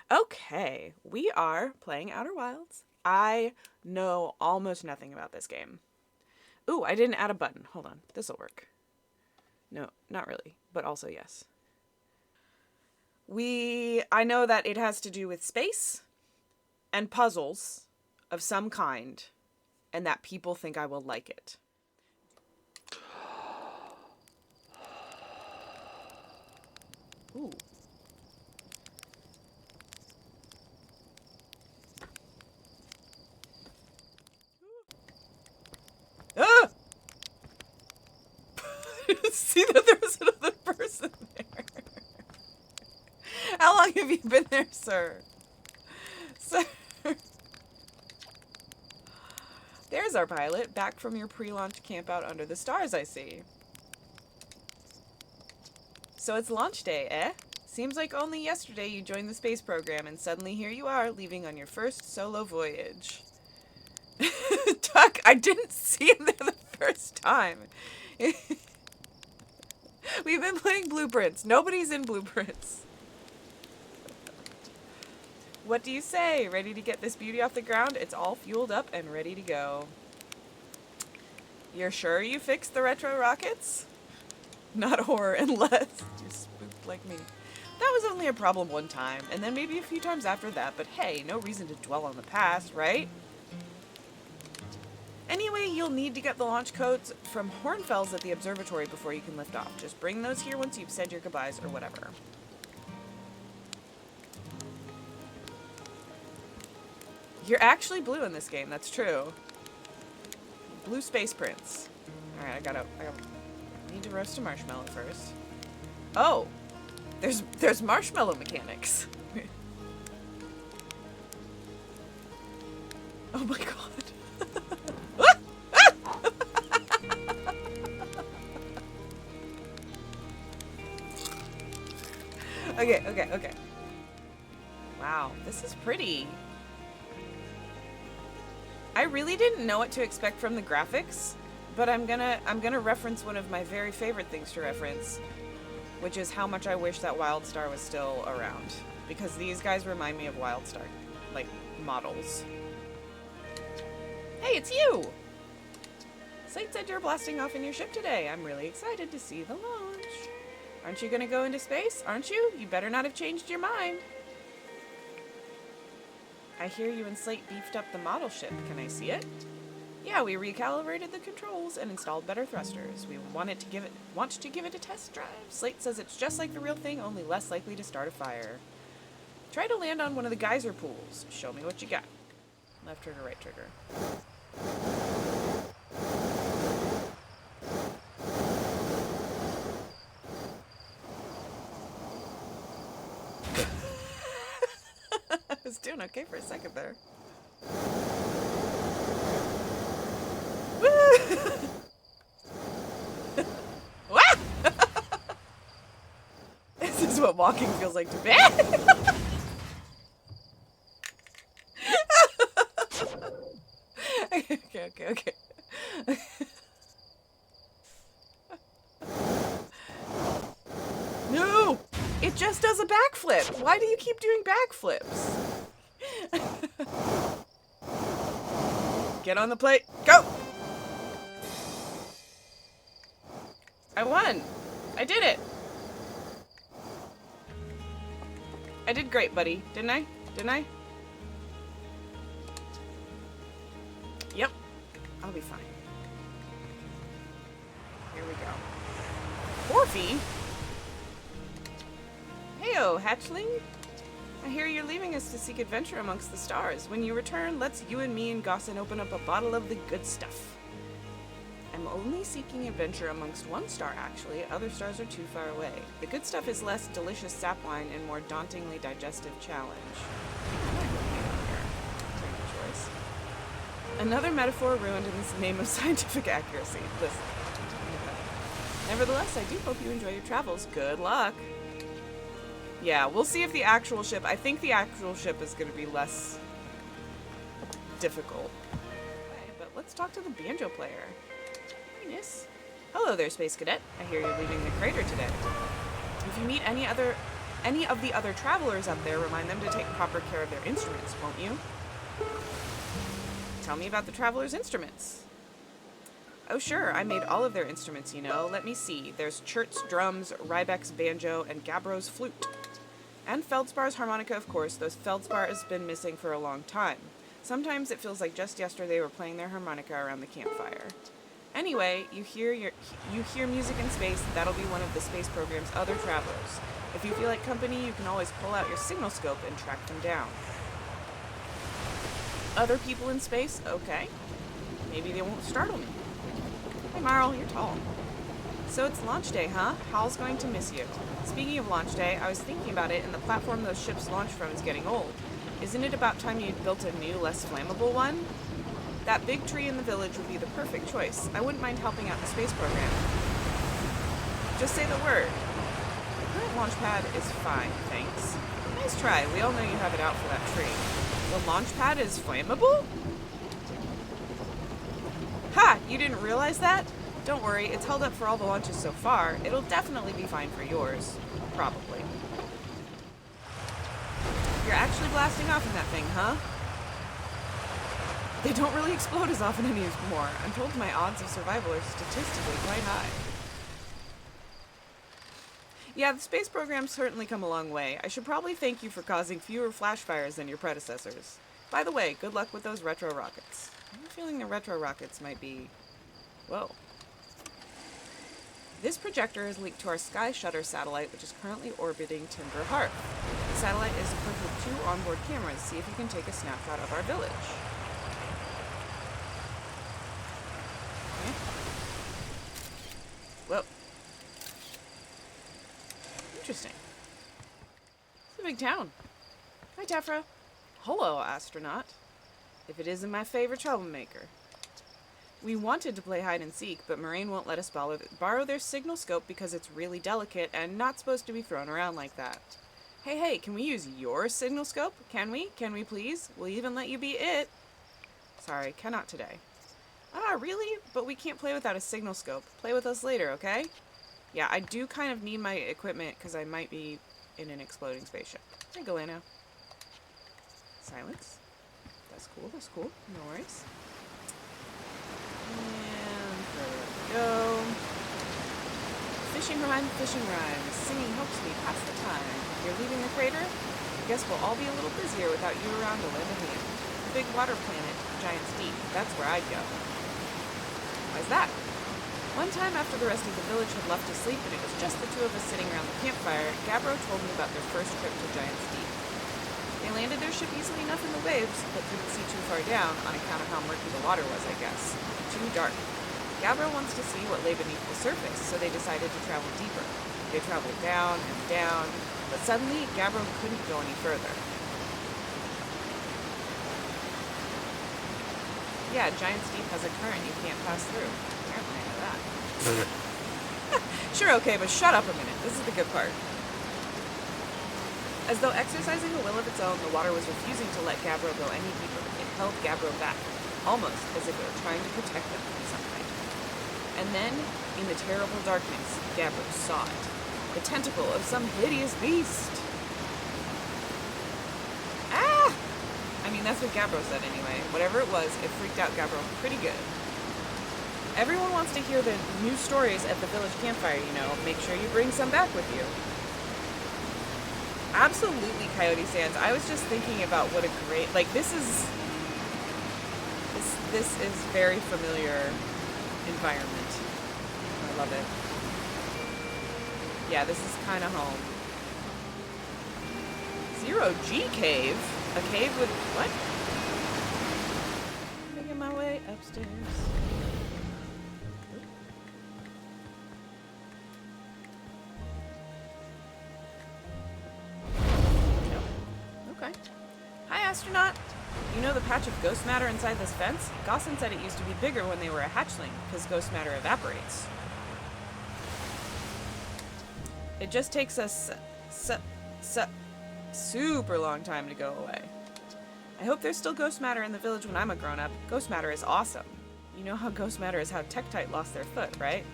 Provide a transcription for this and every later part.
Okay, we are playing Outer Wilds. I know almost nothing about this game. Ooh, I didn't add a button. Hold on. This'll work. No, not really, but also yes. I know that it has to do with space and puzzles of some kind, and that people think I will like it. Ooh. Ah! See that there was another person there. How long have you been there, sir? Sir. There's our pilot, back from your pre-launch campout under the stars, I see. So it's launch day, eh? Seems like only yesterday you joined the space program, and suddenly here you are, leaving on your first solo voyage. Tuck, I didn't see him there the first time. We've been playing Blueprints. Nobody's in Blueprints. What do you say? Ready to get this beauty off the ground? It's all fueled up and ready to go. You're sure you fixed the retro rockets? Not horror unless you're spooked like me. That was only a problem one time, and then maybe a few times after that, but hey, no reason to dwell on the past, right? Anyway, you'll need to get the launch codes from Hornfels at the observatory before you can lift off. Just bring those here once you've said your goodbyes or whatever. You're actually blue in this game, that's true. Blue Space Prince. Alright, I gotta need to roast a marshmallow first. Oh! There's marshmallow mechanics. Oh my god. Okay. Wow, this is pretty. I really didn't know what to expect from the graphics, but I'm gonna reference one of my very favorite things to reference, which is how much I wish that WildStar was still around, because these guys remind me of WildStar, like models. Hey, it's you! Slate said you're blasting off in your ship today. I'm really excited to see the launch. Aren't you gonna go into space? Aren't you? You better not have changed your mind. I hear you and Slate beefed up the model ship. Can I see it? Yeah, we recalibrated the controls and installed better thrusters. We want to give it a test drive. Slate says it's just like the real thing, only less likely to start a fire. Try to land on one of the geyser pools. Show me what you got. Left trigger, right trigger. I was doing okay for a second there. This is what walking feels like to me. Okay. No! It just does a backflip. Why do you keep doing backflips? Get on the plate. Go! I won. I did it. I did great, buddy. Didn't I? Yep. I'll be fine. Here we go. Orphe? Heyo, hatchling. I hear you're leaving us to seek adventure amongst the stars. When you return, let's you and me and Gossin open up a bottle of the good stuff. I'm only seeking adventure amongst one star, actually. Other stars are too far away. The good stuff is less delicious sap wine and more dauntingly digestive challenge. Choice. Another metaphor ruined in the name of scientific accuracy. Listen. Nevertheless, I do hope you enjoy your travels. Good luck. Yeah, we'll see if the actual ship... I think the actual ship is going to be less difficult. Okay, but let's talk to the banjo player. Hello there, Space Cadet. I hear you're leaving the crater today. If you meet any other Any of the other travelers up there, remind them to take proper care of their instruments, won't you? Tell me about the travelers' instruments. Oh sure, I made all of their instruments, you know. Let me see. There's Chert's drums, Rybek's banjo, and Gabbro's flute. And Feldspar's harmonica, of course, though Feldspar has been missing for a long time. Sometimes it feels like just yesterday they were playing their harmonica around the campfire. Anyway, you hear music in space, that'll be one of the space program's other travelers. If you feel like company, you can always pull out your signal scope and track them down. Other people in space? Okay. Maybe they won't startle me. Hey Marl, you're tall. So it's launch day, huh? Hal's going to miss you. Speaking of launch day, I was thinking about it, and the platform those ships launch from is getting old. Isn't it about time you'd built a new, less flammable one? That big tree in the village would be the perfect choice. I wouldn't mind helping out the space program. Just say the word. The current launch pad is fine, thanks. Nice try. We all know you have it out for that tree. The launch pad is flammable? Ha! You didn't realize that? Don't worry, it's held up for all the launches so far. It'll definitely be fine for yours. Probably. You're actually blasting off in that thing, huh? They don't really explode as often anymore. I'm told my odds of survival are statistically quite high. Yeah, the space program's certainly come a long way. I should probably thank you for causing fewer flash fires than your predecessors. By the way, good luck with those retro rockets. I have a feeling the retro rockets might be... Whoa. This projector is linked to our Sky Shutter satellite, which is currently orbiting Timber Hearth. The satellite is equipped with 2 onboard cameras. See if you can take a snapshot of our village. Okay. Whoa. Interesting. It's a big town. Hi, Tephra. Hello, astronaut. If it isn't my favorite troublemaker. We wanted to play hide and seek, but Moraine won't let us borrow their signal scope because it's really delicate and not supposed to be thrown around like that. Hey, can we use your signal scope? Can we? Can we please? We'll even let you be it. Sorry, cannot today. Ah, really? But we can't play without a signal scope. Play with us later, okay? Yeah, I do kind of need my equipment because I might be in an exploding spaceship. Hey, Galena. Silence. That's cool. No worries. And there we go. Fishing rhyme. Singing helps me pass the time. You're leaving the crater? I guess we'll all be a little busier without you around to lend a hand. The big water planet, Giant's Deep. That's where I'd go. Why's that? One time after the rest of the village had left to sleep and it was just the 2 of us sitting around the campfire, Gabbro told me about their first trip to Giant's Deep. They landed their ship easily enough in the waves, but didn't see too far down on account of how murky the water was, I guess. Too dark. Gabbro wants to see what lay beneath the surface, so they decided to travel deeper. They traveled down and down, but suddenly Gabbro couldn't go any further. Yeah, Giant's Deep has a current you can't pass through. Apparently I know that. Sure, okay, but shut up a minute. This is the good part. As though exercising a will of its own, the water was refusing to let Gabbro go any deeper. It held Gabbro back, almost as if it were trying to protect them from something. And then, in the terrible darkness, Gabbro saw it. The tentacle of some hideous beast. Ah! I mean, that's what Gabbro said anyway. Whatever it was, it freaked out Gabbro pretty good. Everyone wants to hear the new stories at the village campfire, you know. Make sure you bring some back with you. Absolutely, Coyote Sands. I was just thinking about what a great... Like, this is very familiar environment. I love it. Yeah, this is kind of home. 0G Cave? A cave with... What? Making my way upstairs. Okay. Hi, astronaut. You know the patch of ghost matter inside this fence? Gossin said it used to be bigger when they were a hatchling, because ghost matter evaporates. It just takes us super long time to go away. I hope there's still ghost matter in the village when I'm a grown-up. Ghost matter is awesome. You know how ghost matter is how Tektite lost their foot, right?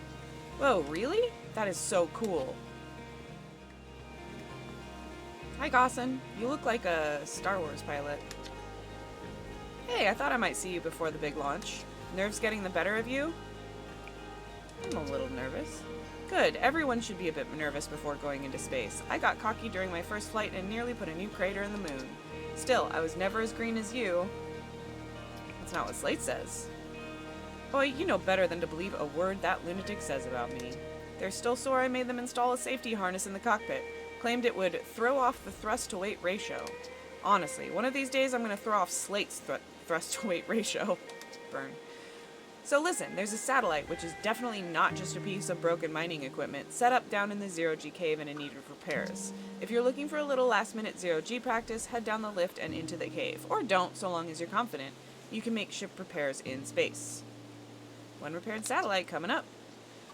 Whoa, really? That is so cool. Hi, Gossin. You look like a Star Wars pilot. Hey, I thought I might see you before the big launch. Nerves getting the better of you? I'm a little nervous. Good. Everyone should be a bit nervous before going into space. I got cocky during my first flight and nearly put a new crater in the moon. Still, I was never as green as you. That's not what Slate says. Boy, you know better than to believe a word that lunatic says about me. They're still sore I made them install a safety harness in the cockpit. Claimed it would throw off the thrust-to-weight ratio. Honestly, one of these days I'm going to throw off Slate's thrust-to-weight ratio. Burn. So listen, there's a satellite, which is definitely not just a piece of broken mining equipment, set up down in the zero-G cave and in need of repairs. If you're looking for a little last-minute zero-G practice, head down the lift and into the cave. Or don't, so long as you're confident. You can make ship repairs in space. One repaired satellite coming up.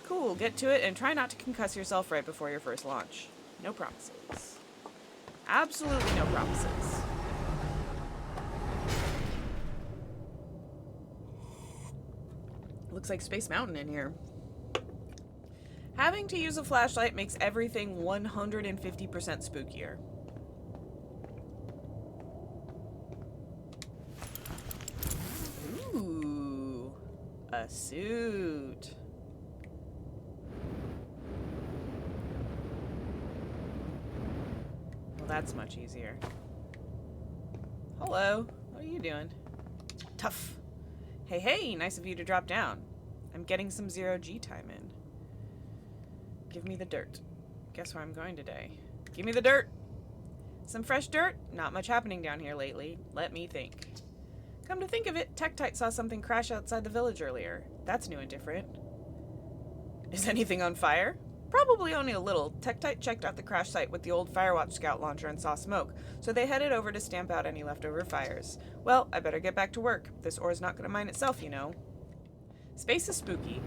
Cool, get to it and try not to concuss yourself right before your first launch. No promises. Absolutely no promises. Looks like Space Mountain in here. Having to use a flashlight makes everything 150% spookier. Ooh, a suit. Well, that's much easier. Hello, what are you doing? Tough. Hey, hey, nice of you to drop down. I'm getting some zero-G time in. Give me the dirt. Guess where I'm going today? Give me the dirt! Some fresh dirt? Not much happening down here lately. Let me think. Come to think of it, Tektite saw something crash outside the village earlier. That's new and different. Is anything on fire? Probably only a little. Tektite checked out the crash site with the old Firewatch scout launcher and saw smoke, so they headed over to stamp out any leftover fires. Well, I better get back to work. This ore's not going to mine itself, you know. Space is spooky.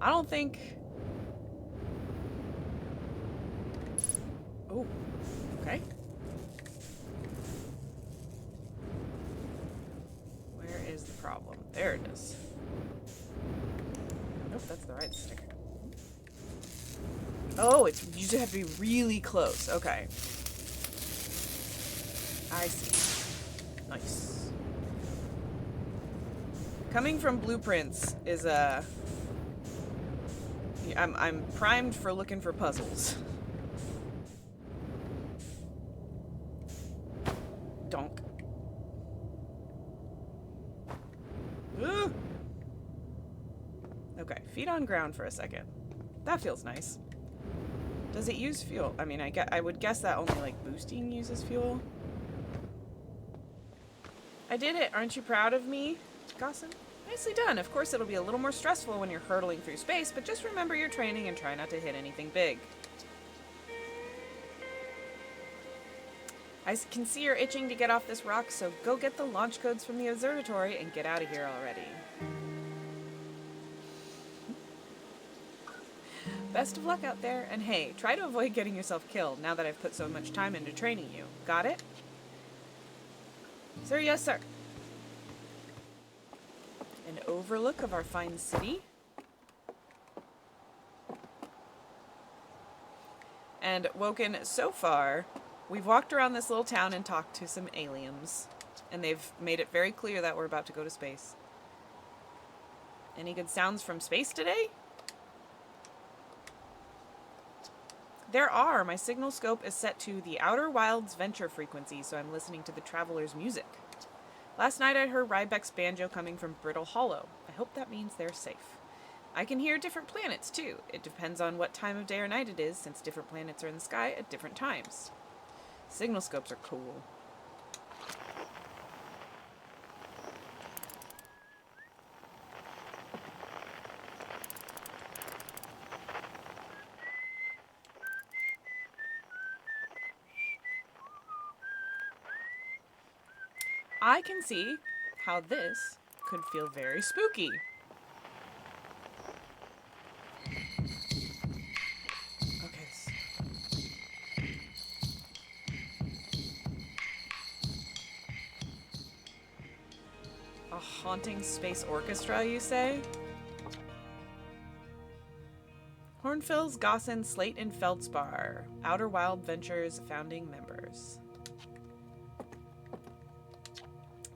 I don't think... Oh, okay. Where is the problem? There it is. Nope, that's the right sticker. Oh, you just have to be really close. Okay. I see. Nice. Coming from blueprints is I'm primed for looking for puzzles. Donk. Ooh. Okay, feet on ground for a second. That feels nice. Does it use fuel? I mean, I would guess that only, like, boosting uses fuel. I did it. Aren't you proud of me, Gossin? Nicely done. Of course, it'll be a little more stressful when you're hurtling through space, but just remember your training and try not to hit anything big. I can see you're itching to get off this rock, so go get the launch codes from the observatory and get out of here already. Best of luck out there, and hey, try to avoid getting yourself killed now that I've put so much time into training you. Got it? Sir, yes, sir. An overlook of our fine city. And Woken, so far, we've walked around this little town and talked to some aliens. And they've made it very clear that we're about to go to space. Any good sounds from space today? There are. My signal scope is set to the Outer Wilds Venture frequency, so I'm listening to the traveler's music. Last night I heard Rybeck's banjo coming from Brittle Hollow. I hope that means they're safe. I can hear different planets, too. It depends on what time of day or night it is, since different planets are in the sky at different times. Signal scopes are cool. I can see how this could feel very spooky. Okay. A haunting space orchestra, you say? Horn Hornfils, Gossin, Slate, and Feldspar, Outer Wild Ventures founding members.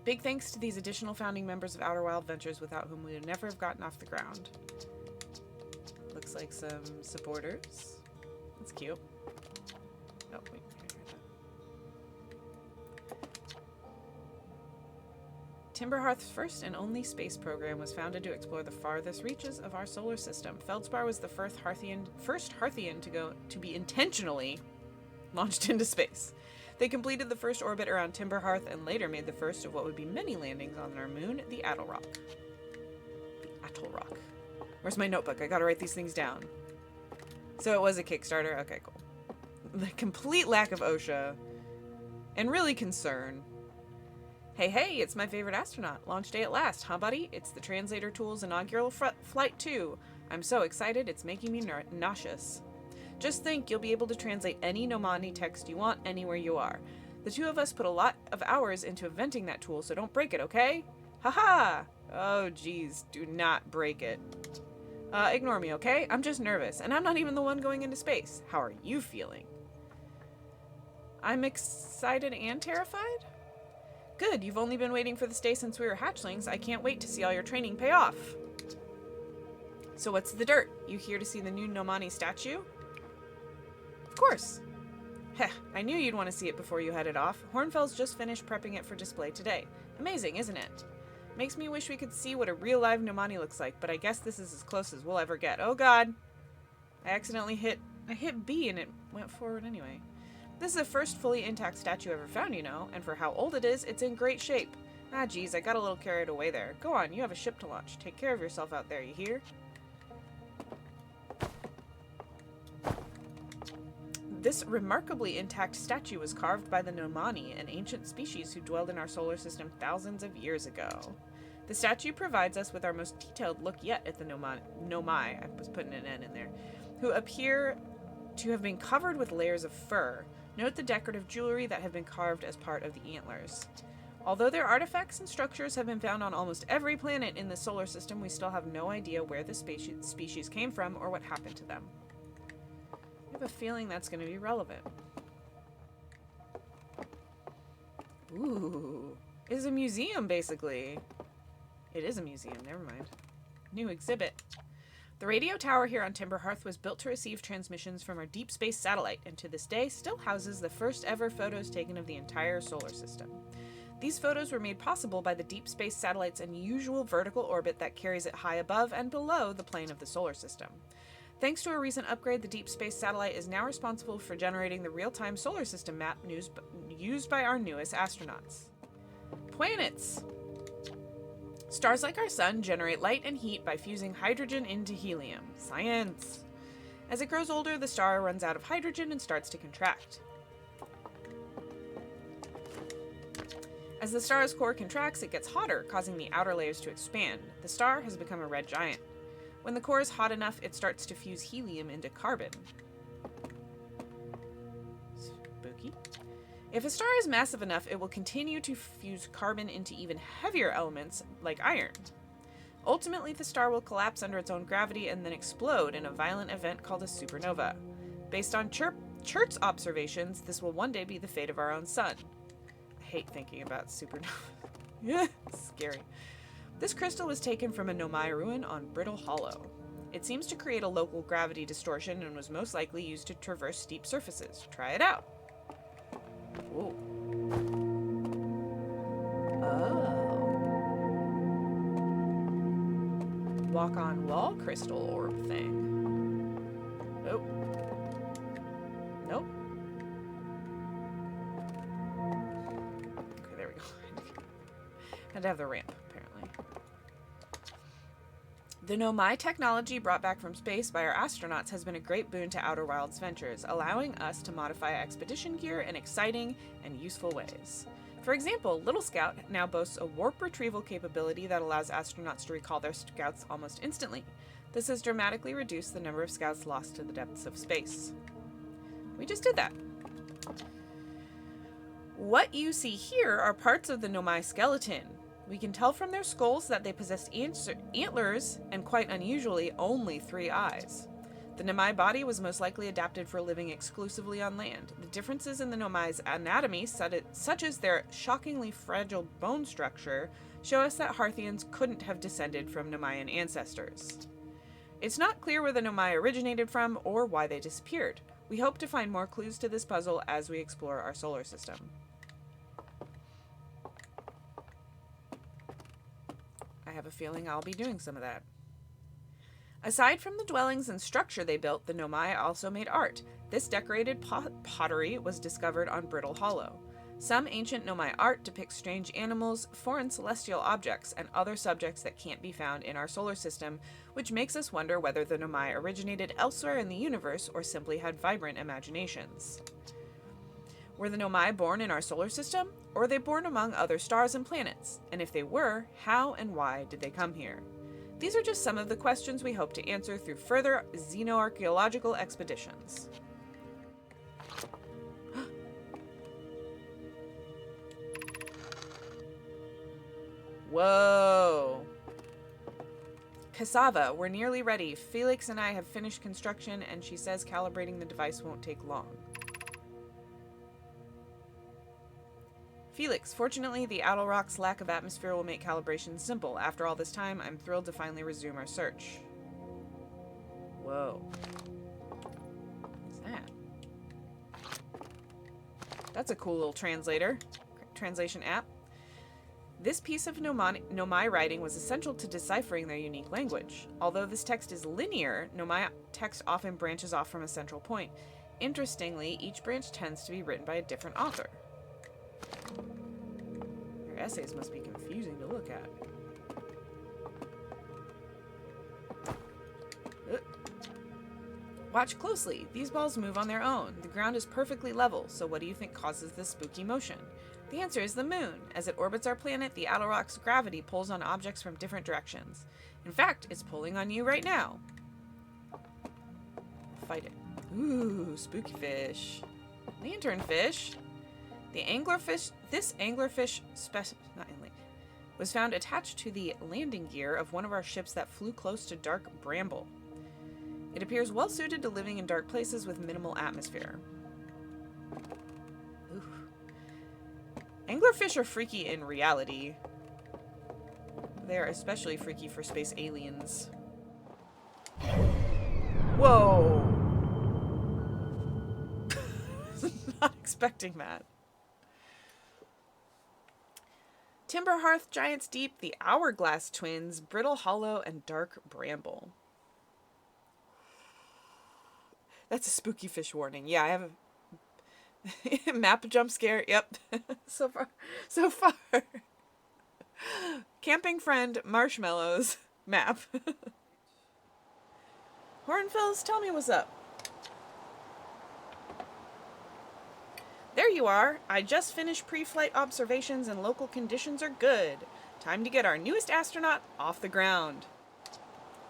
Big thanks to these additional founding members of Outer Wild Ventures, without whom we would never have gotten off the ground. Looks like some supporters. That's cute. Oh, wait. Timberhearth's first and only space program was founded to explore the farthest reaches of our solar system. Feldspar was the first Hearthian to be intentionally launched into space. They completed the first orbit around Timberhearth and later made the first of what would be many landings on our moon, the Atoll Rock. The Atoll Rock. Where's my notebook? I gotta write these things down. So it was a Kickstarter? Okay, cool. The complete lack of OSHA and really concern. Hey, it's my favorite astronaut. Launch day at last, huh, buddy? It's the translator tool's inaugural flight, too. I'm so excited, it's making me nauseous. Just think, you'll be able to translate any Nomani text you want anywhere you are. The two of us put a lot of hours into inventing that tool, so don't break it, okay? Haha! Oh, geez, do not break it. Ignore me, okay? I'm just nervous, and I'm not even the one going into space. How are you feeling? I'm excited and terrified? Good, you've only been waiting for this day since we were hatchlings. I can't wait to see all your training pay off. So what's the dirt? You here to see the new Nomani statue? Of course. Heh, I knew you'd want to see it before you headed off. Hornfels just finished prepping it for display today. Amazing, isn't it? Makes me wish we could see what a real live Nomani looks like, but I guess this is as close as we'll ever get. Oh god. I accidentally hit B and it went forward anyway. This is the first fully intact statue ever found, you know, and for how old it is, it's in great shape. Ah, geez, I got a little carried away there. Go on, you have a ship to launch. Take care of yourself out there, you hear? This remarkably intact statue was carved by the Nomani, an ancient species who dwelled in our solar system thousands of years ago. The statue provides us with our most detailed look yet at the Nomai, I was putting an N in there, who appear to have been covered with layers of fur. Note the decorative jewelry that have been carved as part of the antlers. Although their artifacts and structures have been found on almost every planet in the solar system, we still have no idea where the species came from or what happened to them. I have a feeling that's going to be relevant. Ooh. It's a museum, basically. It is a museum, never mind. New exhibit. The radio tower here on Timberhearth was built to receive transmissions from our deep space satellite, and to this day still houses the first ever photos taken of the entire solar system. These photos were made possible by the deep space satellite's unusual vertical orbit that carries it high above and below the plane of the solar system. Thanks to a recent upgrade, the deep space satellite is now responsible for generating the real-time solar system map used by our newest astronauts. Planets! Stars like our sun generate light and heat by fusing hydrogen into helium. Science! As it grows older, the star runs out of hydrogen and starts to contract. As the star's core contracts, it gets hotter, causing the outer layers to expand. The star has become a red giant. When the core is hot enough, it starts to fuse helium into carbon. Spooky. If a star is massive enough, it will continue to fuse carbon into even heavier elements, like iron. Ultimately, the star will collapse under its own gravity and then explode in a violent event called a supernova. Based on Chert's observations, this will one day be the fate of our own sun. I hate thinking about supernovas. Scary. This crystal was taken from a Nomai ruin on Brittle Hollow. It seems to create a local gravity distortion and was most likely used to traverse steep surfaces. Try it out. Ooh. Oh. Walk on wall crystal orb thing. Nope. Nope. Okay, there we go. Had to have the ramp, apparently. The Nomai technology brought back from space by our astronauts has been a great boon to Outer Wilds ventures, allowing us to modify expedition gear in exciting and useful ways. For example, Little Scout now boasts a warp retrieval capability that allows astronauts to recall their scouts almost instantly. This has dramatically reduced the number of scouts lost to the depths of space. We just did that. What you see here are parts of the Nomai skeleton. We can tell from their skulls that they possessed antlers and, quite unusually, only 3 eyes. The Nomai body was most likely adapted for living exclusively on land. The differences in the Nomai's anatomy, such as their shockingly fragile bone structure, show us that Harthians couldn't have descended from Nomaian ancestors. It's not clear where the Nomai originated from or why they disappeared. We hope to find more clues to this puzzle as we explore our solar system. I have a feeling I'll be doing some of that. Aside from the dwellings and structure they built, the Nomai also made art. This decorated pottery was discovered on Brittle Hollow. Some ancient Nomai art depicts strange animals, foreign celestial objects, and other subjects that can't be found in our solar system, which makes us wonder whether the Nomai originated elsewhere in the universe or simply had vibrant imaginations. Were the Nomai born in our solar system, or were they born among other stars and planets? And if they were, how and why did they come here? These are just some of the questions we hope to answer through further xenoarchaeological expeditions. Whoa! Cassava, we're nearly ready. Felix and I have finished construction, and she says calibrating the device won't take long. Felix, fortunately, the Owl Rock's lack of atmosphere will make calibration simple. After all this time, I'm thrilled to finally resume our search. Whoa. What's that? That's a cool little translation app. This piece of Nomai writing was essential to deciphering their unique language. Although this text is linear, Nomai text often branches off from a central point. Interestingly, each branch tends to be written by a different author. Their essays must be confusing to look at. Watch closely. These balls move on their own. The ground is perfectly level, so what do you think causes this spooky motion? The answer is the moon. As it orbits our planet, the Owl Rock's gravity pulls on objects from different directions. In fact, it's pulling on you right now. Fight it. Ooh, spooky fish. Lanternfish. This anglerfish was found attached to the landing gear of one of our ships that flew close to dark Bramble. It appears well suited to living in dark places with minimal atmosphere. Ooh. Anglerfish are freaky in reality. They are especially freaky for space aliens. Whoa! Not expecting that. Timber Hearth, Giants Deep, the Hourglass Twins, Brittle Hollow, and Dark Bramble. That's a spooky fish warning. Yeah, I have a map jump scare. Yep. So far. Camping friend, marshmallows, map. Hornfills, tell me what's up. There you are. I just finished pre-flight observations and local conditions are good. Time to get our newest astronaut off the ground.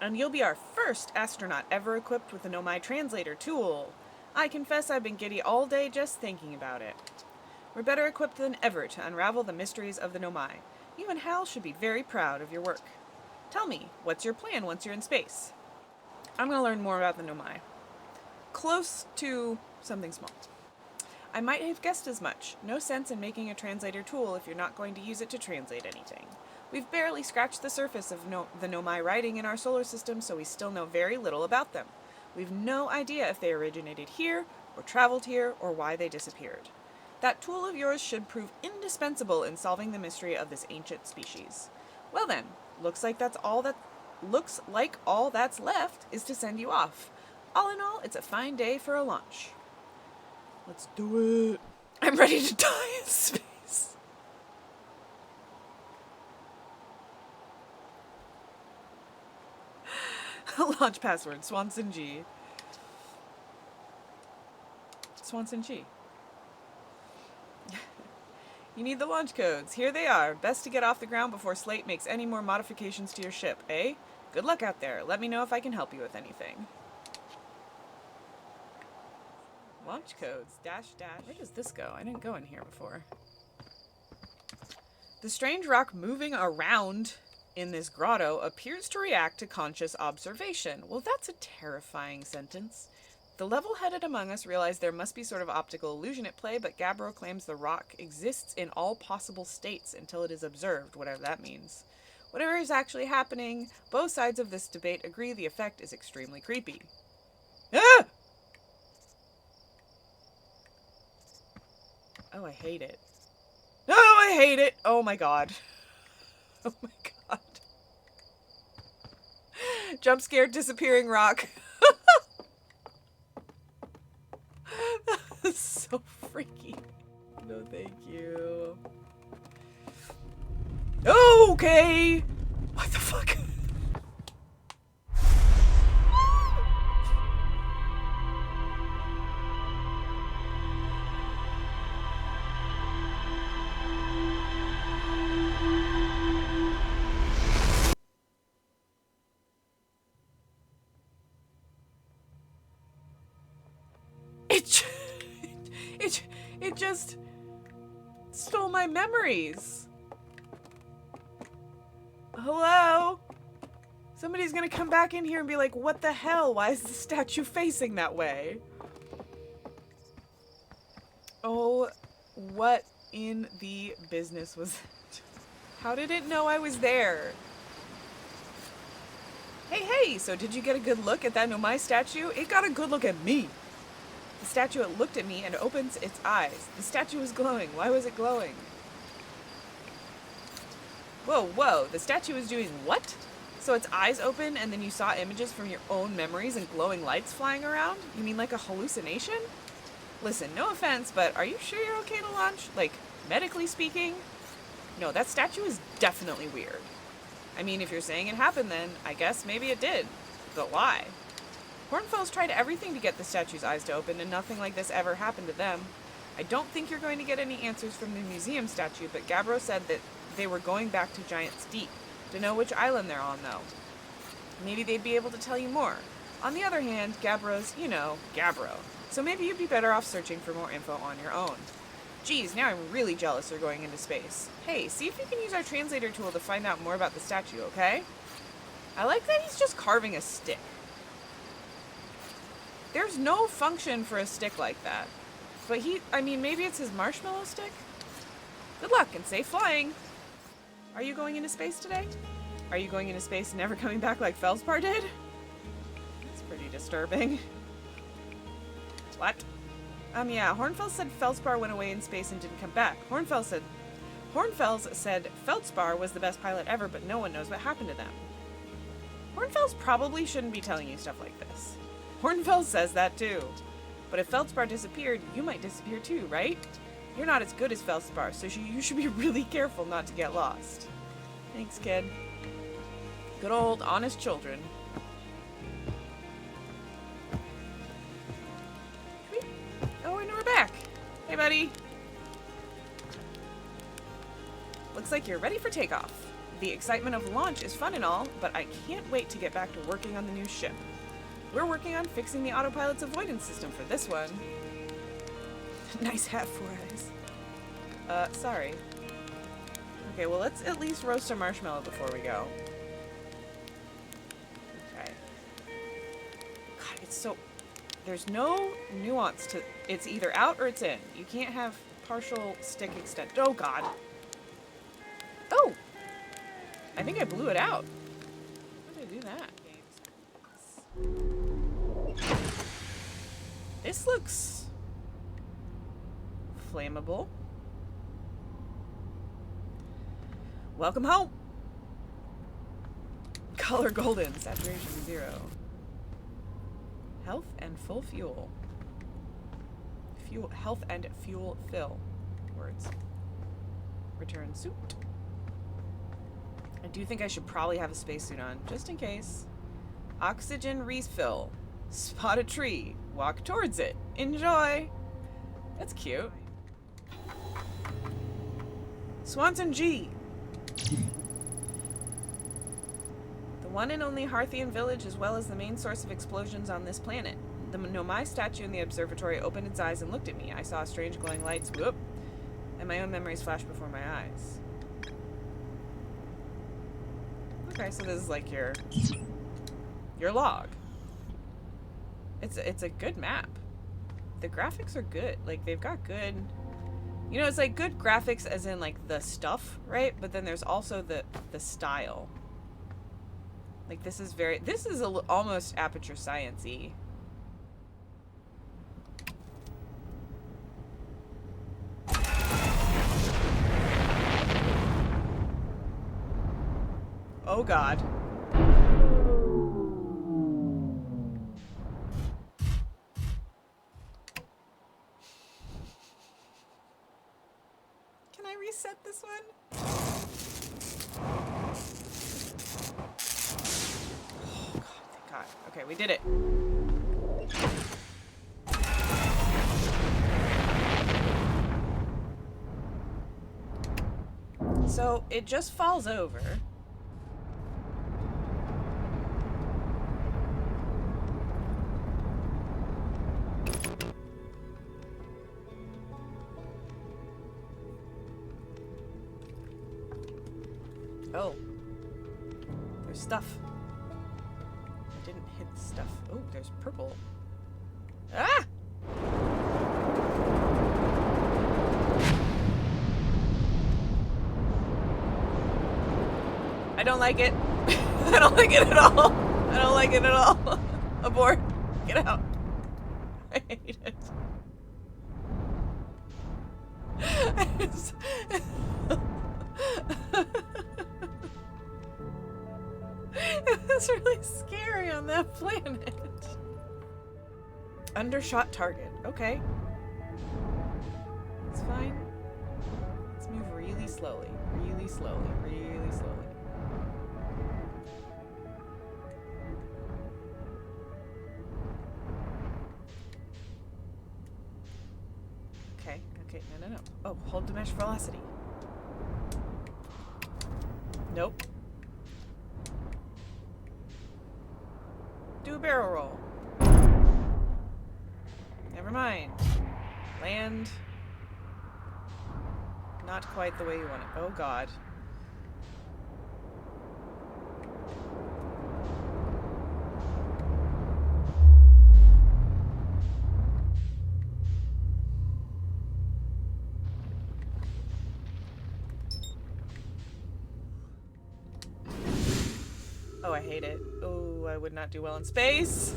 And you'll be our first astronaut ever equipped with the Nomai translator tool. I confess I've been giddy all day just thinking about it. We're better equipped than ever to unravel the mysteries of the Nomai. You and Hal should be very proud of your work. Tell me, what's your plan once you're in space? I'm going to learn more about the Nomai. Close to something small. I might have guessed as much. No sense in making a translator tool if you're not going to use it to translate anything. We've barely scratched the surface of the Nomai writing in our solar system, so we still know very little about them. We've no idea if they originated here, or traveled here, or why they disappeared. That tool of yours should prove indispensable in solving the mystery of this ancient species. Well then, looks like all that's left is to send you off. All in all, it's a fine day for a launch. Let's do it. I'm ready to die in space. Launch password, Swanson G. Swanson G. You need the launch codes. Here they are. Best to get off the ground before Slate makes any more modifications to your ship, eh? Good luck out there. Let me know if I can help you with anything. Launch codes, dash. Where does this go? I didn't go in here before. The strange rock moving around. in this grotto appears to react to conscious observation. Well, that's a terrifying sentence. The level-headed among us realize there must be sort of optical illusion at play, but Gabbro claims the rock exists in all possible states until it is observed, whatever that means. Whatever is actually happening, both sides of this debate agree the effect is extremely creepy. Ah! Oh, I hate it. Oh, I hate it! Oh my god. Oh my god. Jump scared disappearing rock. That's so freaky. No, thank you. Okay! What the fuck? It just stole my memories. Hello? Somebody's gonna come back in here and be like, what the hell? Why is the statue facing that way? Oh, what in the business was that? How did it know I was there? Hey, so did you get a good look at that Nomai statue? It got a good look at me. The statue looked at me and opens its eyes. The statue was glowing. Why was it glowing? Whoa. The statue was doing what? So its eyes open and then you saw images from your own memories and glowing lights flying around? You mean like a hallucination? Listen, no offense, but are you sure you're okay to launch? Like, medically speaking? No, that statue is definitely weird. I mean, if you're saying it happened then, I guess maybe it did. But why? Hornfels tried everything to get the statue's eyes to open, and nothing like this ever happened to them. I don't think you're going to get any answers from the museum statue, but Gabbro said that they were going back to Giant's Deep. To know which island they're on, though. Maybe they'd be able to tell you more. On the other hand, Gabbro's, you know, Gabbro. So maybe you'd be better off searching for more info on your own. Geez, now I'm really jealous they're going into space. Hey, see if you can use our translator tool to find out more about the statue, okay? I like that he's just carving a stick. There's no function for a stick like that. But I mean, maybe it's his marshmallow stick? Good luck and safe flying. Are you going into space today? Are you going into space and never coming back like Feldspar did? That's pretty disturbing. What? Yeah, Hornfels said Feldspar went away in space and didn't come back. Hornfels said Feldspar was the best pilot ever, but no one knows what happened to them. Hornfels probably shouldn't be telling you stuff like this. Hornfels says that too. But if Feldspar disappeared, you might disappear too, right? You're not as good as Feldspar, so you should be really careful not to get lost. Thanks, kid. Good old honest children. Oh, and we're back. Hey, buddy. Looks like you're ready for takeoff. The excitement of launch is fun and all, but I can't wait to get back to working on the new ship. We're working on fixing the autopilot's avoidance system for this one. Nice hat, Four Eyes. Sorry. Okay, well, let's at least roast a marshmallow before we go. Okay. God, it's so... There's no nuance to... It's either out or it's in. You can't have partial stick extent. Oh, God. Oh! I think I blew it out. How did I do that? This looks... flammable. Welcome home! Color golden, saturation 0. Health and full fuel. Health and fuel fill. Words. Return suit. I do think I should probably have a spacesuit on, just in case. Oxygen refill. Spot a tree. Walk towards it. Enjoy! That's cute. Swanson G. The one and only Harthian village, as well as the main source of explosions on this planet. The Nomai statue in the observatory opened its eyes and looked at me. I saw strange glowing lights, whoop, and my own memories flashed before my eyes. Okay, so this is like your log. It's a good map. The graphics are good. Like, they've got good... You know, it's like good graphics as in, like, the stuff, right? But then there's also the style. Like, this is almost Aperture Science-y. Oh, God. Can I reset this one? Oh, God, thank God. Okay, we did it. So, it just falls over. Oh. There's stuff. I didn't hit stuff. Oh, there's purple. Ah! I don't like it. I don't like it at all. I don't like it at all. Abort. Get out. I hate it. It's really scary on that planet. Undershot target. Okay. It's fine. Let's move really slowly. Really slowly. Really slowly. Okay. Okay. No. Oh, hold the mesh velocity. Nope. Do a barrel roll. Never mind. Land. Not quite the way you want it. Oh, God. Oh, I hate it. Oh, I would not do well in space.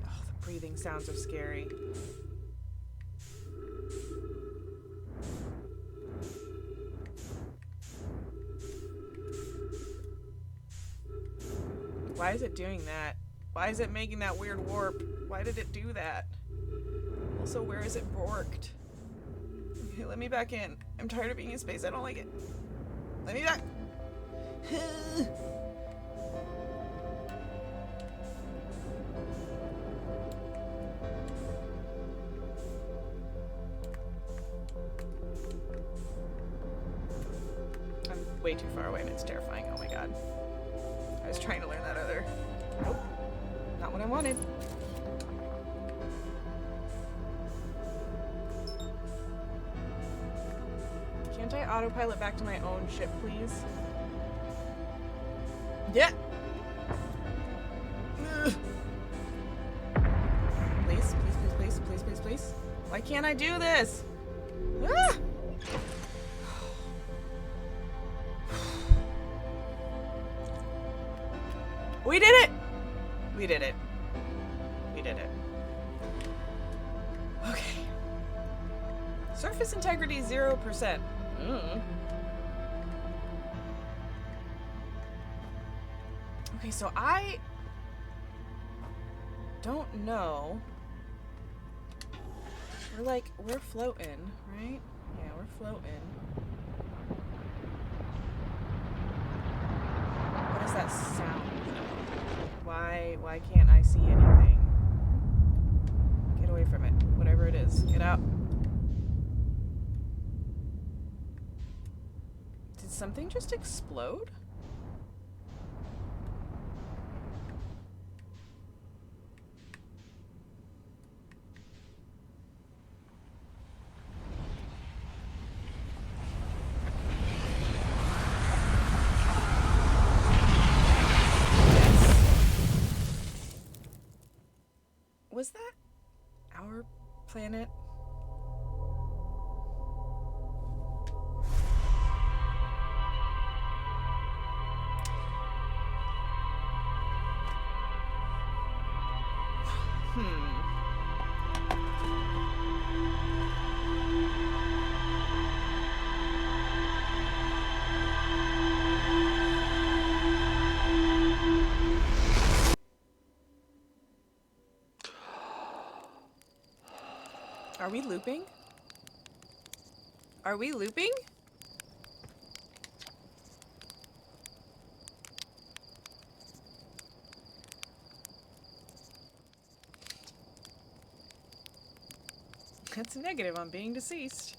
Oh, the breathing sounds are scary. Why is it doing that? Why is it making that weird warp? Why did it do that? Also, where is it borked? Okay, let me back in. I'm tired of being in space. I don't like it. Let me back. I'm way too far away and it's terrifying. Oh my God. I was trying to learn that other... Nope. Not what I wanted. Can't I autopilot back to my own ship, please? Yeah! Ugh. Please, please, please, please, please, please. Why can't I do this? Ah! We did it! We did it. We did it. Okay. Surface integrity 0%. Okay, so I don't know. We're floating, right? Yeah, we're floating. What does that sound? Why can't I see anything? Get away from it. Whatever it is. Get out. something just explode? Was that our planet? Are we looping? Are we looping? That's a negative on being deceased.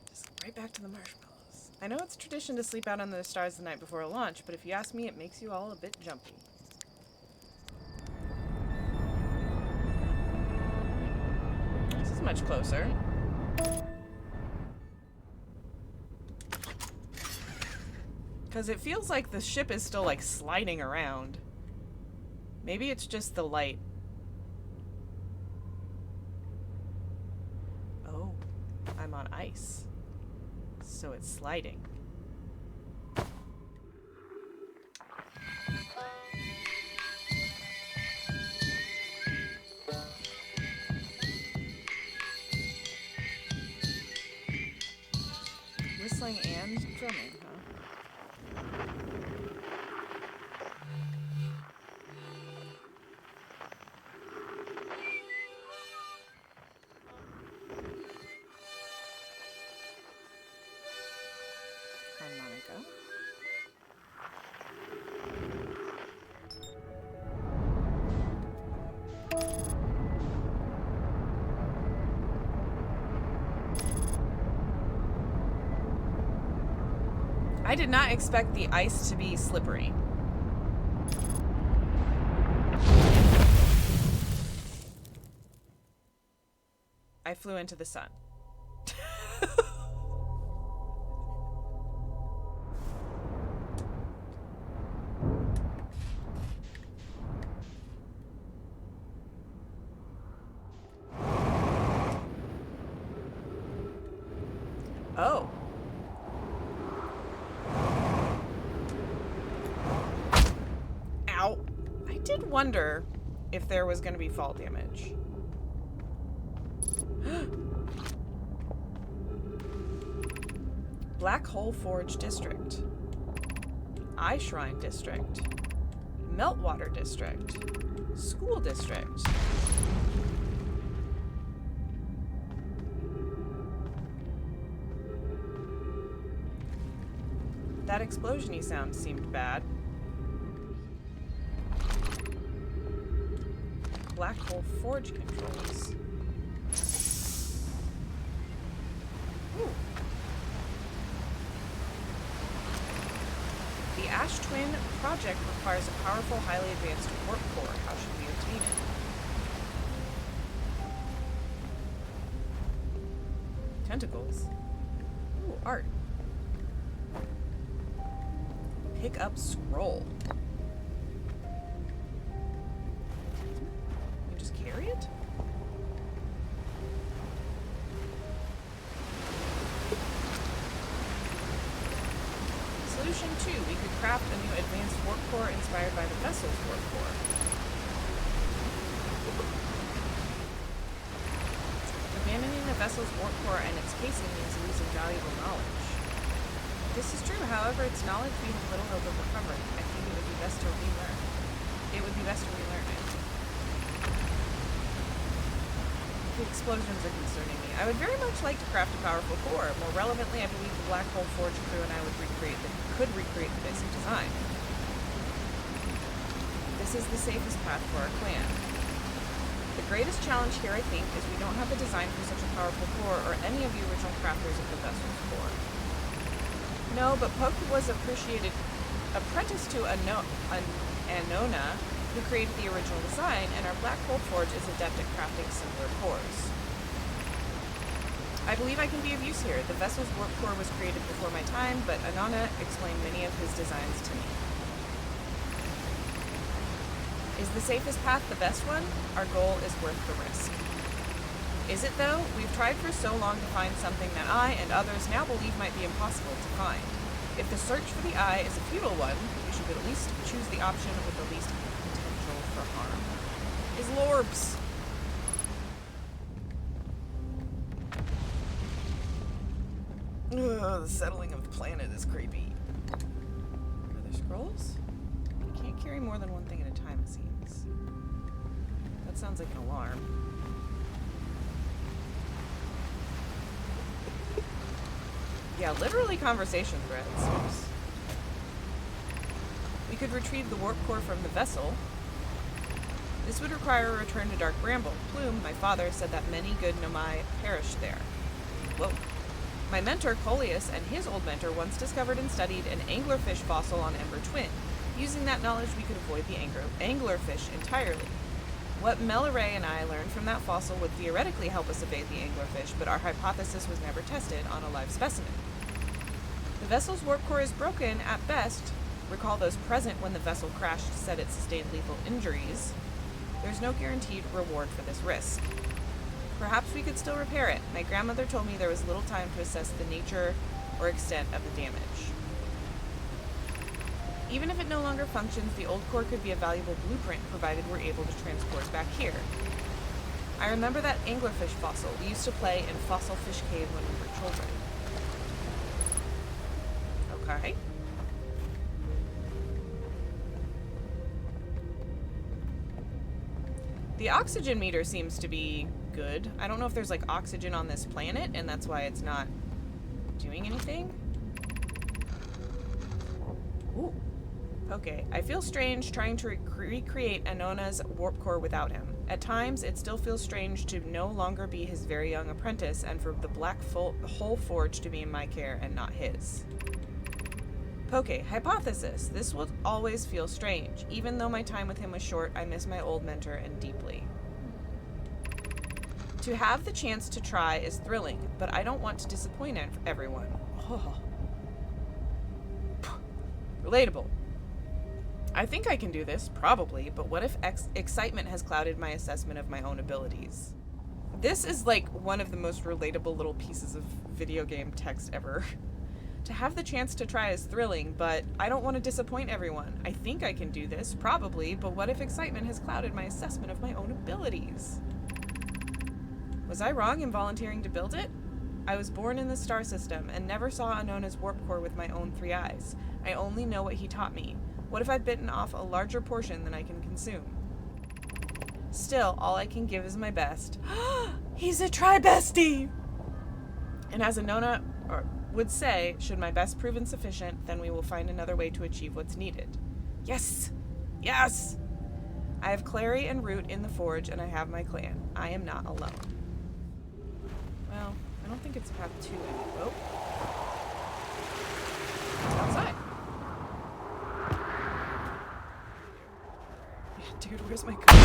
Just right back to the marshmallows. I know it's tradition to sleep out under the stars the night before a launch, but if you ask me, it makes you all a bit jumpy. This is much closer. Because it feels like the ship is still, like, sliding around. Maybe it's just the light. Oh, I'm on ice. So it's sliding. Whistling and drumming, huh? Harmonica. I did not expect the ice to be slippery. I flew into the sun. Oh. Ow. I did wonder if there was going to be fall damage. Black Hole Forge District. Eye Shrine District. Meltwater District. School District. That explosion-y sound seemed bad. Black Hole Forge controls. Ooh. The Ash Twin project requires a powerful, highly advanced warp core. How should we obtain it? Tentacles. Ooh, art. Pick up scroll. You just carry it? Solution 2. We could craft a new advanced warp core inspired by the vessel's warp core. Abandoning the vessel's warp core and its casing means losing valuable knowledge. This is true, however, its knowledge we have little hope of recovering. I think it would be best to relearn. It would be best to relearn it. The explosions are concerning me. I would very much like to craft a powerful core. More relevantly, I believe the Black Hole Forge crew and I could recreate the basic design. This is the safest path for our clan. The greatest challenge here, I think, is we don't have the design for such a powerful core or any of the original crafters of the vessel's core. No, but Poke was apprentice to Anona, who created the original design, and our black hole forge is adept at crafting similar cores. I believe I can be of use here. The vessel's warp core was created before my time, but Anona explained many of his designs to me. Is the safest path the best one? Our goal is worth the risk. Is it, though? We've tried for so long to find something that I and others now believe might be impossible to find. If the search for the eye is a futile one, we should at least choose the option with the least potential for harm. Is Lorbs. Ugh, the settling of the planet is creepy. Are there scrolls? You can't carry more than one thing at a time, it seems. That sounds like an alarm. Yeah, literally conversation threads. We could retrieve the warp core from the vessel. This would require a return to Dark Bramble. Plume, my father, said that many good Nomai perished there. Whoa. My mentor, Coleus, and his old mentor once discovered and studied an anglerfish fossil on Ember Twin. Using that knowledge, we could avoid the anglerfish entirely. What Melaray and I learned from that fossil would theoretically help us evade the anglerfish, but our hypothesis was never tested on a live specimen. The vessel's warp core is broken at best. Recall those present when the vessel crashed said it sustained lethal injuries. There's no guaranteed reward for this risk. Perhaps we could still repair it. My grandmother told me there was little time to assess the nature or extent of the damage. Even if it no longer functions, the old core could be a valuable blueprint provided we're able to transport back here. I remember that anglerfish fossil. We used to play in Fossil Fish Cave when we were children. Okay. The oxygen meter seems to be good. I don't know if there's like oxygen on this planet and that's why it's not doing anything. Ooh. Okay, I feel strange trying to recreate Anona's warp core without him. At times, it still feels strange to no longer be his very young apprentice and for the black hole forge to be in my care and not his. Poke, hypothesis. This will always feel strange. Even though my time with him was short, I miss my old mentor and deeply. To have the chance to try is thrilling, but I don't want to disappoint everyone. Oh. Relatable. I think I can do this, probably, but what if excitement has clouded my assessment of my own abilities? This is like one of the most relatable little pieces of video game text ever. To have the chance to try is thrilling, but I don't want to disappoint everyone. I think I can do this, probably, but what if excitement has clouded my assessment of my own abilities? Was I wrong in volunteering to build it? I was born in the star system and never saw Anona's warp core with my own 3 eyes. I only know what he taught me. What if I've bitten off a larger portion than I can consume? Still, all I can give is my best. He's a tri-bestie! And as Anona would say, should my best prove insufficient, then we will find another way to achieve what's needed. Yes! Yes! I have Clary and Root in the forge, and I have my clan. I am not alone. Well, I don't think it's path 2 anymore. It's outside. Yeah, dude, where's my car?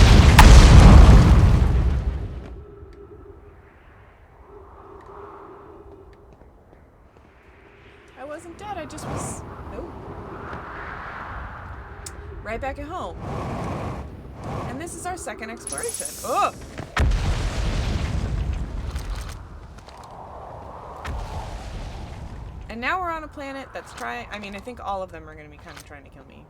I wasn't dead, I just was... Oh. Right back at home. And this is our second exploration. Oh! And now we're on a planet that's trying... I mean, I think all of them are going to be kind of trying to kill me.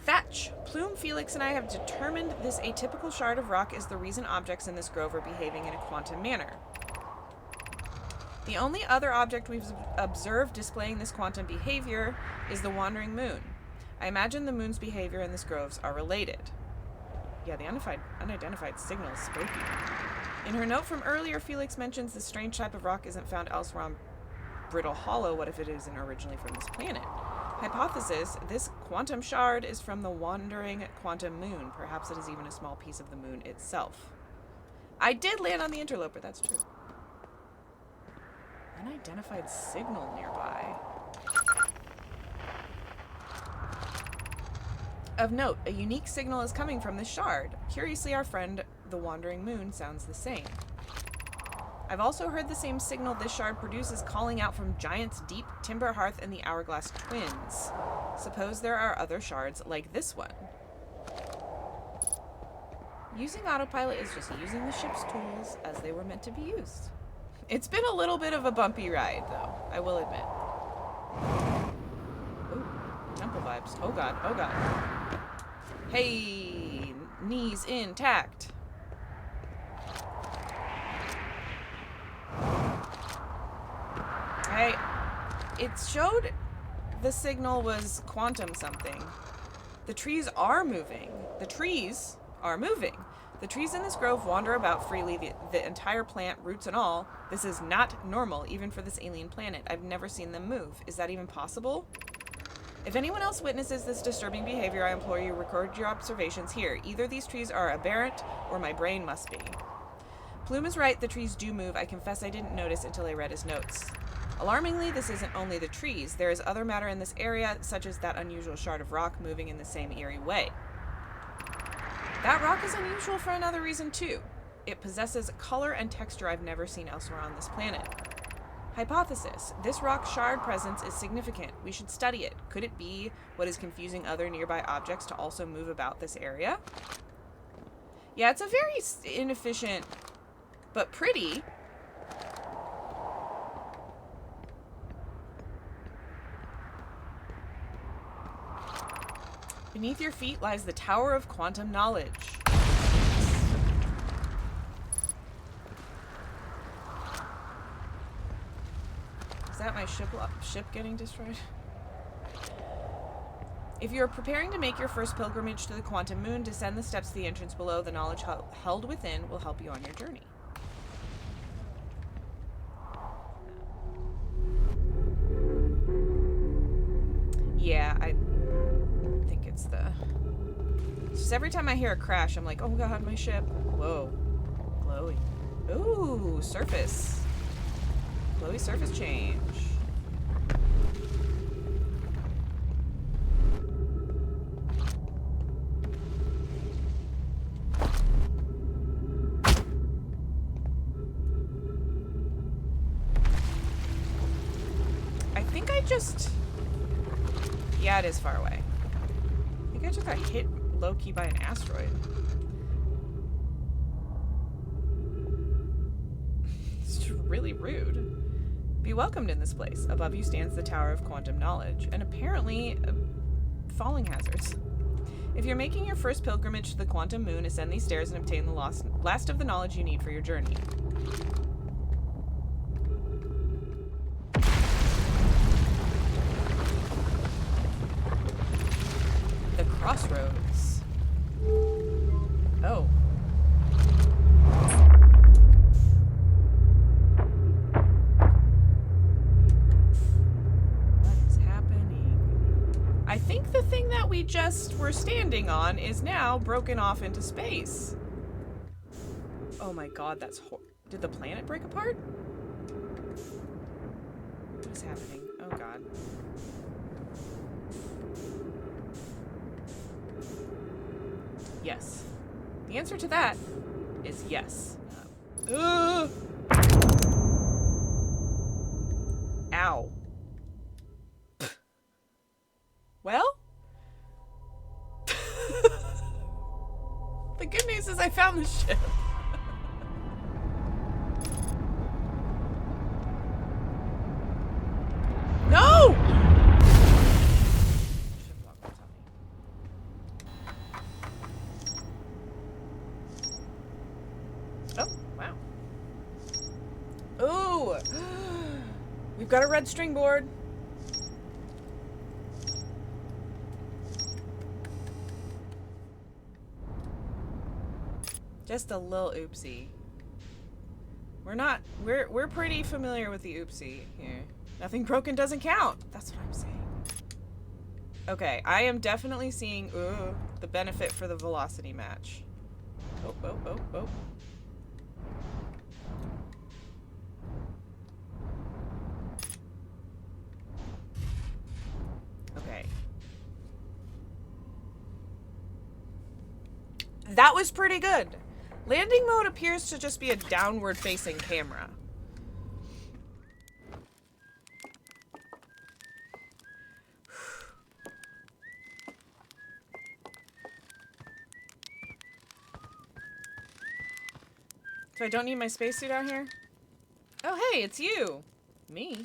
Thatch! Plume, Felix, and I have determined this atypical shard of rock is the reason objects in this grove are behaving in a quantum manner. The only other object we've observed displaying this quantum behavior is the wandering moon. I imagine the moon's behavior and this groves are related. Yeah, the unidentified signal is spooky. In her note from earlier, Felix mentions this strange type of rock isn't found elsewhere on Brittle Hollow. What if it isn't originally from this planet? Hypothesis, this quantum shard is from the wandering quantum moon. Perhaps it is even a small piece of the moon itself. I did land on the interloper, that's true. Unidentified signal nearby. Of note, a unique signal is coming from this shard. Curiously, our friend, the Wandering Moon, sounds the same. I've also heard the same signal this shard produces calling out from Giant's Deep, Timber Hearth, and the Hourglass Twins. Suppose there are other shards like this one. Using autopilot is just using the ship's tools as they were meant to be used. It's been a little bit of a bumpy ride, though, I will admit. Ooh, temple vibes. Oh god, oh god. Hey, knees intact. It showed the signal was quantum something. The trees are moving. The trees are moving. The trees in this grove wander about freely, the entire plant, roots and all. This is not normal, even for this alien planet. I've never seen them move. Is that even possible? If anyone else witnesses this disturbing behavior, I implore you, record your observations here. Either these trees are aberrant, or my brain must be. Plume is right, the trees do move. I confess I didn't notice until I read his notes. Alarmingly, this isn't only the trees. There is other matter in this area, such as that unusual shard of rock moving in the same eerie way. That rock is unusual for another reason, too. It possesses color and texture I've never seen elsewhere on this planet. Hypothesis. This rock shard presence is significant. We should study it. Could it be what is confusing other nearby objects to also move about this area? Yeah, it's a very inefficient, but pretty. Beneath your feet lies the Tower of Quantum Knowledge. Is that my ship getting destroyed? If you're preparing to make your first pilgrimage to the Quantum Moon, descend the steps to the entrance below. The knowledge held within will help you on your journey. Yeah, I think it's the... Just every time I hear a crash, I'm like, oh god, my ship. Whoa. Glowy. Ooh, surface. Glowy surface change. I think I just... Yeah, it is far away. I think I just got hit low-key by an asteroid. It's really rude. Be welcomed in this place. Above you stands the Tower of Quantum Knowledge, and apparently falling hazards. If you're making your first pilgrimage to the Quantum Moon, ascend these stairs and obtain the last of the knowledge you need for your journey. The Crossroads. Oh. I think the thing that we just were standing on is now broken off into space. Oh my god, that's did the planet break apart? What is happening? Oh god. Yes. The answer to that is yes. Ow. Well, the good news is I found the ship. No! Oh, wow. Ooh! We've got a red string board. Just a little oopsie. We're pretty familiar with the oopsie here. Nothing broken doesn't count. That's what I'm saying. Okay, I am definitely seeing the benefit for the velocity match. Oh, oh, oh, oh. That was pretty good. Landing mode appears to just be a downward-facing camera. So I don't need my spacesuit out here? Oh, hey, it's you. Me?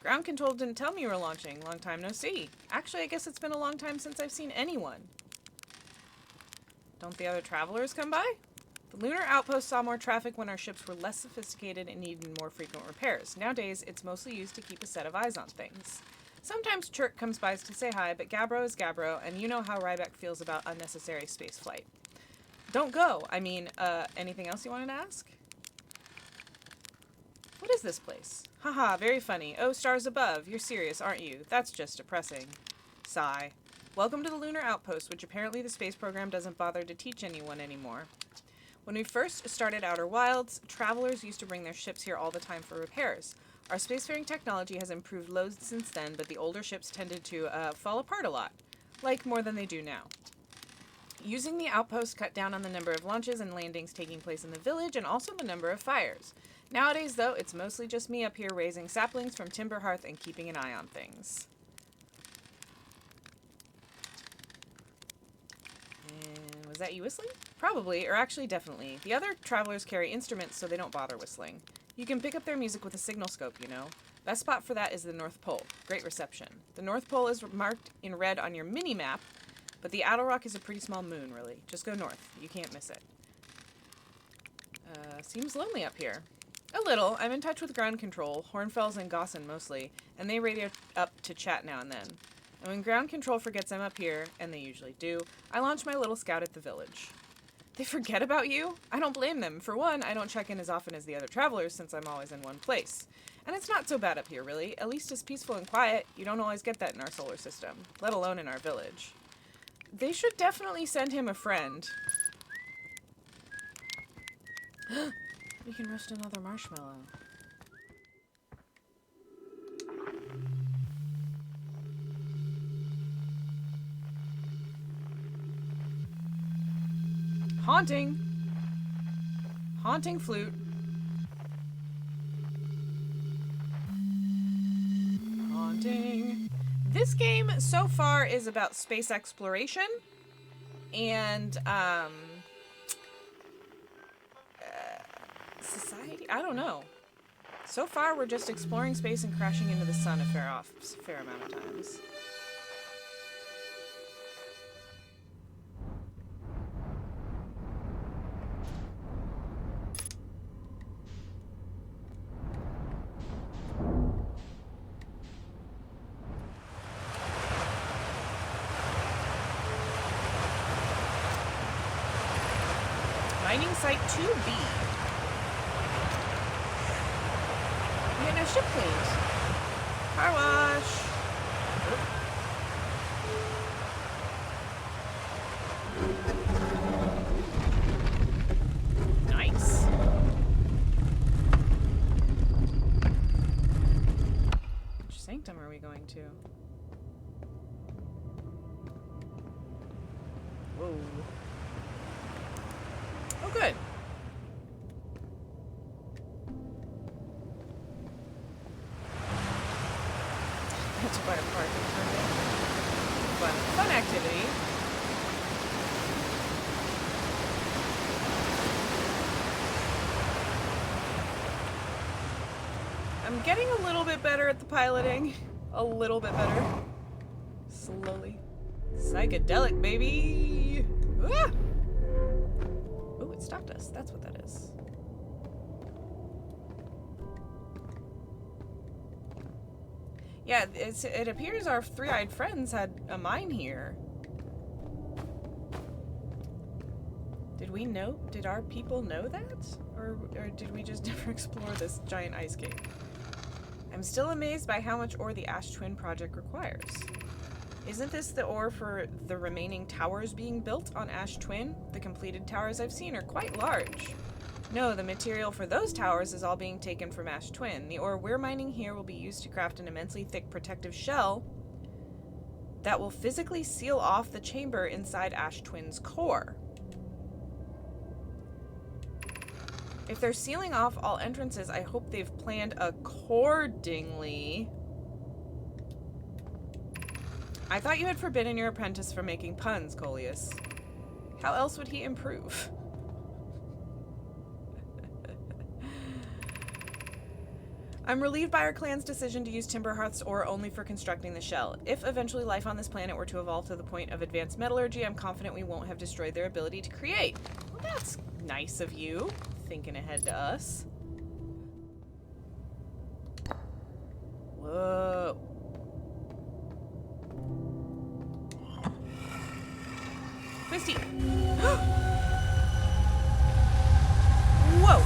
Ground control didn't tell me you were launching. Long time no see. Actually, I guess it's been a long time since I've seen anyone. Don't the other travelers come by? The lunar outpost saw more traffic when our ships were less sophisticated and needed more frequent repairs. Nowadays, it's mostly used to keep a set of eyes on things. Sometimes Chirk comes by to say hi, but Gabbro is Gabbro, and you know how Ryback feels about unnecessary space flight. Don't go. I mean, anything else you wanted to ask? What is this place? Haha, very funny. Oh, stars above. You're serious, aren't you? That's just depressing. Sigh. Welcome to the lunar outpost, which apparently the space program doesn't bother to teach anyone anymore. When we first started Outer Wilds, travelers used to bring their ships here all the time for repairs. Our spacefaring technology has improved loads since then, but the older ships tended to fall apart a lot. Like, more than they do now. Using the outpost cut down on the number of launches and landings taking place in the village, and also the number of fires. Nowadays, though, it's mostly just me up here raising saplings from Timber Hearth and keeping an eye on things. And was that you whistling? Probably, or actually definitely. The other travelers carry instruments, so they don't bother whistling. You can pick up their music with a signal scope, you know. Best spot for that is the North Pole. Great reception. The North Pole is marked in red on your mini-map, but the Adelrock is a pretty small moon, really. Just go north. You can't miss it. Seems lonely up here. A little. I'm in touch with ground control, Hornfells and Gossan mostly, and they radio up to chat now and then. And when ground control forgets I'm up here, and they usually do, I launch my little scout at the village. They forget about you? I don't blame them. For one, I don't check in as often as the other travelers since I'm always in one place. And it's not so bad up here, really. At least it's peaceful and quiet. You don't always get that in our solar system, let alone in our village. They should definitely send him a friend. We can roast another marshmallow. Haunting. Haunting flute. Haunting. This game so far is about space exploration and society? I don't know. So far we're just exploring space and crashing into the sun a fair amount of times. Mining site 2B. We get no ship cleaned. Car wash. Nice. Which sanctum are we going to? Whoa. Oh, good. That's quite a park. Fun activity. I'm getting a little bit better at the piloting. A little bit better. Slowly. Psychedelic, baby! Ah! Oh, it stopped us. That's what that is. Yeah, it appears our three-eyed friends had a mine here. Did our people know that? Or did we just never explore this giant ice cake? I'm still amazed by how much ore the Ash Twin project requires. Isn't this the ore for the remaining towers being built on Ash Twin? The completed towers I've seen are quite large. No, the material for those towers is all being taken from Ash Twin. The ore we're mining here will be used to craft an immensely thick protective shell that will physically seal off the chamber inside Ash Twin's core. If they're sealing off all entrances, I hope they've planned accordingly. I thought you had forbidden your apprentice from making puns, Coleus. How else would he improve? I'm relieved by our clan's decision to use Timberhearth's ore only for constructing the shell. If eventually life on this planet were to evolve to the point of advanced metallurgy, I'm confident we won't have destroyed their ability to create. Well, that's nice of you, thinking ahead to us. Whoa. Twisty. Whoa.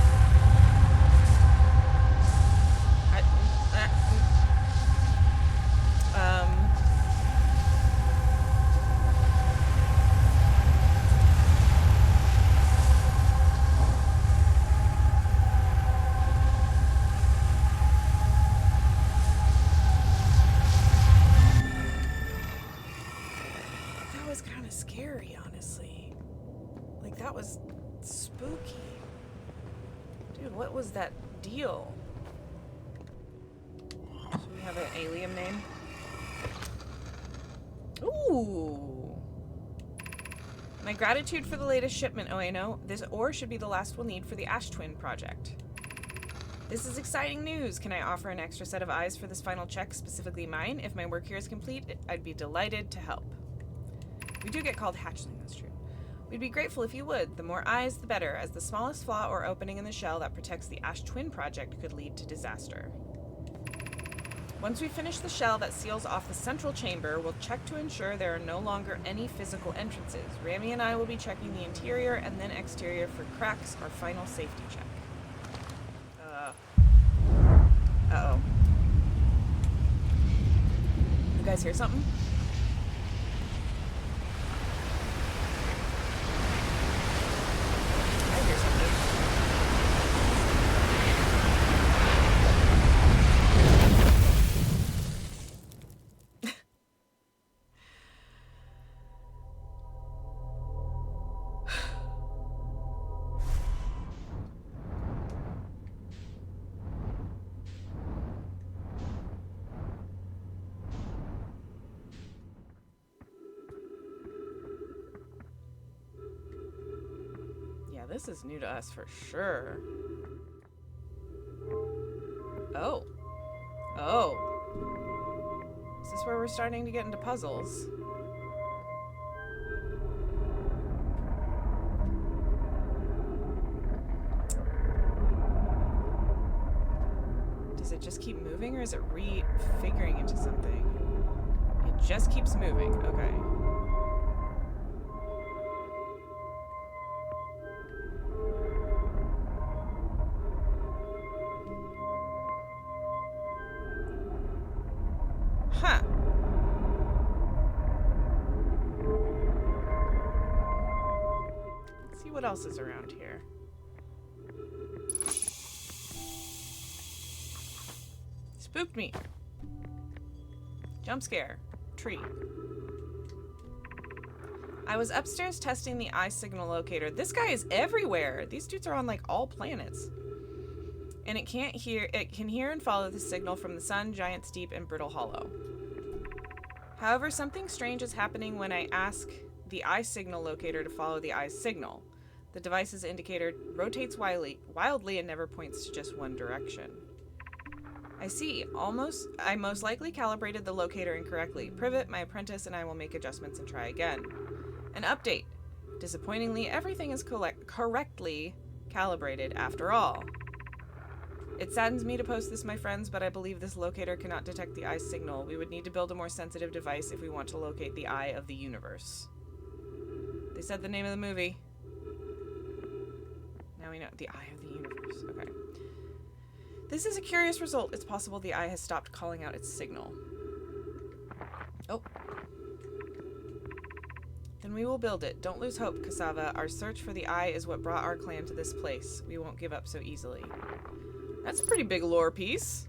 That was kind of scary, honestly. Like, that was spooky. Dude, what was that deal? Should we have an alien name? Ooh. My gratitude for the latest shipment, Oeno. This ore should be the last we'll need for the Ash Twin project. This is exciting news. Can I offer an extra set of eyes for this final check, specifically mine? If my work here is complete, I'd be delighted to help. We do get called hatchling, that's true. We'd be grateful if you would. The more eyes, the better, as the smallest flaw or opening in the shell that protects the Ash Twin project could lead to disaster. Once we finish the shell that seals off the central chamber, we'll check to ensure there are no longer any physical entrances. Rami and I will be checking the interior and then exterior for cracks, our final safety check. Uh-oh. You guys hear something? I hear something. This is new to us for sure. Oh. Oh. Is this where we're starting to get into puzzles? Does it just keep moving, or is it refiguring into something? It just keeps moving. Okay. What else is around here? Spooked me. Jump scare. Tree. I was upstairs testing the eye signal locator. This guy is everywhere. These dudes are on like all planets. And it can hear and follow the signal from the sun, giant steep, and brittle hollow. However, something strange is happening when I ask the eye signal locator to follow the eye signal. The device's indicator rotates wildly and never points to just one direction. I see. I most likely calibrated the locator incorrectly. Privet, my apprentice, and I will make adjustments and try again. An update. Disappointingly, everything is correctly calibrated after all. It saddens me to post this, my friends, but I believe this locator cannot detect the eye signal. We would need to build a more sensitive device if we want to locate the eye of the universe. They said the name of the movie. Now we know. The eye of the universe. Okay. This is a curious result. It's possible the eye has stopped calling out its signal. Oh. Then we will build it. Don't lose hope, Cassava. Our search for the eye is what brought our clan to this place. We won't give up so easily. That's a pretty big lore piece.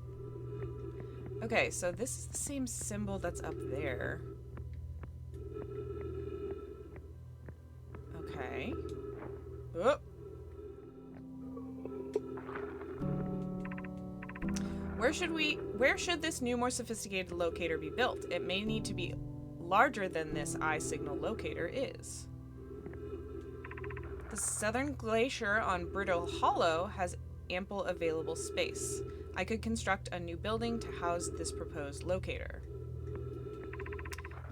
Okay, so this is the same symbol that's up there. Okay. Oh. Where should this new, more sophisticated locator be built? It may need to be larger than this eye signal locator is. The southern glacier on Brittle Hollow has ample available space. I could construct a new building to house this proposed locator.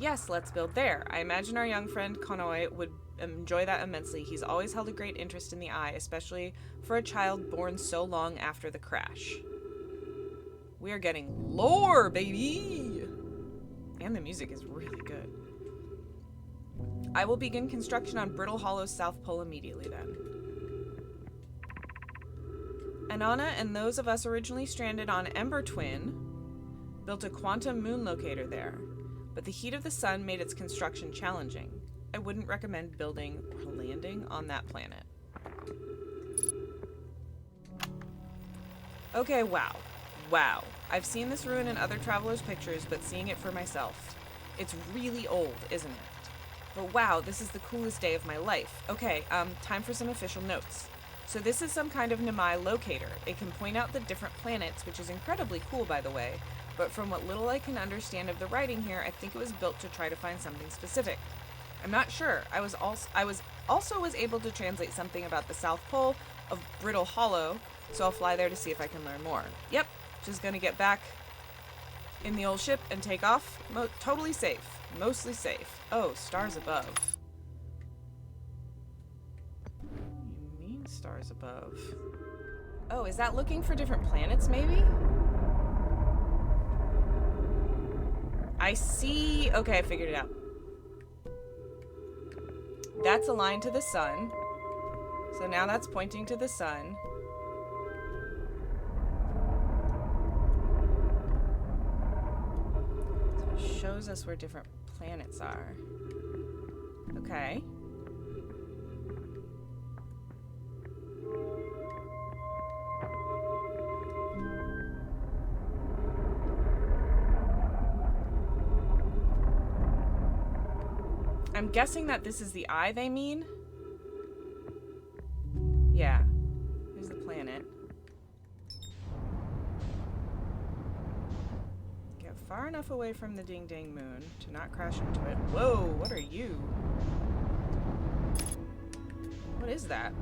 Yes, let's build there. I imagine our young friend Konoe would enjoy that immensely. He's always held a great interest in the eye, especially for a child born so long after the crash. We are getting lore, baby! And the music is really good. I will begin construction on Brittle Hollow's South Pole immediately then. Anana and those of us originally stranded on Ember Twin built a quantum moon locator there, but the heat of the sun made its construction challenging. I wouldn't recommend building or landing on that planet. Okay, wow. Wow. I've seen this ruin in other travelers' pictures, but seeing it for myself. It's really old, isn't it? But wow, this is the coolest day of my life. Okay, time for some official notes. So this is some kind of Nemai locator. It can point out the different planets, which is incredibly cool, by the way. But from what little I can understand of the writing here, I think it was built to try to find something specific. I'm not sure. I was also able to translate something about the South Pole of Brittle Hollow, so I'll fly there to see if I can learn more. Yep, just gonna get back in the old ship and take off. Totally safe. Mostly safe. Oh, stars above. You mean stars above? Oh, is that looking for different planets, maybe? I see. Okay, I figured it out. That's aligned to the sun. So now that's pointing to the sun. So it shows us where different planets are. Okay. I'm guessing that this is the eye they mean. Yeah. Here's the planet. Get far enough away from the ding-dang moon to not crash into it. Whoa, what are you? What is that?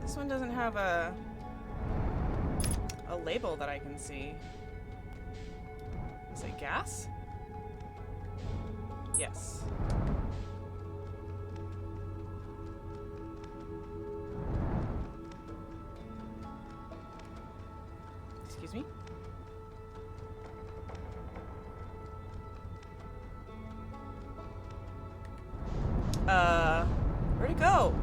This one doesn't have a label that I can see. Is it gas? Yes. Excuse me? Where'd it go?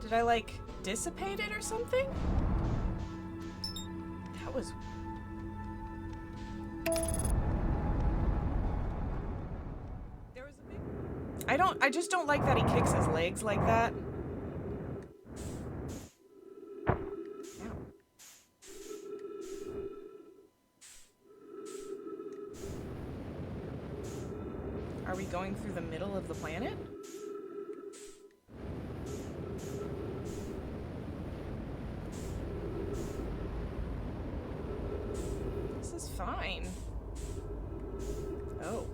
Did I, like, dissipate it or something? That was... There was a big... I just don't like that he kicks his legs like that. Ow. Are we going through the middle of the planet? Fine. Oh.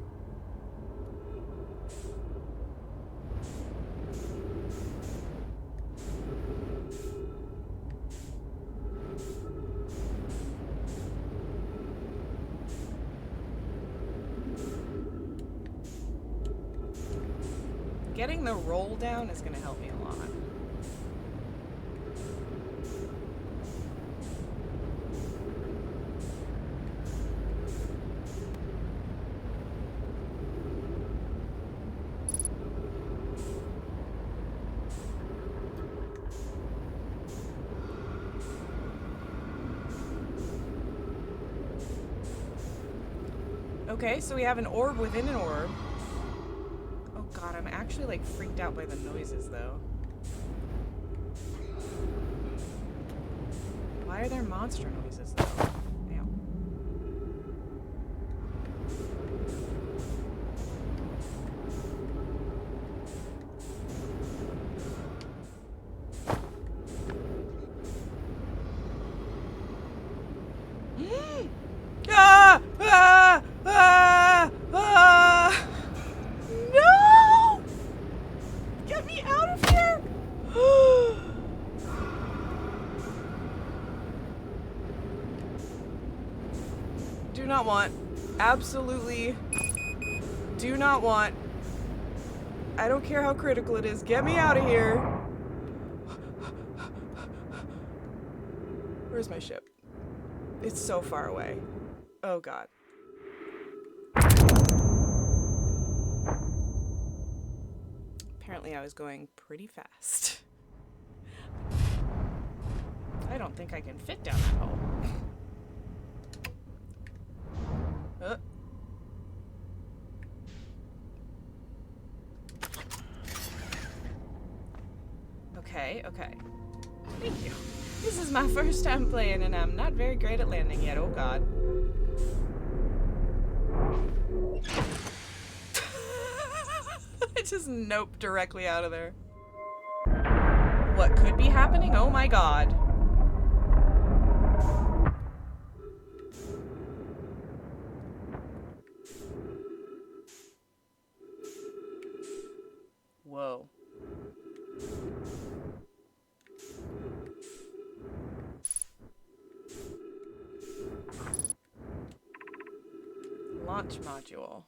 Getting the roll down is going to help me a lot. Okay, so we have an orb within an orb. Oh god, I'm actually like freaked out by the noises though. Why are there monster noises though? Ow. Ah! Ah! Ah! Ah! No! Get me out of here! Do not want. Absolutely do not want. I don't care how critical it is. Get me out of here. Where's my ship? It's so far away. Oh god. Apparently I was going pretty fast. I don't think I can fit down that hole. Okay, okay. Thank you. This is my first time playing and I'm not very great at landing yet. Oh god. I just nope directly out of there. What could be happening? Oh my god. Whoa. Launch module.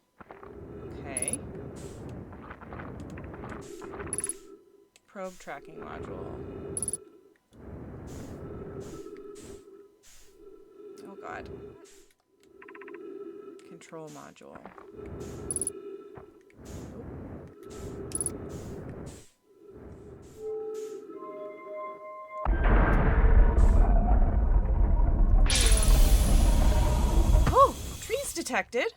Okay. Probe tracking module. Oh god. Control module. Oh, trees detected.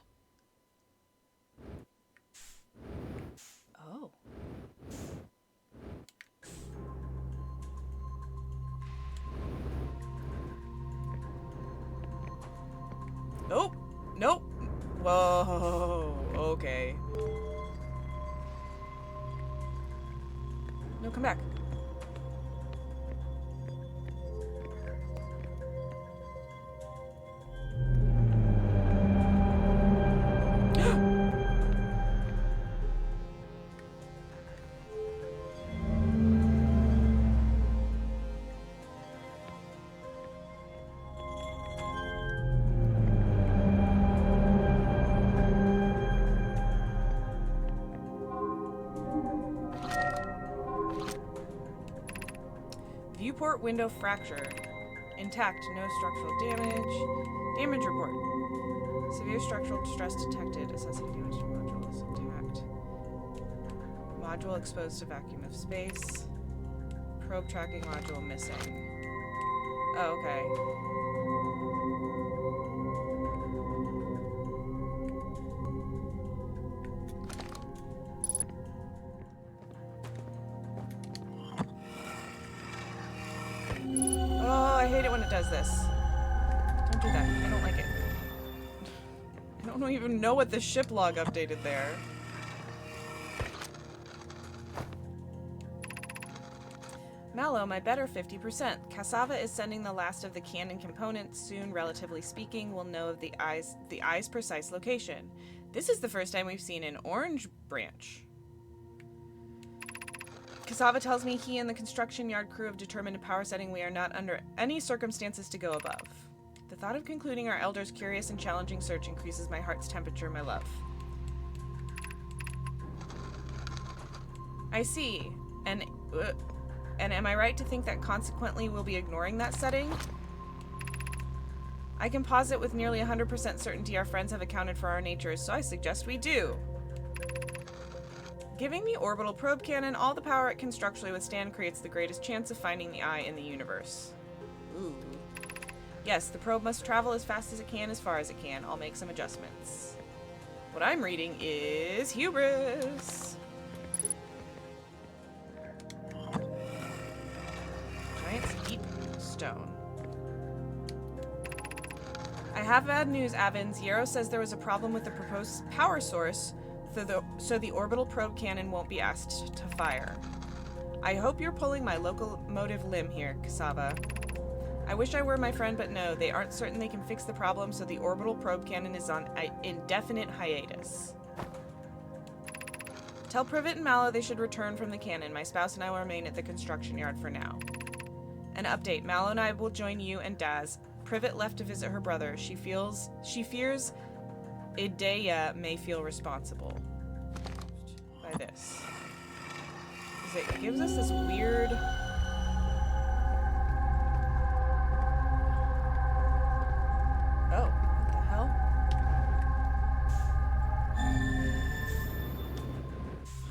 Oh. Nope. Nope. Whoa. Okay. No, come back. Viewport window fractured. Intact, no structural damage. Damage report. Severe structural distress detected. Assessing damage to modules. Intact. Module exposed to vacuum of space. Probe tracking module missing. Oh, okay. I hate it when it does this. Don't do that. I don't like it. I don't even know what the ship log updated there. Mallow, my better 50%. Cassava is sending the last of the Canon components. Soon, relatively speaking, we'll know of the eye's precise location. This is the first time we've seen an orange branch. Cassava tells me he and the construction yard crew have determined a power setting we are not under any circumstances to go above. The thought of concluding our elder's curious and challenging search increases my heart's temperature, my love. I see. And am I right to think that consequently we'll be ignoring that setting? I can posit with nearly 100% certainty our friends have accounted for our natures, so I suggest we do. Giving the orbital probe cannon all the power it can structurally withstand creates the greatest chance of finding the eye in the universe. Ooh. Yes, the probe must travel as fast as it can, as far as it can. I'll make some adjustments. What I'm reading is hubris. Giant deep stone. I have bad news, Avins. Yarrow says there was a problem with the proposed power source, so the orbital probe cannon won't be asked to fire. I hope you're pulling my locomotive limb here, Cassava. I wish I were my friend, but no. They aren't certain they can fix the problem, so the orbital probe cannon is on indefinite hiatus. Tell Privet and Mallow they should return from the cannon. My spouse and I will remain at the construction yard for now. An update. Mallow and I will join you and Daz. Privet left to visit her brother. She fears Ideya may feel responsible by this. It gives us this weird... Oh, what the hell?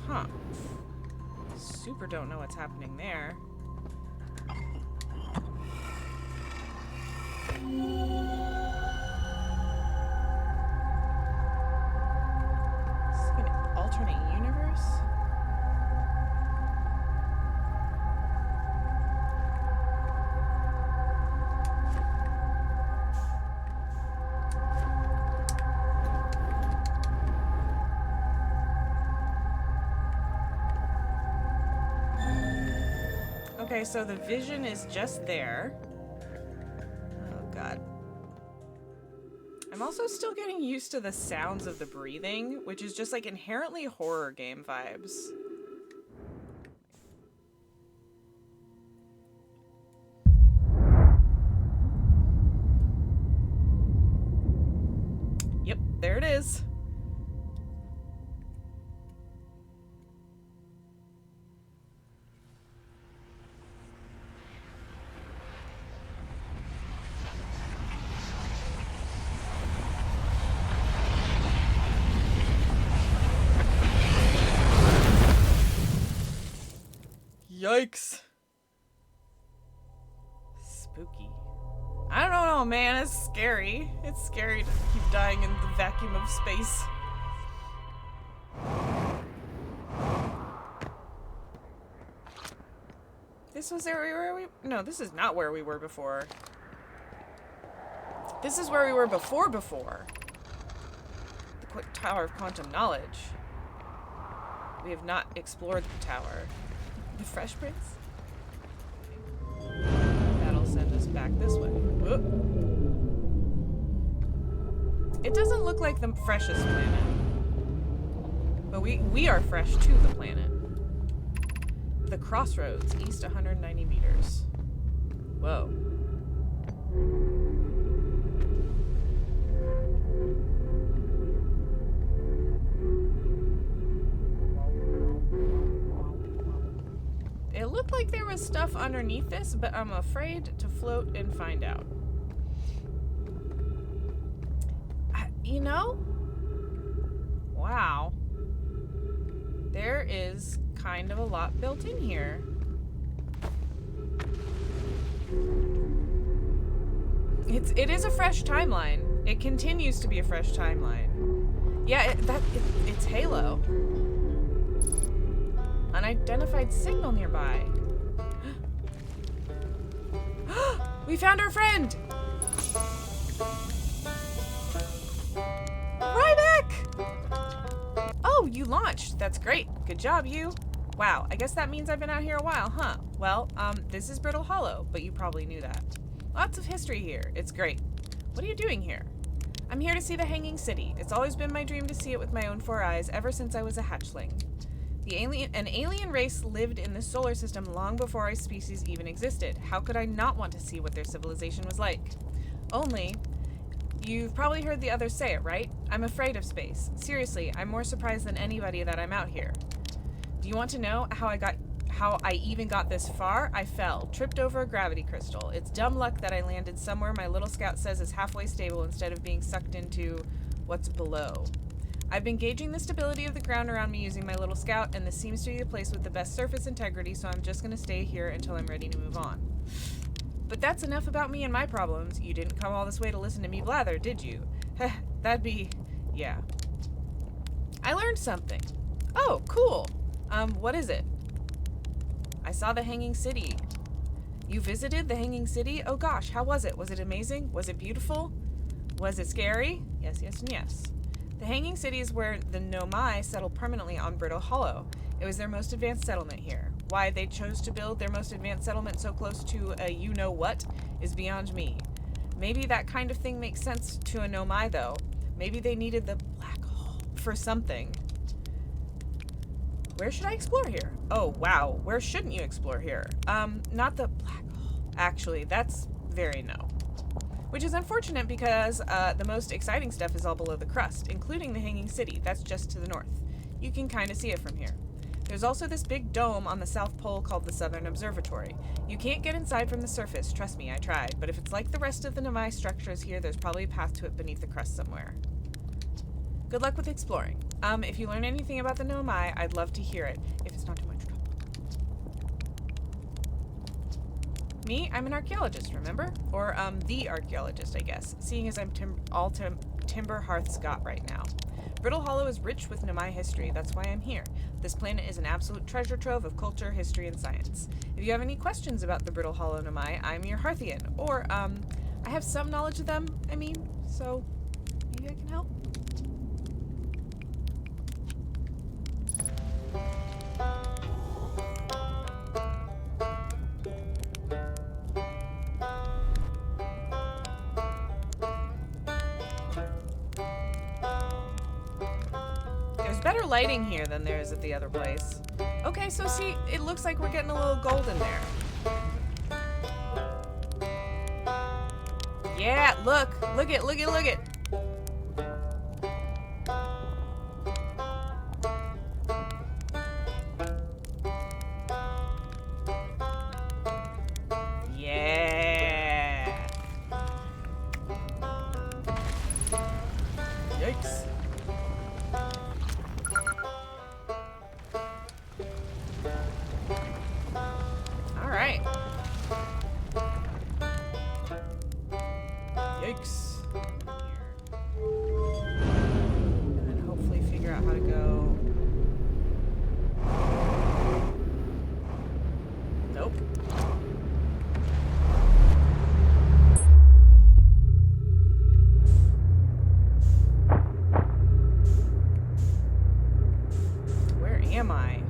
Huh. Super don't know what's happening there. Is this an alternate universe? Okay, so the vision is just there. Oh, God. I'm also still getting used to the sounds of the breathing, which is just like inherently horror game vibes. Yep, there it is. Yikes. Spooky. I don't know, man. It's scary. It's scary to keep dying in the vacuum of space. This was where we... No, this is not where we were before. This is where we were before. The Tower of Quantum Knowledge. We have not explored the tower. The Fresh Prince? That'll send us back this way. Whoop. It doesn't look like the freshest planet. But we are fresh to the planet. The Crossroads, east 190 meters. Whoa. It looked like there was stuff underneath this, but I'm afraid to float and find out. You know? Wow. There is kind of a lot built in here. It is a fresh timeline. It continues to be a fresh timeline. Yeah, it's Halo. Unidentified signal nearby. We found our friend! Ryback! Oh, you launched. That's great. Good job, you. Wow, I guess that means I've been out here a while, huh? Well, this is Brittle Hollow, but you probably knew that. Lots of history here. It's great. What are you doing here? I'm here to see the Hanging City. It's always been my dream to see it with my own 4 eyes ever since I was a hatchling. An alien race lived in this solar system long before our species even existed. How could I not want to see what their civilization was like? Only, you've probably heard the others say it, right? I'm afraid of space. Seriously, I'm more surprised than anybody that I'm out here. Do you want to know how I even got this far? I fell, tripped over a gravity crystal. It's dumb luck that I landed somewhere my little scout says is halfway stable instead of being sucked into what's below. I've been gauging the stability of the ground around me using my little scout, and this seems to be the place with the best surface integrity, so I'm just gonna stay here until I'm ready to move on. But that's enough about me and my problems. You didn't come all this way to listen to me blather, did you? That'd be... yeah. I learned something. Oh, cool. What is it? I saw the Hanging City. You visited the Hanging City? Oh gosh, how was it? Was it amazing? Was it beautiful? Was it scary? Yes, yes, and yes. The Hanging City is where the Nomai settled permanently on Brittle Hollow. It was their most advanced settlement here. Why they chose to build their most advanced settlement so close to a you-know-what is beyond me. Maybe that kind of thing makes sense to a Nomai, though. Maybe they needed the black hole for something. Where should I explore here? Oh, wow. Where shouldn't you explore here? Not the black hole. Actually, that's very no. Which is unfortunate because the most exciting stuff is all below the crust, including the Hanging City. That's just to the north. You can kind of see it from here. There's also this big dome on the South Pole called the Southern Observatory. You can't get inside from the surface, trust me, I tried. But if it's like the rest of the Nomai structures here, there's probably a path to it beneath the crust somewhere. Good luck with exploring. If you learn anything about the Nomai, I'd love to hear it, if it's not too much trouble. Me? I'm an archaeologist, remember? Or, the archaeologist, I guess, seeing as I'm Timber Hearth's got right now. Brittle Hollow is rich with Nomai history, that's why I'm here. This planet is an absolute treasure trove of culture, history, and science. If you have any questions about the Brittle Hollow Nomai, I'm your Hearthian. Or, I have some knowledge of them, so maybe I can help? Better lighting here than there is at the other place. Okay, so see, it looks like we're getting a little gold in there. Yeah, look it. Yeah. Yikes. Alright. Yikes. And then hopefully figure out how to go. Nope. Where am I?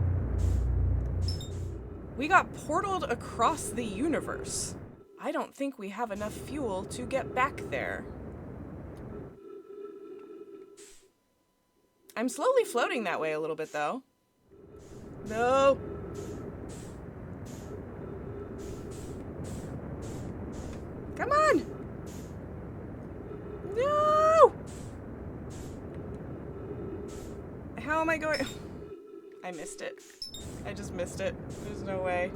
We got portaled across the universe. I don't think we have enough fuel to get back there. I'm slowly floating that way a little bit, though. No. Come on. No. How am I going? I missed it. I just missed it. There's no way.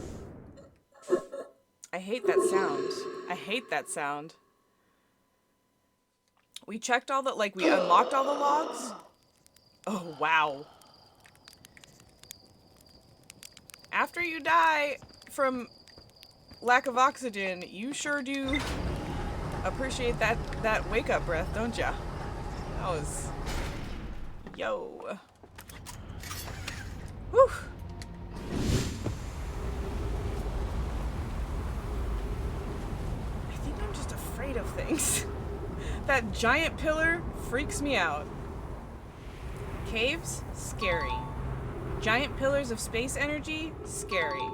I hate that sound. I hate that sound. We checked all the, we unlocked all the logs. Oh, wow. After you die from lack of oxygen, you sure do appreciate that wake-up breath, don't ya? That was... Yo. Whew. I think I'm just afraid of things. That giant pillar freaks me out. Caves? Scary. Giant pillars of space energy? Scary.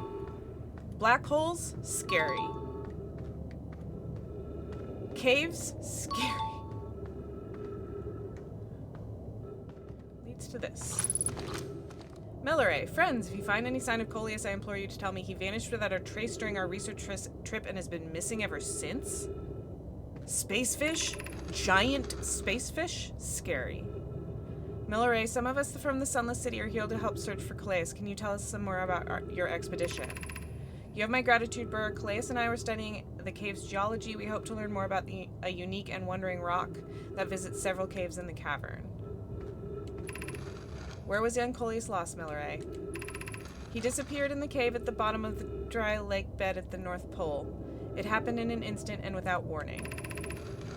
Black holes? Scary. Caves? Scary. Leads to this. Melore, friends, if you find any sign of Coleus, I implore you to tell me he vanished without a trace during our research trip and has been missing ever since? Spacefish? Giant spacefish? Scary. Melore, some of us from the Sunless City are here to help search for Coleus. Can you tell us some more about your expedition? You have my gratitude, Burr. Coleus and I were studying the cave's geology. We hope to learn more about a unique and wandering rock that visits several caves in the cavern. Where was young Coleus lost, Melore? He disappeared in the cave at the bottom of the dry lake bed at the North Pole. It happened in an instant and without warning.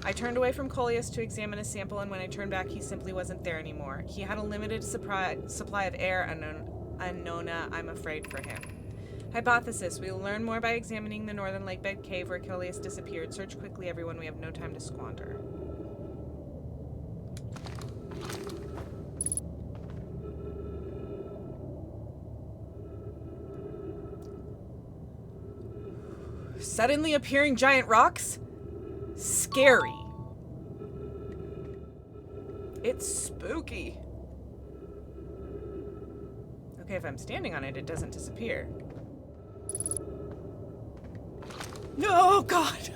I turned away from Coleus to examine a sample, and when I turned back, he simply wasn't there anymore. He had a limited supply of air, unknowna, I'm afraid for him. Hypothesis, we will learn more by examining the northern lake bed cave where Coleus disappeared. Search quickly, everyone, we have no time to squander. Suddenly appearing giant rocks? Scary. It's spooky. Okay, if I'm standing on it, it doesn't disappear. No, God!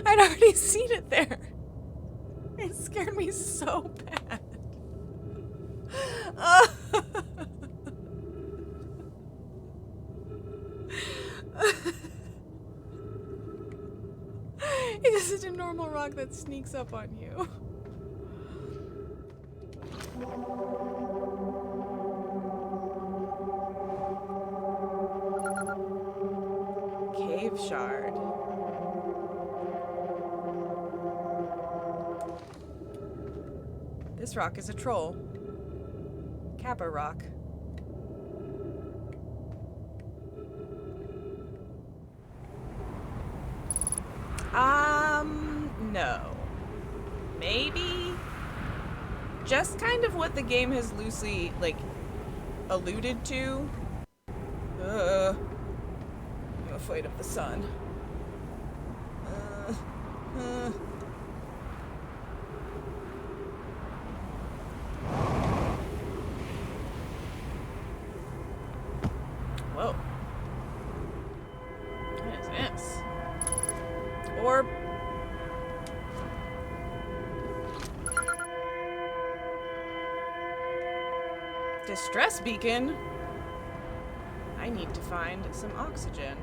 I'd already seen it there. It scared me so bad. It isn't a normal rock that sneaks up on you. Cave shard. This rock is a troll. Kappa rock. No. Maybe? Just kind of what the game has loosely, like, alluded to. I'm afraid of the sun. Whoa. What is this? Orb. Distress beacon? I need to find some oxygen.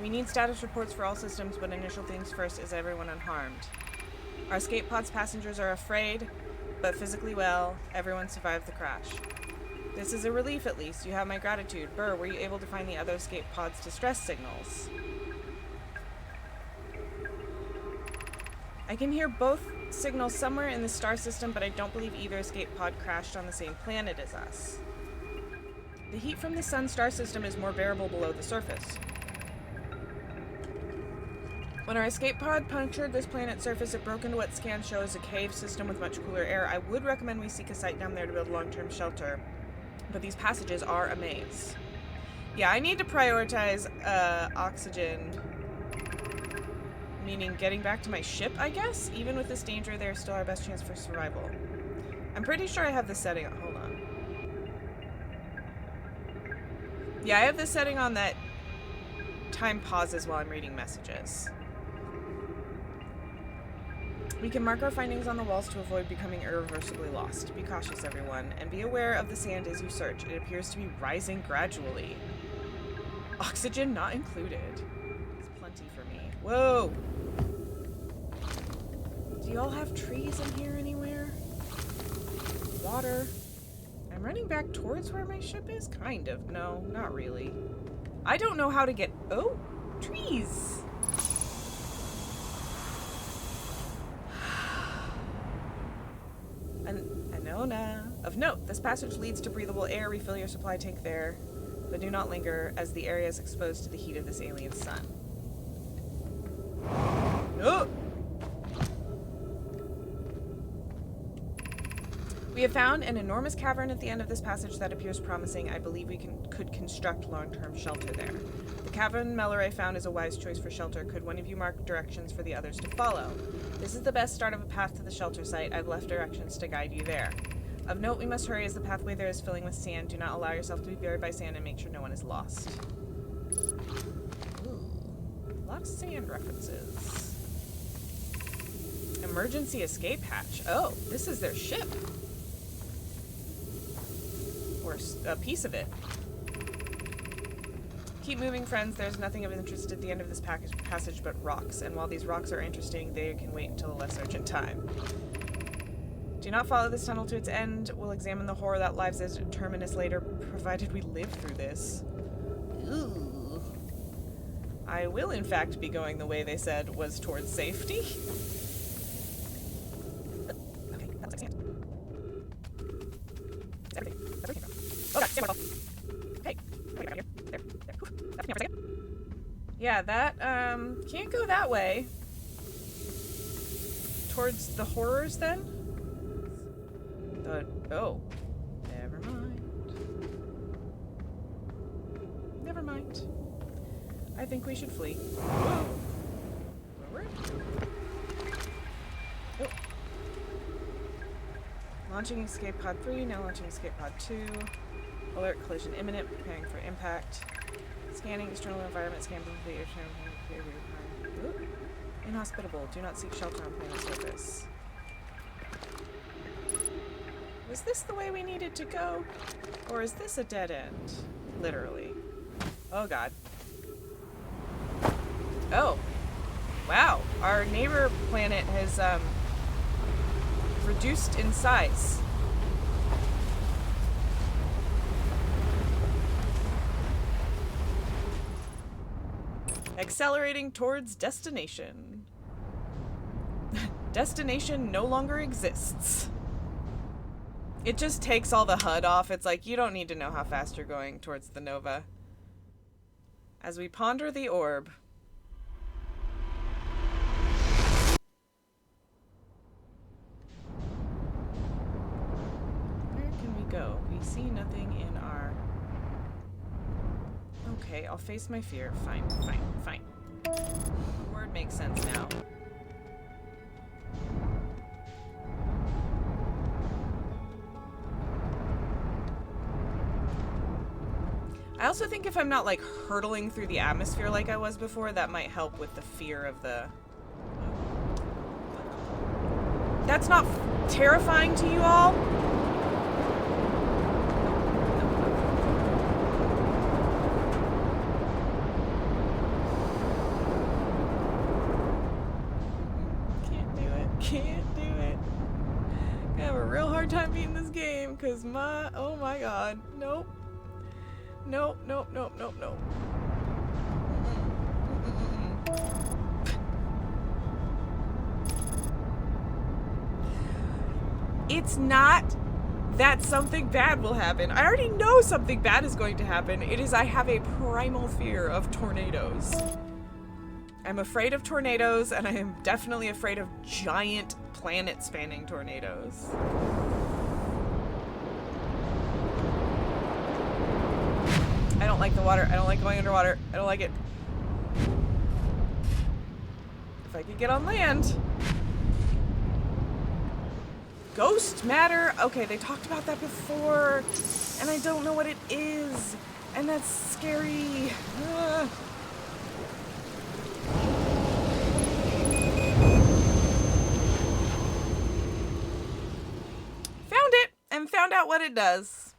We need status reports for all systems, but initial things first. Is everyone unharmed? Our escape pod's passengers are afraid, but physically well. Everyone survived the crash. This is a relief, at least. You have my gratitude. Burr, were you able to find the other escape pod's distress signals? I can hear both signals somewhere in the star system, but I don't believe either escape pod crashed on the same planet as us. The heat from the sun star system is more bearable below the surface. When our escape pod punctured this planet's surface, it broke into what scans show as a cave system with much cooler air. I would recommend we seek a site down there to build long-term shelter, but these passages are a maze. Yeah, I need to prioritize oxygen, meaning getting back to my ship, I guess? Even with this danger, there's still our best chance for survival. I'm pretty sure I have this setting on. Hold on. Yeah, I have this setting on that time pauses while I'm reading messages. We can mark our findings on the walls to avoid becoming irreversibly lost. Be cautious, everyone, and be aware of the sand as you search. It appears to be rising gradually. Oxygen not included. It's plenty for me. Whoa! Do y'all have trees in here anywhere? Water? I'm running back towards where my ship is? Kind of. No, not really. I don't know how to get... Oh! Trees! Anona. Of note, this passage leads to breathable air. Refill your supply tank there, but do not linger, as the area is exposed to the heat of this alien sun. Oh! We have found an enormous cavern at the end of this passage that appears promising. I believe we could construct long-term shelter there. The cavern Melloray found is a wise choice for shelter. Could one of you mark directions for the others to follow? This is the best start of a path to the shelter site. I've left directions to guide you there. Of note, we must hurry as the pathway there is filling with sand. Do not allow yourself to be buried by sand and make sure no one is lost. Ooh, a lot of sand references. Emergency escape hatch. Oh, this is their ship. Or a piece of it. Keep moving, friends. There's nothing of interest at the end of this passage but rocks. And while these rocks are interesting, they can wait until a less urgent time. Do not follow this tunnel to its end. We'll examine the horror that lies as a terminus later, provided we live through this. Ooh. I will, in fact, be going the way they said was towards safety. Okay, that looks like sand. Is everything? That's where it came from. Oh god, sand waterfall. Hey, wait, right here. There. Whew. That's for a second. Yeah, that, can't go that way. towards the horrors then? Oh. Never mind. Never mind. I think we should flee. Whoa. Forward. Oh. Launching escape pod 3, now launching escape pod 2. Alert collision imminent, preparing for impact. Scanning external environment, scan complete. Inhospitable, do not seek shelter on planet surface. Was this the way we needed to go? Or is this a dead end? Literally. Oh god. Oh. Wow. Our neighbor planet has, reduced in size. Accelerating towards destination. Destination no longer exists. It just takes all the HUD off. It's like, you don't need to know how fast you're going towards the Nova. As we ponder the orb. Where can we go? We see nothing in our... Okay, I'll face my fear. Fine, fine, fine. The word makes sense now. I also think if I'm not, like, hurtling through the atmosphere like I was before, that might help with the fear of the... That's not terrifying to you all? Can't do it. Can't do it. I have a real hard time beating this game, because oh my god. Nope. Nope, nope, nope, nope, nope. It's not that something bad will happen. I already know something bad is going to happen. It is I have a primal fear of tornadoes. I'm afraid of tornadoes, and I am definitely afraid of giant planet-spanning tornadoes. I don't like the water. I don't like going underwater. I don't like it. If I could get on land. Ghost matter. Okay, they talked about that before, and I don't know what it is, and that's scary. Ugh. Found it, and found out what it does.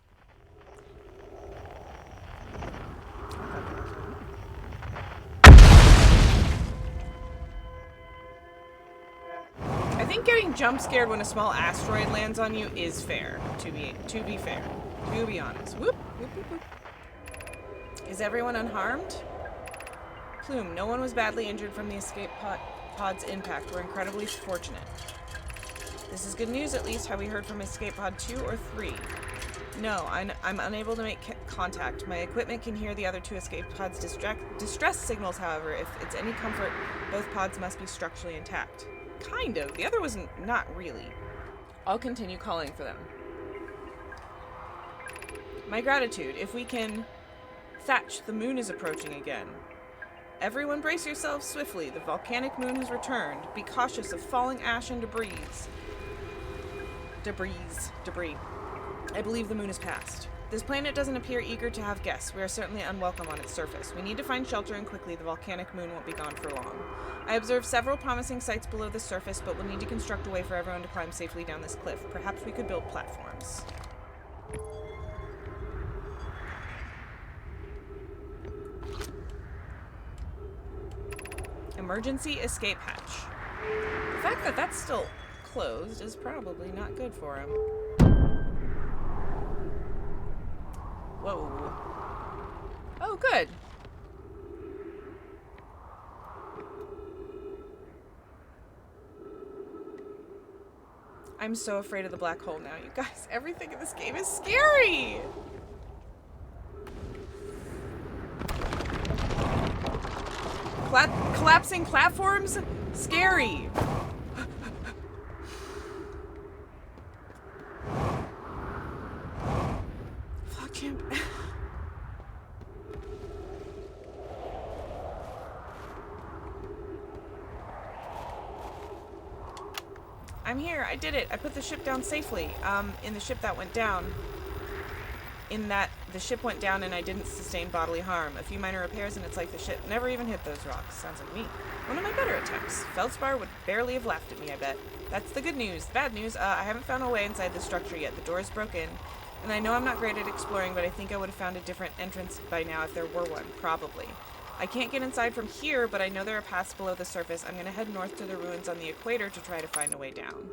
I think getting jump scared when a small asteroid lands on you is fair, to be fair. To be honest. Whoop, whoop, whoop, whoop. Is everyone unharmed? Plume, no one was badly injured from the escape pod's impact. We're incredibly fortunate. This is good news, at least. Have we heard from escape pod 2 or 3? No, I'm unable to make contact. My equipment can hear the other 2 escape pods' distress signals, however. If it's any comfort, both pods must be structurally intact. Kind of. The other was not really. I'll continue calling for them. My gratitude. If we can... Thatch, the moon is approaching again. Everyone brace yourselves swiftly. The volcanic moon has returned. Be cautious of falling ash and debris. Debris. I believe the moon is passed. This planet doesn't appear eager to have guests. We are certainly unwelcome on its surface. We need to find shelter, and quickly. The volcanic moon won't be gone for long. I observed several promising sites below the surface, but we'll need to construct a way for everyone to climb safely down this cliff. Perhaps we could build platforms. Emergency escape hatch. The fact that that's still closed is probably not good for him. Whoa. Oh, good. I'm so afraid of the black hole now, you guys. Everything in this game is scary! Collapsing platforms? Scary. I'm here. I did it. I put the ship down safely. In the ship that went down. In that the ship went down and I didn't sustain bodily harm. A few minor repairs and it's like the ship never even hit those rocks. Sounds like me. One of my better attempts. Feldspar would barely have laughed at me, I bet. That's the good news. The bad news, I haven't found a way inside the structure yet. The door is broken. And I know I'm not great at exploring, but I think I would have found a different entrance by now if there were one. Probably. I can't get inside from here, but I know there are paths below the surface. I'm going to head north to the ruins on the equator to try to find a way down.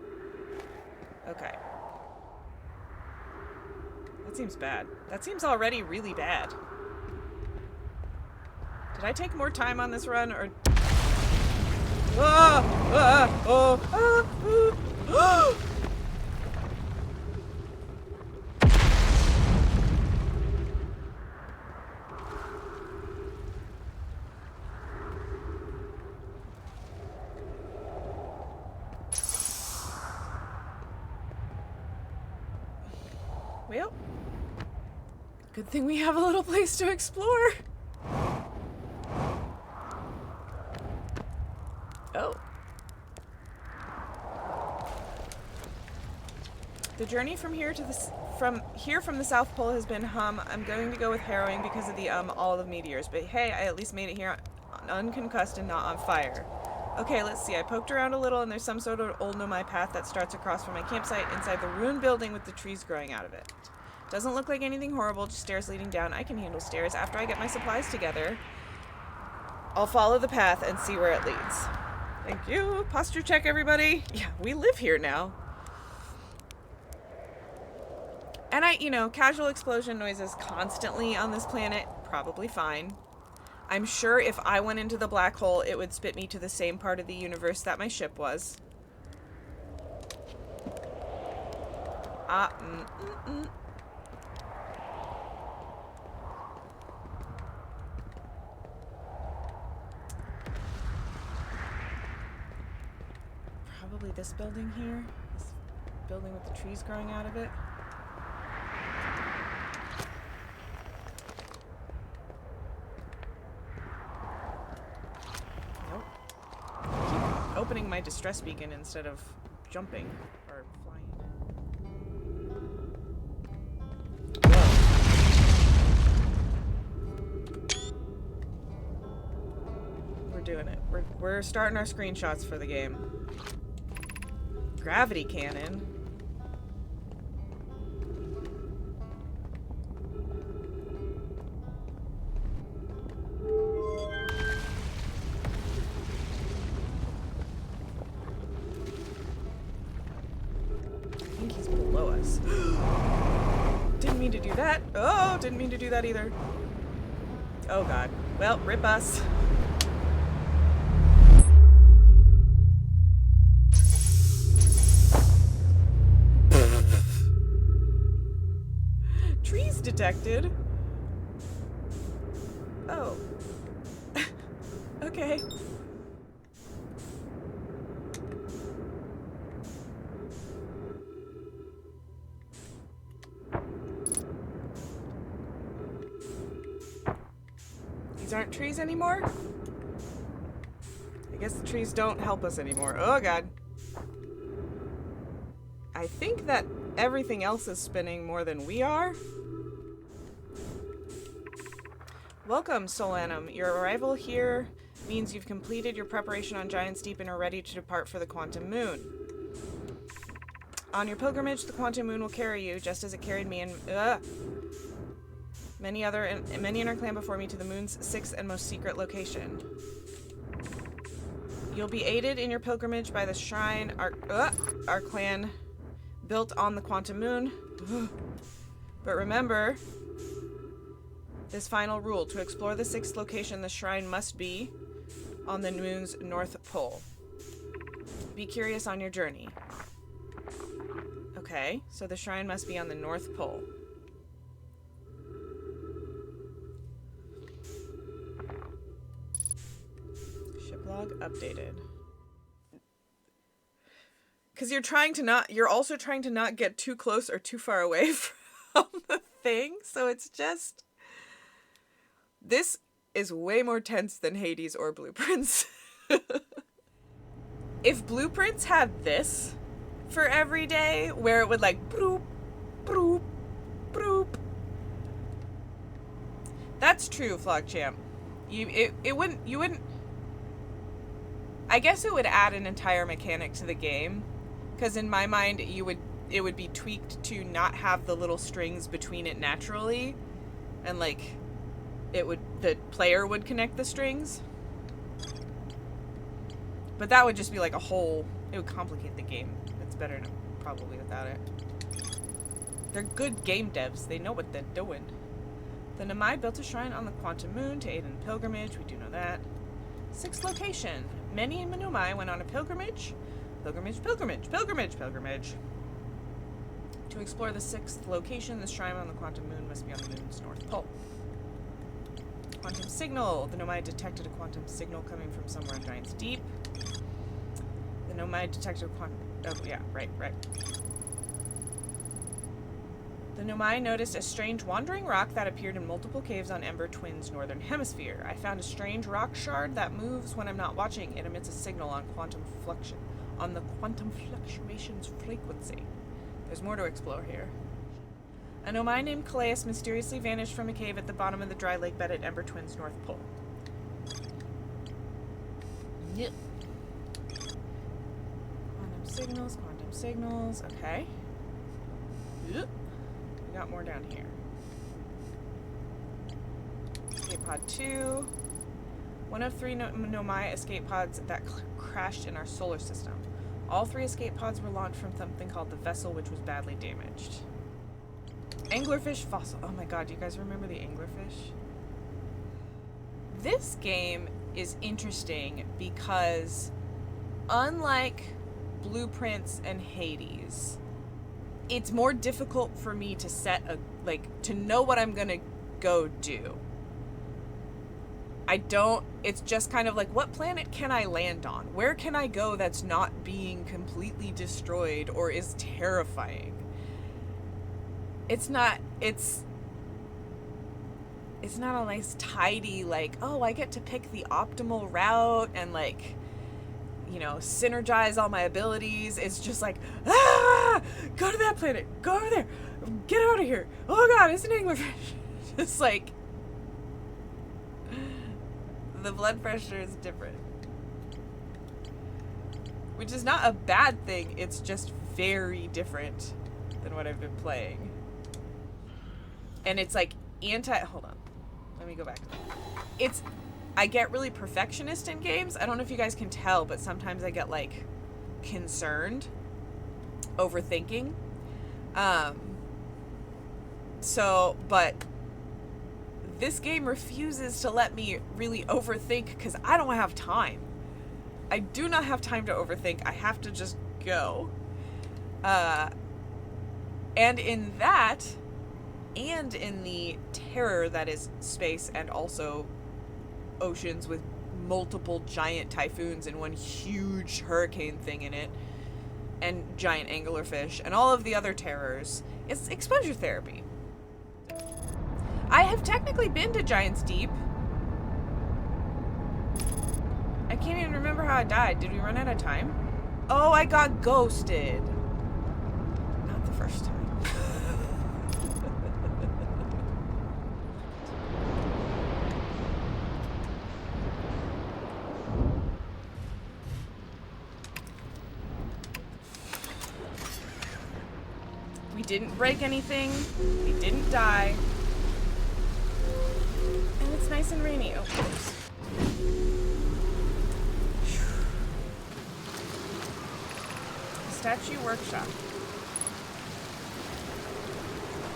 Okay. That seems bad. That seems already really bad. Did I take more time on this run, or... Well, good thing we have a little place to explore. Oh. The journey from here to from the South Pole has been I'm going to go with harrowing because of the all the meteors, but hey, I at least made it here unconcussed and not on fire. Okay, let's see. I poked around a little and there's some sort of old nomai path that starts across from my campsite inside the ruined building with the trees growing out of it. Doesn't look like anything horrible, just stairs leading down. I can handle stairs. After I get my supplies together, I'll follow the path and see where it leads. Thank you. Posture check, everybody. Yeah, we live here now. And casual explosion noises constantly on this planet. Probably fine. I'm sure if I went into the black hole, it would spit me to the same part of the universe that my ship was. Probably this building here. This building with the trees growing out of it. Opening my distress beacon instead of jumping or flying. We're doing it. We're starting our screenshots for the game. Gravity cannon. Oh, didn't mean to do that either. Oh god. Well, rip us. Trees detected. Oh. Okay. Aren't trees anymore? I guess the trees don't help us anymore. Oh god. I think that everything else is spinning more than we are. Welcome, Solanum. Your arrival here means you've completed your preparation on Giant's Deep and are ready to depart for the Quantum Moon. On your pilgrimage, the Quantum Moon will carry you, just as it carried me and many in our clan before me to the moon's sixth and most secret location. You'll be aided in your pilgrimage by the shrine our clan built on the Quantum Moon. But remember this final rule. To explore the sixth location, the shrine must be on the moon's north pole. Be curious on your journey. Okay, so the shrine must be on the north pole. Log updated. Because you're also trying to not get too close or too far away from the thing, so it's just... This is way more tense than Hades or Blueprints. If Blueprints had this, for every day where it would like broop, broop, broop. That's true, FlogChamp. You wouldn't. I guess it would add an entire mechanic to the game, because in my mind it would be tweaked to not have the little strings between it naturally, and like the player would connect the strings. But that would just be like it would complicate the game. It's better probably without it. They're good game devs. They know what they're doing. The Nomai built a shrine on the Quantum Moon to aid in pilgrimage. We do know that. 6th location. Many Nomai went on a pilgrimage. Pilgrimage. To explore the 6th location, the shrine on the Quantum Moon must be on the Moon's North Pole. Quantum signal. The Nomai detected a quantum signal coming from somewhere in Giant's Deep. The Nomai detected a quantum... Oh, yeah, right. The Nomai noticed a strange wandering rock that appeared in multiple caves on Ember Twin's northern hemisphere. I found a strange rock shard that moves when I'm not watching. It emits a signal on the quantum fluctuations frequency. There's more to explore here. A Nomai named Calais mysteriously vanished from a cave at the bottom of the dry lake bed at Ember Twin's North Pole. Yep. Quantum signals, okay. Yep. We got more down here. Escape pod 2. One of 3 Nomai escape pods that crashed in our solar system. All 3 escape pods were launched from something called the vessel, which was badly damaged. Anglerfish fossil. Oh my god, do you guys remember the anglerfish? This game is interesting because unlike Blueprints and Hades, it's more difficult for me to set to know what I'm gonna go do. It's just kind of like, what planet can I land on? Where can I go that's not being completely destroyed or is terrifying? It's not a nice tidy, oh, I get to pick the optimal route and synergize all my abilities. It's just like, go to that planet, go over there, get out of here. Oh god, it's an anglerfish. Just the blood pressure is different. Which is not a bad thing, it's just very different than what I've been playing. And it's hold on. Let me go back. I get really perfectionist in games. I don't know if you guys can tell, but sometimes I get concerned, overthinking. But this game refuses to let me really overthink because I don't have time. I do not have time to overthink. I have to just go. And in that, and in the terror that is space and also oceans with multiple giant typhoons and one huge hurricane thing in it, and giant anglerfish, and all of the other terrors, it's exposure therapy. I have technically been to Giant's Deep. I can't even remember how I died. Did we run out of time? Oh, I got ghosted. Not the first time. We didn't break anything. We didn't die. And it's nice and rainy. Oh, oops. Statue workshop.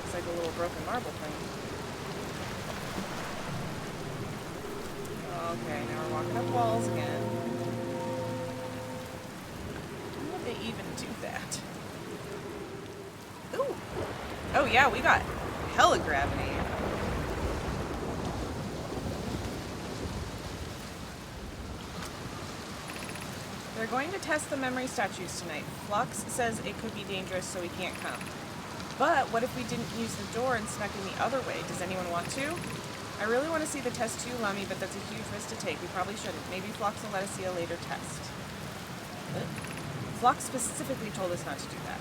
It's like a little broken marble thing. Okay, now we're walking up walls again. How would they even do that? Ooh. Oh yeah, we got hella gravity. They're going to test the memory statues tonight. Flux says it could be dangerous, so we can't come. But what if we didn't use the door and snuck in the other way? Does anyone want to? I really want to see the test too, Lummy, but that's a huge risk to take. We probably shouldn't. Maybe Flux will let us see a later test. Flock specifically told us not to do that.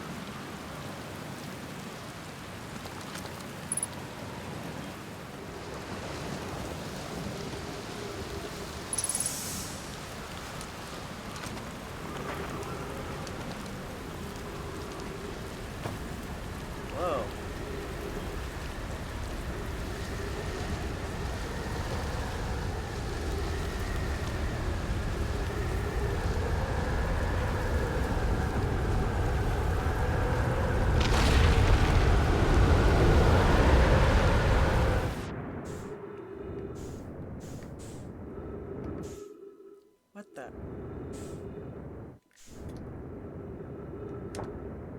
What the?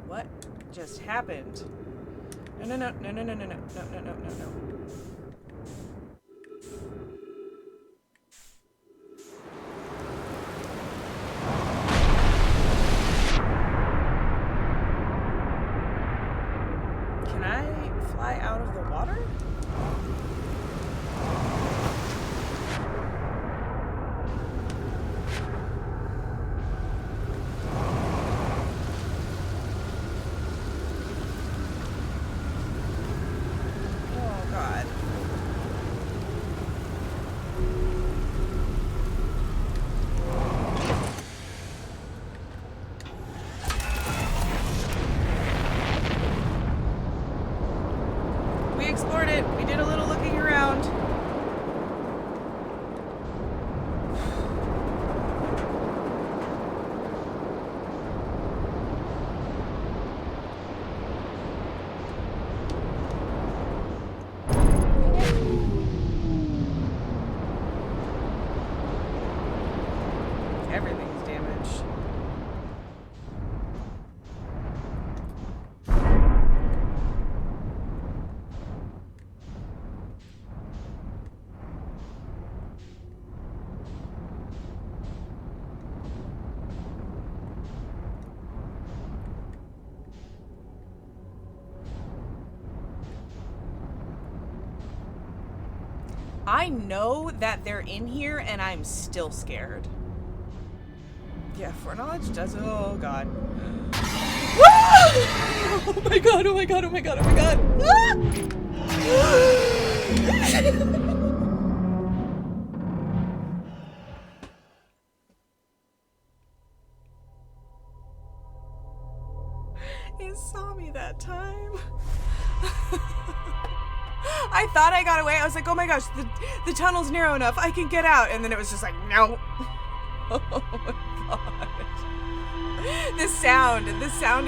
What just happened? No, no, no, no, no, no, no, no, no, no, no, no, no. Can I fly out of the water? Explored it. We did a little looking around. Everything's damaged. I know that they're in here and I'm still scared. Yeah, foreknowledge does it. Oh god. Oh my god, oh my god, oh my god, oh my god. It saw me that time. I thought I got away. I was like, oh my gosh, the tunnel's narrow enough. I can get out. And then it was just like, no. Oh my god. The sound,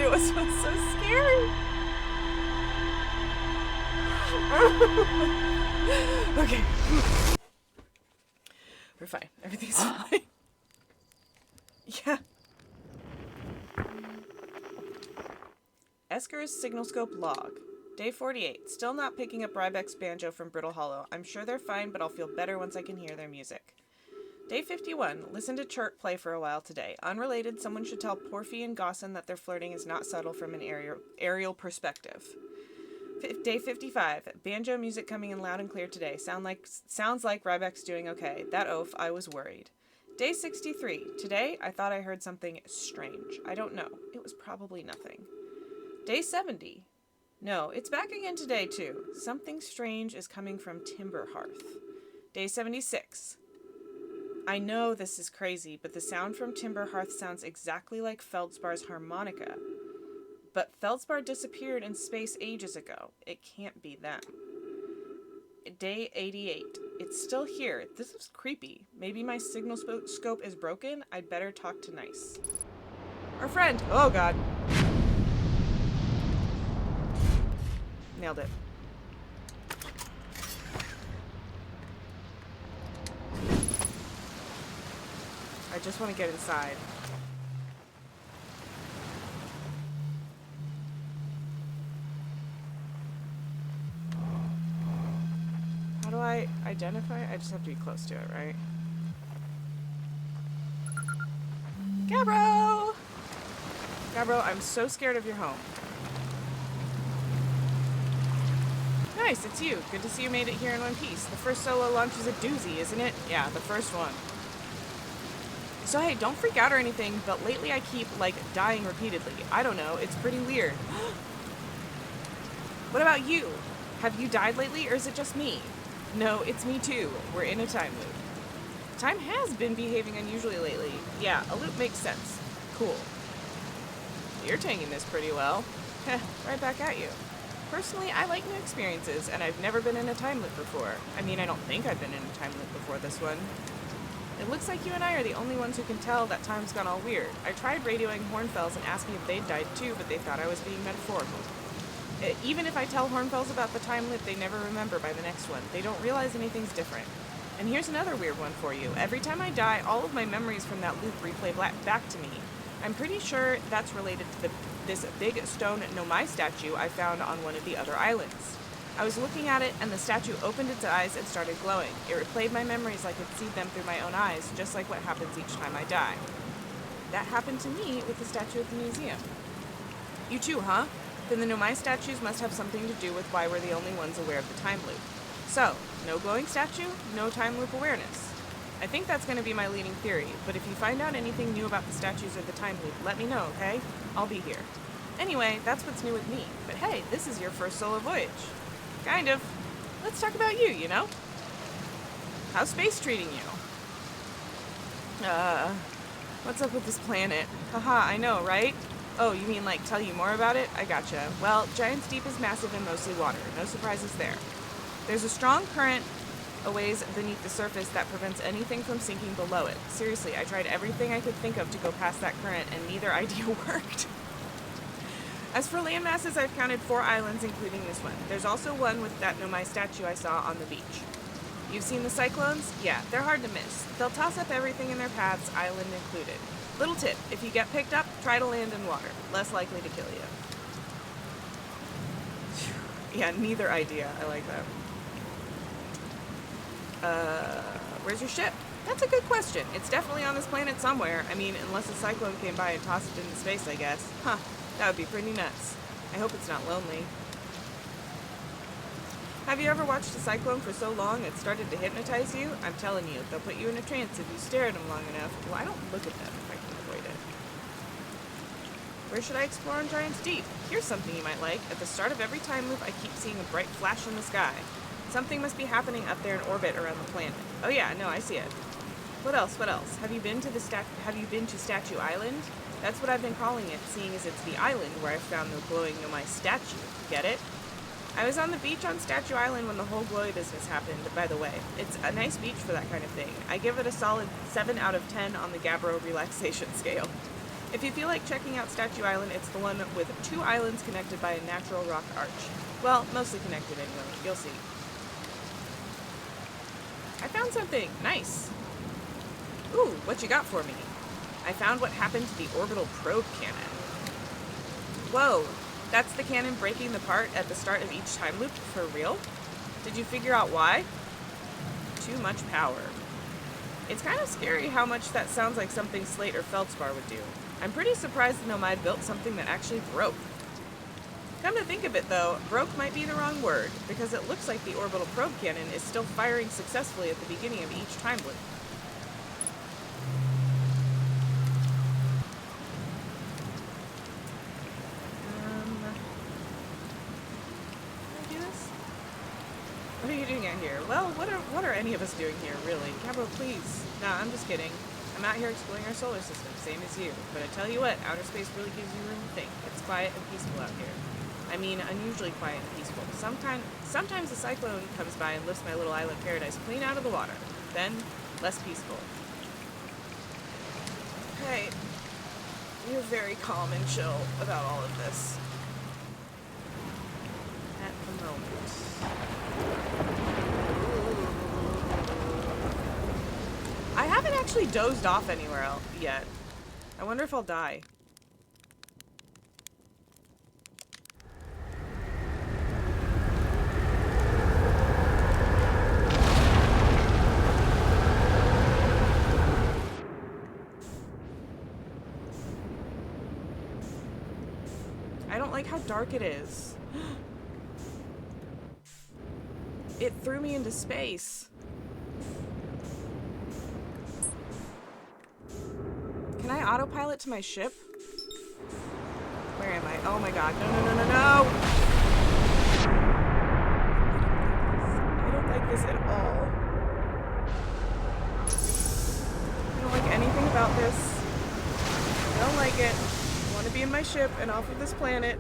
it was so scary. Okay. We're fine. Everything's fine. Yeah. Esker's signal scope log. Day 48. Still not picking up Rybek's banjo from Brittle Hollow. I'm sure they're fine, but I'll feel better once I can hear their music. Day 51. Listen to Chirp play for a while today. Unrelated, someone should tell Porphy and Gossan that their flirting is not subtle from an aerial perspective. Day 55. Banjo music coming in loud and clear today. Sounds like Rybek's doing okay. That oaf, I was worried. Day 63. Today, I thought I heard something strange. I don't know. It was probably nothing. Day 70. No, it's back again today, too. Something strange is coming from Timber Hearth. Day 76. I know this is crazy, but the sound from Timber Hearth sounds exactly like Feldspar's harmonica. But Feldspar disappeared in space ages ago. It can't be them. Day 88. It's still here. This is creepy. Maybe my signal scope is broken. I'd better talk to Nice. Our friend. Oh, God. Nailed it. I just want to get inside. How do I identify? I just have to be close to it, right? Gabbro! Gabbro, I'm so scared of your home. Nice, it's you. Good to see you made it here in one piece. The first solo launch is a doozy, isn't it? Yeah, the first one. So hey, don't freak out or anything, but lately I keep, like, dying repeatedly. I don't know, it's pretty weird. What about you? Have you died lately, or is it just me? No, it's me too. We're in a time loop. Time has been behaving unusually lately. Yeah, a loop makes sense. Cool. You're taking this pretty well. Heh, right back at you. Personally, I like new experiences, and I've never been in a time loop before. I mean, I don't think I've been in a time loop before this one. It looks like you and I are the only ones who can tell that time's gone all weird. I tried radioing Hornfells and asking if they'd died too, but they thought I was being metaphorical. Even if I tell Hornfells about the time loop, they never remember by the next one. They don't realize anything's different. And here's another weird one for you. Every time I die, all of my memories from that loop replay back to me. I'm pretty sure that's related to this big stone Nomai statue I found on one of the other islands. I was looking at it, and the statue opened its eyes and started glowing. It replayed my memories like I could see them through my own eyes, just like what happens each time I die. That happened to me with the statue at the museum. You too, huh? Then the Nomai statues must have something to do with why we're the only ones aware of the time loop. So, no glowing statue, no time loop awareness. I think that's going to be my leading theory, but if you find out anything new about the statues or the time loop, let me know, okay? I'll be here. Anyway, that's what's new with me. But hey, this is your first solo voyage. Kind of. Let's talk about you, you know? How's space treating you? What's up with this planet? Haha, I know, right? Oh, you mean like tell you more about it? I gotcha. Well, Giant's Deep is massive and mostly water. No surprises there. There's a strong current a ways beneath the surface that prevents anything from sinking below it. Seriously, I tried everything I could think of to go past that current, and neither idea worked. As for land masses, I've counted 4 islands, including this one. There's also one with that Nomai statue I saw on the beach. You've seen the cyclones? Yeah, they're hard to miss. They'll toss up everything in their paths, island included. Little tip, if you get picked up, try to land in water. Less likely to kill you. Yeah, neither idea. I like that. Where's your ship? That's a good question. It's definitely on this planet somewhere. I mean, unless a cyclone came by and tossed it into space, I guess. Huh, that would be pretty nuts. I hope it's not lonely. Have you ever watched a cyclone for so long it started to hypnotize you? I'm telling you, they'll put you in a trance if you stare at them long enough. Well, I don't look at them if I can avoid it. Where should I explore on Giant's Deep? Here's something you might like. At the start of every time loop, I keep seeing a bright flash in the sky. Something must be happening up there in orbit around the planet. Oh yeah, no, I see it. What else? What else? Have you been to Statue Island? That's what I've been calling it, seeing as it's the island where I found the glowing Nomai statue. Get it? I was on the beach on Statue Island when the whole glowy business happened, by the way. It's a nice beach for that kind of thing. I give it a solid 7 out of 10 on the Gabbro relaxation scale. If you feel like checking out Statue Island, it's the one with 2 islands connected by a natural rock arch. Well, mostly connected anyway. You'll see. I found something. Nice. Ooh, what you got for me? I found what happened to the orbital probe cannon. Whoa, that's the cannon breaking the part at the start of each time loop for real? Did you figure out why? Too much power. It's kind of scary how much that sounds like something Slate or Feldspar would do. I'm pretty surprised the Nomad built something that actually broke. Come to think of it though, broke might be the wrong word, because it looks like the orbital probe cannon is still firing successfully at the beginning of each time loop. Can I do this? What are you doing out here? Well, what are any of us doing here, really? Cabro, please. Nah, I'm just kidding. I'm out here exploring our solar system, same as you. But I tell you what, outer space really gives you room to think. It's quiet and peaceful out here. I mean, unusually quiet and peaceful. Sometimes a cyclone comes by and lifts my little island paradise clean out of the water. Then, less peaceful. Hey, you're very calm and chill about all of this. At the moment. I haven't actually dozed off anywhere else yet. I wonder if I'll die. I don't like how dark it is. It threw me into space. autopilot to my ship? Where am I? Oh my god. No, no, no, no, no! I don't like this at all. I don't like anything about this. I don't like it. I want to be in my ship and off of this planet.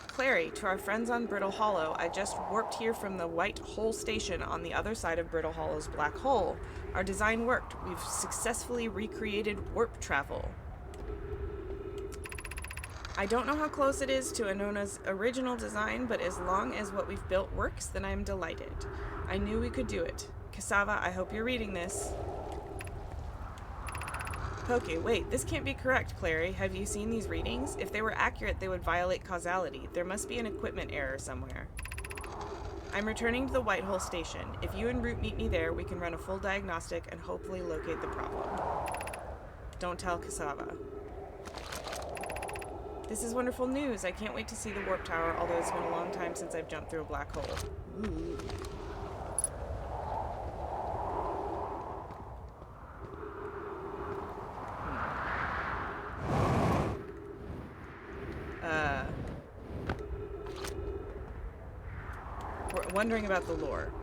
Clary, to our friends on Brittle Hollow, I just warped here from the White Hole Station on the other side of Brittle Hollow's black hole. Our design worked. We've successfully recreated warp travel. I don't know how close it is to Anona's original design, but as long as what we've built works, then I'm delighted. I knew we could do it. Cassava, I hope you're reading this. Okay, wait, this can't be correct, Clary. Have you seen these readings? If they were accurate, they would violate causality. There must be an equipment error somewhere. I'm returning to the Whitehole Station. If you and Root meet me there, we can run a full diagnostic and hopefully locate the problem. Don't tell Cassava. This is wonderful news. I can't wait to see the warp tower, although it's been a long time since I've jumped through a black hole. Ooh. We're wondering about the lore.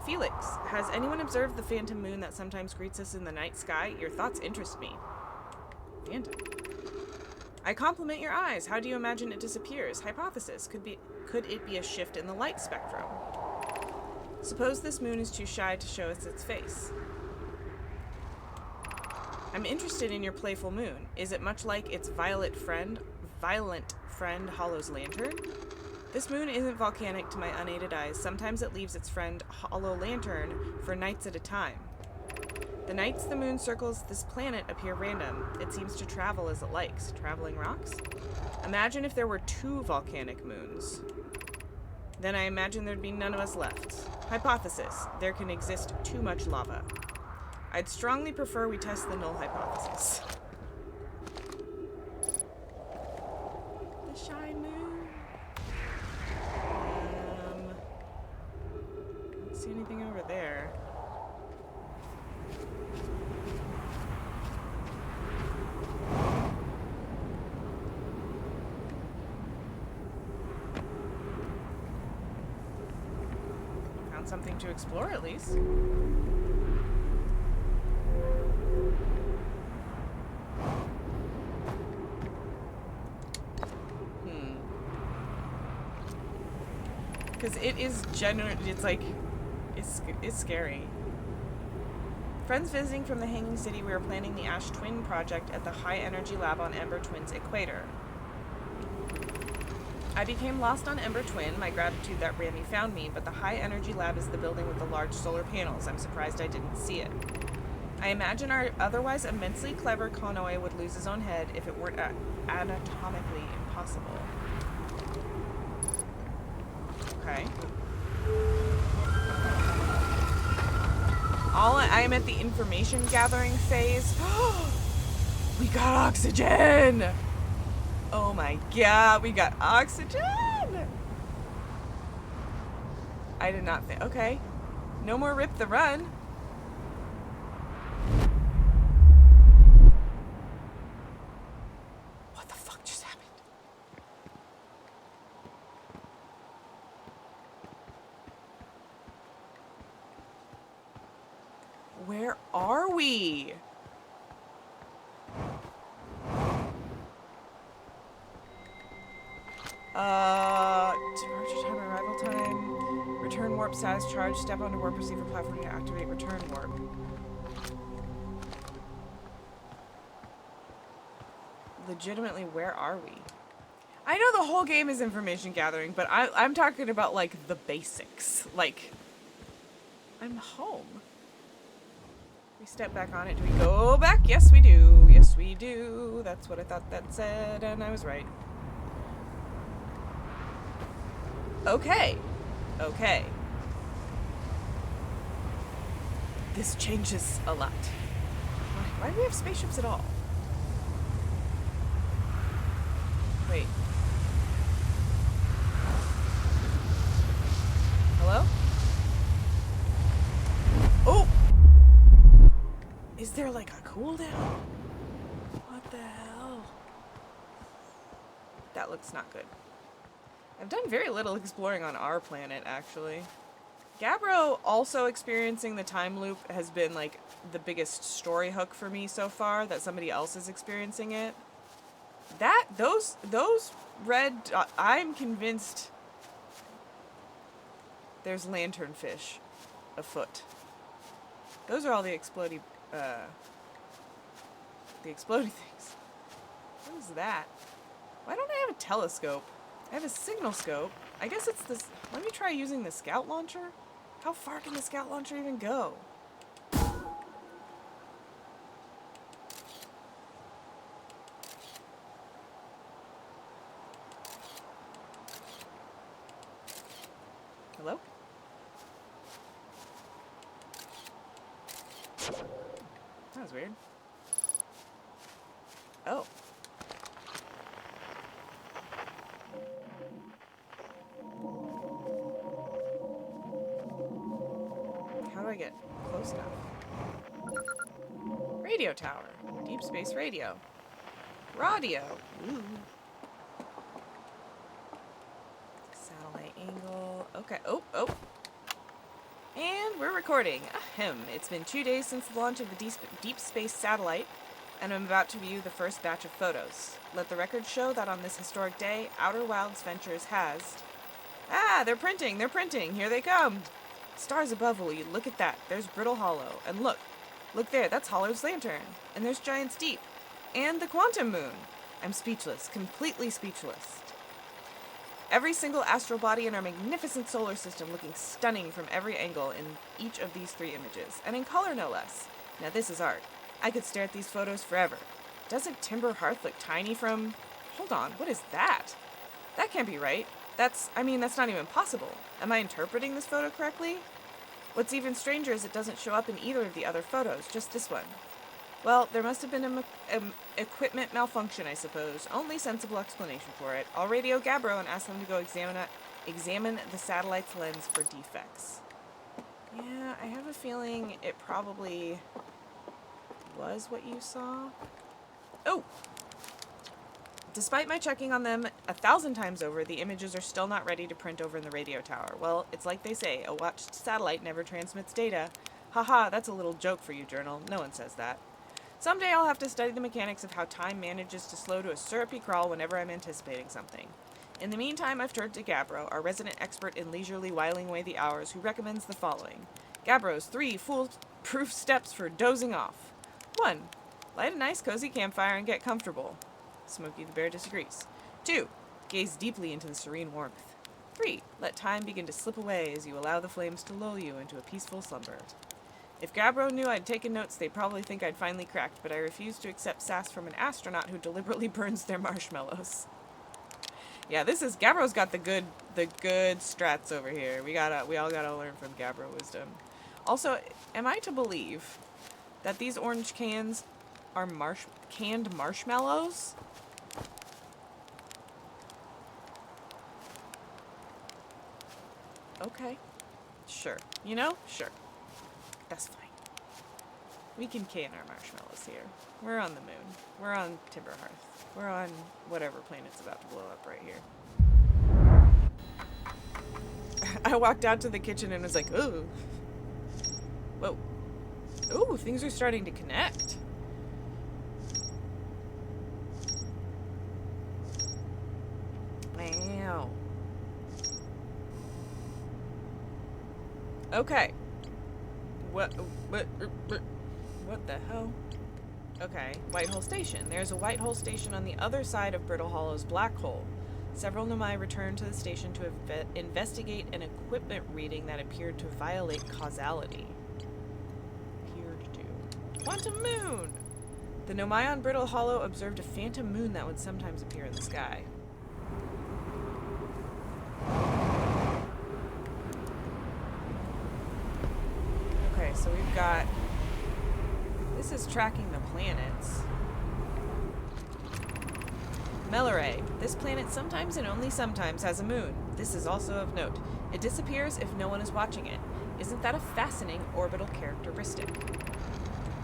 Felix, has anyone observed the phantom moon that sometimes greets us in the night sky? Your thoughts interest me. Phantom. I compliment your eyes. How do you imagine it disappears? Hypothesis. Could it be a shift in the light spectrum? Suppose this moon is too shy to show us its face. I'm interested in your playful moon. Is it much like its violent friend, Hollow's lantern? This moon isn't volcanic to my unaided eyes. Sometimes it leaves its friend Hollow Lantern for nights at a time. The nights the moon circles this planet appear random. It seems to travel as it likes. Traveling rocks? Imagine if there were 2 volcanic moons. Then I imagine there'd be none of us left. Hypothesis. There can exist too much lava. I'd strongly prefer we test the null hypothesis. The shy moon. Don't see anything over there. Found something to explore at least. Because it is genuinely, it's like, it's scary. Friends visiting from the Hanging City, we are planning the Ash Twin project at the High Energy Lab on Ember Twin's equator. I became lost on Ember Twin, my gratitude that Rami found me, but the High Energy Lab is the building with the large solar panels. I'm surprised I didn't see it. I imagine our otherwise immensely clever Konoe would lose his own head if it weren't anatomically impossible. Okay. I'm at the information gathering phase. We got oxygen! Oh my god, we got oxygen! I did not think. Okay. No more Rip the Run. What the fuck just happened? Where are we? Departure time, arrival time, return warp status charge, step onto warp receiver platform to activate return warp. Legitimately, where are we? I know the whole game is information gathering, but I'm talking about, like, the basics. Like, I'm home. We step back on it. Do we go back? Yes, we do. Yes, we do. That's what I thought that said, and I was right. Okay. Okay. This changes a lot. Why do we have spaceships at all? Wait. Hello? Oh! there like a cooldown? What the hell? That looks not good. I've done very little exploring on our planet, actually. Gabbro also experiencing the time loop has been like the biggest story hook for me so far, that somebody else is experiencing it. Those red, I'm convinced there's lanternfish afoot. Those are all the explodey things. What is that? Why don't I have a telescope? I have a signal scope. I guess it's this. Let me try using the scout launcher. How far can the scout launcher even go? Hello? That was weird. Oh. How do I get close enough? Radio tower. Deep space radio. Radio. Ooh. Satellite angle. Okay. Oh. And we're recording. Ahem. It's been 2 days since the launch of the deep space satellite, and I'm about to view the first batch of photos. Let the record show that on this historic day, Outer Wilds Ventures has... Ah, they're printing. Here they come. Stars above, will you? Look at that. There's Brittle Hollow. And look there. That's Holler's lantern. And there's Giant's Deep. And the quantum moon. I'm speechless. Completely speechless. Every single astral body in our magnificent solar system looking stunning from every angle in each of these 3 images. And in color, no less. Now this is art. I could stare at these photos forever. Doesn't Timber Hearth look tiny from... Hold on, what is that? That can't be right. That's not even possible. Am I interpreting this photo correctly? What's even stranger is it doesn't show up in either of the other photos, just this one. Well, there must have been an equipment malfunction, I suppose. Only sensible explanation for it. I'll radio Gabbro and ask them to go examine the satellite's lens for defects. Yeah, I have a feeling it probably was what you saw. Oh! Despite my checking on them 1,000 times over, the images are still not ready to print over in the radio tower. Well, it's like they say, a watched satellite never transmits data. Haha, that's a little joke for you, Journal. No one says that. Someday I'll have to study the mechanics of how time manages to slow to a syrupy crawl whenever I'm anticipating something. In the meantime, I've turned to Gabbro, our resident expert in leisurely whiling away the hours, who recommends the following. Gabbro's 3 foolproof steps for dozing off. 1. Light a nice cozy campfire and get comfortable. Smokey the Bear disagrees. 2. Gaze deeply into the serene warmth. 3. Let time begin to slip away as you allow the flames to lull you into a peaceful slumber. If Gabbro knew I'd taken notes, they'd probably think I'd finally cracked, but I refuse to accept sass from an astronaut who deliberately burns their marshmallows. Yeah, Gabbro's got the good strats over here. We all gotta learn from Gabbro wisdom. Also, am I to believe that these orange cans are canned marshmallows? Okay. Sure. Sure. That's fine. We can can our marshmallows here. We're on the moon. We're on Timber Hearth. We're on whatever planet's about to blow up right here. I walked out to the kitchen and was like, ooh. Whoa. Ooh, things are starting to connect. Wow. Okay. What the hell? Okay, White Hole Station. There's a White Hole Station on the other side of Brittle Hollow's black hole. Several Nomai returned to the station to investigate an equipment reading that appeared to violate causality. Quantum moon! The Nomai on Brittle Hollow observed a phantom moon that would sometimes appear in the sky. Okay, so we've got... This is tracking the planets. Melare. This planet sometimes and only sometimes has a moon. This is also of note. It disappears if no one is watching it. Isn't that a fascinating orbital characteristic?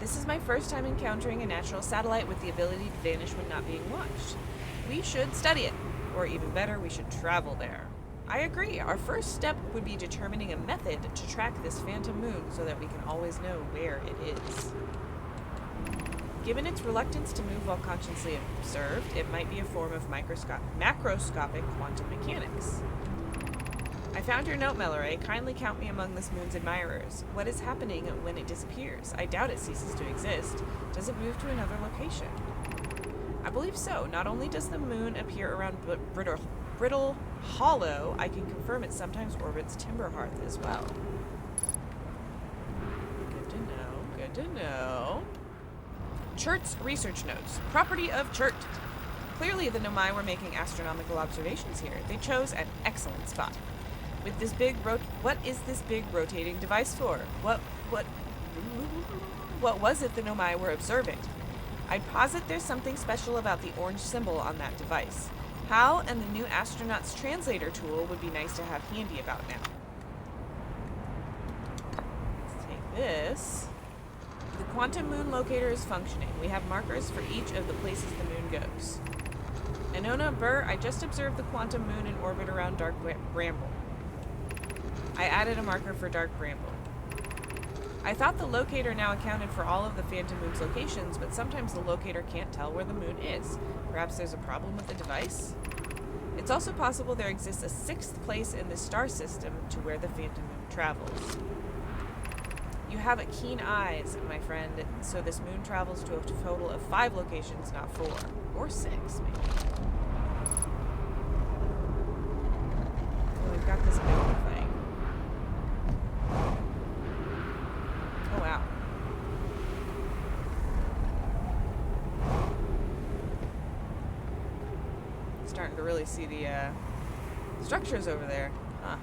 This is my first time encountering a natural satellite with the ability to vanish when not being watched. We should study it, or even better, we should travel there. I agree. Our first step would be determining a method to track this phantom moon so that we can always know where it is. Given its reluctance to move while consciously observed, it might be a form of macroscopic quantum mechanics. I found your note, Melloray. Kindly count me among this moon's admirers. What is happening when it disappears? I doubt it ceases to exist. Does it move to another location? I believe so. Not only does the moon appear around Brittle Hollow, I can confirm it sometimes orbits Timberhearth as well. Good to know. Good to know. Chert's research notes. Property of Chert. Clearly the Nomai were making astronomical observations here. They chose an excellent spot. With this big what is this big rotating device for? What was it the Nomai were observing? I'd posit there's something special about the orange symbol on that device. Hal and the new astronaut's translator tool would be nice to have handy about now. Let's take this. The quantum moon locator is functioning. We have markers for each of the places the moon goes. Anona Burr, I just observed the quantum moon in orbit around Dark Bramble. I added a marker for Dark Bramble. I thought the locator now accounted for all of the Phantom Moon's locations, but sometimes the locator can't tell where the moon is. Perhaps there's a problem with the device? It's also possible there exists a sixth place in the star system to where the Phantom Moon travels. You have a keen eyes, my friend, so this moon travels to a total of 5 locations, not 4. Or 6, maybe. Well, we've got this note thing. Oh, wow. Starting to really see the structures over there. Huh.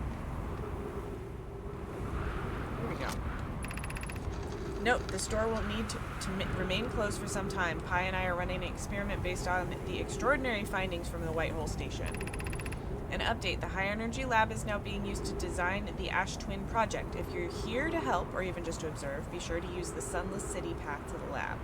Here we go. Note, the store will need to remain closed for some time. Pi and I are running an experiment based on the extraordinary findings from the White Hole Station. An update, the High Energy Lab is now being used to design the Ash Twin project. If you're here to help, or even just to observe, be sure to use the Sunless City path to the lab.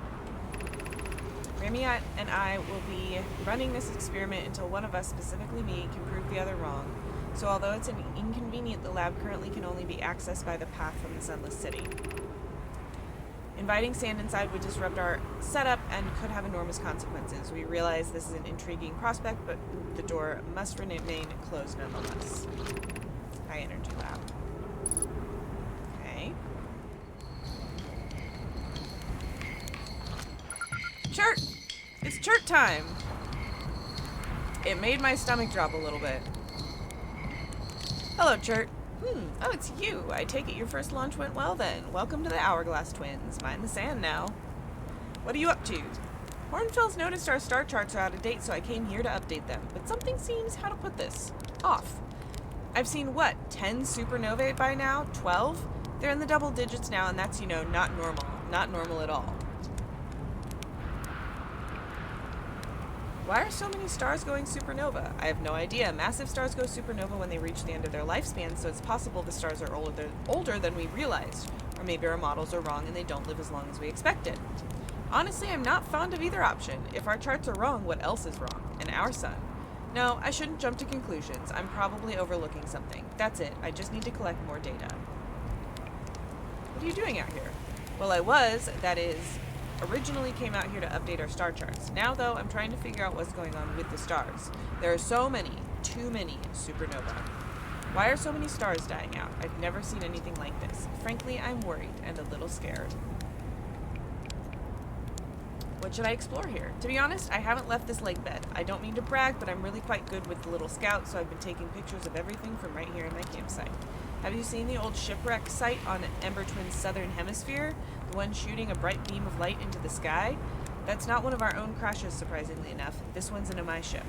Ramiat and I will be running this experiment until one of us, specifically me, can prove the other wrong. So although it's an inconvenient, the lab currently can only be accessed by the path from the Sunless City. Inviting sand inside would disrupt our setup and could have enormous consequences. We realize this is an intriguing prospect, but the door must remain closed nonetheless. High Energy Lab. Okay. Chert! It's chert time! It made my stomach drop a little bit. Hello, Chert. Oh, it's you. I take it your first launch went well then. Welcome to the Hourglass Twins. Mind the sand now. What are you up to? Hornfels noticed our star charts are out of date, so I came here to update them. But something seems, how to put this, off. I've seen, what, 10 supernovae by now? 12? They're in the double digits now, and that's, you know, not normal. Not normal at all. Why are so many stars going supernova? I have no idea. Massive stars go supernova when they reach the end of their lifespan, so it's possible the stars are older than we realized. Or maybe our models are wrong and they don't live as long as we expected. Honestly, I'm not fond of either option. If our charts are wrong, what else is wrong? And our sun. No, I shouldn't jump to conclusions. I'm probably overlooking something. That's it. I just need to collect more data. What are you doing out here? Well, originally came out here to update our star charts. Now, though, I'm trying to figure out what's going on with the stars. There are so many, too many supernovae. Why are so many stars dying out? I've never seen anything like this. Frankly, I'm worried and a little scared. What should I explore here? To be honest, I haven't left this lake bed. I don't mean to brag, but I'm really quite good with the little scout, so I've been taking pictures of everything from right here in my campsite. Have you seen the old shipwreck site on Ember Twin's southern hemisphere? The one shooting a bright beam of light into the sky? That's not one of our own crashes, surprisingly enough. This one's an Nomai ship.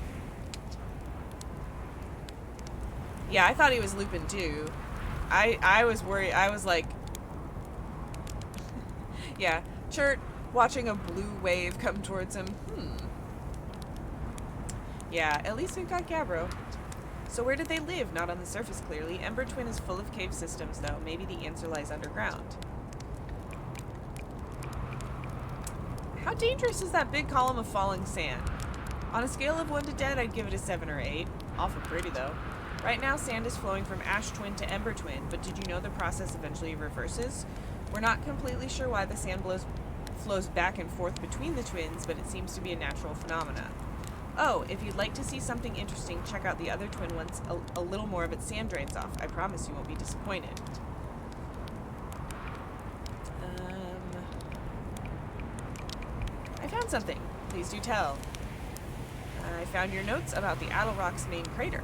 Yeah, I thought he was looping too. I was worried. I was like... yeah, Chert watching a blue wave come towards him. Yeah, at least we've got Gabbro. So where did they live? Not on the surface, clearly. Ember Twin is full of cave systems, though. Maybe the answer lies underground. dangerous is that big column of falling sand? On a scale of 1 to dead, I'd give it a 7 or 8. Awful pretty, though. Right now, sand is flowing from ash twin to ember twin, but did you know the process eventually reverses? We're not completely sure why the sand flows back and forth between the twins, but it seems to be a natural phenomena. Oh, if you'd like to see something interesting, check out the other twin once a little more of its sand drains off. I promise you won't be disappointed. I found something. Please do tell. I found your notes about the Attlerock's main crater.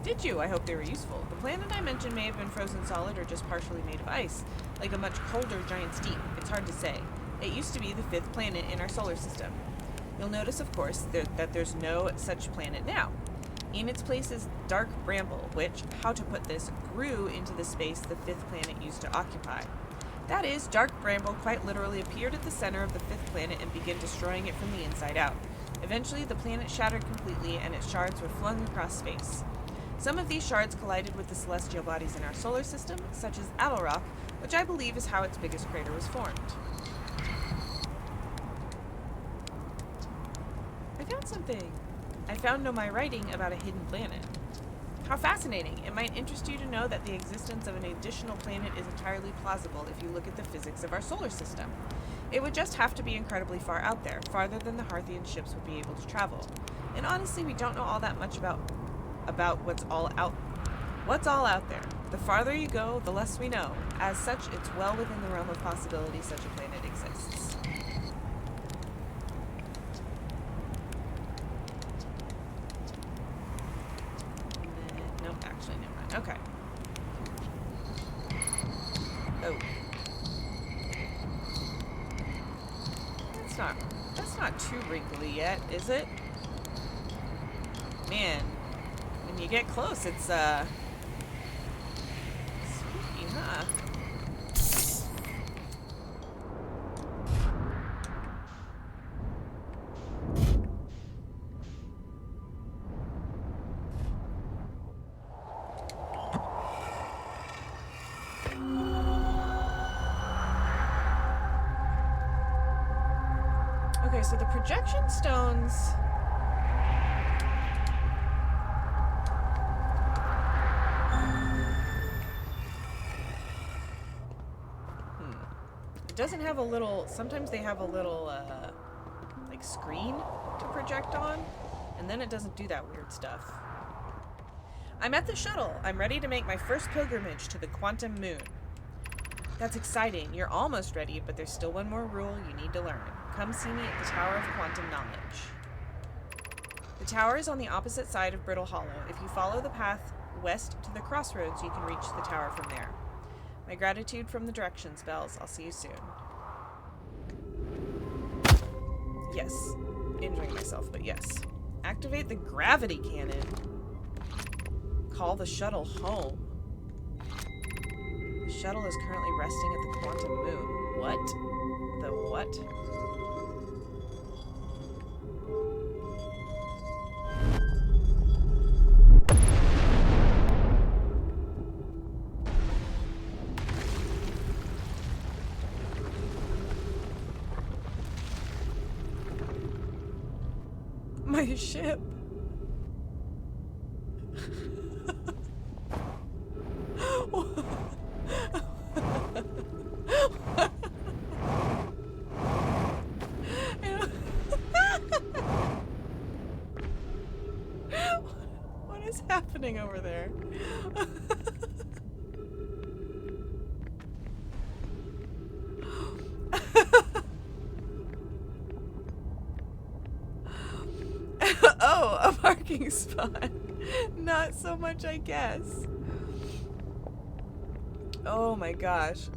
Did you? I hope they were useful. The planet I mentioned may have been frozen solid or just partially made of ice, like a much colder giant steep. It's hard to say. It used to be the 5th planet in our solar system. You'll notice, of course, that there's no such planet now. In its place is dark Bramble, which, how to put this, grew into the space the 5th planet used to occupy. That is, dark Bramble quite literally appeared at the center of the 5th planet and began destroying it from the inside out. Eventually, the planet shattered completely and its shards were flung across space. Some of these shards collided with the celestial bodies in our solar system, such as Attlerock, which I believe is how its biggest crater was formed. I found something! I found my writing about a hidden planet. How fascinating! It might interest you to know that the existence of an additional planet is entirely plausible if you look at the physics of our solar system. It would just have to be incredibly far out there, farther than the Harthian ships would be able to travel. And honestly, we don't know all that much about what's all out there. The farther you go, the less we know. As such, it's well within the realm of possibility such a planet exists. Nope, actually, never mind. Okay. Oh. That's not too wrinkly yet, is it? Man, when you get close, it's, spooky, huh? Okay, so the projection stones... It doesn't have a little... Sometimes they have a little, like, screen to project on, and then it doesn't do that weird stuff. I'm at the shuttle. I'm ready to make my first pilgrimage to the quantum moon. That's exciting. You're almost ready, but there's still one more rule you need to learn. Come see me at the Tower of Quantum Knowledge. The tower is on the opposite side of Brittle Hollow. If you follow the path west to the crossroads, you can reach the tower from there. My gratitude from the directions bells. I'll see you soon. Yes. Enjoying myself, but yes. Activate the gravity cannon. Call the shuttle home. The shuttle is currently resting at the quantum moon. What? The what? My ship. What is happening over there? Oh, a parking spot. Not so much, I guess. Oh my gosh.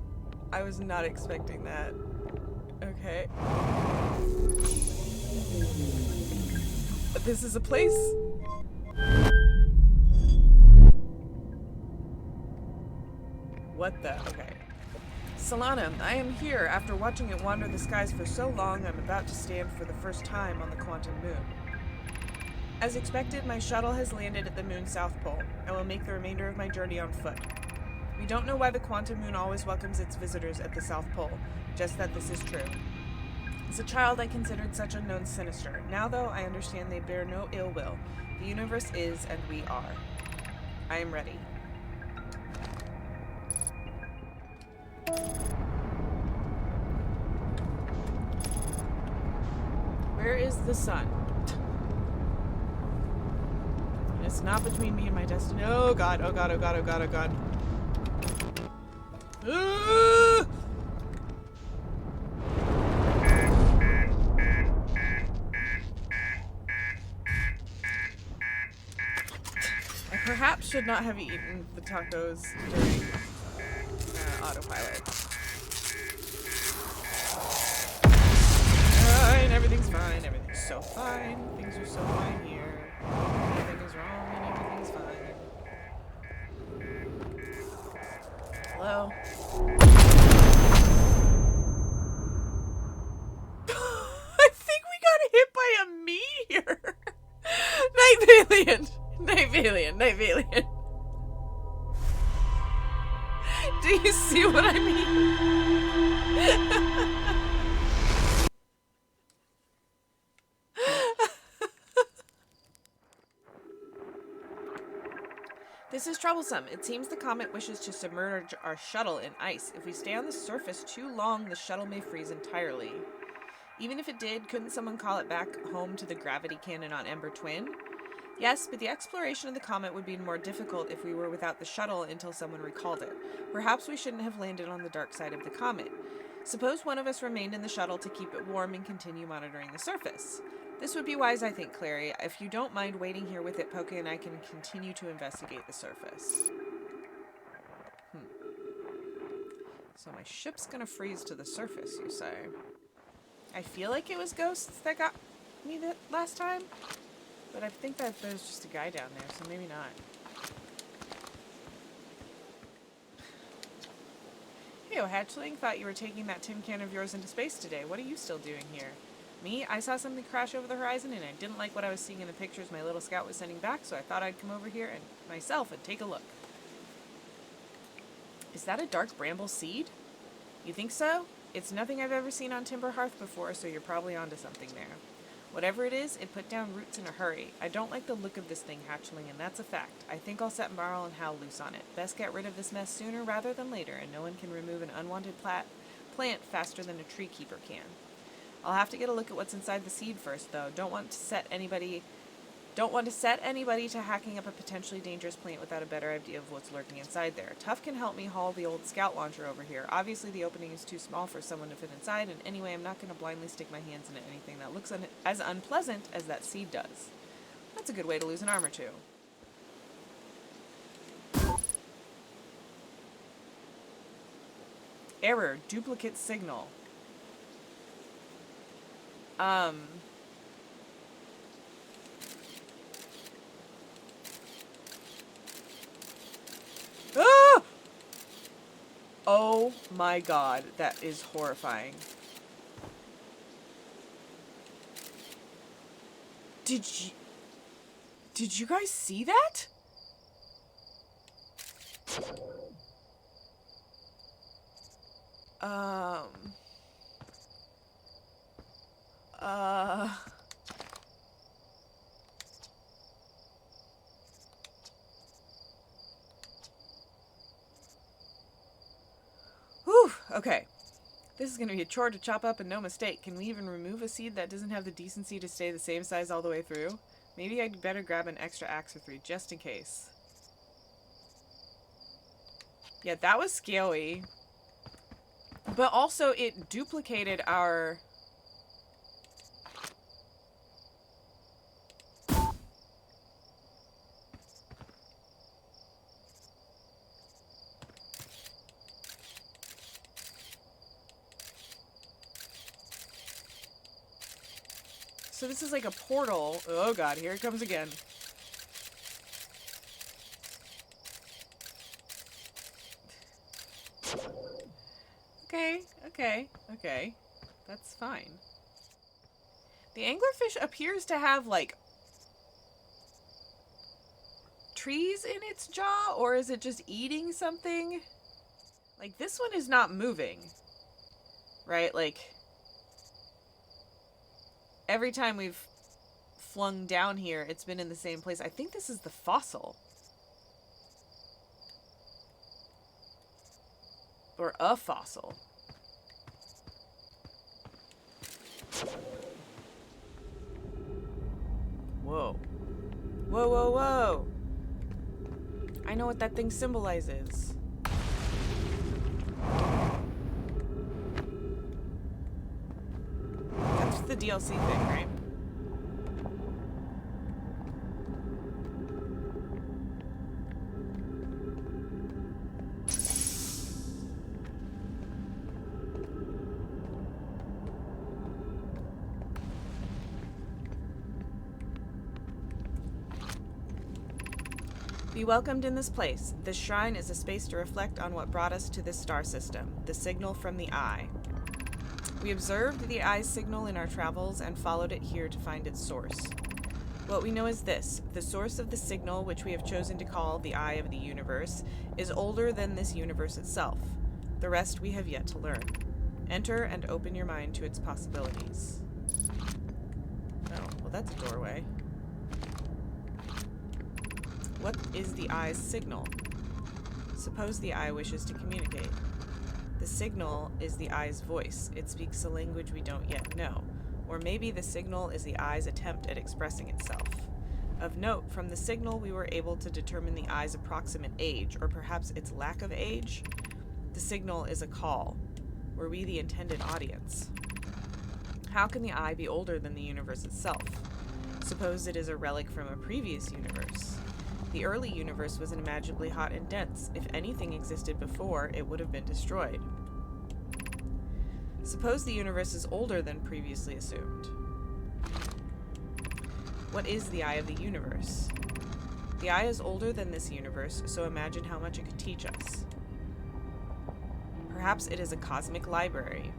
I was not expecting that. Okay. This is a place. What the? Okay. Solana, I am here. After watching it wander the skies for so long, I'm about to stand for the first time on the quantum moon. As expected, my shuttle has landed at the moon's south pole. I will make the remainder of my journey on foot. We don't know why the quantum moon always welcomes its visitors at the South Pole, just that this is true. As a child, I considered such unknown sinister. Now, though, I understand they bear no ill will. The universe is, and we are. I am ready. Where is the sun? It's not between me and my destiny. Oh god, oh god, oh god, oh god, oh god. I perhaps should not have eaten the tacos during autopilot. Fine, everything's fine, everything's so fine. Things are so fine here. Nothing is wrong and everything's fine. Hello? I think we got hit by a meteor! Night alien! Night alien, night alien. Do you see what I mean? This is troublesome. It seems the comet wishes to submerge our shuttle in ice. If we stay on the surface too long, the shuttle may freeze entirely. Even if it did, couldn't someone call it back home to the gravity cannon on Ember Twin? Yes, but the exploration of the comet would be more difficult if we were without the shuttle until someone recalled it. Perhaps we shouldn't have landed on the dark side of the comet. Suppose one of us remained in the shuttle to keep it warm and continue monitoring the surface. This would be wise, I think, Clary. If you don't mind waiting here with it, Poke and I can continue to investigate the surface. So my ship's gonna freeze to the surface, you say? I feel like it was ghosts that got me that last time, but I think that there's just a guy down there, so maybe not. Hey, Hatchling, thought you were taking that tin can of yours into space today. What are you still doing here? Me? I saw something crash over the horizon, and I didn't like what I was seeing in the pictures my little scout was sending back, so I thought I'd come over here and myself and take a look. Is that a dark bramble seed? You think so? It's nothing I've ever seen on Timber Hearth before, so you're probably onto something there. Whatever it is, it put down roots in a hurry. I don't like the look of this thing, Hatchling, and that's a fact. I think I'll set Marl and Hal loose on it. Best get rid of this mess sooner rather than later, and no one can remove an unwanted plant faster than a tree keeper can. I'll have to get a look at what's inside the seed first, though. Don't want to set anybody to hacking up a potentially dangerous plant without a better idea of what's lurking inside there. Tuff can help me haul the old scout launcher over here. Obviously, the opening is too small for someone to fit inside, and anyway, I'm not going to blindly stick my hands into anything that looks as unpleasant as that seed does. That's a good way to lose an arm or two. Error. Duplicate signal. Ah! Oh my god, that is horrifying. Did you guys see that? Whew, okay. This is gonna be a chore to chop up and no mistake. Can we even remove a seed that doesn't have the decency to stay the same size all the way through? Maybe I'd better grab an extra axe or 3 just in case. Yeah, that was scary. But also it duplicated our... So this is like a portal. Oh god, here it comes again. Okay. That's fine. The anglerfish appears to have, like, trees in its jaw, or is it just eating something? Like, this one is not moving. Right? Like... Every time we've flung down here, it's been in the same place. I think this is the fossil. Or a fossil. Whoa. Whoa, whoa, whoa! I know what that thing symbolizes. That's the DLC thing, right? Be welcomed in this place. This shrine is a space to reflect on what brought us to this star system, the signal from the eye. We observed the eye's signal in our travels and followed it here to find its source. What we know is this: the source of the signal, which we have chosen to call the eye of the universe, is older than this universe itself. The rest we have yet to learn. Enter and open your mind to its possibilities. Oh, well, that's a doorway. What is the eye's signal? Suppose the eye wishes to communicate. The signal is the eye's voice. It speaks a language we don't yet know. Or maybe the signal is the eye's attempt at expressing itself. Of note, from the signal we were able to determine the eye's approximate age, or perhaps its lack of age. The signal is a call. Were we the intended audience? How can the eye be older than the universe itself? Suppose it is a relic from a previous universe. The early universe was unimaginably hot and dense. If anything existed before, it would have been destroyed. Suppose the universe is older than previously assumed. What is the eye of the universe? The eye is older than this universe, so imagine how much it could teach us. Perhaps it is a cosmic library.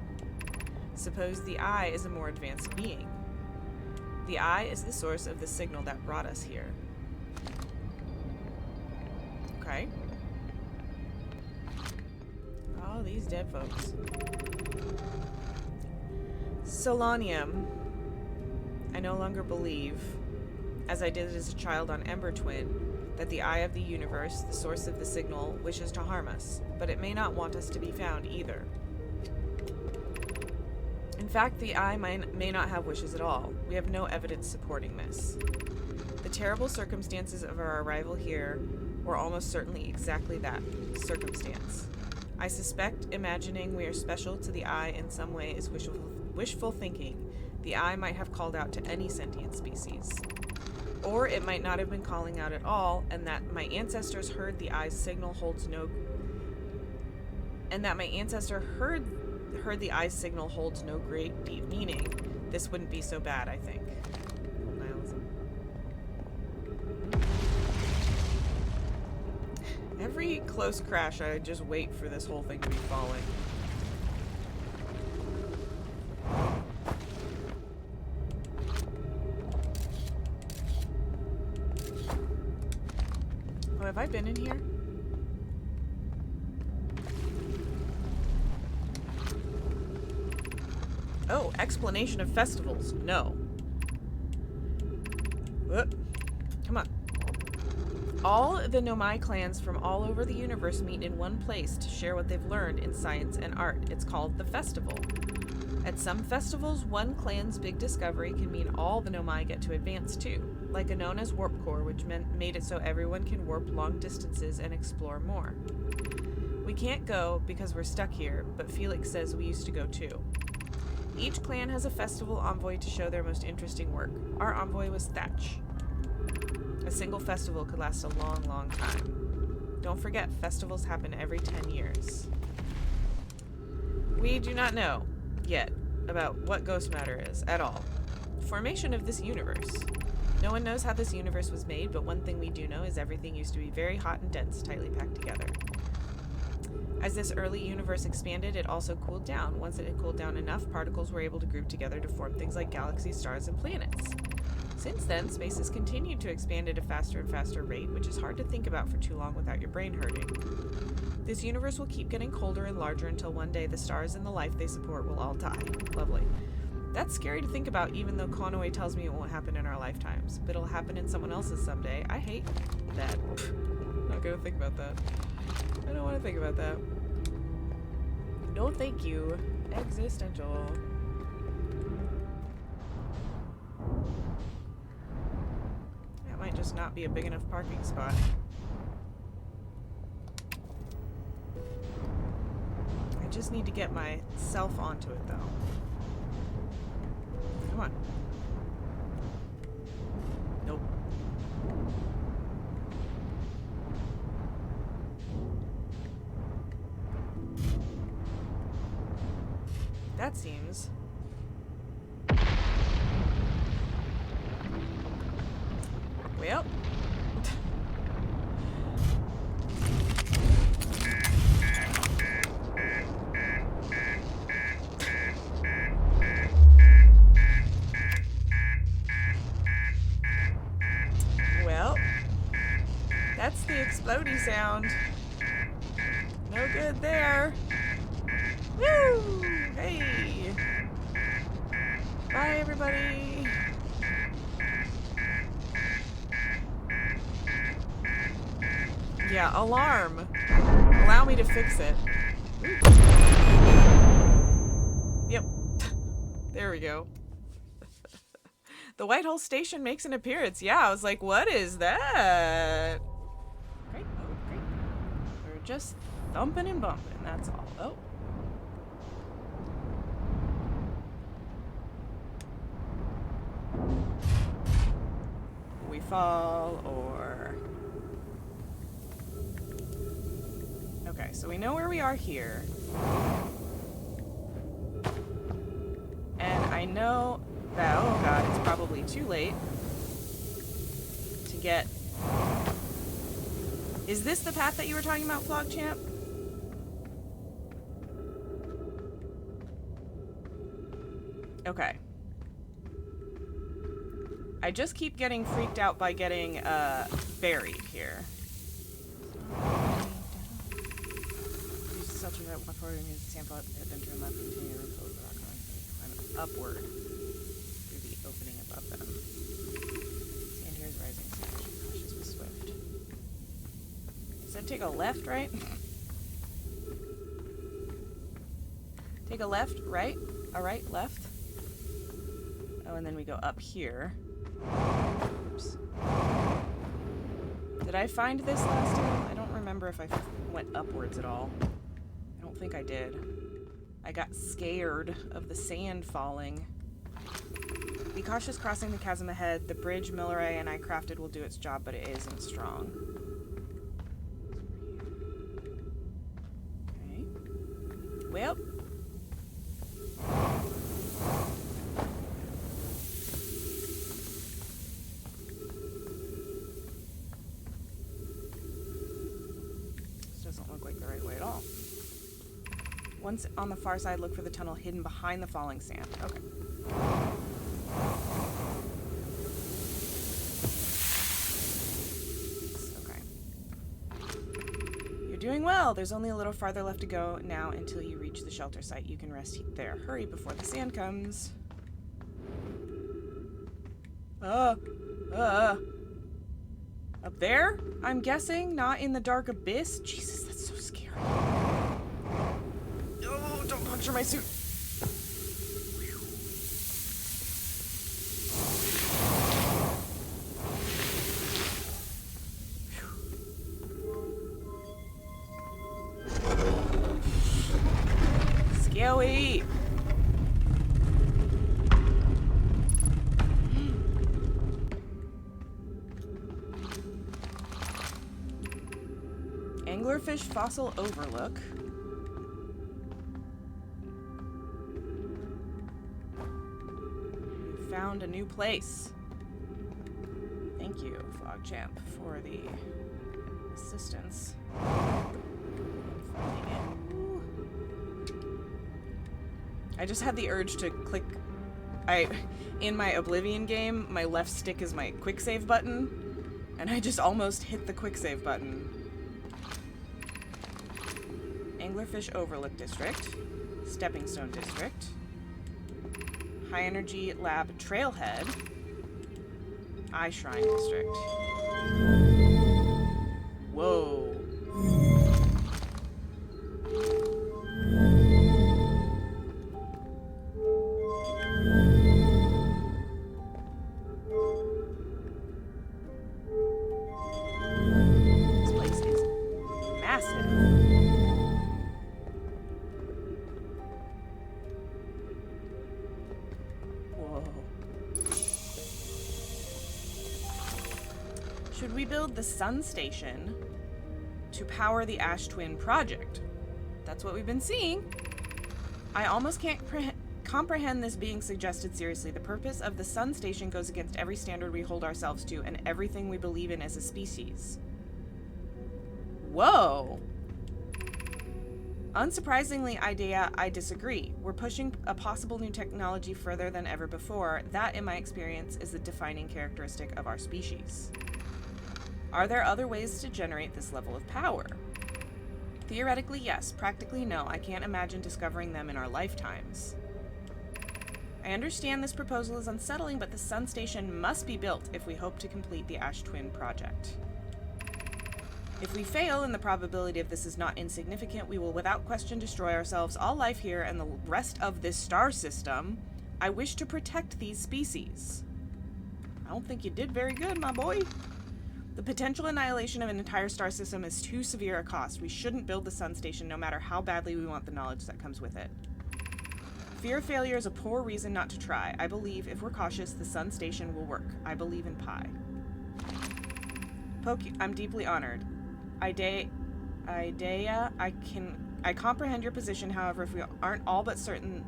Suppose the eye is a more advanced being. The eye is the source of the signal that brought us here. Okay. Oh, these dead folks. Solanium. I no longer believe, as I did as a child on Ember Twin, that the eye of the universe, the source of the signal, wishes to harm us, but it may not want us to be found either. In fact, the eye may not have wishes at all. We have no evidence supporting this. The terrible circumstances of our arrival here were almost certainly exactly that, circumstance. I suspect imagining we are special to the eye in some way is wishful thinking. The eye might have called out to any sentient species. Or it might not have been calling out at all, and that my ancestors heard the eye's signal holds no... And that my ancestor heard the eye's signal holds no great deep meaning. This wouldn't be so bad, I think. Every close crash, I just wait for this whole thing to be falling. Oh, have I been in here? Oh, explanation of festivals. No. Whoop. Come on. All the Nomai clans from all over the universe meet in one place to share what they've learned in science and art. It's called the festival. At some festivals, one clan's big discovery can mean all the Nomai get to advance too, like a known as Warp Core, which made it so everyone can warp long distances and explore more. We can't go because we're stuck here, but Felix says we used to go too. Each clan has a festival envoy to show their most interesting work. Our envoy was Thatch. A single festival could last a long, long time. Don't forget, festivals happen every 10 years. We do not know, yet, about what ghost matter is, at all. Formation of this universe. No one knows how this universe was made, but one thing we do know is everything used to be very hot and dense, tightly packed together. As this early universe expanded, it also cooled down. Once it had cooled down enough, particles were able to group together to form things like galaxies, stars, and planets. Since then, space has continued to expand at a faster and faster rate, which is hard to think about for too long without your brain hurting. This universe will keep getting colder and larger until one day the stars and the life they support will all die. Lovely. That's scary to think about, even though Conway tells me it won't happen in our lifetimes. But it'll happen in someone else's someday. I hate that. I'm not gonna think about that. I don't want to think about that. No thank you. Existential. That might just not be a big enough parking spot. I just need to get myself onto it, though. Come on. Nope. That seems... Well... That's the explodey sound. No good there. Woo! Hey! Bye, everybody! Yeah, alarm! Allow me to fix it. Yep. There we go. The Whitehall Station makes an appearance. Yeah, I was like, what is that? Great, oh, great. We're just thumping and bumping, that's all. Oh. We fall, or... Okay, so we know where we are here. And I know that, oh god, it's probably too late to get... Is this the path that you were talking about, Flogchamp? Okay. I just keep getting freaked out by getting, buried here. Such that one forward means the sample then turn left, continue to close the rock climb upward through the opening above them. Sand here is rising, so be cautious but swift. It said take a left, right? Take a left, right, a right, left. Oh, and then we go up here. Oops. Did I find this last time? I don't remember if I went upwards at all. I don't think I did. I got scared of the sand falling. Be cautious crossing the chasm ahead. The bridge Milleray and I crafted will do its job, but it isn't strong. Okay. Well. This doesn't look like the right way at all. Once on the far side, look for the tunnel hidden behind the falling sand. Okay. Okay. You're doing well. There's only a little farther left to go now until you reach the shelter site. You can rest there. Hurry before the sand comes. Up there? I'm guessing? Not in the dark abyss? Jesus, that's so scary. Oh, don't puncture my suit. Scary. Anglerfish fossil overlook. We found a new place. Thank you, Flogchamp, for the assistance in finding it. I just had the urge to click. In my Oblivion game, my left stick is my quick save button, and I just almost hit the quick save button. Anglerfish Overlook District. Stepping Stone District. High Energy Lab Trailhead. Eye Shrine District. Whoa. This place is massive. Whoa. Should we build the Sun Station to power the Ash Twin project? That's what we've been seeing. I almost can't comprehend this being suggested seriously. The purpose of the Sun Station goes against every standard we hold ourselves to and everything we believe in as a species. Whoa. Unsurprisingly, idea, I disagree. We're pushing a possible new technology further than ever before. That, in my experience, is the defining characteristic of our species. Are there other ways to generate this level of power? Theoretically, yes. Practically, no. I can't imagine discovering them in our lifetimes. I understand this proposal is unsettling, but the Sun Station must be built if we hope to complete the Ash Twin project. If we fail, and the probability of this is not insignificant, we will without question destroy ourselves, all life here, and the rest of this star system. I wish to protect these species. I don't think you did very good, my boy. The potential annihilation of an entire star system is too severe a cost. We shouldn't build the Sun Station no matter how badly we want the knowledge that comes with it. Fear of failure is a poor reason not to try. I believe, if we're cautious, the Sun Station will work. I believe in Pi. I'm deeply honored. Idea, I comprehend your position. However, if we aren't all but certain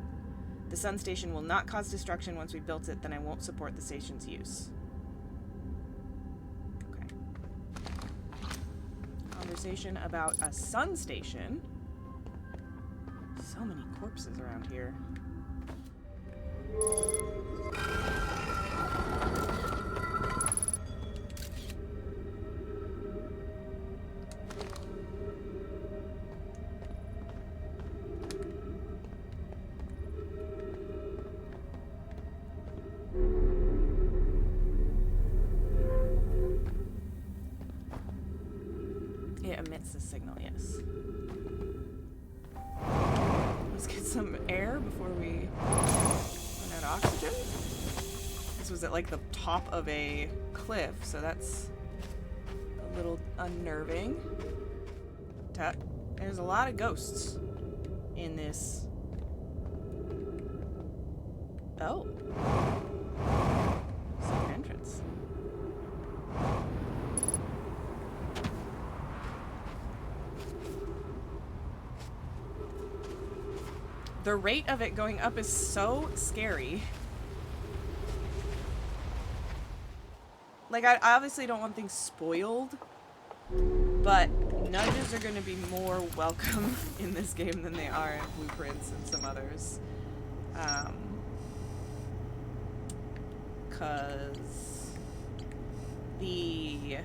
the Sun Station will not cause destruction once we've built it, then I won't support the station's use. Okay. Conversation about a Sun Station. So many corpses around here. It emits a signal, yes. Let's get some air before we run out of oxygen. This was at like the top of a cliff, so that's a little unnerving. There's a lot of ghosts in this. Oh. Secret entrance. The rate of it going up is so scary. Like, I obviously don't want things spoiled, but nudges are going to be more welcome in this game than they are in Blueprints and some others. 'Cause the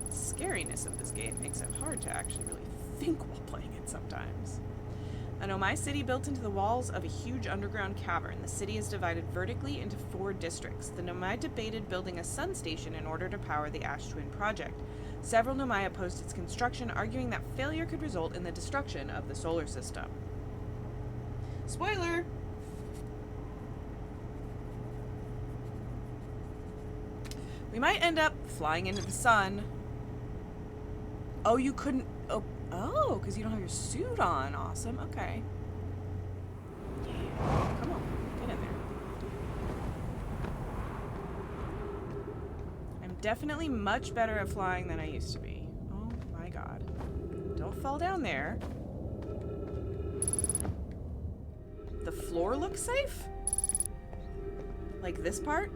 scariness of this game makes it hard to actually really think while playing it sometimes. A Nomai city built into the walls of a huge underground cavern. The city is divided vertically into 4 districts. The Nomai debated building a sun station in order to power the Ash Twin project. Several Nomai opposed its construction, arguing that failure could result in the destruction of the solar system. Spoiler! We might end up flying into the sun. Oh, you couldn't... Oh, because you don't have your suit on. Awesome. Okay. Yeah. Come on. Get in there. I'm definitely much better at flying than I used to be. Oh my god. Don't fall down there. The floor looks safe? Like this part?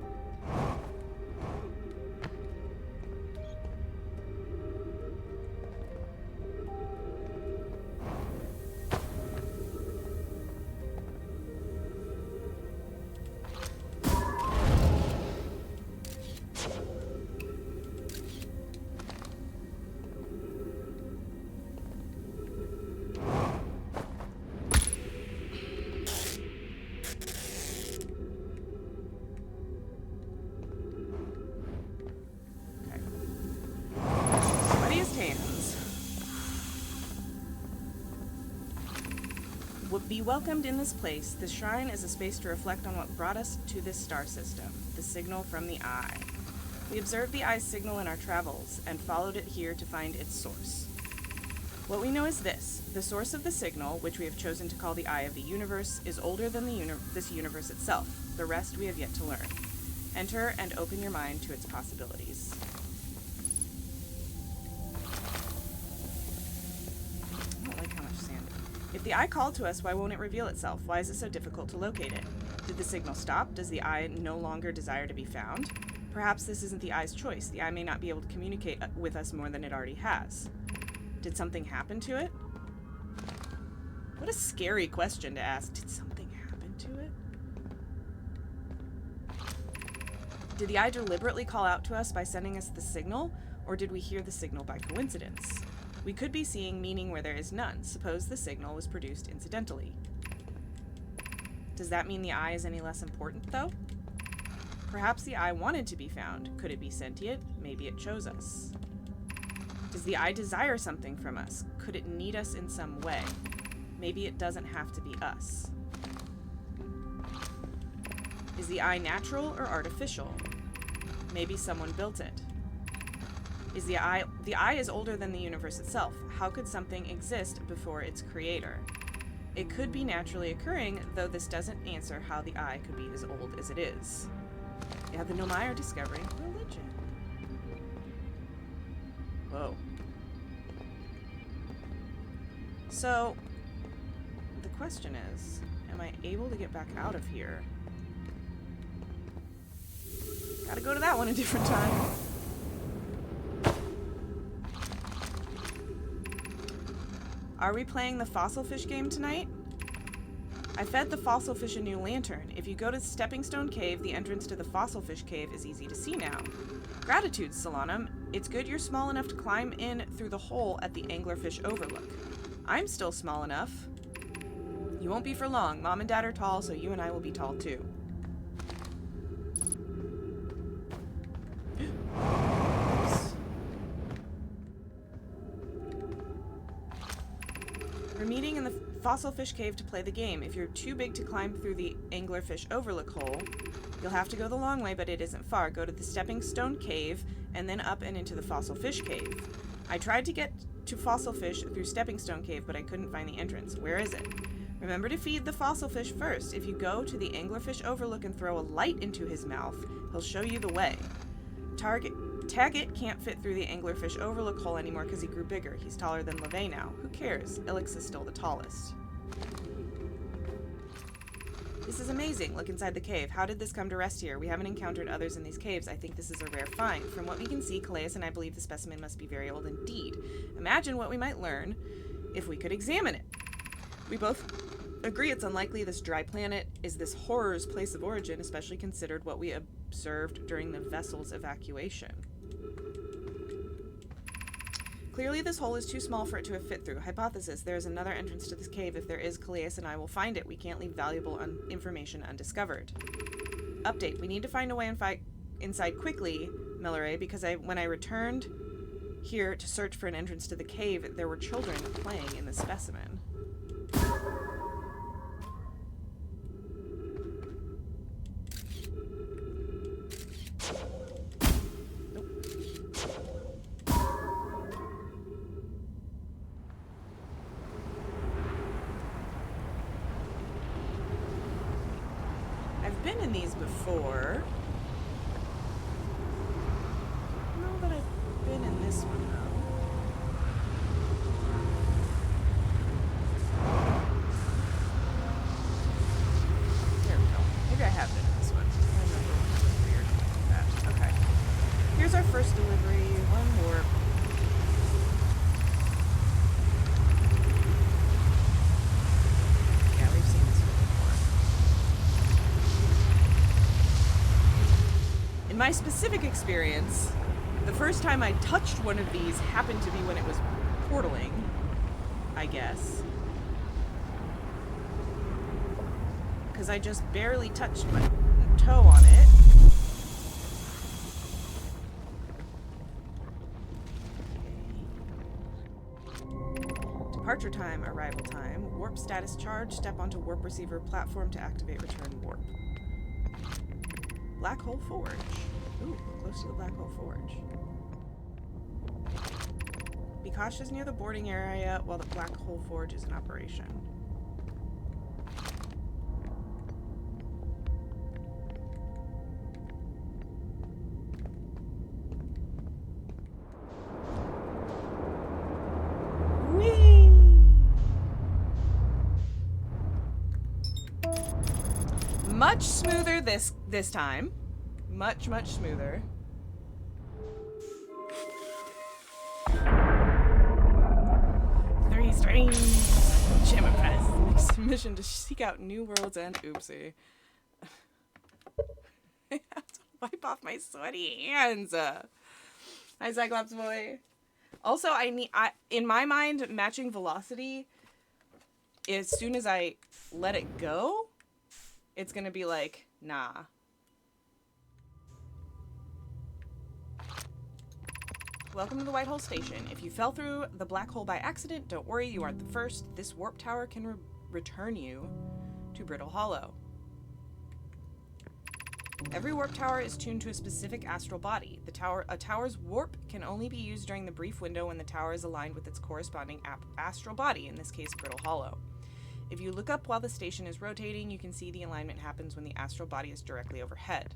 Be welcomed in this place. This shrine is a space to reflect on what brought us to this star system, the signal from the eye. We observed the eye's signal in our travels and followed it here to find its source. What we know is this: the source of the signal, which we have chosen to call the eye of the universe, is older than this universe itself. The rest we have yet to learn. Enter and open your mind to its possibilities. I don't like how much sand. If the eye called to us, why won't it reveal itself? Why is it so difficult to locate it? Did the signal stop? Does the eye no longer desire to be found? Perhaps this isn't the eye's choice. The eye may not be able to communicate with us more than it already has. Did something happen to it? What a scary question to ask. Did something happen to it? Did the eye deliberately call out to us by sending us the signal, or did we hear the signal by coincidence? We could be seeing meaning where there is none. Suppose the signal was produced incidentally. Does that mean the eye is any less important, though? Perhaps the eye wanted to be found. Could it be sentient? Maybe it chose us. Does the eye desire something from us? Could it need us in some way? Maybe it doesn't have to be us. Is the eye natural or artificial? Maybe someone built it. Is the eye is older than the universe itself. How could something exist before its creator? It could be naturally occurring, though this doesn't answer how the eye could be as old as it is. Yeah, the Nomai are discovering religion. Whoa. So, the question is, am I able to get back out of here? Gotta go to that one a different time. Are we playing the fossil fish game tonight? I fed the fossil fish a new lantern. If you go to Stepping Stone Cave, the entrance to the fossil fish cave is easy to see now. Gratitude, Solanum. It's good you're small enough to climb in through the hole at the anglerfish overlook. I'm still small enough. You won't be for long. Mom and Dad are tall, so you and I will be tall too. We're meeting in the fossil fish cave to play the game. If you're too big to climb through the anglerfish overlook hole, you'll have to go the long way, but it isn't far. Go to the Stepping Stone Cave and then up and into the fossil fish cave. I tried to get to fossil fish through Stepping Stone Cave, but I couldn't find the entrance. Where is it? Remember to feed the fossil fish first. If you go to the anglerfish overlook and throw a light into his mouth, he'll show you the way. Taggett can't fit through the anglerfish overlook hole anymore because he grew bigger. He's taller than LeVay now. Who cares? Ilix is still the tallest. This is amazing. Look inside the cave. How did this come to rest here? We haven't encountered others in these caves. I think this is a rare find. From what we can see, Calais and I believe the specimen must be very old indeed. Imagine what we might learn if we could examine it. We both agree it's unlikely this dry planet is this horror's place of origin, especially considered what we observed during the vessel's evacuation. Clearly this hole is too small for it to have fit through. Hypothesis: there is another entrance to this cave. If there is, Calais and I will find it. We can't leave valuable information undiscovered. Update: we need to find a way inside quickly, Melloray, because when I returned here to search for an entrance to the cave, there were children playing in the specimen. Been in these before. I don't know that I've been in this one though. There we go. Maybe I have been in this one. I remember one weird like that. Okay. Here's our first delivery. One warp. Yeah, we've seen this one before. In my specific experience, the first time I touched one of these happened to be when it was portaling, I guess. Because I just barely touched my toe on it. Departure time, arrival time, warp status charge, step onto warp receiver platform to activate return warp. Black hole forge. Ooh, we're close to the black hole forge. Be cautious near the boarding area while the black hole forge is in operation. Much smoother this time. Much smoother. Three strings. Jam press. Next mission to seek out new worlds and oopsie. I have to wipe off my sweaty hands. Hi, Cyclops boy. Also, in my mind, matching velocity, as soon as I let it go, it's gonna be like, nah. Welcome to the White Hole Station. If you fell through the black hole by accident, don't worry, you aren't the first. This warp tower can return you to Brittle Hollow. Every warp tower is tuned to a specific astral body. A tower's warp can only be used during the brief window when the tower is aligned with its corresponding astral body, in this case, Brittle Hollow. If you look up while the station is rotating, you can see the alignment happens when the astral body is directly overhead.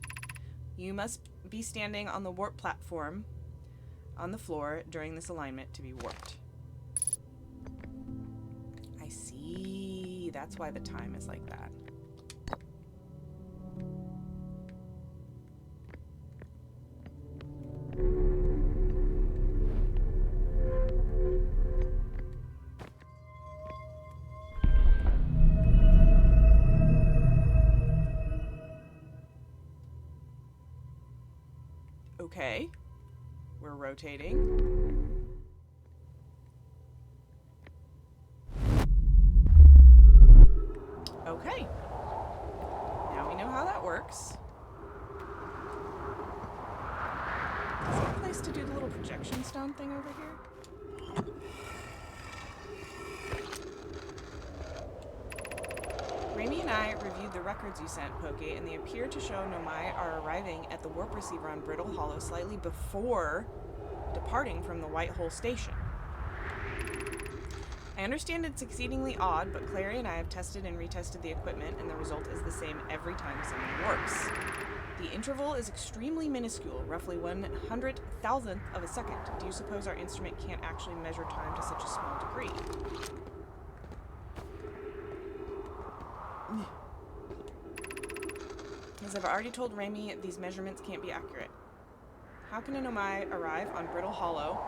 You must be standing on the warp platform on the floor during this alignment to be warped. I see. That's why the time is like that. Okay, we're rotating. Okay, now we know how that works. Is there a place to do the little projection stone thing over here? Raimi and I reviewed the records you sent, Poke, and they appear to show Nomai are arriving at the warp receiver on Brittle Hollow slightly before departing from the White Hole Station. I understand it's exceedingly odd, but Clary and I have tested and retested the equipment, and the result is the same every time someone warps. The interval is extremely minuscule, roughly 100,000th of a second. Do you suppose our instrument can't actually measure time to such a small degree? As I've already told Raimi, these measurements can't be accurate. How can a Nomai arrive on Brittle Hollow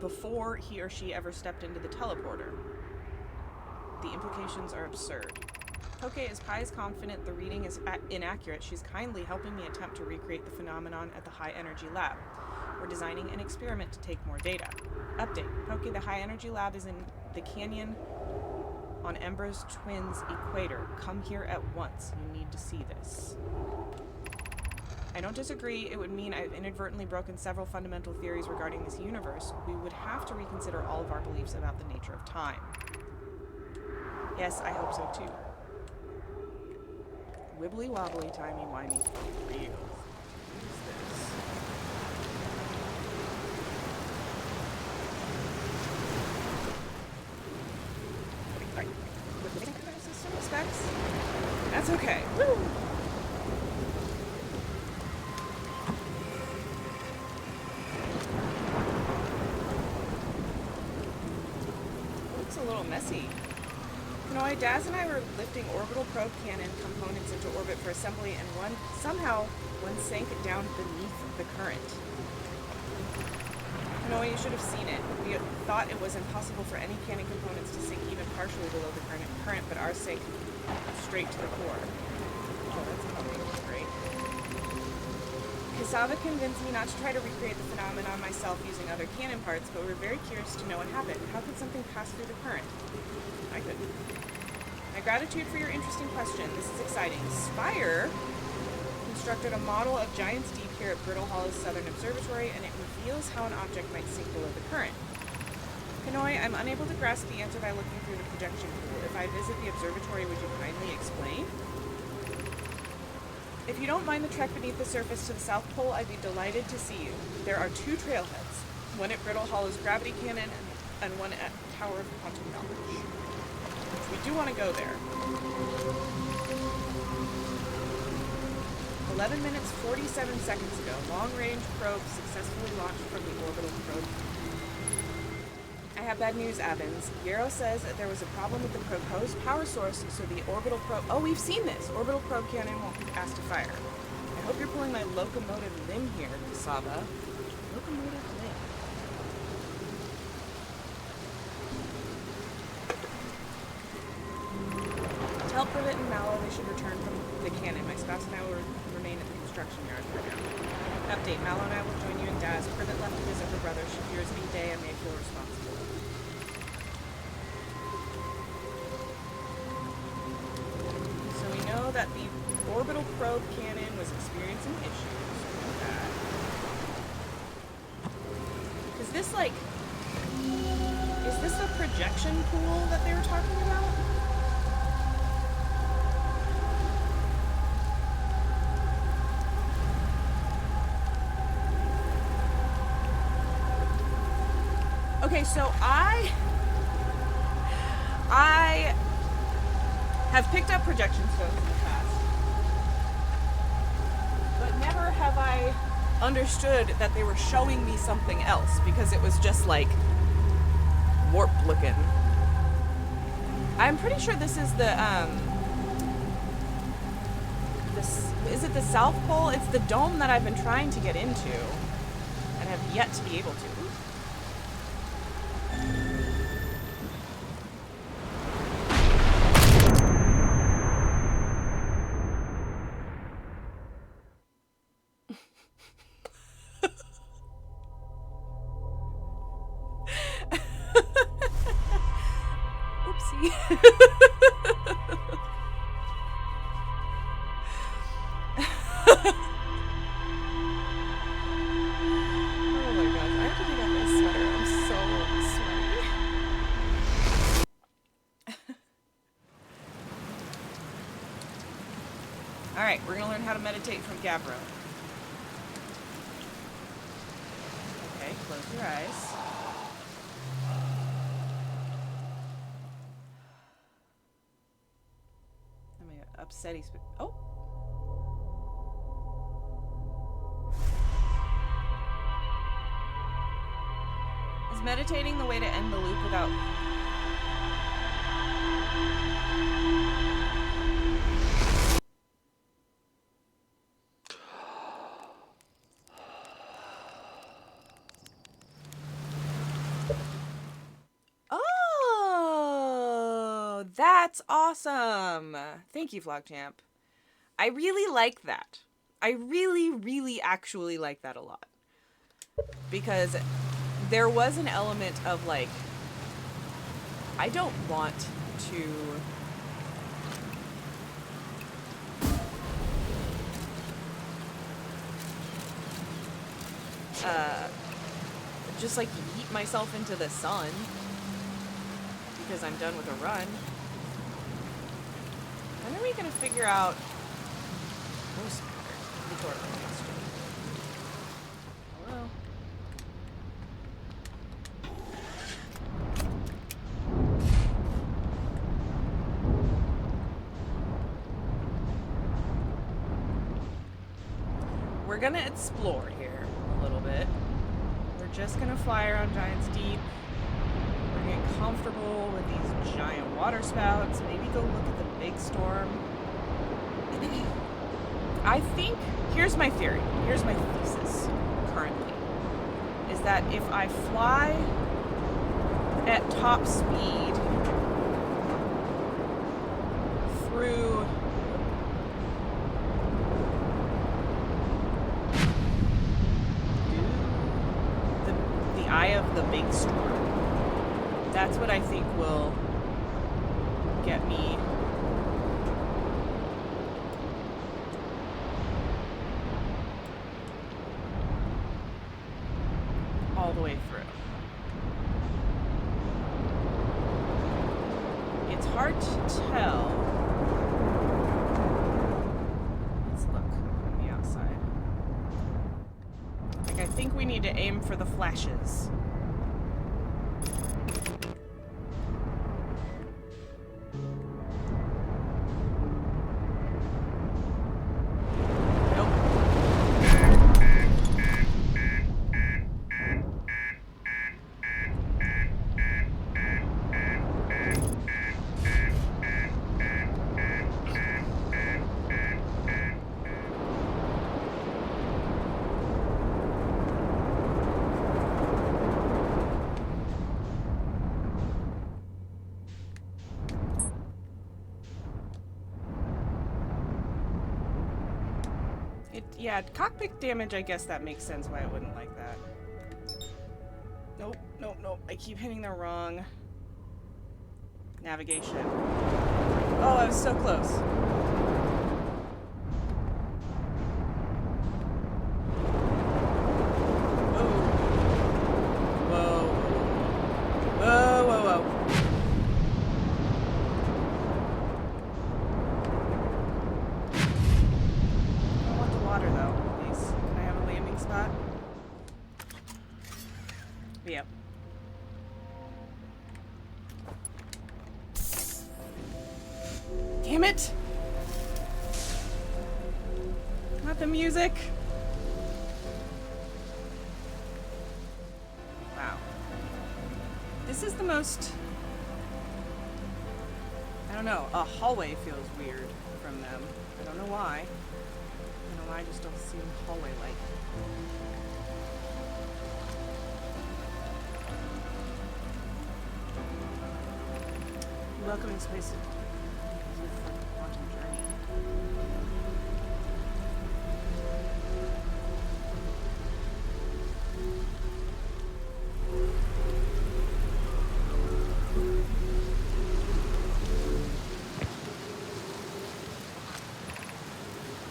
before he or she ever stepped into the teleporter? The implications are absurd. Poke is pious confident the reading is inaccurate. She's kindly helping me attempt to recreate the phenomenon at the High Energy Lab. We're designing an experiment to take more data. Update. Poke, the High Energy Lab is in the canyon on Ember's Twins equator. Come here at once. You need to see this. I don't disagree. It would mean I've inadvertently broken several fundamental theories regarding this universe. We would have to reconsider all of our beliefs about the nature of time. Yes, I hope so too. Wibbly wobbly, timey wimey, for real. What is this? System specs? That's okay. Woo! Looks a little messy. You know, Daz and I were lifting orbital probe cannon components into orbit for assembly, and somehow one sank down beneath the current. No, you should have seen it. We thought it was impossible for any cannon components to sink even partially below the current, but ours sank straight to the core. Oh, that's probably great. Kasava convinced me not to try to recreate the phenomenon myself using other cannon parts, but we were very curious to know what happened. How could something pass through the current? I couldn't. My gratitude for your interesting question. This is exciting. Spire constructed a model of Giant's Deep here at Brittle Hollow's Southern Observatory, and it reveals how an object might sink below the current. Hanoi, I'm unable to grasp the answer by looking through the projection pool. If I visit the observatory, would you kindly explain? If you don't mind the trek beneath the surface to the South Pole, I'd be delighted to see you. There are 2 trailheads, one at Brittle Hollow's gravity cannon and one at Tower of Quantum Knowledge. We do want to go there. 11 minutes, 47 seconds ago, long-range probe successfully launched from the orbital probe. I have bad news, Evans. Yarrow says that there was a problem with the proposed power source, so the orbital probe... Oh, we've seen this! Orbital probe cannon won't be asked to fire. I hope you're pulling my locomotive limb here, Kasaba. Locomotive limb. Tell Privet and Mallow they should return from the cannon. My spouse and I will remain at the construction yard for now. Update, Mallow and I will join you in Daz. Privet left to visit her brother. She fears any day I may feel responsible. That the orbital probe cannon was experiencing issues with that. Is this like... Is this the projection pool that they were talking about? Okay, so I have picked up projection stones in the past, but never have I understood that they were showing me something else, because it was just like warp looking. I'm pretty sure this is the is it the South Pole? It's the dome that I've been trying to get into and have yet to be able to. Alright, we're going to learn how to meditate from Gabbro. Okay, close your eyes. I'm going to upset his... Oh! Is meditating the way to end the loop without... That's awesome. Thank you, Vlogchamp. I really like that. I really, really actually like that a lot. Because there was an element of like, I don't want to just like yeet myself into the sun because I'm done with a run. When are we gonna figure out most rhetorical question? Hello? We're gonna explore here a little bit. We're just gonna fly around Giant's Deep. We're getting comfortable with these giant water spouts. Maybe go look at the big storm. I think, here's my theory, here's my thesis currently, is that if I fly at top speed through the eye of the big storm, that's what I think will get me all the way through. hard to tell. Let's look on the outside. Like, I think we need to aim for the flashes. Yeah, cockpit damage, I guess that makes sense why it wouldn't like that. Nope, nope, nope. I keep hitting the wrong navigation. Oh, I was so close. Yep. Damn it! Not the music. Wow. This is the most... I don't know. A hallway feels weird from them. I don't know why. I don't know why I just don't seem hallway-like. Welcoming space for quantum journey.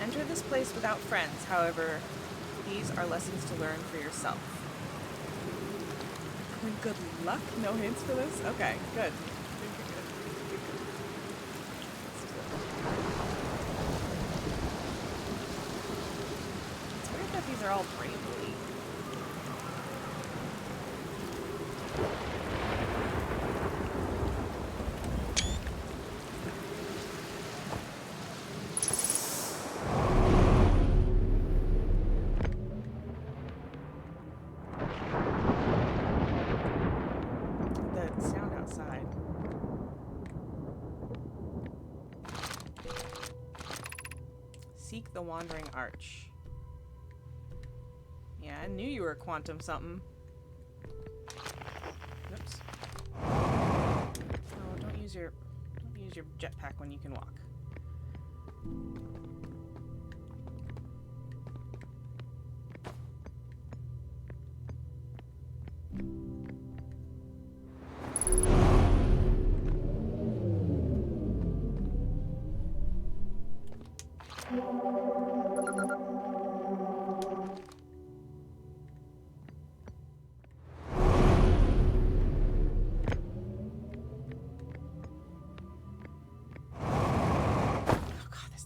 Enter this place without friends. However, these are lessons to learn for yourself. Good luck. No hints for this? Okay, good. These are all Bramble. The sound outside. Seek the Wandering Arch. Yeah, I knew you were quantum something. Oops. Oh, don't use your jetpack when you can walk.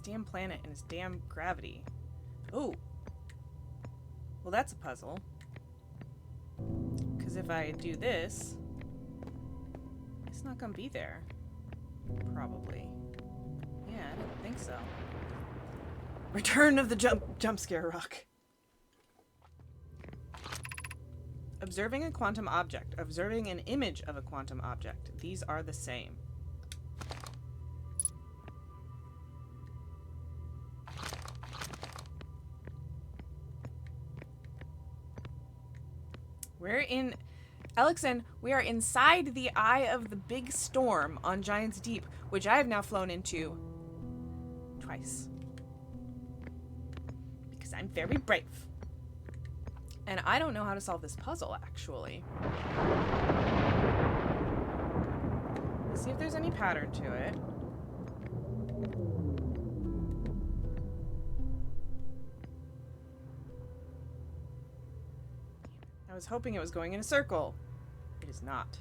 Damn planet and its damn gravity. Oh. Well, that's a puzzle. Because if I do this, it's not gonna be there. Probably. Yeah, I don't think so. Return of the jump scare rock. Observing a quantum object. Observing an image of a quantum object. These are the same. We're in... Alexen, we are inside the eye of the big storm on Giant's Deep, which I have now flown into twice. Because I'm very brave. And I don't know how to solve this puzzle, actually. Let's see if there's any pattern to it. I was hoping it was going in a circle. It is not.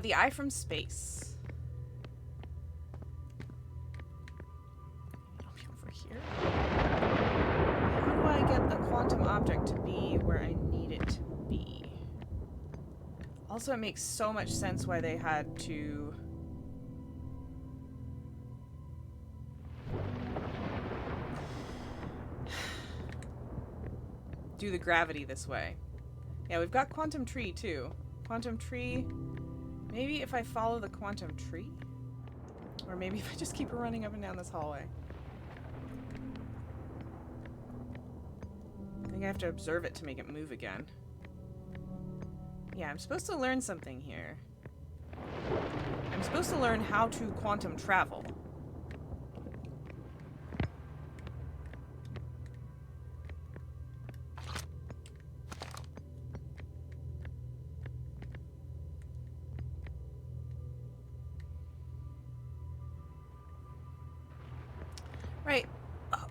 The eye from space. I'll be over here. How do I get the quantum object to be where I need it to be? Also, it makes so much sense why they had to... do the gravity this way. Yeah, we've got quantum tree too. Quantum tree. Maybe if I follow the quantum tree? Or maybe if I just keep running up and down this hallway. I think I have to observe it to make it move again. Yeah, I'm supposed to learn something here. I'm supposed to learn how to quantum travel. Right. Oh.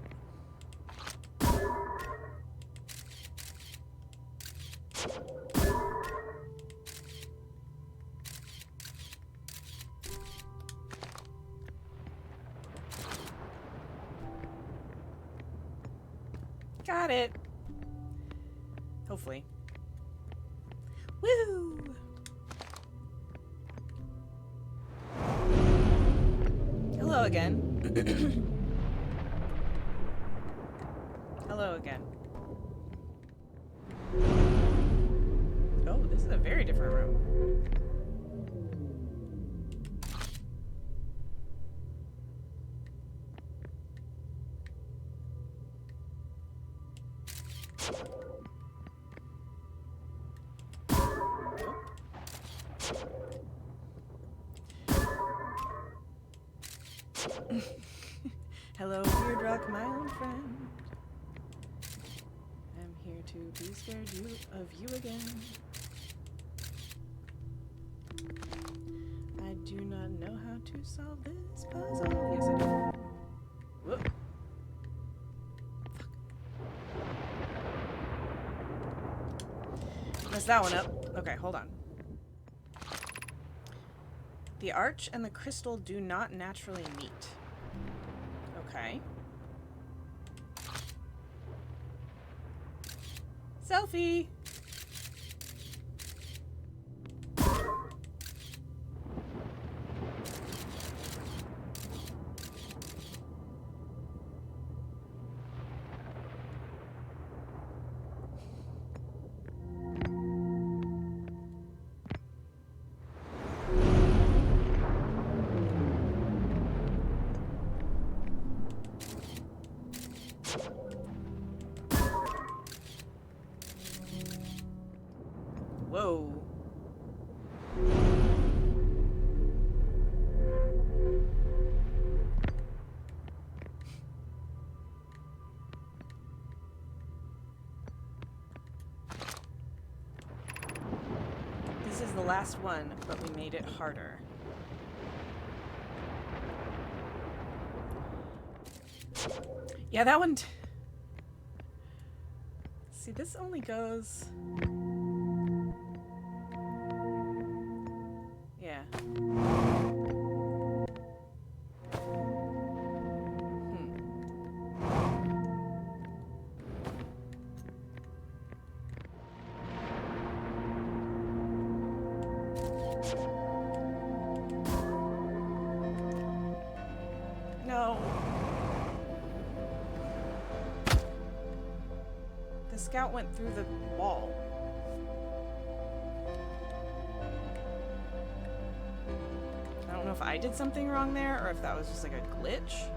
Got it. Hopefully. Woo! Hello again. Hello again. Oh, this is a very different room. Hello, weird rock, my old friend. I'm here to be scared of you again. I do not know how to solve this puzzle. Yes, I do. Whoop. Fuck. Messed that one up. Okay, hold on. The arch and the crystal do not naturally meet. Okay. Selfie! Whoa. This is the last one, but we made it harder. Yeah, that one... See, this only goes... Yeah. No. The scout went through the wall. I don't know if I did something wrong there or if that was just like a glitch.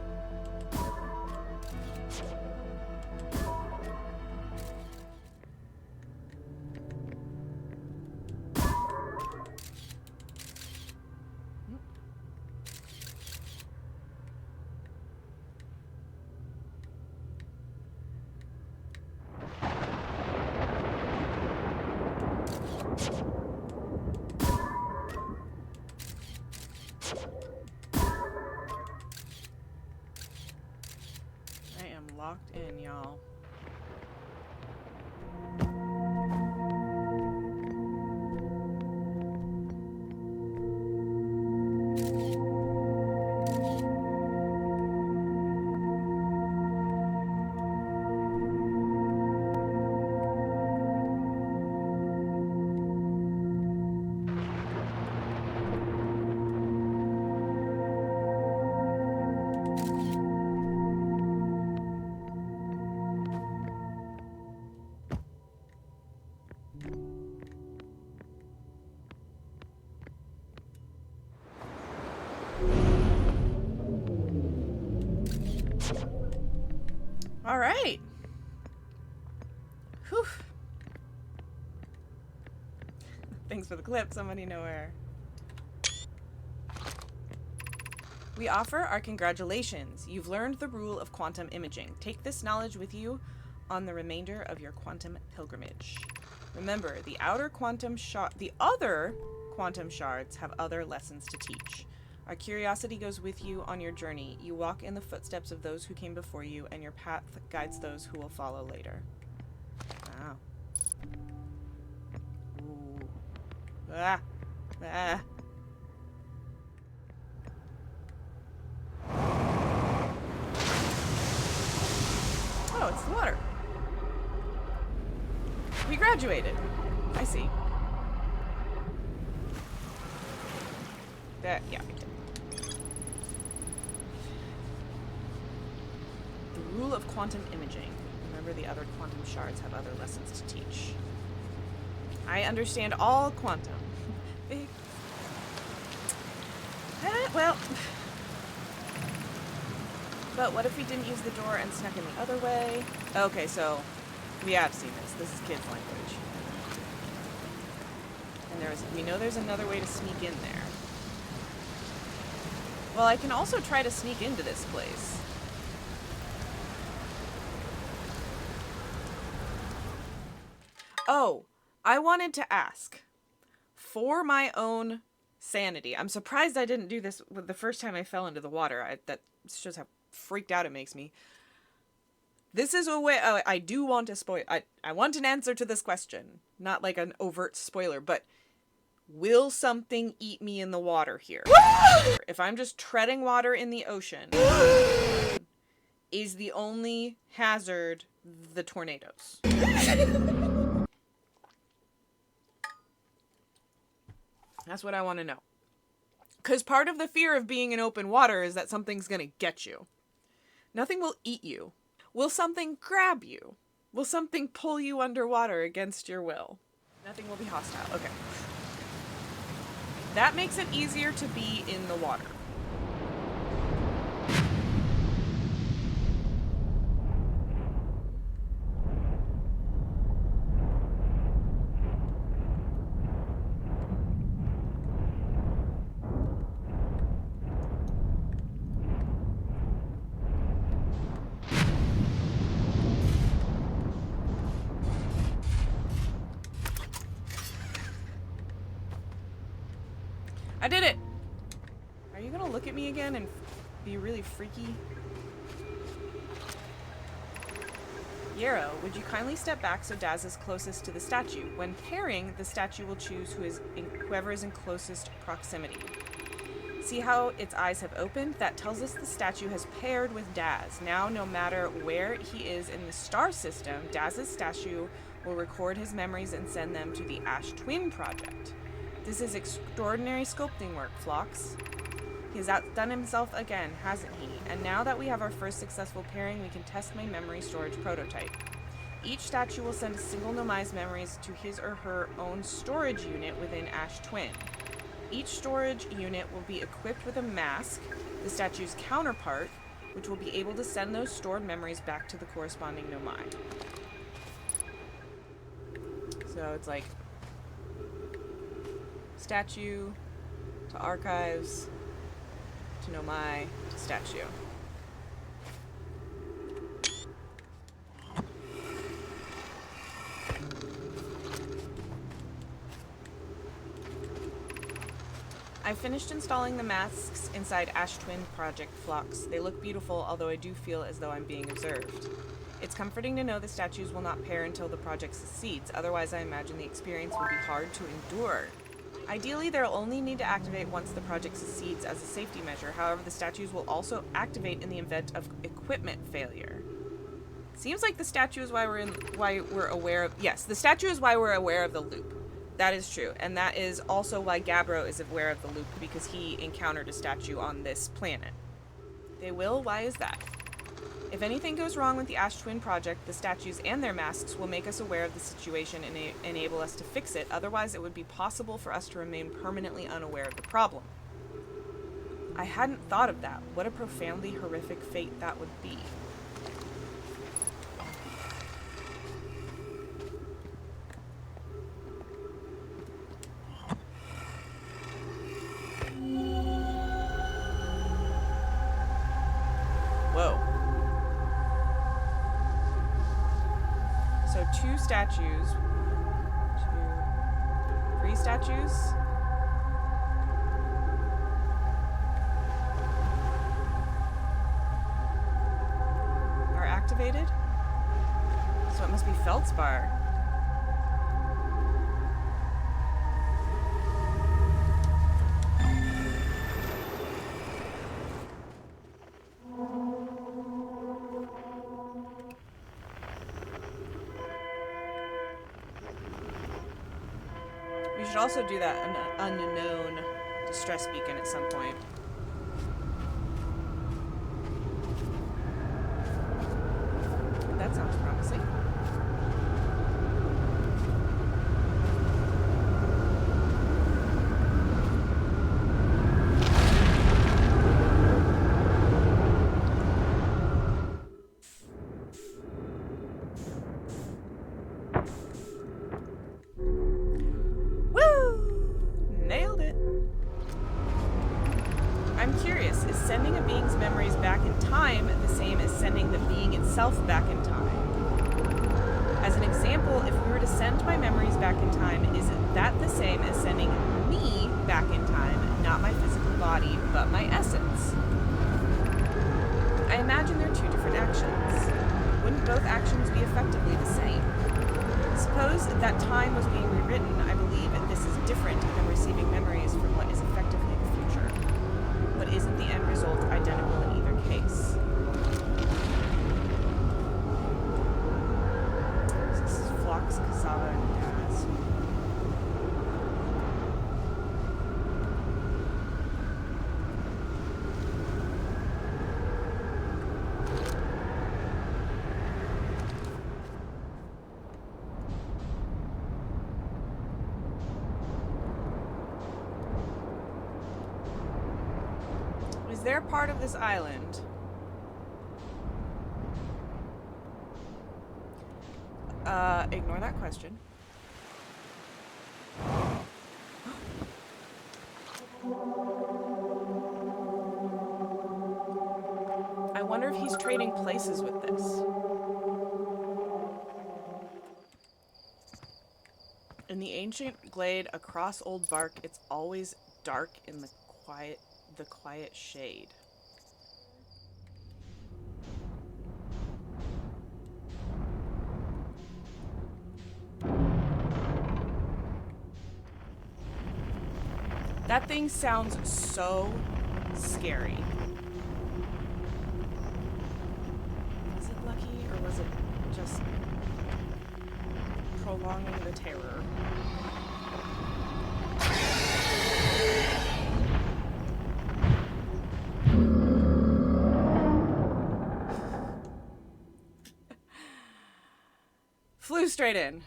Whew. Thanks for the clip, somebody know where. We offer our congratulations. You've learned the rule of quantum imaging. Take this knowledge with you on the remainder of your quantum pilgrimage. Remember, the other quantum shards have other lessons to teach. Our curiosity goes with you on your journey. You walk in the footsteps of those who came before you, and your path guides those who will follow later. Wow. Ooh. Ah. Ah. Oh, it's the water. We graduated. I see. That, yeah. The rule of quantum imaging. Remember, the other quantum shards have other lessons to teach. I understand all quantum. Big. Well. But what if we didn't use the door and snuck in the other way? Okay, so we have seen this. This is kids' language. And we know there's another way to sneak in there. Well, I can also try to sneak into this place. Oh, I wanted to ask. For my own sanity, I'm surprised I didn't do this the first time I fell into the water. That shows how freaked out it makes me. This is a way. I do want to spoil. I want an answer to this question, not like an overt spoiler, but will something eat me in the water here? If I'm just treading water in the ocean, is the only hazard the tornadoes? That's what I want to know. Because part of the fear of being in open water is that something's going to get you. Nothing will eat you. Will something grab you? Will something pull you underwater against your will? Nothing will be hostile. Okay. That makes it easier to be in the water. I did it! Are you gonna look at me again and be really freaky? Yarrow, would you kindly step back so Daz is closest to the statue? When pairing, the statue will choose whoever is in closest proximity. See how its eyes have opened? That tells us the statue has paired with Daz. Now, no matter where he is in the star system, Daz's statue will record his memories and send them to the Ash Twin Project. This is extraordinary sculpting work, Phlox. He's outdone himself again, hasn't he? And now that we have our first successful pairing, we can test my memory storage prototype. Each statue will send a single Nomai's memories to his or her own storage unit within Ash Twin. Each storage unit will be equipped with a mask, the statue's counterpart, which will be able to send those stored memories back to the corresponding Nomai. So it's like statue to archives to Nomai to statue. I finished installing the masks inside Ash Twin Project Phlox. They look beautiful, although I do feel as though I'm being observed. It's comforting to know the statues will not pair until the project succeeds, otherwise I imagine the experience would be hard to endure. Ideally, they'll only need to activate once the project succeeds as a safety measure. However, the statues will also activate in the event of equipment failure. Seems like the statue is why we're aware of... Yes, the statue is why we're aware of the loop. That is true. And that is also why Gabbro is aware of the loop, because he encountered a statue on this planet. They will? Why is that? If anything goes wrong with the Ash Twin Project, the statues and their masks will make us aware of the situation and enable us to fix it. Otherwise, it would be possible for us to remain permanently unaware of the problem. I hadn't thought of that. What a profoundly horrific fate that would be. So 2 statues. 3 statues. Are activated. So it must be Feldspar. We should also do that unknown distress beacon at some point. That sounds promising. Back in time. As an example, if we were to send my memories back in time, is that the same as sending me back in time, not my physical body, but my essence? I imagine they're 2 different actions. Wouldn't both actions be effectively the same? Suppose that time was being rewritten, I believe this is different than receiving memories from what is effectively the future. But isn't the end result identical in either case? Cassava and Daz. Is there part of this island? Ignore that question. I wonder if he's trading places with this. In the ancient glade across old bark, it's always dark in the quiet shade. That thing sounds so scary. Was it lucky, or was it just prolonging the terror? Flew straight in.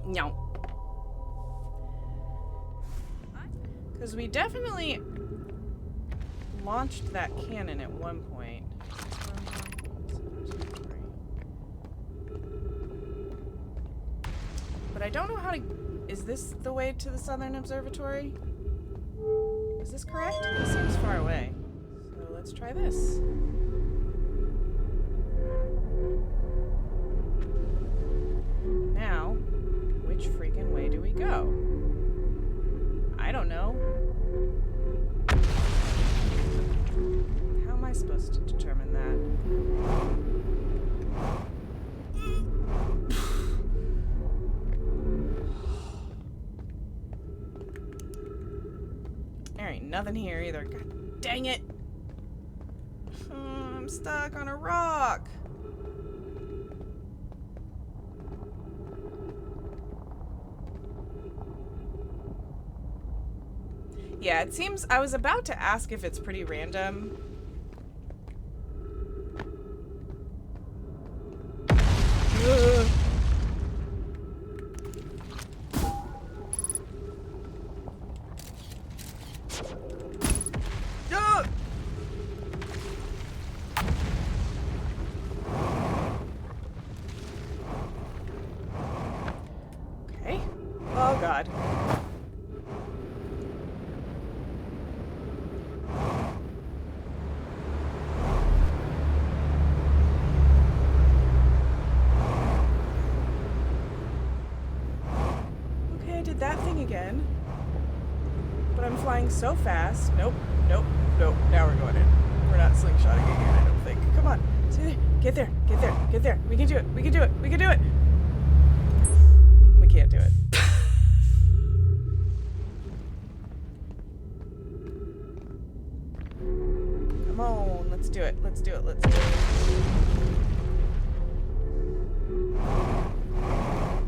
No. Because we definitely launched that cannon at one point. But I don't know how to... Is this the way to the Southern Observatory? Is this correct? This seems far away. So let's try this. Now, which freaking way do we go? I don't know. How am I supposed to determine that? There ain't nothing here either. God dang it! Oh, I'm stuck on a rock. Yeah, it seems... I was about to ask if it's pretty random. Ugh. Ugh. Okay. Oh, God. that thing again. But I'm flying so fast. Nope, nope, nope. Now we're going in. We're not slingshotting again, I don't think. Come on. Get there, get there, get there. We can do it, we can do it, we can do it. We can't do it. Come on, let's do it, let's do it, let's do it.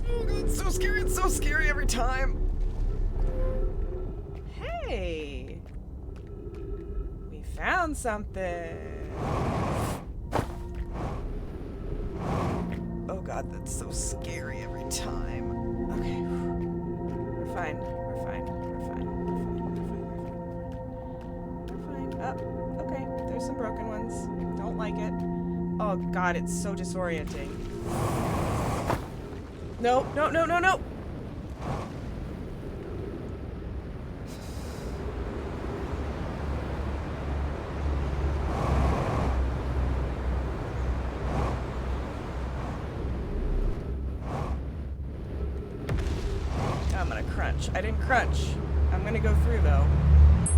Oh god, it's so scary every time. Hey, we found something. Oh god, that's so scary every time. Okay, we're fine, we're fine, we're fine, we're fine, we're fine, we're fine. We're fine. Oh, okay, there's some broken ones. Don't like it. Oh god, it's so disorienting. No, no, no, no, no! I'm gonna crunch. I didn't crunch. I'm gonna go through though. This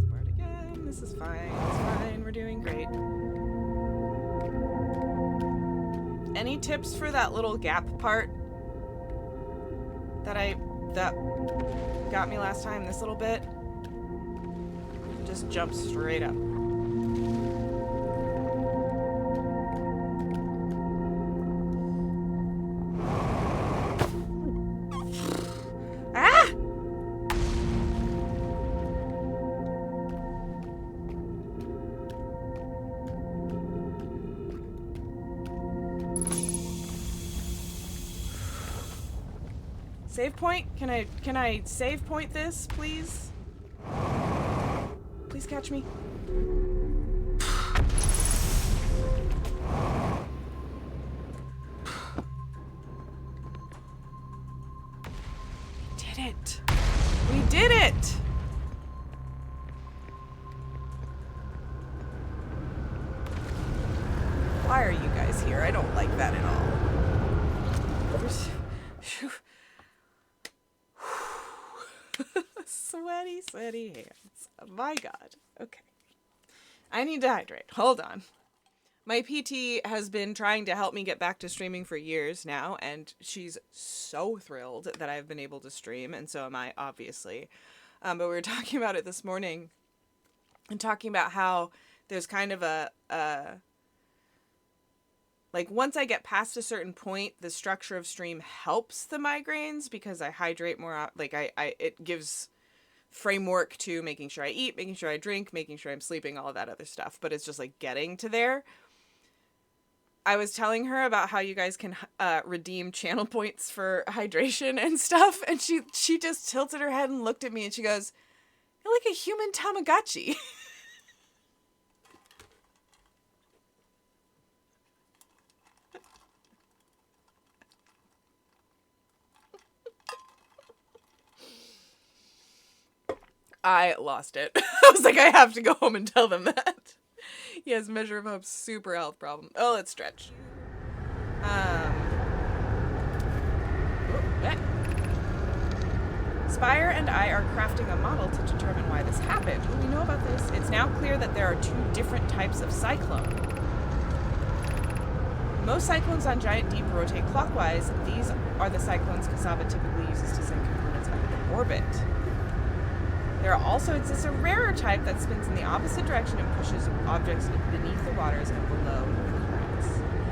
part again. This is fine. It's fine. We're doing great. Any tips for that little gap part that got me last time? This little bit? Just jump straight up. Save point? Can I save point this, please? Please catch me. We did it. We did it. Why are you guys here? I don't like that at all. Sweaty, sweaty hands. My god. Okay. I need to hydrate. Hold on. My PT has been trying to help me get back to streaming for years now, and she's so thrilled that I've been able to stream, and so am I, obviously. But we were talking about it this morning, and talking about how there's kind of like, once I get past a certain point, the structure of stream helps the migraines because I hydrate more. Like, it gives framework to making sure I eat, making sure I drink, making sure I'm sleeping, all of that other stuff. But it's just, like, getting to there. I was telling her about how you guys can redeem channel points for hydration and stuff. And she just tilted her head and looked at me and she goes, "You're like a human Tamagotchi." I lost it. I was like, I have to go home and tell them that. Yes, Measure of Hope, super health problem. Oh, let's stretch. Spire and I are crafting a model to determine why this happened. What do we know about this? It's now clear that there are two different types of cyclone. Most cyclones on Giant Deep rotate clockwise. These are the cyclones Cassava typically uses to send components out into orbit. There also exists a rarer type that spins in the opposite direction and pushes objects beneath the waters and below the currents.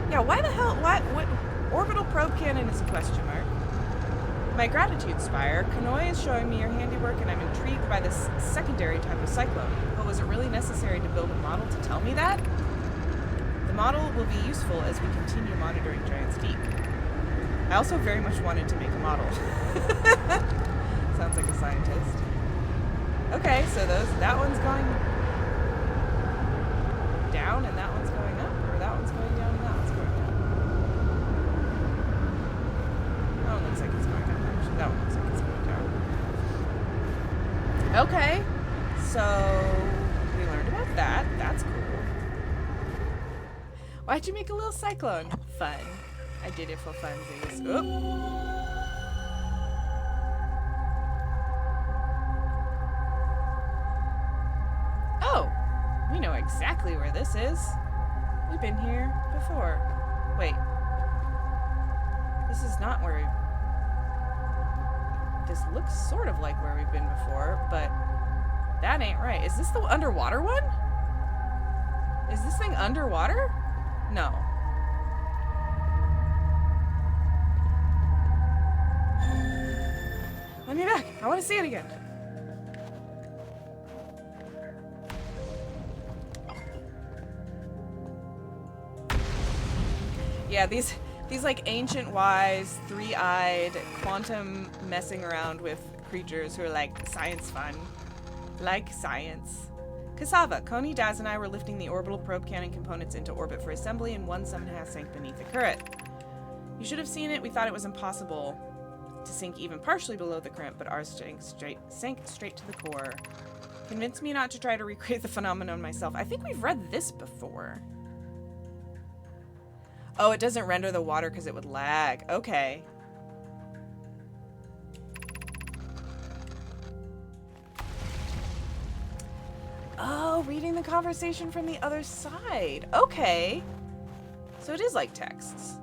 Yeah, why the hell? What orbital probe cannon is a question mark? My gratitude, Spire. Kanoi is showing me your handiwork, and I'm intrigued by this secondary type of cyclone. But was it really necessary to build a model to tell me that? The model will be useful as we continue monitoring Giant's Deep. I also very much wanted to make a model. Sounds like a scientist. Okay, so that one's going down and that one's going up, or that one's going down and that one's going up. That one looks like it's going up, actually. That one looks like it's going down. Okay, so we learned about that. That's cool. Why'd you make a little cyclone? Fun. I did it for funsies. Oop. is? We've been here before. Wait. This is not where this looks sort of like where we've been before, but that ain't right. Is this the underwater one? Is this thing underwater? No. Let me back. I want to see it again. Yeah, these like ancient wise, three-eyed, quantum messing around with creatures who are like science fun. Like science. Cassava, Coney, Daz, and I were lifting the orbital probe cannon components into orbit for assembly, and one somehow sank beneath the current. You should have seen it. We thought it was impossible to sink even partially below the current, but ours sank straight to the core. Convinced me not to try to recreate the phenomenon myself. I think we've read this before. Oh, it doesn't render the water because it would lag. Okay. Oh, reading the conversation from the other side. Okay. So it is like texts.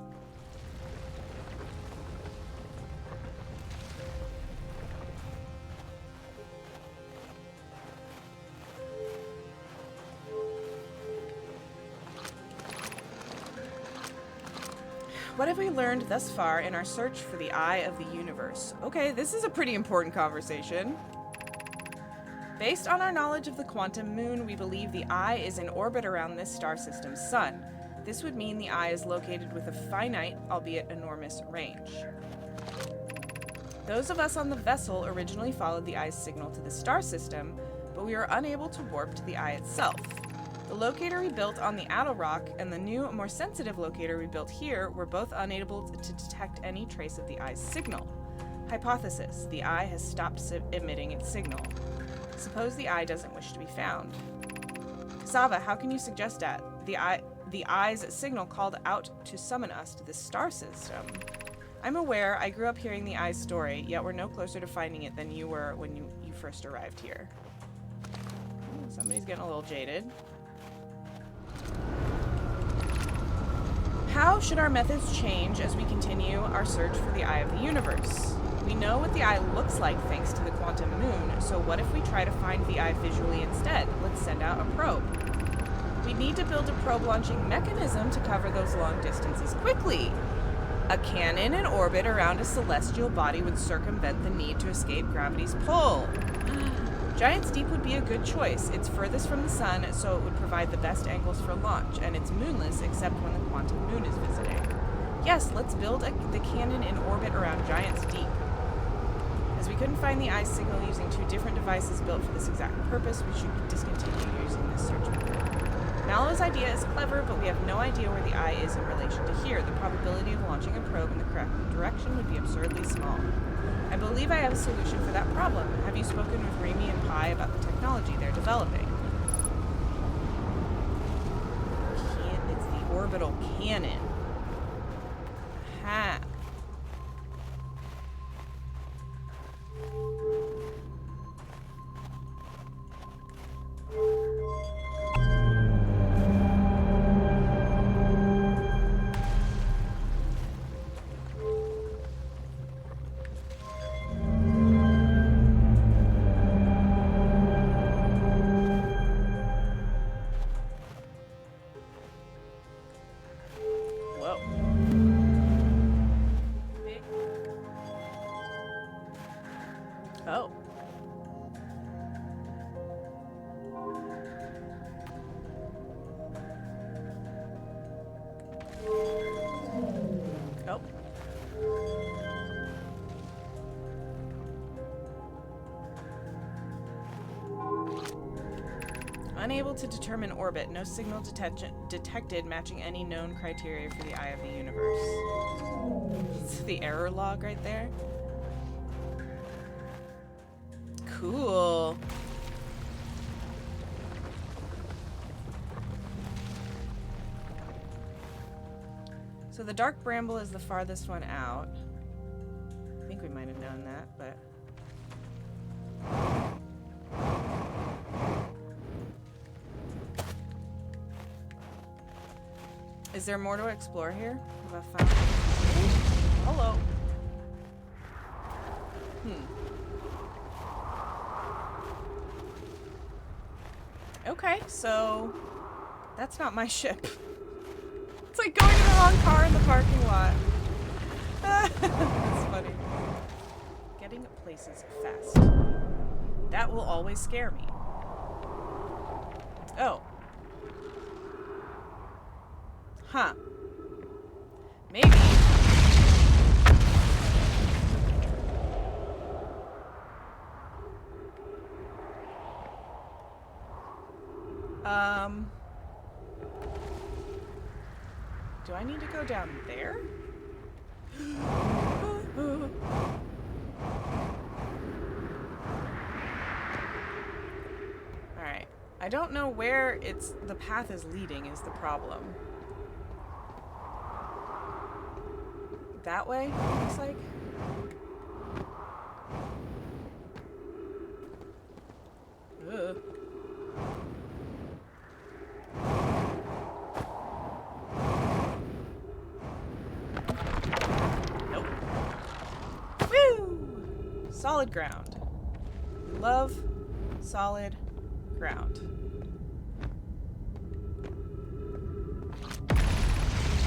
What have we learned thus far in our search for the eye of the universe? Okay, this is a pretty important conversation. Based on our knowledge of the quantum moon, we believe the eye is in orbit around this star system's sun. This would mean the eye is located with a finite, albeit enormous, range. Those of us on the vessel originally followed the eye's signal to the star system, but we were unable to warp to the eye itself. The locator we built on the Addle Rock and the new, more sensitive locator we built here were both unable to detect any trace of the eye's signal. Hypothesis: the eye has stopped emitting its signal. Suppose the eye doesn't wish to be found. Cassava, how can you suggest that? The eye's signal called out to summon us to this star system. I'm aware, I grew up hearing the eye's story, yet we're no closer to finding it than you were when you first arrived here. Somebody's getting a little jaded. How should our methods change as we continue our search for the eye of the universe? We know what the eye looks like thanks to the quantum moon, so what if we try to find the eye visually instead? Let's send out a probe. We need to build a probe launching mechanism to cover those long distances quickly. A cannon in orbit around a celestial body would circumvent the need to escape gravity's pull. Giant's Deep would be a good choice. It's furthest from the sun, so it would provide the best angles for launch, and it's moonless except when the quantum moon is visiting. Yes, let's build the cannon in orbit around Giant's Deep. As we couldn't find the eye's signal using two different devices built for this exact purpose, we should discontinue using this search method. Mallow's idea is clever, but we have no idea where the eye is in relation to here. The probability of launching a probe in the correct direction would be absurdly small. I believe I have a solution for that problem. Have you spoken with Remy and Pi about the technology they're developing? It's the orbital cannon. Ha. Oh. Oh. Unable to determine orbit. No signal detected matching any known criteria for the eye of the universe. It's the error log right there. Cool. So the dark bramble is the farthest one out. I think we might have known that, but... Is there more to explore here? Have I found... Hello. Okay, so that's not my ship. It's like going in the wrong car in the parking lot. That's funny. Getting places fast. That will always scare me. Oh. Huh. Maybe. Do I need to go down there? Alright. I don't know where the path is leading is the problem. That way, it looks like? Ugh. Nope. Woo! Solid ground. Love solid ground.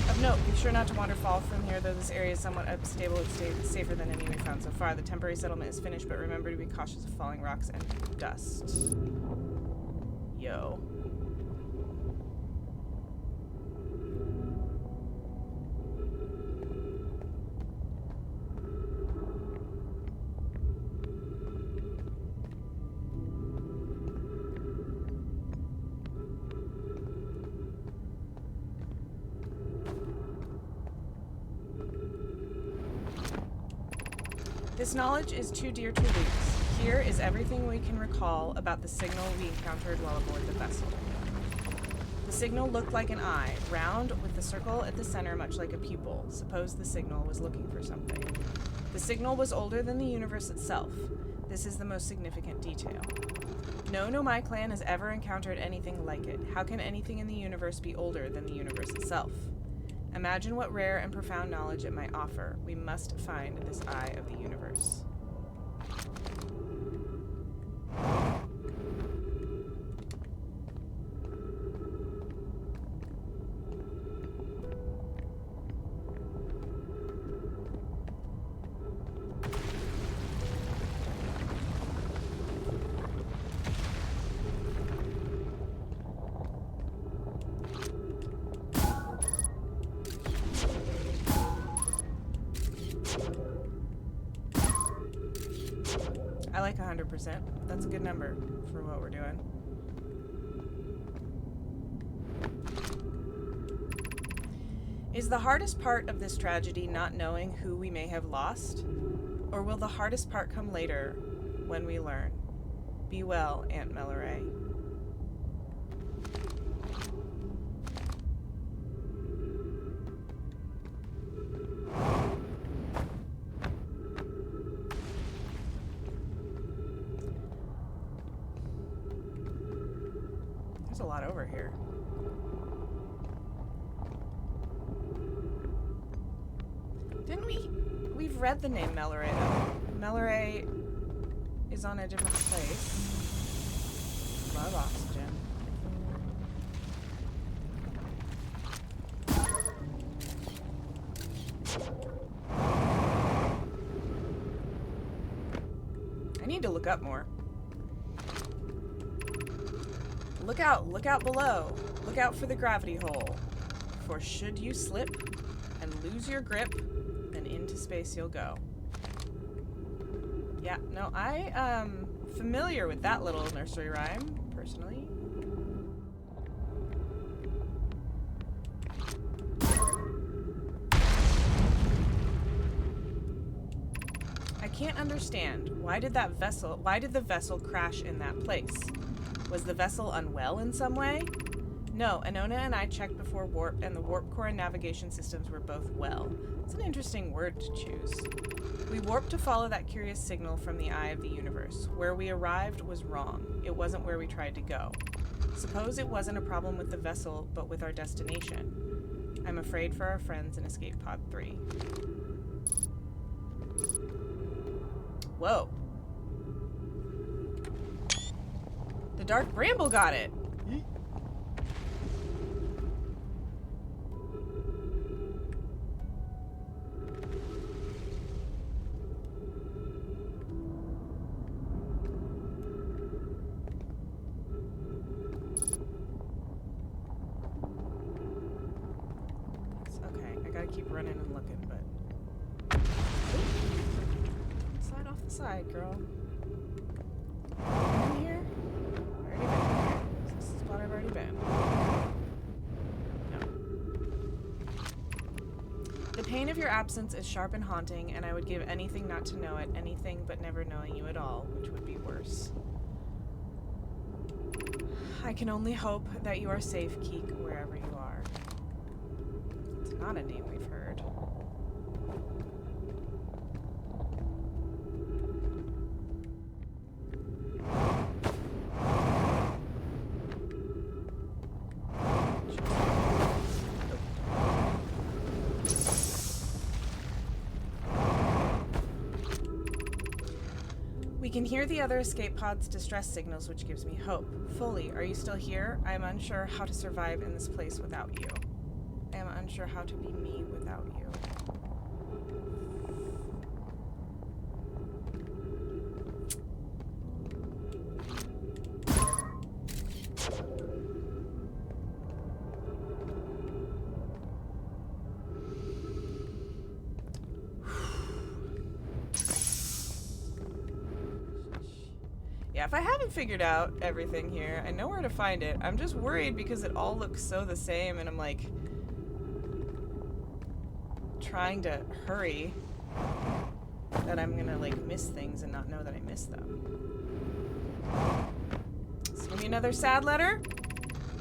Of note, be sure not to wander fall from here, though this area is somewhat unstable. It's safer than any we've found so far. The temporary settlement is finished, but remember to be cautious of falling rocks and dust. Yo. This knowledge is too dear to lose. Here is everything we can recall about the signal we encountered while aboard the vessel. The signal looked like an eye, round with the circle at the center much like a pupil. Suppose the signal was looking for something. The signal was older than the universe itself. This is the most significant detail. No Nomai clan has ever encountered anything like it. How can anything in the universe be older than the universe itself? Imagine what rare and profound knowledge it might offer. We must find this eye of the universe. I like 100%. That's a good number for what we're doing. Is the hardest part of this tragedy not knowing who we may have lost? Or will the hardest part come later when we learn? Be well, Aunt Melloray. There's a lot over here. Didn't we've read the name Melloray though. Melloray is on a different place. Love oxygen. I need to look up more. Look out below. Look out for the gravity hole. For should you slip and lose your grip, then into space you'll go. Yeah, no, I am familiar with that little nursery rhyme, personally. I can't understand. Why did the vessel crash in that place? Was the vessel unwell in some way? No, Anona and I checked before warp, and the warp core and navigation systems were both well. It's an interesting word to choose. We warped to follow that curious signal from the eye of the universe. Where we arrived was wrong. It wasn't where we tried to go. Suppose it wasn't a problem with the vessel, but with our destination. afraid for our friends in Escape Pod 3. Whoa. The Dark Bramble got it. Okay, I gotta keep running and looking, but... Slide off the side, girl. In here? Already been here. This is the spot I've already been. No. The pain of your absence is sharp and haunting, and I would give anything not to know it, anything but never knowing you at all, which would be worse. I can only hope that you are safe, Keek, wherever you are. It's not a name we've heard. We can hear the other escape pod's distress signals, which gives me hope. Foley, are you still here? I am unsure how to survive in this place without you. I am unsure how to be me without you. Yeah, if I haven't figured out everything here, I know where to find it. I'm just worried because it all looks so the same, and I'm like trying to hurry that I'm gonna like miss things and not know that I missed them. So give me another sad letter.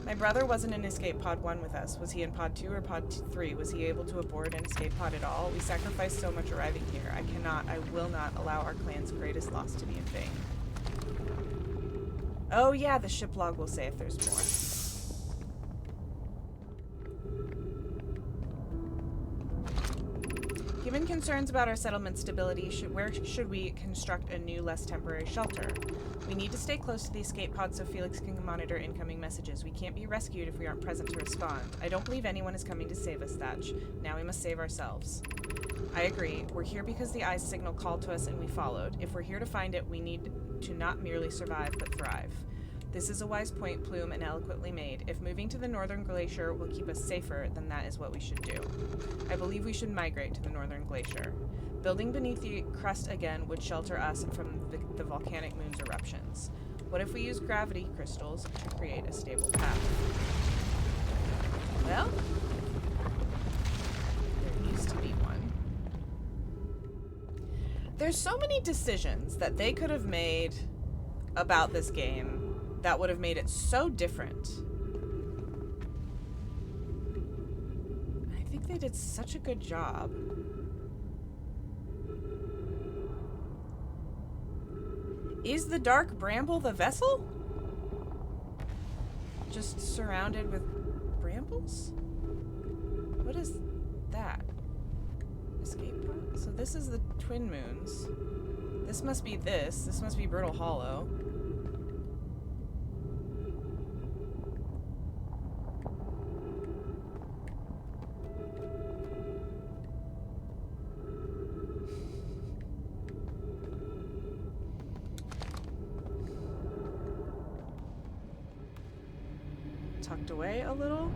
My brother wasn't in Escape Pod 1 with us. Was he in Pod 2 or Pod 3? Was he able to aboard an Escape Pod at all? We sacrificed so much arriving here. I will not allow our clan's greatest loss to be in vain. Oh yeah, the ship log will say if there's more. Given concerns about our settlement stability, where should we construct a new, less temporary shelter? We need to stay close to the escape pod so Felix can monitor incoming messages. We can't be rescued if we aren't present to respond. I don't believe anyone is coming to save us, Thatch. Now we must save ourselves. I agree. We're here because the Eye's signal called to us and we followed. If we're here to find it, we need to not merely survive, but thrive. This is a wise point, Plume, and eloquently made. If moving to the northern glacier will keep us safer, then that is what we should do. I believe we should migrate to the northern glacier. Building beneath the crust again would shelter us from the volcanic moon's eruptions. What if we use gravity crystals to create a stable path? Well, there used to be one. There's so many decisions that they could have made about this game that would have made it so different. I think they did such a good job. Is the Dark Bramble the vessel? Just surrounded with brambles? What is that? Escape pod? So this is the Twin Moons. This must be this. This must be Brittle Hollow. Tucked away a little.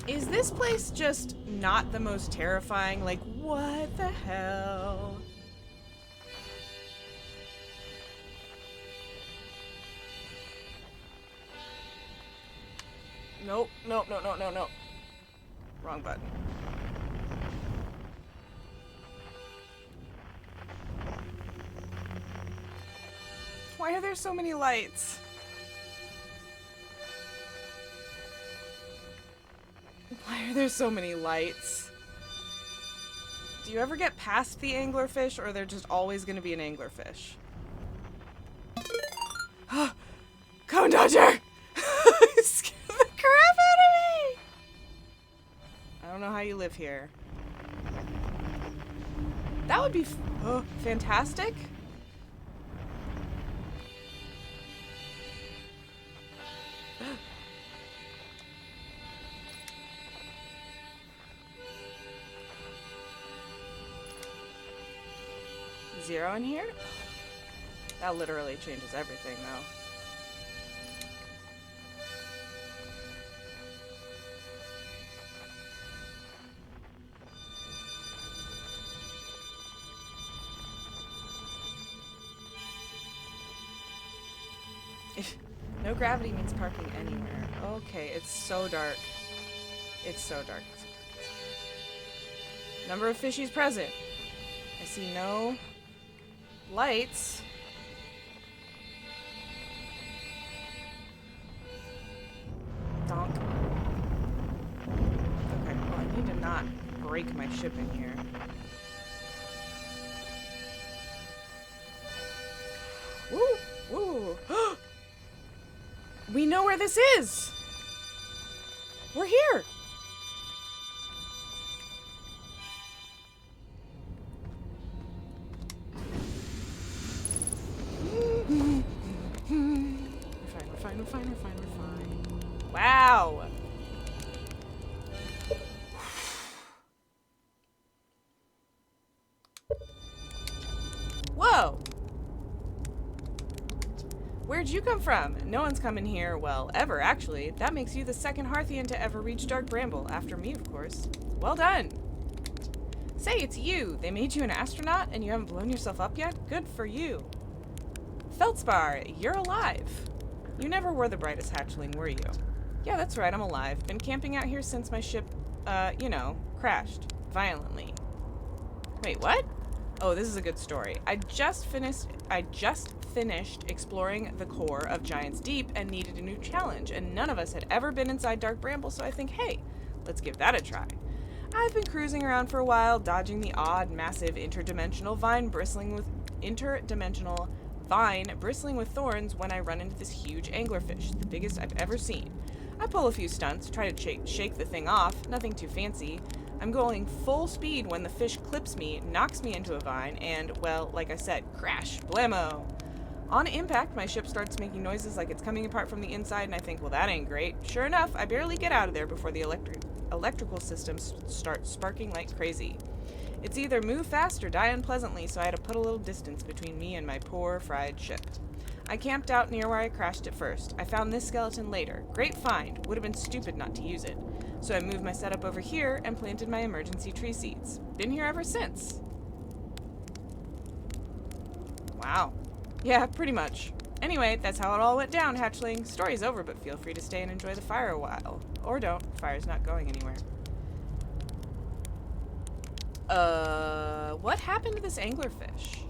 Is this place just not the most terrifying? Like, what the hell? Nope, nope, no, no, no, no. Wrong button. Why are there so many lights? Why are there so many lights? Do you ever get past the anglerfish, or they're just always going to be an anglerfish? Cone dodger! Scare the crap out of me! I don't know how you live here. That would be fantastic. Zero in here? That literally changes everything, though. No gravity means parking anywhere. Okay, it's so dark. It's so dark. Number of fishies present. I see no lights. Donk. Okay, well, I need to not break my ship in here. Woo! Woo! We know where this is! We're here! We're fine. Wow! Whoa! Where'd you come from? No one's coming here, well, ever, actually. That makes you the second Hearthian to ever reach Dark Bramble, after me, of course. Well done! Say, it's you! They made you an astronaut, and you haven't blown yourself up yet? Good for you! Feldspar, you're alive! You never were the brightest hatchling, were you? Yeah, that's right, I'm alive. Been camping out here since my ship, you know, crashed. Violently. Wait, what? Oh, this is a good story. I just finished exploring the core of Giant's Deep and needed a new challenge, and none of us had ever been inside Dark Bramble, so I think, hey, let's give that a try. I've been cruising around for a while, dodging the odd, massive, interdimensional vine bristling with thorns when I run into this huge anglerfish, the biggest I've ever seen. I pull a few stunts, try to shake the thing off, nothing too fancy. I'm going full speed when the fish clips me, knocks me into a vine, and, well, like I said, crash, blammo. On impact, my ship starts making noises like it's coming apart from the inside, and I think, well, that ain't great. Sure enough, I barely get out of there before the electrical systems start sparking like crazy. It's either move fast or die unpleasantly, so I had to put a little distance between me and my poor, fried ship. I camped out near where I crashed it first. I found this skeleton later. Great find. Would have been stupid not to use it. So I moved my setup over here and planted my emergency tree seeds. Been here ever since. Wow. Yeah, pretty much. Anyway, that's how it all went down, hatchling. Story's over, but feel free to stay and enjoy the fire a while. Or don't. Fire's not going anywhere. What happened to this anglerfish?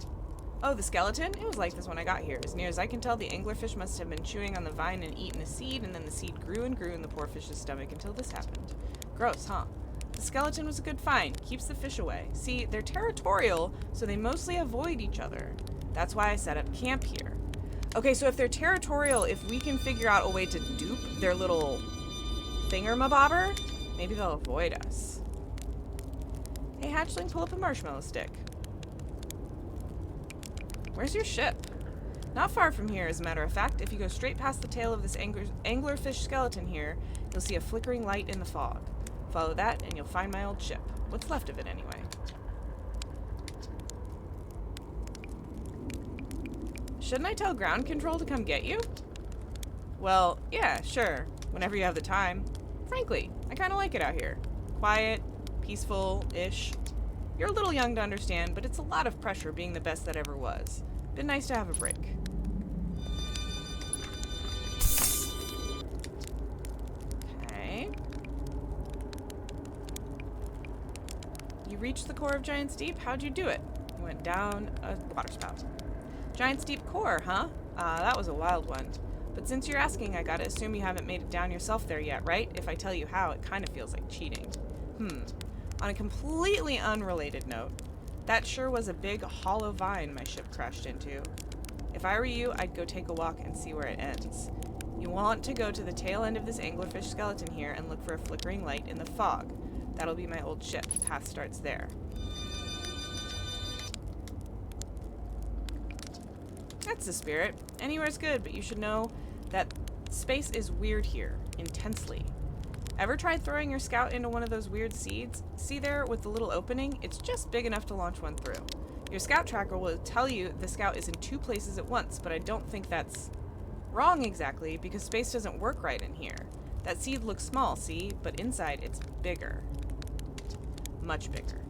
Oh, the skeleton? It was like this when I got here. As near as I can tell, the anglerfish must have been chewing on the vine and eaten a seed, and then the seed grew and grew in the poor fish's stomach until this happened. Gross, huh? The skeleton was a good find. Keeps the fish away. See, they're territorial, so they mostly avoid each other. That's why I set up camp here. Okay, so if they're territorial, if we can figure out a way to dupe their little thingamabobber, maybe they'll avoid us. Hey, hatchling, pull up a marshmallow stick. Where's your ship? Not far from here, as a matter of fact. If you go straight past the tail of this anglerfish skeleton here, you'll see a flickering light in the fog. Follow that, and you'll find my old ship. What's left of it, anyway. Shouldn't I tell ground control to come get you? Well, yeah, sure. Whenever you have the time. Frankly, I kind of like it out here. Quiet, peaceful-ish. You're a little young to understand, but it's a lot of pressure being the best that ever was. Been nice to have a break. Okay. You reached the core of Giant's Deep? How'd you do it? You went down a water spout. Giant's Deep core, huh? That was a wild one. But since you're asking, I gotta assume you haven't made it down yourself there yet, right? If I tell you how, it kind of feels like cheating. On a completely unrelated note, that sure was a big hollow vine my ship crashed into. If I were you, I'd go take a walk and see where it ends. You want to go to the tail end of this anglerfish skeleton here and look for a flickering light in the fog. That'll be my old ship. Path starts there. That's the spirit. Anywhere's good, but you should know that space is weird here. Intensely. Ever tried throwing your scout into one of those weird seeds? See there with the little opening? It's just big enough to launch one through. Your scout tracker will tell you the scout is in 2 places at once, but I don't think that's wrong exactly, because space doesn't work right in here. That seed looks small, see? But inside, it's bigger. Much bigger.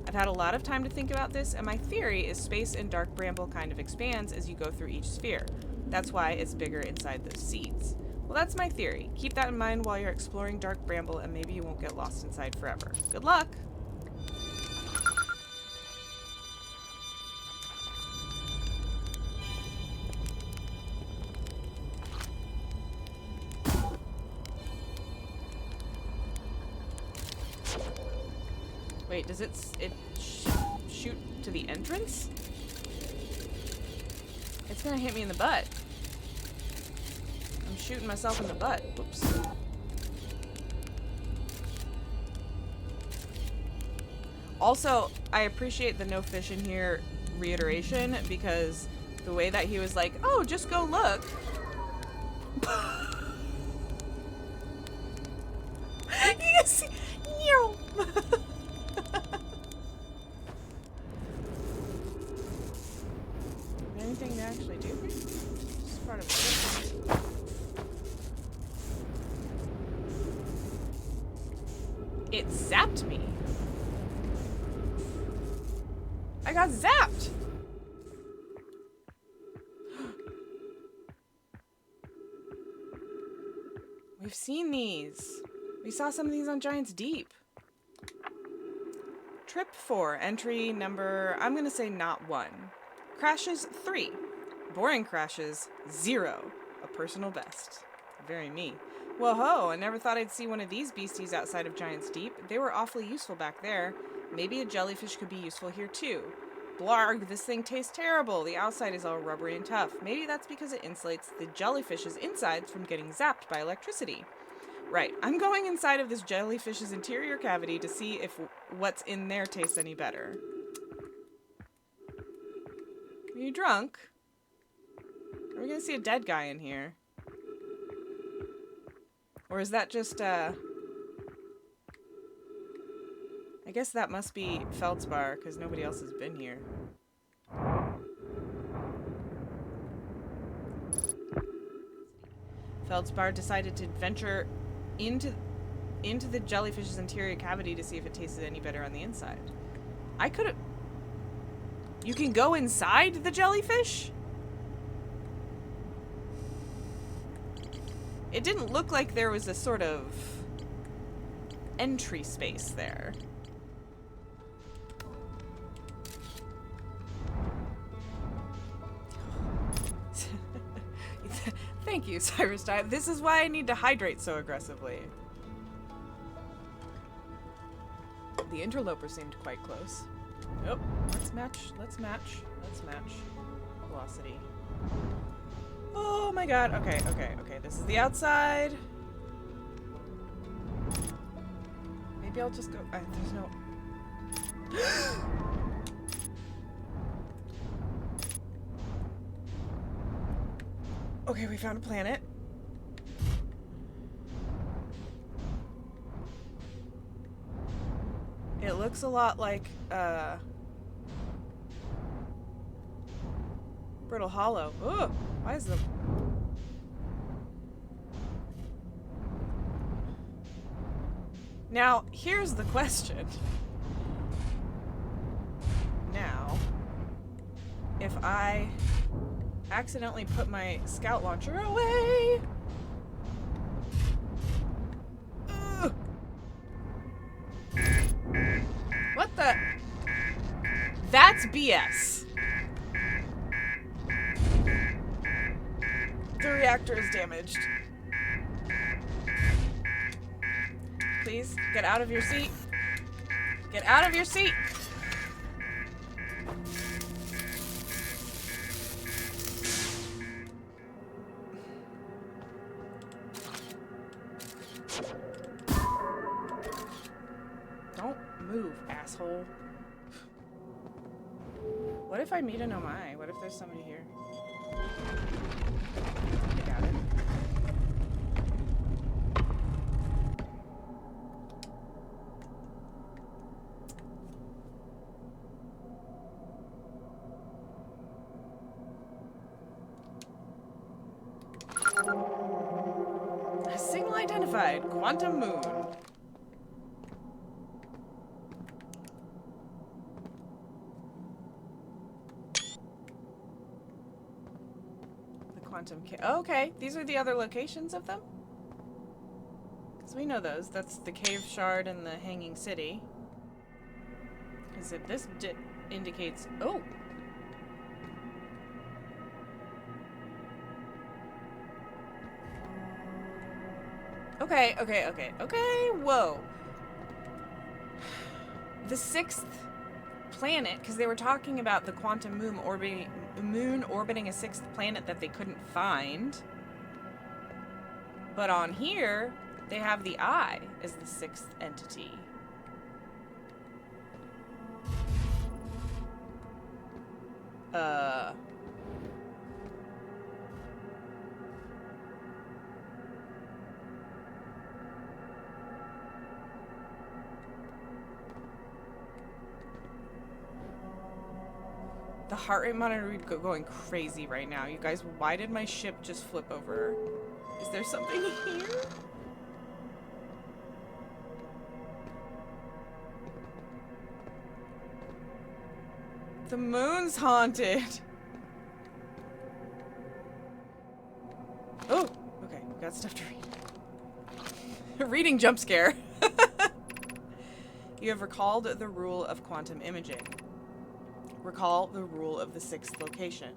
I've had a lot of time to think about this, and my theory is space in Dark Bramble kind of expands as you go through each sphere. That's why it's bigger inside those seeds. Well, that's my theory. Keep that in mind while you're exploring Dark Bramble, and maybe you won't get lost inside forever. Good luck! Wait, does it shoot to the entrance? It's gonna hit me in the butt. I'm shooting myself in the butt. Whoops. Also, I appreciate the no fish in here reiteration, because the way that he was like, oh, just go look. You can see. Anything to actually do here? Just part of it. It zapped me. I got zapped. We've seen these. We saw some of these on Giant's Deep. Trip 4, entry number, I'm gonna say not 1. Crashes 3. Boring crashes 0. A personal best. Very me. Whoa-ho, I never thought I'd see one of these beasties outside of Giant's Deep. They were awfully useful back there. Maybe a jellyfish could be useful here too. Blarg, this thing tastes terrible. The outside is all rubbery and tough. Maybe that's because it insulates the jellyfish's insides from getting zapped by electricity. Right, I'm going inside of this jellyfish's interior cavity to see if what's in there tastes any better. Are you drunk? Are we gonna see a dead guy in here? Or is that just, I guess that must be Feldspar, because nobody else has been here. Feldspar decided to venture into the jellyfish's interior cavity to see if it tasted any better on the inside. I could've... You can go inside the jellyfish? It didn't look like there was a sort of entry space there. Thank you, Cyrus Dive. This is why I need to hydrate so aggressively. The interloper seemed quite close. Oh, let's match. Velocity. Oh my god. Okay. This is the outside. Maybe I'll just go. There's no... Okay, we found a planet. It looks a lot like, Brittle Hollow. Ugh! Why is the... Now, here's the question. Now, if I accidentally put my scout launcher away... Ugh. What the... That's BS. The reactor is damaged. Please, get out of your seat. Get out of your seat! Don't move, asshole. What if I meet an Omai? What if there's somebody here? I got it. Signal identified. Quantum moon. Okay, these are the other locations of them? Because we know those. That's the cave shard and the hanging city. Because if this indicates... Oh! Okay, whoa. The 6th planet, because they were talking about the quantum moon orbiting a 6th planet that they couldn't find. But on here, they have the Eye as the 6th entity. The heart rate monitor would go going crazy right now. You guys, why did my ship just flip over? Is there something here? The moon's haunted. Oh, okay, got stuff to read. Reading jump scare. You have recalled the rule of quantum imaging. Recall the rule of the 6th location.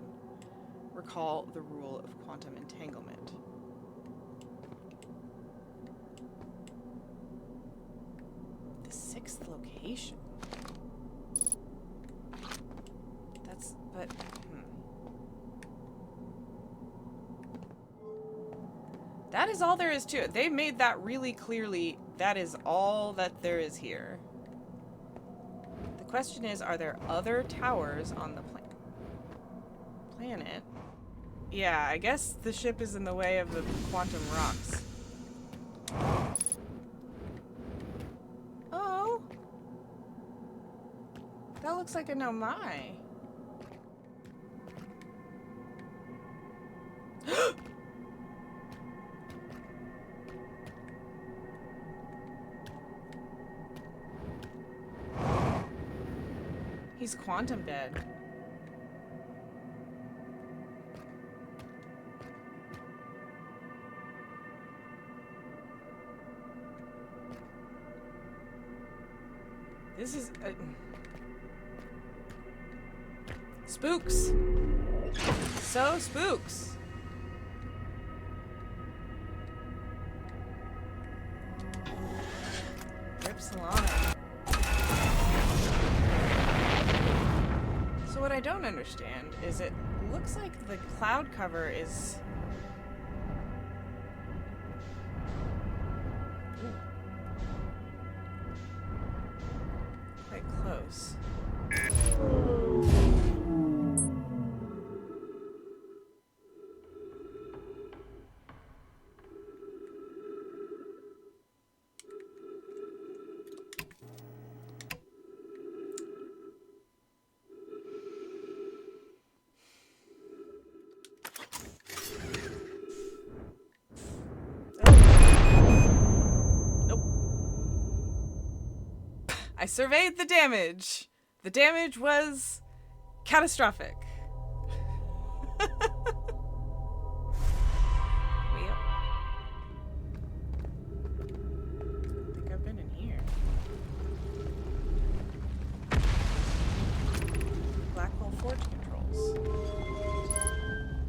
Recall the rule of quantum entanglement. The 6th location? That's... but... That is all there is to it. They made that really clearly. That is all that there is here. The question is, are there other towers on the planet? Yeah, I guess the ship is in the way of the quantum rocks. Oh! That looks like a Nomai. He's quantum dead. This is... spooks. So spooks. Rip Solana. So what I don't understand is it looks like the cloud cover is... quite close. I surveyed the damage. The damage was catastrophic. I think I've been in here. Black hole forge controls.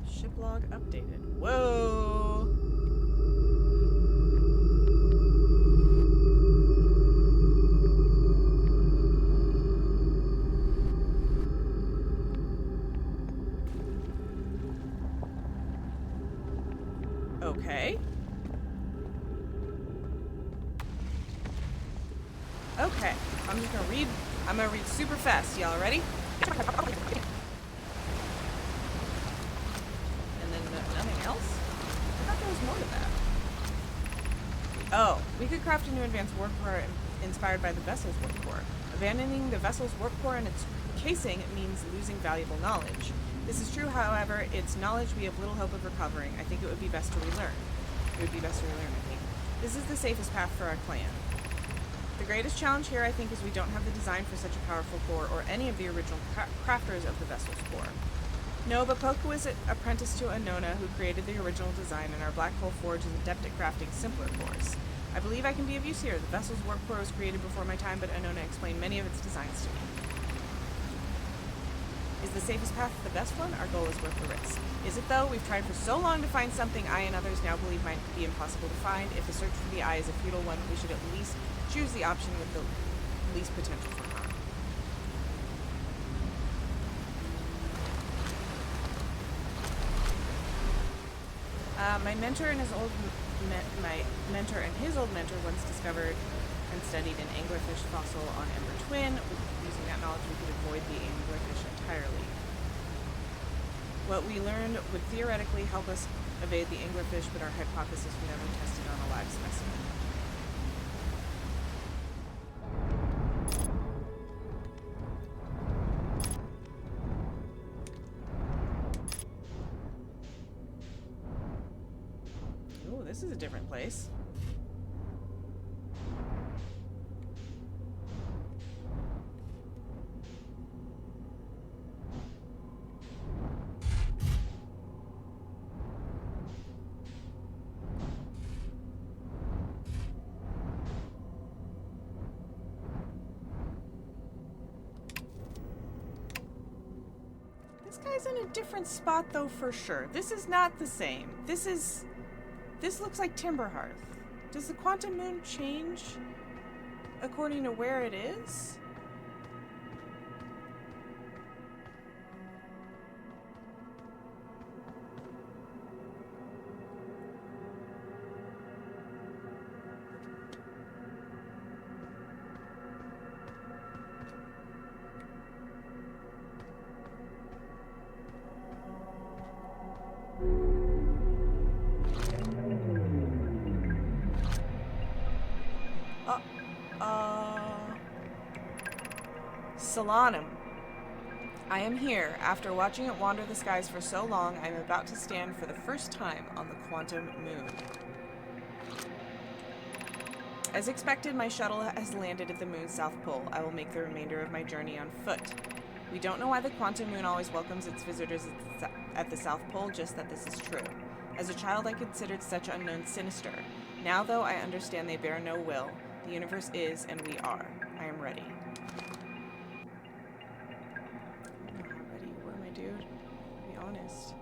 Ship log updated. Whoa! Okay. Okay. I'm just gonna read. I'm gonna read super fast. Y'all ready? And then nothing else? I thought there was more to that. Oh, we could craft a new advanced warp core inspired by the vessel's warp core. Abandoning the vessel's warp core and its casing means losing valuable knowledge. This is true, however, it's knowledge we have little hope of recovering. I think it would be best to relearn. I think. This is the safest path for our clan. The greatest challenge here, I think, is we don't have the design for such a powerful core or any of the original crafters of the vessel's core. No, but Poku is an apprentice to Anona, who created the original design, and our Black Hole Forge is adept at crafting simpler cores. I believe I can be of use here. The vessel's warp core was created before my time, but Anona explained many of its designs to me. Is the safest path the best one? Our goal is worth the risk. Is it though? We've tried for so long to find something I and others now believe might be impossible to find. If the search for the eye is a futile one, we should at least choose the option with the least potential for harm. My mentor and his old mentor once discovered and studied an anglerfish fossil on Ember Twin. Using that knowledge, we could avoid the anglerfish entirely. What we learned would theoretically help us evade the anglerfish, but our hypothesis was never tested on a live specimen. Oh, this is a different place. This guy's in a different spot though, for sure. This is not the same. This looks like Timberhearth. Does the quantum moon change according to where it is? Solanum. I am here. After watching it wander the skies for so long, I am about to stand for the first time on the quantum moon. As expected, my shuttle has landed at the moon's south pole. I will make the remainder of my journey on foot. We don't know why the quantum moon always welcomes its visitors at the south pole, just that this is true. As a child, I considered such unknowns sinister. Now, though, I understand they bear no will. The universe is, and we are. I am ready. Dude, be honest.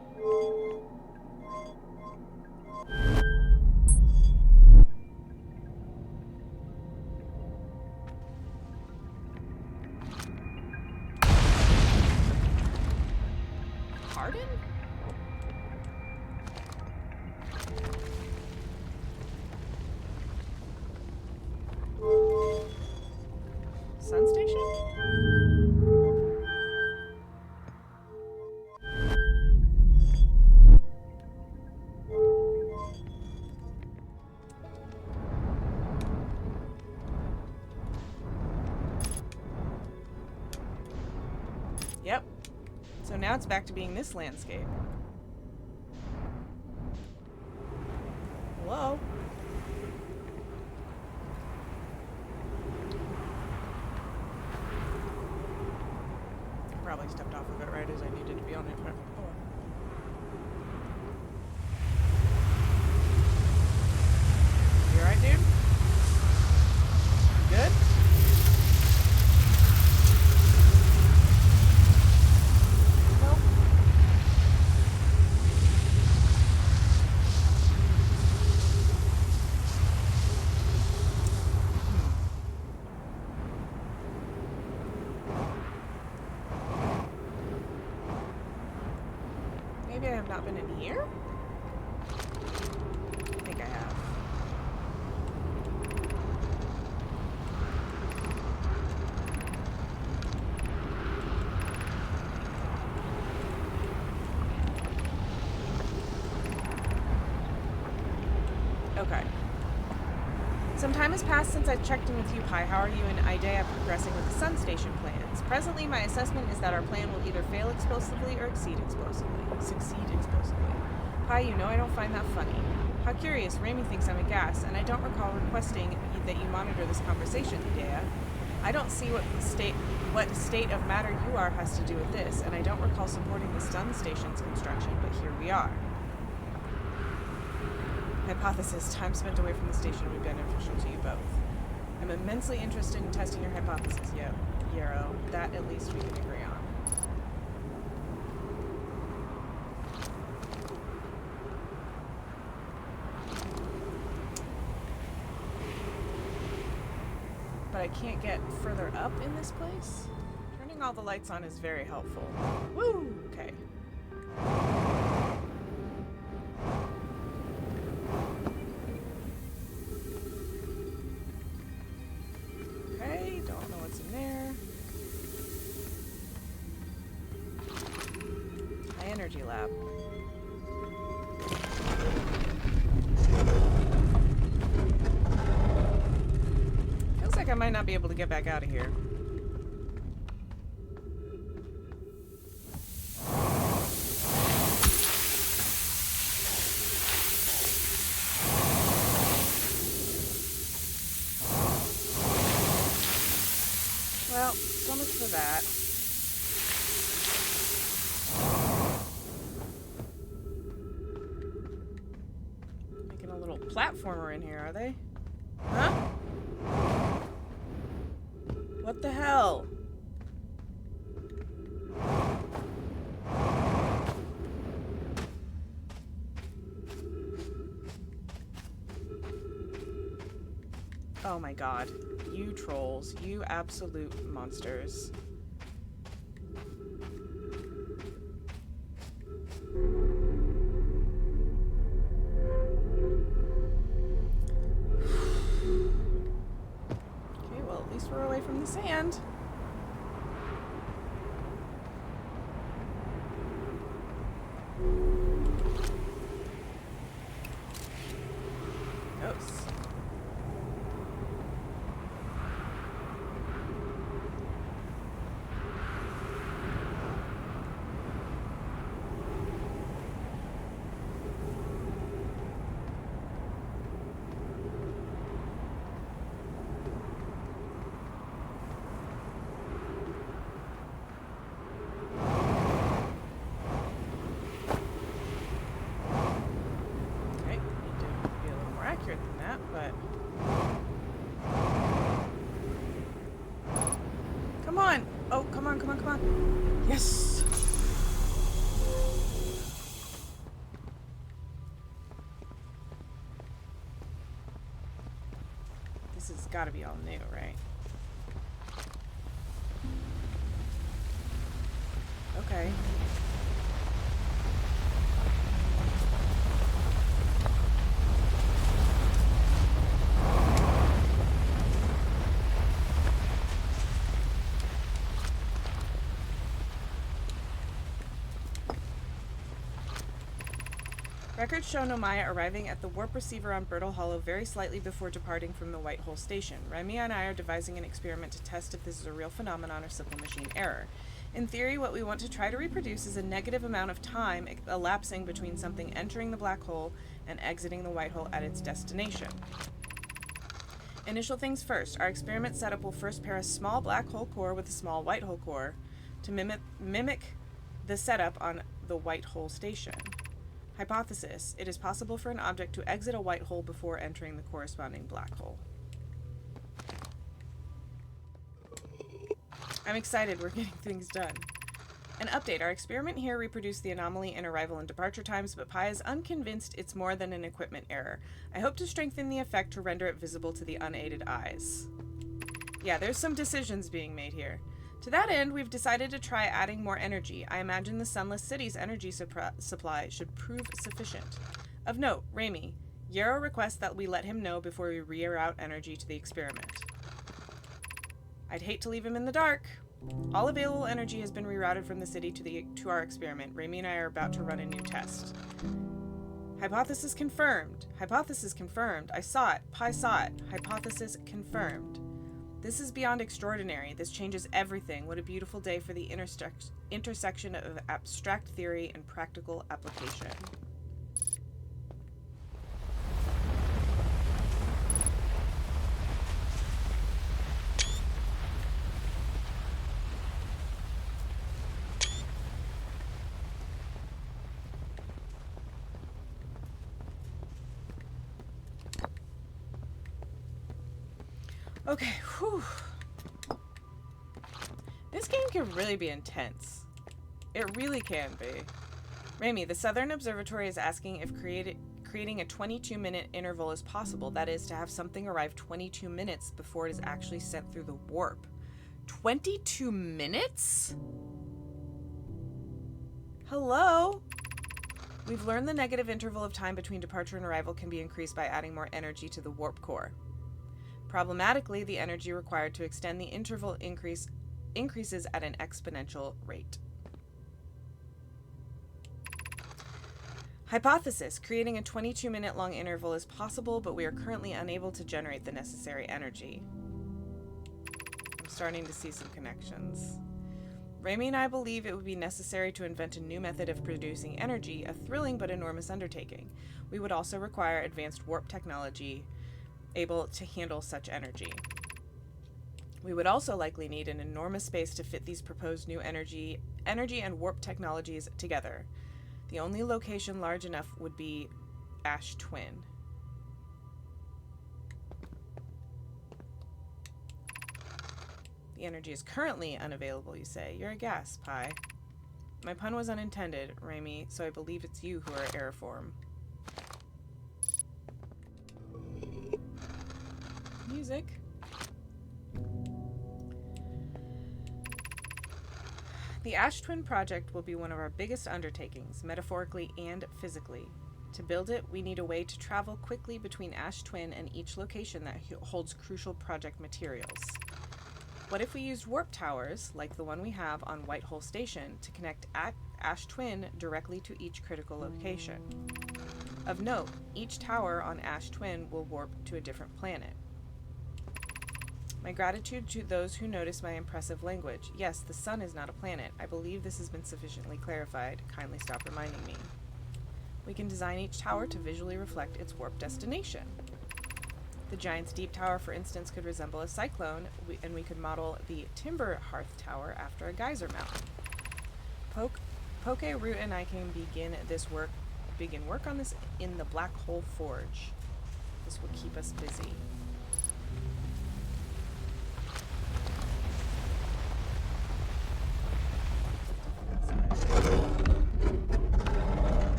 Pardon? Sun station? Yep. So now it's back to being this landscape. Hello? Probably stepped off of it right as I needed to be on it, but oh. You alright, dude? You good? maybe I have not been in here? I think I have. Okay. Some time has passed since I checked in with you, Pi. How are you and Idea progressing with the Sun Station plans? Presently, my assessment is that our plan will either fail explosively or succeed explosively. Pi, you know I don't find that funny. How curious, Rami thinks I'm a gas, and I don't recall requesting that you monitor this conversation, Idea. I don't see what state of matter you are has to do with this, and I don't recall supporting the Sun Station's construction, but here we are. Hypothesis. Time spent away from the station would be beneficial to you both. I'm immensely interested in testing your hypothesis, Yarrow. That at least we can agree on. But I can't get further up in this place? Turning all the lights on is very helpful. Woo! Okay. Energy lab. Feels like I might not be able to get back out of here. Well, so much for that. Platformer in here, are they? Huh? What the hell? Oh my god. You trolls. You absolute monsters. Sand. Oops. Come on! Oh, come on, come on, come on. Yes! This has got to be all new, right? Okay. Records show Nomaya arriving at the warp receiver on Brittle Hollow very slightly before departing from the White Hole Station. Remy and I are devising an experiment to test if this is a real phenomenon or simple machine error. In theory, what we want to try to reproduce is a negative amount of time elapsing between something entering the black hole and exiting the white hole at its destination. Initial things first. Our experiment setup will first pair a small black hole core with a small white hole core to mimic the setup on the White Hole Station. Hypothesis. It is possible for an object to exit a white hole before entering the corresponding black hole. I'm excited. We're getting things done. An update. Our experiment here reproduced the anomaly in arrival and departure times, but Pi is unconvinced it's more than an equipment error. I hope to strengthen the effect to render it visible to the unaided eyes. Yeah, there's some decisions being made here. To that end, we've decided to try adding more energy. I imagine the Sunless City's energy supply should prove sufficient. Of note, Raimi, Yarrow requests that we let him know before we reroute energy to the experiment. I'd hate to leave him in the dark. All available energy has been rerouted from the city to our experiment. Raimi and I are about to run a new test. Hypothesis confirmed. Hypothesis confirmed. I saw it. Pi saw it. Hypothesis confirmed. This is beyond extraordinary. This changes everything. What a beautiful day for the intersection of abstract theory and practical application. Okay, whew. This game can really be intense. It really can be. Raimi, the Southern Observatory is asking if creating a 22-minute interval is possible. That is, to have something arrive 22 minutes before it is actually sent through the warp. 22 minutes? Hello? We've learned the negative interval of time between departure and arrival can be increased by adding more energy to the warp core. Problematically, the energy required to extend the interval increases at an exponential rate. Hypothesis. Creating a 22-minute long interval is possible, but we are currently unable to generate the necessary energy. I'm starting to see some connections. Raimi and I believe it would be necessary to invent a new method of producing energy, a thrilling but enormous undertaking. We would also require advanced warp technology able to handle such energy. We would also likely need an enormous space to fit these proposed new energy and warp technologies together. The only location large enough would be Ash Twin. The energy is currently unavailable, you say. You're a gas, Pi. My pun was unintended, Raimi, so I believe it's you who are airform. Music. The Ash Twin project will be one of our biggest undertakings, metaphorically and physically. To build it, we need a way to travel quickly between Ash Twin and each location that holds crucial project materials. What if we used warp towers, like the one we have on Whitehole Station, to connect Ash Twin directly to each critical location? Of note, each tower on Ash Twin will warp to a different planet. My gratitude to those who notice my impressive language. Yes, the sun is not a planet. I believe this has been sufficiently clarified. Kindly stop reminding me. We can design each tower to visually reflect its warp destination. The Giant's Deep Tower, for instance, could resemble a cyclone, and we could model the Timber Hearth Tower after a geyser mountain. Poke, Root, and I can begin work on this in the Black Hole Forge. This will keep us busy.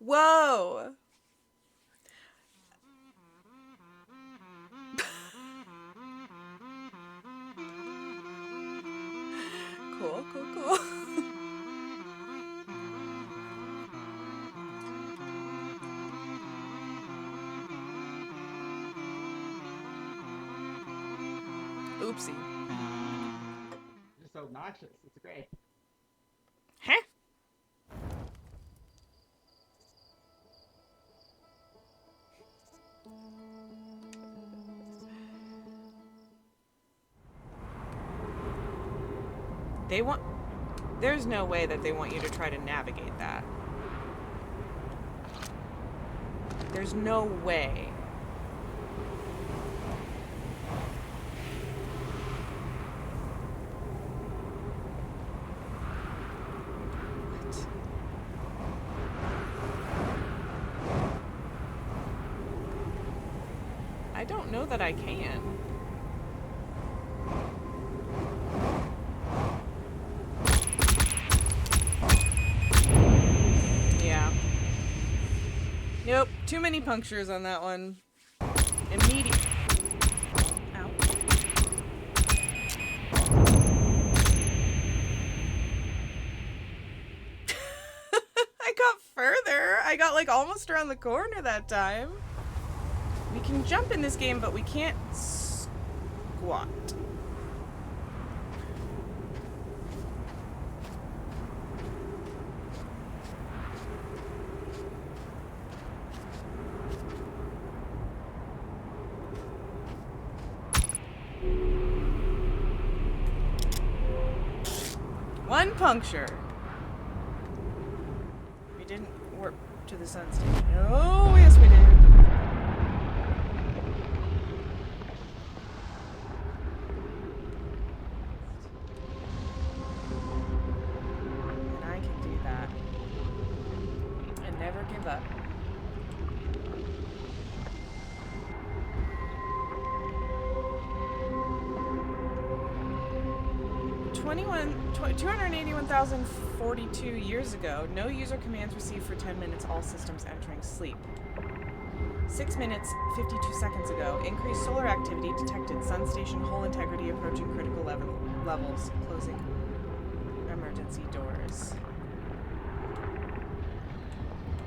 Whoa! Cool. Oopsie. You're so obnoxious. It's great. Huh? They want... There's no way that they want you to try to navigate that. There's no way. What? I don't know that I can. Nope, too many punctures on that one. Immediate. Ow. I got further. I got like almost around the corner that time. We can jump in this game, but we can't squat. One puncture. We didn't warp to the sun station. Oh, yes we did. And I can do that. And never give up. 281,042 years ago, no user commands received for 10 minutes, all systems entering sleep. 6 minutes, 52 seconds ago, increased solar activity detected, sun station hull integrity approaching critical levels, closing emergency doors.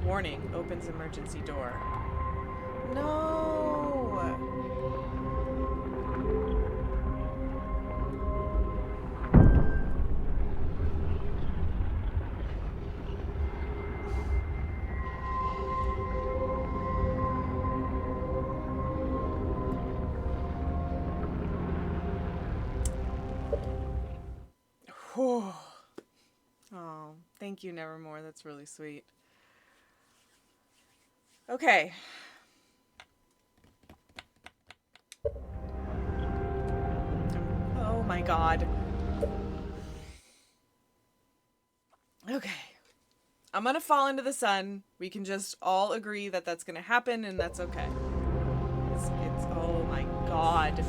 Warning, opens emergency door. No! Oh, thank you, Nevermore. That's really sweet. Okay. Oh my god. Okay. I'm gonna fall into the sun. We can just all agree that that's gonna happen, and that's okay. It's oh my god.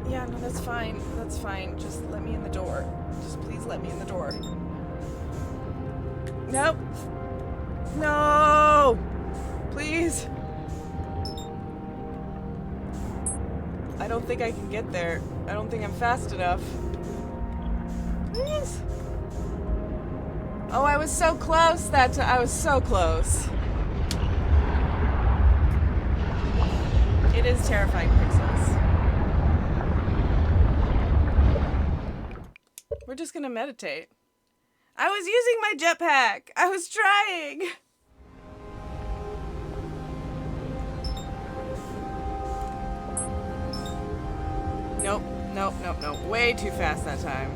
Yeah, no, that's fine. That's fine. Just let me in the door. Just please let me in the door. Nope. No! Please. I don't think I can get there. I don't think I'm fast enough. Please. Oh, I was so close that time. I was so close. It is terrifying, Pixels. We're just gonna meditate. I was using my jetpack. I was trying. Nope, nope, nope, nope. Way too fast that time.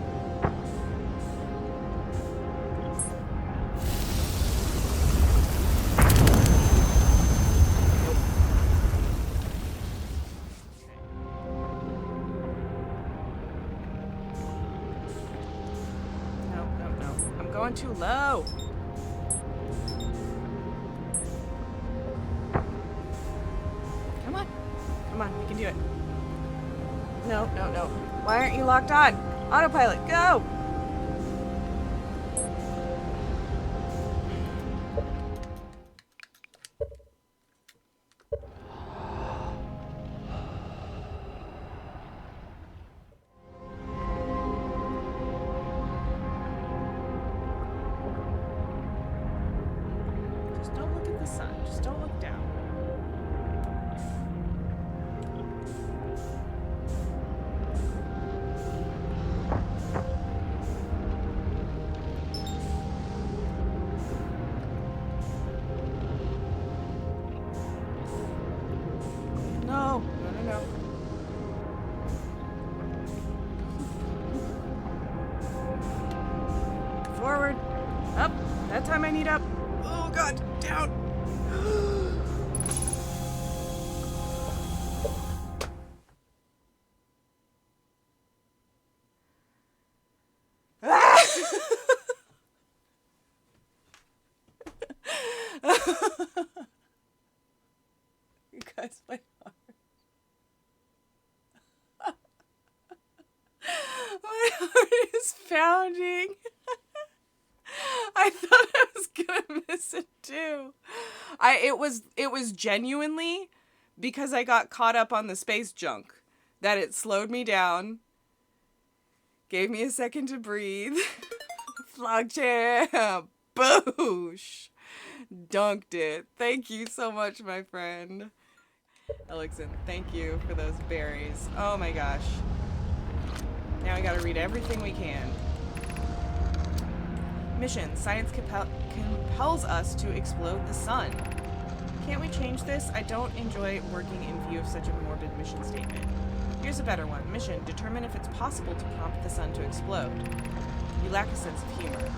Going too low. Come on. Come on, we can do it. No, no, no. Why aren't you locked on? Autopilot, go! That time I need up. Oh god, down. You guys play hard. My heart is pounding. I thought I was gonna miss it too. It was genuinely because I got caught up on the space junk that it slowed me down, gave me a second to breathe. Flog chair, boosh, dunked it. Thank you so much, my friend. Elixon, thank you for those berries. Oh my gosh. Now I gotta read everything we can. Mission. Science compels us to explode the sun. Can't we change this? I don't enjoy working in view of such a morbid mission statement. Here's a better one. Mission. Determine if it's possible to prompt the sun to explode. You lack a sense of humor.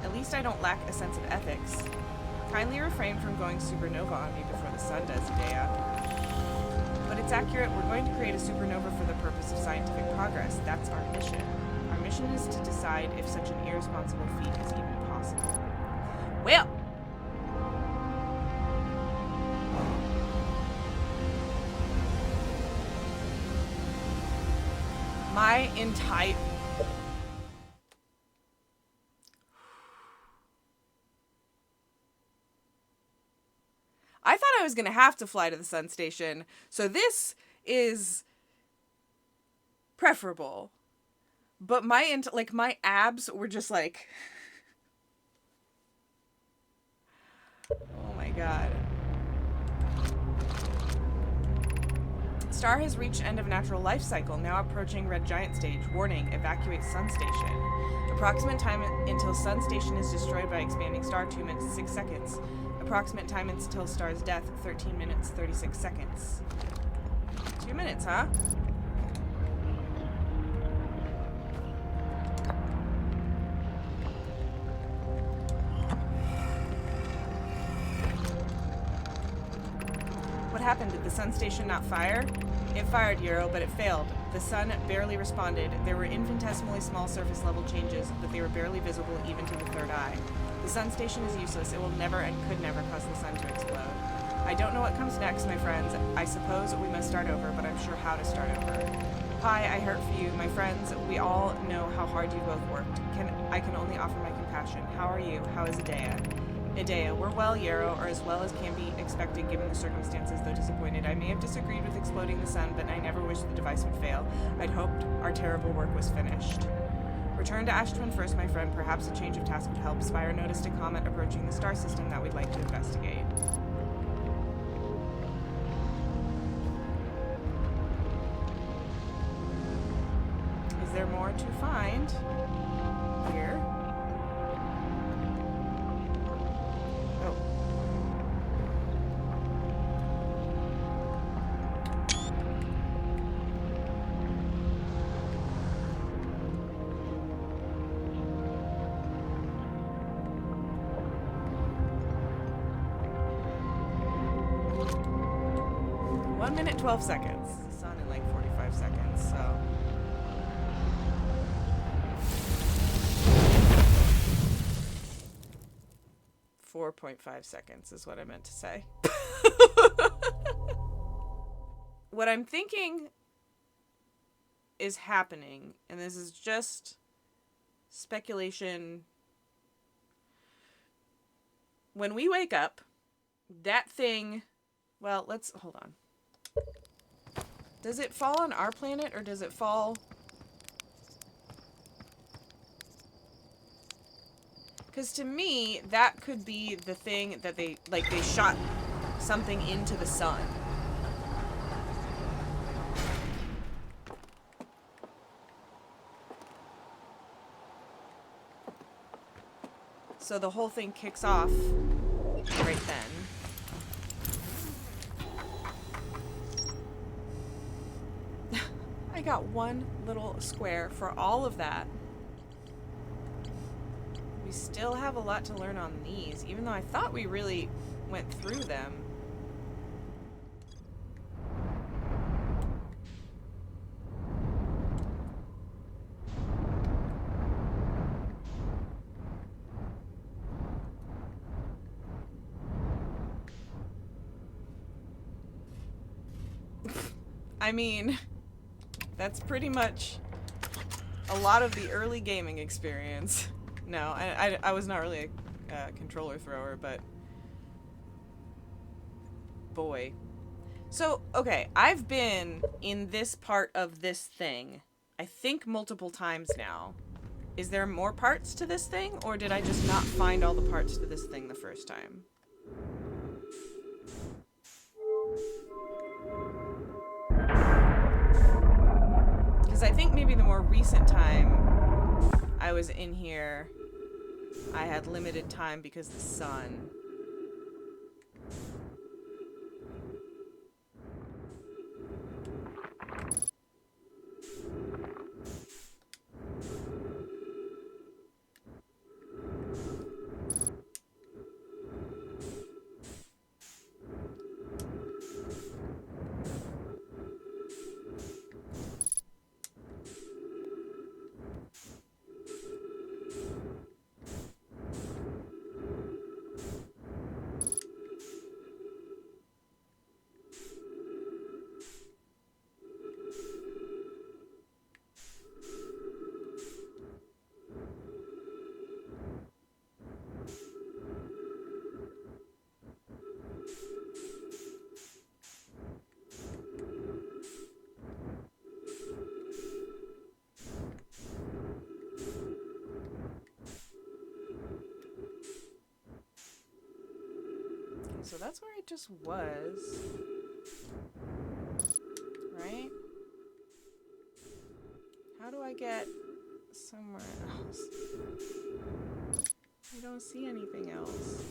At least I don't lack a sense of ethics. Kindly refrain from going supernova on me before the sun does, Idea. But it's accurate. We're going to create a supernova for the purpose of scientific progress. That's our mission. Our mission is to decide if such an irresponsible feat is even possible. Well, my entire... I thought I was going to have to fly to the sun station, so this is preferable. But my abs were just like... Oh my god. Star has reached end of natural life cycle, now approaching red giant stage. Warning, evacuate sun station. Approximate time until sun station is destroyed by expanding star, 2 minutes, 6 seconds. Approximate time until star's death, 13 minutes, 36 seconds. 2 minutes, huh? What happened? Did the sun station not fire? It fired, Euro, but it failed. The sun barely responded. There were infinitesimally small surface level changes, but they were barely visible even to the third eye. The sun station is useless. It will never and could never cause the sun to explode. I don't know what comes next, my friends. I suppose we must start over, but I'm sure how to start over. Pi, I hurt for you. My friends, we all know how hard you both worked. I can only offer my compassion. How are you? How is Idea? Idea, we're well, Yarrow, or as well as can be expected given the circumstances, though disappointed. I may have disagreed with exploding the sun, but I never wished the device would fail. I'd hoped our terrible work was finished. Return to Ash Twin first, my friend. Perhaps a change of task would help. Spire noticed a comet approaching the star system that we'd like to investigate. Is there more to find here? Oh. One minute, 12 seconds. Sun in like 45 seconds, so. .5 seconds is what I meant to say. What I'm thinking is happening, and this is just speculation. When we wake up, that thing, well, let's, hold on. Does it fall on our planet, or does it fall... Because to me, that could be the thing that they shot something into the sun. So the whole thing kicks off right then. I got one little square for all of that. We still have a lot to learn on these, even though I thought we really went through them. I mean, that's pretty much a lot of the early gaming experience. No, I was not really a controller thrower, but boy. So, okay, I've been in this part of this thing, I think multiple times now. Is there more parts to this thing, or did I just not find all the parts to this thing the first time? Because I think maybe the more recent time I was in here, I had limited time because the sun. So that's where it just was. Right? How do I get somewhere else? I don't see anything else.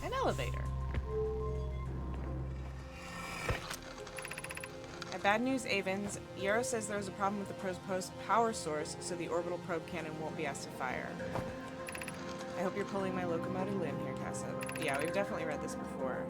An elevator. Bad news, Avens. Yarrow says there's a problem with the proposed power source, so the orbital probe cannon won't be asked to fire. I hope you're pulling my locomotive limb here, Casa. Yeah, we've definitely read this before.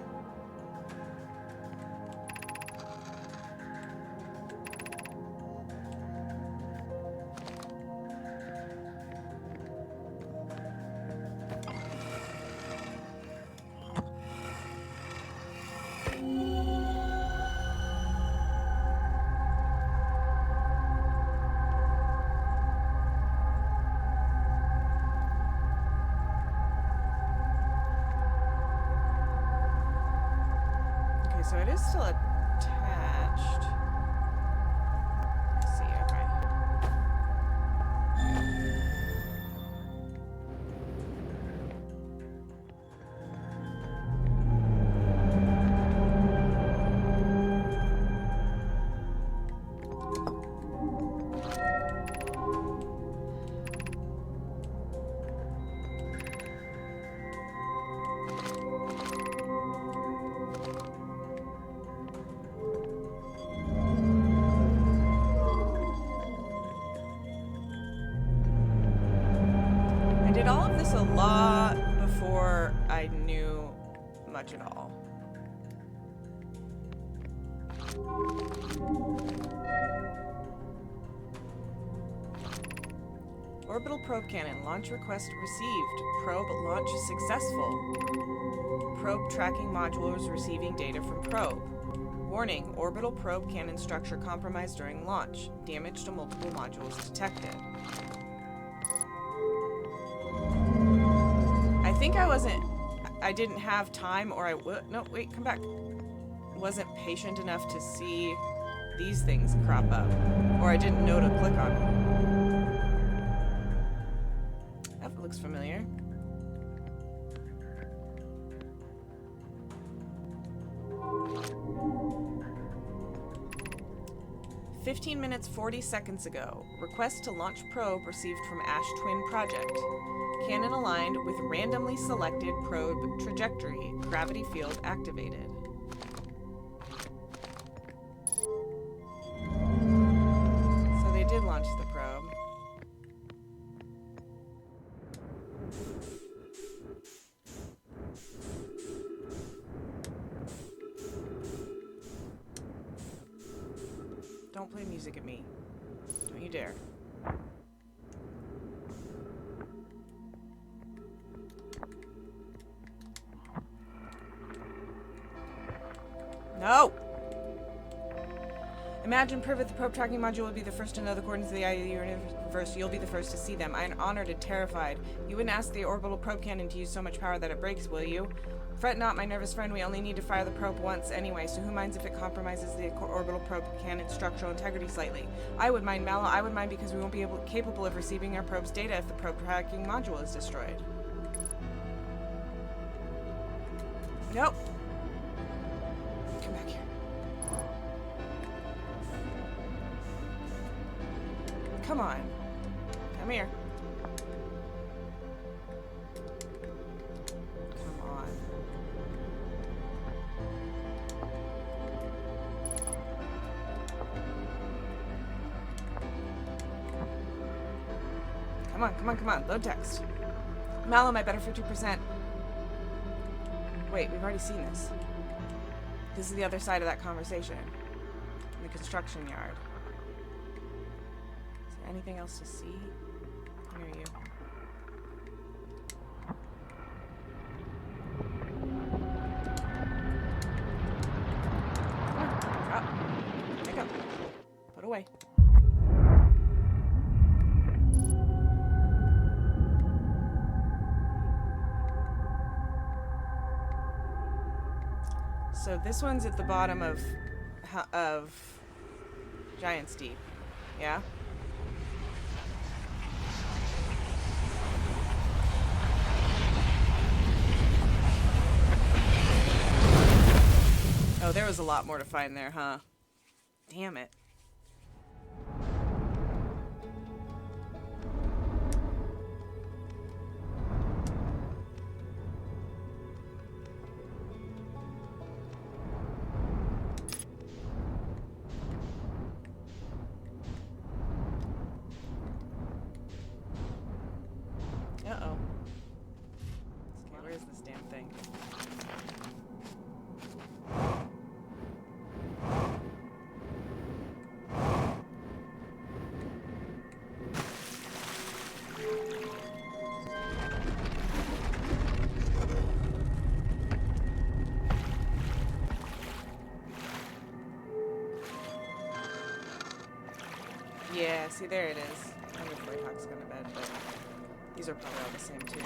So it is still attached. Let's see, okay. A lot before I knew much at all. Orbital probe cannon. Launch request received. Probe launch successful. Probe tracking modules receiving data from probe. Warning, orbital probe cannon structure compromised during launch. Damage to multiple modules detected. I think I didn't have time, or no, wait, come back. Wasn't patient enough to see these things crop up, or I didn't know to click on them. That looks familiar. 15 minutes 40 seconds ago. Request to launch probe received from Ash Twin Project. Canon aligned with randomly selected probe trajectory. Gravity field activated. So they did launch the probe. Don't play music at me. Don't you dare. No! Imagine Privet, the probe tracking module, would be the first to know the coordinates of the universe. You'll be the first to see them. I'm honored and terrified. You wouldn't ask the orbital probe cannon to use so much power that it breaks, will you? Fret not, my nervous friend. We only need to fire the probe once anyway, so who minds if it compromises the orbital probe cannon's structural integrity slightly? I would mind, Mallow. I would mind because we won't be capable of receiving our probe's data if the probe tracking module is destroyed. Nope. Come back here. Come on. Come here. Come on. Come on, come on, come on. Load text. Mallow, my better 50%. Wait, we've already seen this. This is the other side of that conversation. In the construction yard. Is there anything else to see? Near you. Come on, drop. Pick up. Put away. So this one's at the bottom of Giant's Deep, yeah? Oh, there was a lot more to find there, huh? Damn it. Uh-oh. Okay, where is this damn thing? Yeah, see, there it is. I wonder if Whitehawk's gone to bed, but these are probably all the same, too.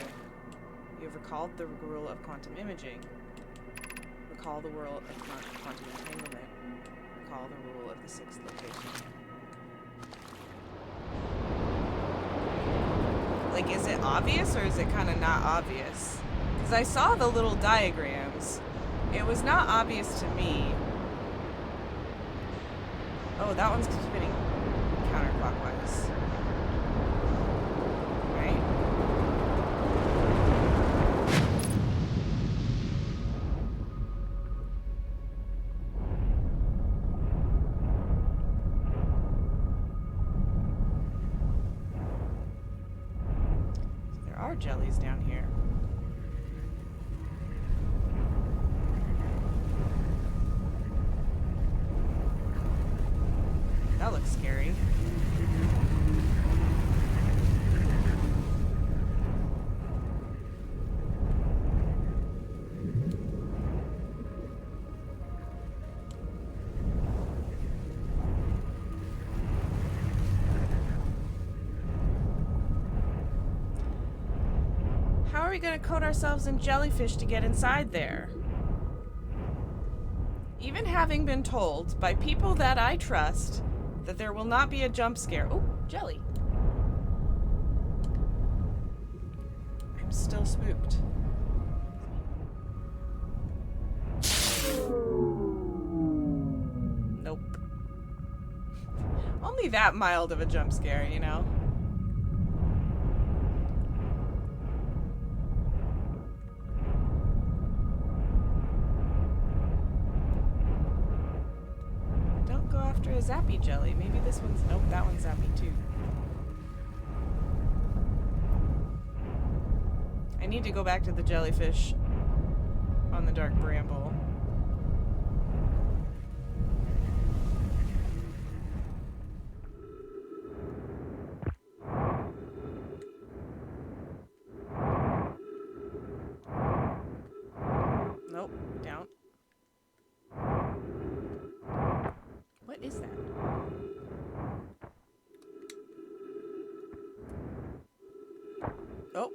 You have recalled the rule of quantum imaging. Recall the rule of quantum entanglement. Recall the rule of the sixth location. Like, is it obvious, or is it kind of not obvious? Because I saw the little diagrams. It was not obvious to me. Oh, that one's spinning counterclockwise. Right? So there are jellies down here. That looks scary. How are we going to coat ourselves in jellyfish to get inside there? Even having been told by people that I trust that there will not be a jump scare. Oh, jelly. I'm still spooked. Nope. really that mild of a jump scare, you know? Don't go after a zappy jelly. Maybe this one's... Nope, that one's zappy too. I need to go back to the jellyfish on the dark bramble. Nope, down. What is that? Oh.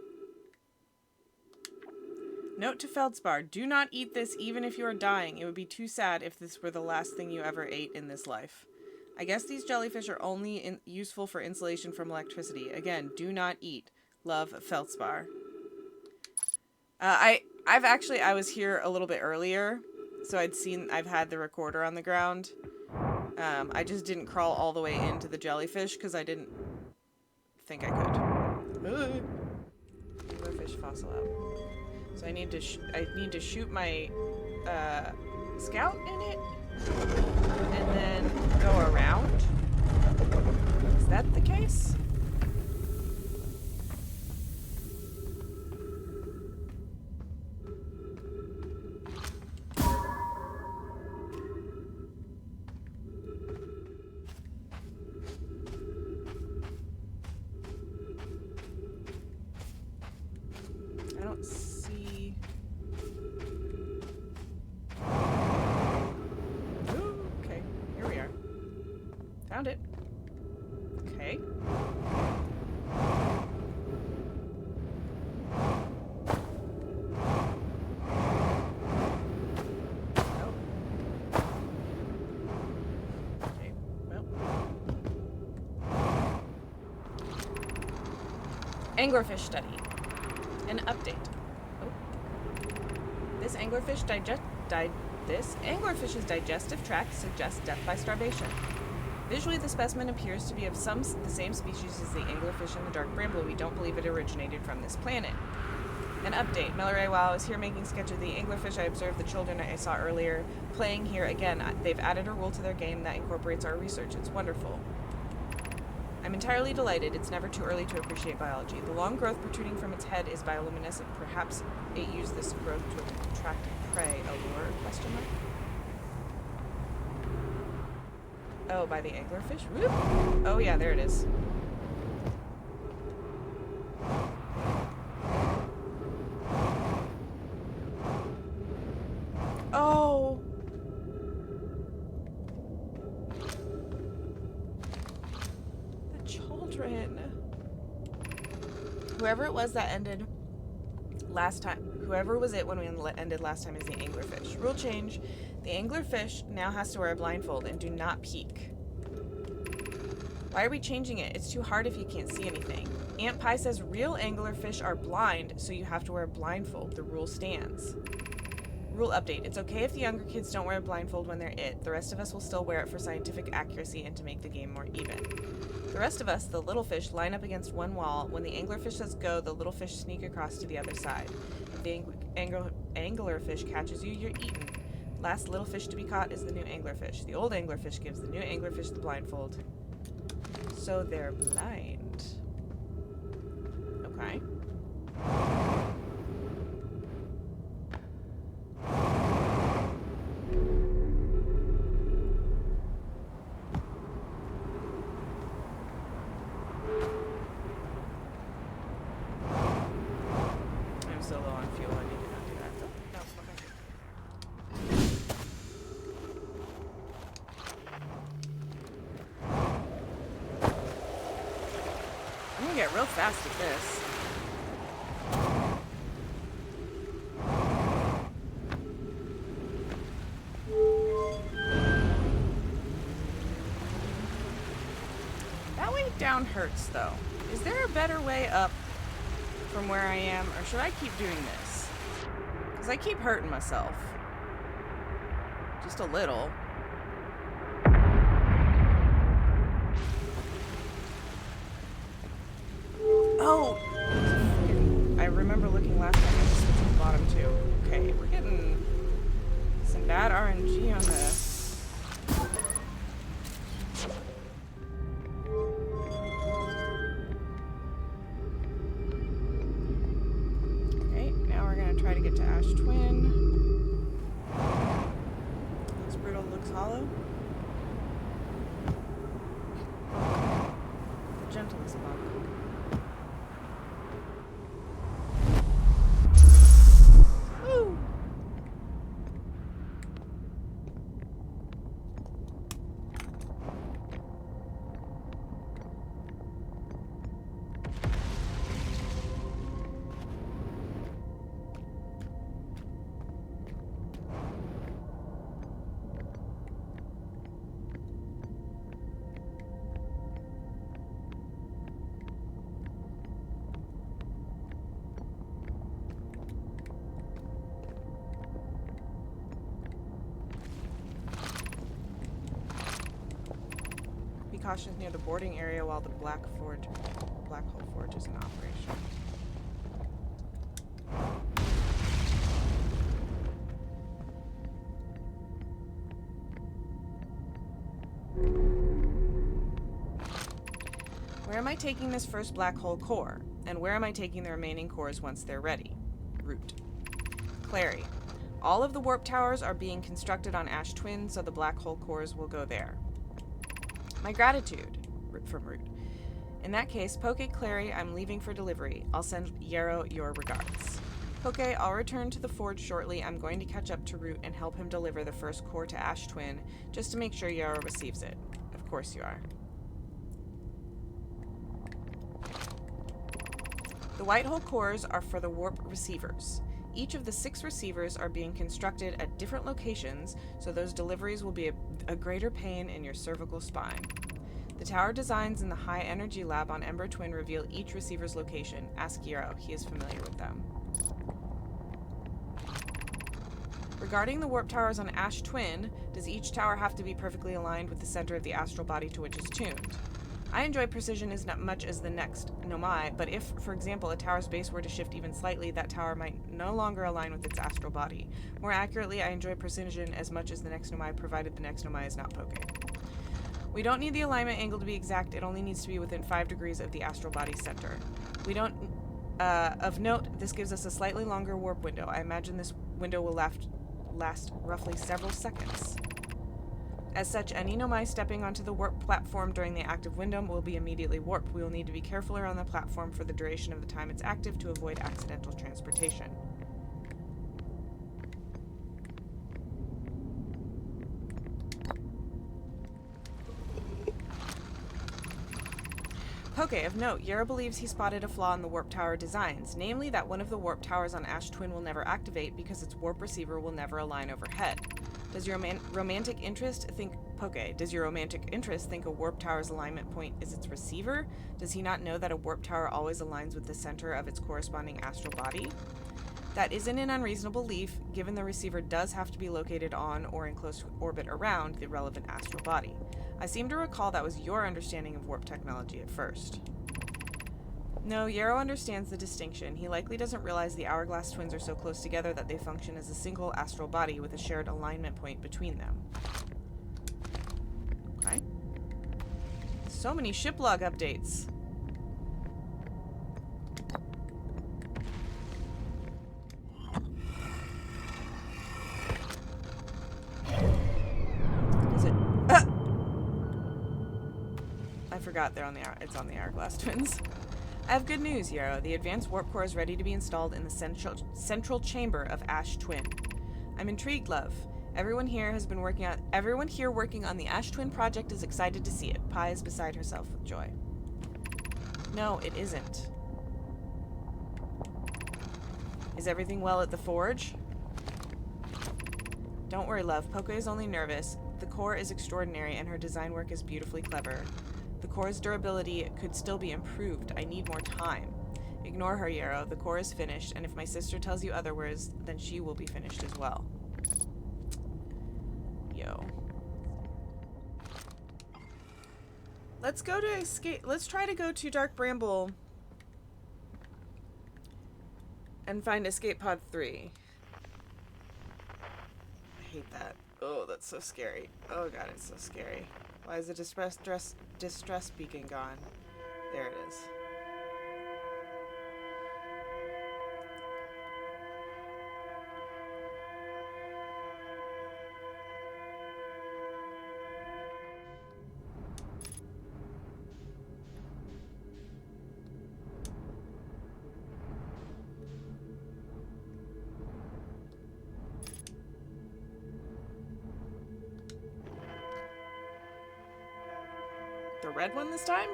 Note to Feldspar, do not eat this even if you are dying. It would be too sad if this were the last thing you ever ate in this life. I guess these jellyfish are only useful for insulation from electricity. Again, do not eat. Love, Feldspar. I was here a little bit earlier, so I've had the recorder on the ground. I just didn't crawl all the way into the jellyfish because I didn't think I could. Anglerfish fossil out. So I need to shoot my scout in it, and then go around. Is that the case? I don't see. Ooh, okay, here we are. Found it. Okay. Oh. Okay, well. Anglerfish study. An update. Oh. This anglerfish's digestive tract suggests death by starvation. Visually, the specimen appears to be of the same species as the anglerfish in the dark bramble. We don't believe it originated from this planet. An update. Melloray, while I was here making sketch of the anglerfish, I observed the children I saw earlier playing here again. They've added a rule to their game that incorporates our research. It's wonderful. I'm entirely delighted. It's never too early to appreciate biology. The long growth protruding from its head is bioluminescent. Perhaps it used this growth to attract prey. Allure? Question mark? Oh, by the anglerfish? Whoop. Oh yeah, there it is. Oh! Children. Whoever it was that ended last time, whoever was it when we ended last time is the anglerfish. Rule change. The anglerfish now has to wear a blindfold and do not peek. Why are we changing it? It's too hard if you can't see anything. Aunt Pie says real anglerfish are blind, so you have to wear a blindfold. The rule stands. Rule update. It's okay if the younger kids don't wear a blindfold when they're it. The rest of us will still wear it for scientific accuracy and to make the game more even. The rest of us, the little fish, line up against one wall. When the anglerfish says go, the little fish sneak across to the other side. If the anglerfish catches you, you're eaten. Last little fish to be caught is the new anglerfish. The old anglerfish gives the new anglerfish the blindfold. So they're blind. Okay. I'm so low on fuel, I need to not do that. Oh, no, okay. I'm gonna get real fast at this. That way down hurts, though. Is there a better way up from where I am, or should I keep doing this? Because I keep hurting myself. Just a little. Oh! I remember looking last time at the switch at the bottom too. Okay, we're getting some bad RNG on this. Okay, now we're gonna try to get to Ash Twin. Looks brutal, looks hollow. The gentlest bug. Woo! Be cautious near the boarding area while the black hole forge is in operation. Where am I taking this first black hole core? And where am I taking the remaining cores once they're ready? Root. Clary. All of the warp towers are being constructed on Ash Twin, so the black hole cores will go there. My gratitude. From Root. In that case, Poke, Clary, I'm leaving for delivery. I'll send Yarrow your regards. Poke, I'll return to the forge shortly. I'm going to catch up to Root and help him deliver the first core to Ash Twin, just to make sure Yarrow receives it. Of course you are. The white hole cores are for the warp receivers. Each of the 6 receivers are being constructed at different locations, so those deliveries will be a greater pain in your cervical spine. The tower designs in the high energy lab on Ember Twin reveal each receiver's location. Ask Yarrow, he is familiar with them. Regarding the warp towers on Ash Twin, does each tower have to be perfectly aligned with the center of the astral body to which it's tuned? I enjoy precision as much as the next Nomai, but if, for example, a tower's base were to shift even slightly, that tower might no longer align with its astral body. More accurately, I enjoy precision as much as the next Nomai, provided the next Nomai is not Poke. We don't need the alignment angle to be exact, it only needs to be within 5 degrees of the astral body's center. We don't... of note, this gives us a slightly longer warp window. I imagine this window will last roughly several seconds. As such, any Nomai stepping onto the warp platform during the active window will be immediately warped. We will need to be careful around the platform for the duration of the time it's active to avoid accidental transportation. Poke, of note, Yarrow believes he spotted a flaw in the warp tower designs, namely that one of the warp towers on Ash Twin will never activate because its warp receiver will never align overhead. Does your romantic interest think a warp tower's alignment point is its receiver? Does he not know that a warp tower always aligns with the center of its corresponding astral body? That isn't an unreasonable belief, given the receiver does have to be located on or in close orbit around the relevant astral body. I seem to recall that was your understanding of warp technology at first. No, Yarrow understands the distinction. He likely doesn't realize the Hourglass twins are so close together that they function as a single astral body with a shared alignment point between them. Okay. So many ship log updates. Is it? I forgot it's on the Hourglass twins. I have good news, Yarrow. The advanced warp core is ready to be installed in the central chamber of Ash Twin. I'm intrigued, love. Everyone here working on the Ash Twin project is excited to see it. Pi is beside herself with joy. No, it isn't. Is everything well at the forge? Don't worry, love. Poke is only nervous. The core is extraordinary, and her design work is beautifully clever. The core's durability could still be improved. I need more time. Ignore her, Yarrow. The core is finished, and if my sister tells you otherwise, then she will be finished as well. Yo. Let's try to go to Dark Bramble And find escape pod 3. I hate that. Oh, that's so scary. Oh god, it's so scary. Why is the distress beacon gone? There it is. The red one this time?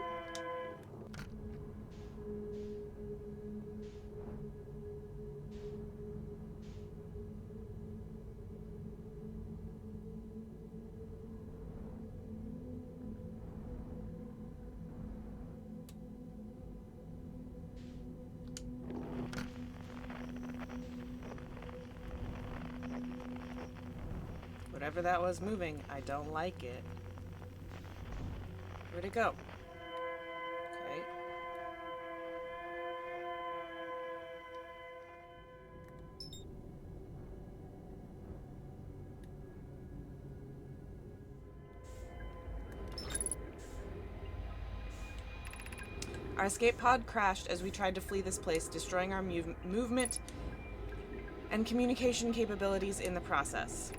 Whatever that was moving, I don't like it. Where'd it go? Okay. Our escape pod crashed as we tried to flee this place, destroying our movement and communication capabilities in the process.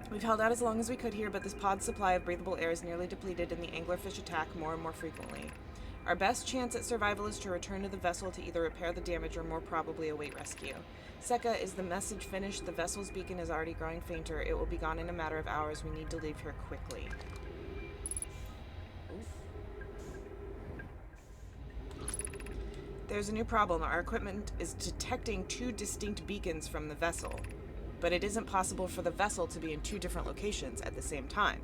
We've held out as long as we could here, but this pod's supply of breathable air is nearly depleted and the anglerfish attack more and more frequently. Our best chance at survival is to return to the vessel to either repair the damage or more probably await rescue. Seka, is the message finished? The vessel's beacon is already growing fainter. It will be gone in a matter of hours. We need to leave here quickly. There's a new problem. Our equipment is detecting 2 distinct beacons from the vessel. But it isn't possible for the vessel to be in 2 different locations at the same time.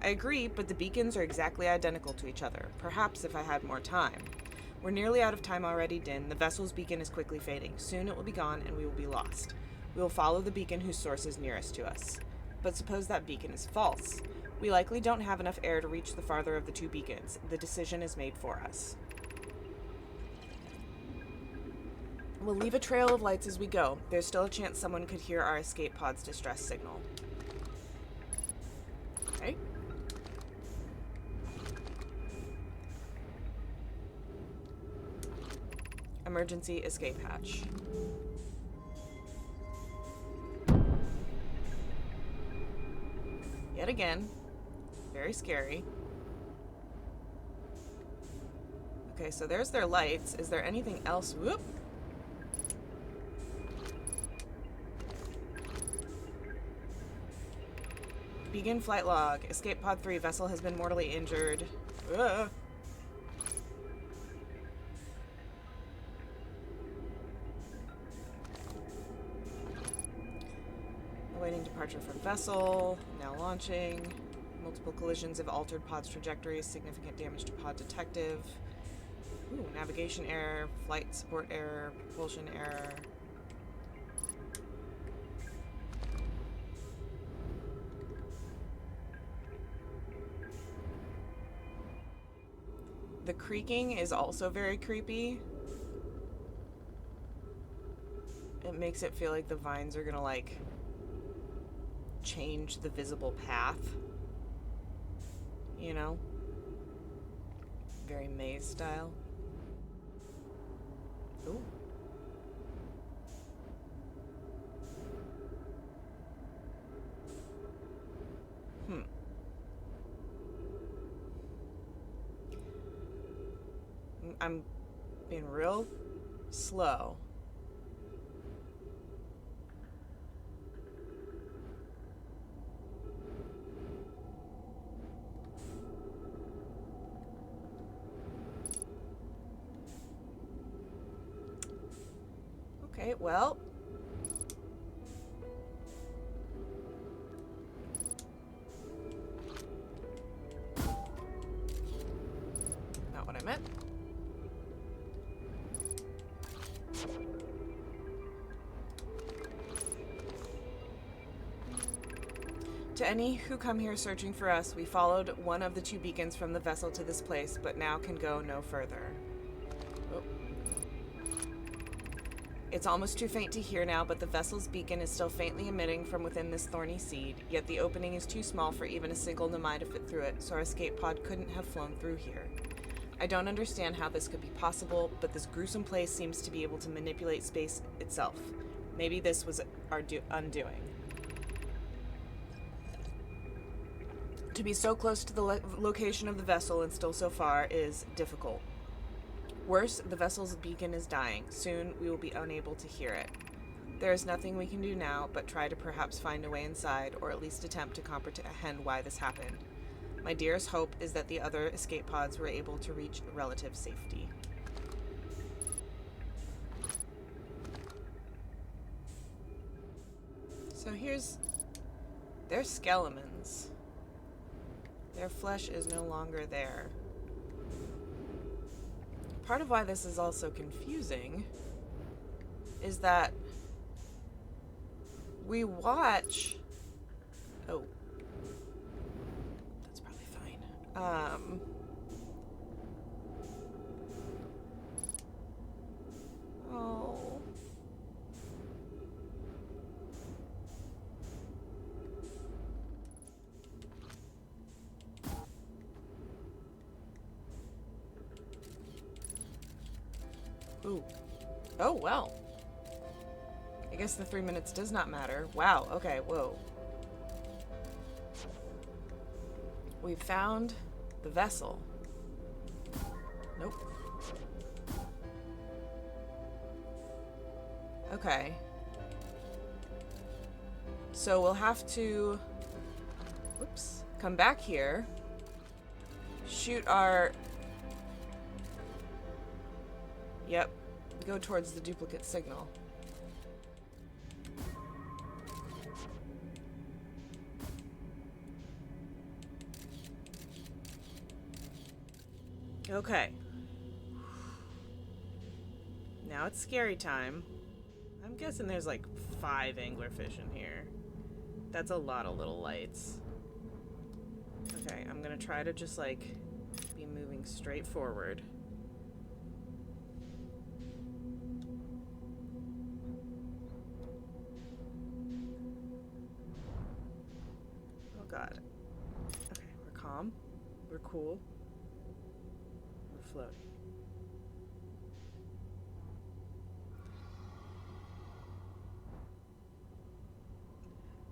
I agree, but the beacons are exactly identical to each other. Perhaps if I had more time. We're nearly out of time already, Din. The vessel's beacon is quickly fading. Soon it will be gone and we will be lost. We will follow the beacon whose source is nearest to us. But suppose that beacon is false. We likely don't have enough air to reach the farther of the 2 beacons. The decision is made for us. We'll leave a trail of lights as we go. There's still a chance someone could hear our escape pod's distress signal. Okay. Emergency escape hatch. Yet again. Very scary. Okay, so there's their lights. Is there anything else? Whoop! Begin flight log. Escape pod 3. Vessel has been mortally injured. Ugh. Awaiting departure from vessel. Now launching. Multiple collisions have altered pod's trajectory. Significant damage to pod detective. Ooh, navigation error. Flight support error. Propulsion error. The creaking is also very creepy. It makes it feel like the vines are gonna, like, change the visible path. You know? Very maze style. Ooh. I'm being real slow. Okay, well. Not what I meant. To any who come here searching for us, we followed one of the 2 beacons from the vessel to this place, but now can go no further. Oh. It's almost too faint to hear now, but the vessel's beacon is still faintly emitting from within this thorny seed, yet the opening is too small for even a single Nomai to fit through it, so our escape pod couldn't have flown through here. I don't understand how this could be possible, but this gruesome place seems to be able to manipulate space itself. Maybe this was our undoing. To be so close to the location of the vessel and still so far is difficult. Worse, the vessel's beacon is dying. Soon, we will be unable to hear it. There is nothing we can do now but try to perhaps find a way inside, or at least attempt to comprehend why this happened. My dearest hope is that the other escape pods were able to reach relative safety. So they're skeletons. Their flesh is no longer there. Part of why this is also confusing is that we watch... Oh. That's probably fine. Oh. Ooh. Oh, well. I guess the 3 minutes does not matter. Wow, okay, whoa. We've found the vessel. Nope. Okay. So we'll have to... Whoops. Come back here. Shoot our... Yep. Go towards the duplicate signal. Okay. Now it's scary time. I'm guessing there's like 5 anglerfish in here. That's a lot of little lights. Okay, I'm gonna try to just like be moving straight forward. Oh god. Okay, we're calm. We're cool. We're floating.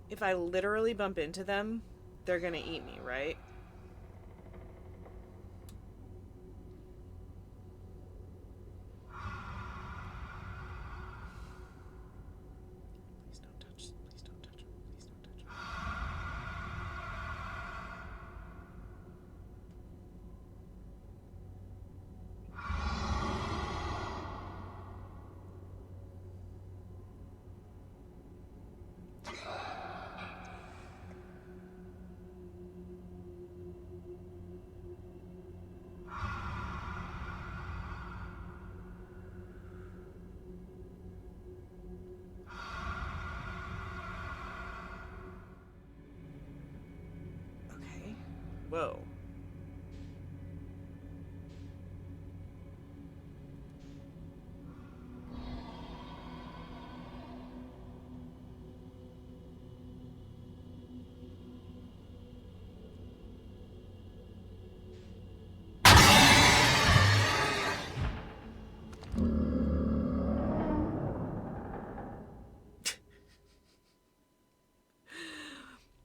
If I literally bump into them, they're gonna eat me, right? Please don't touch. Please don't touch. Please don't touch. Okay. Whoa.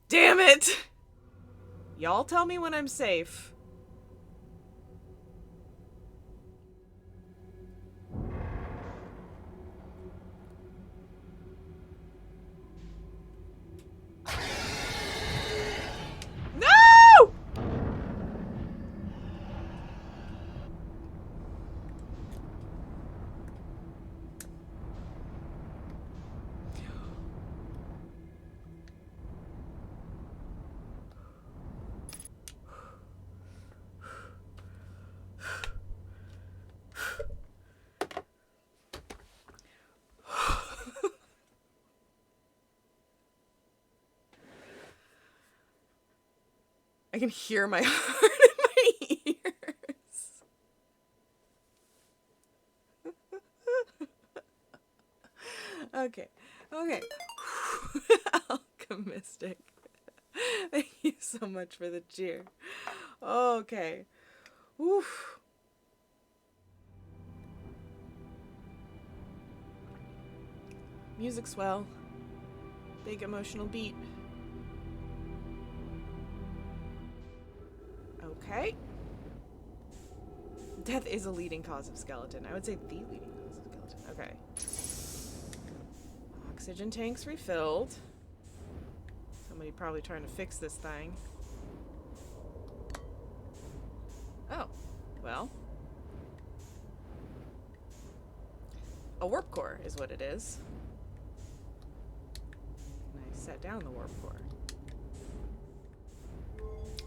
Damn it! Y'all tell me when I'm safe. No! I can hear my heart in my ears. Okay. Okay. Alchemistic. Thank you so much for the cheer. Okay. Oof. Music swell. Big emotional beat. Okay. Death is a leading cause of skeleton. I would say the leading cause of skeleton. Okay. Oxygen tanks refilled. Somebody probably trying to fix this thing. Oh. Well. A warp core is what it is. And I set down the warp core.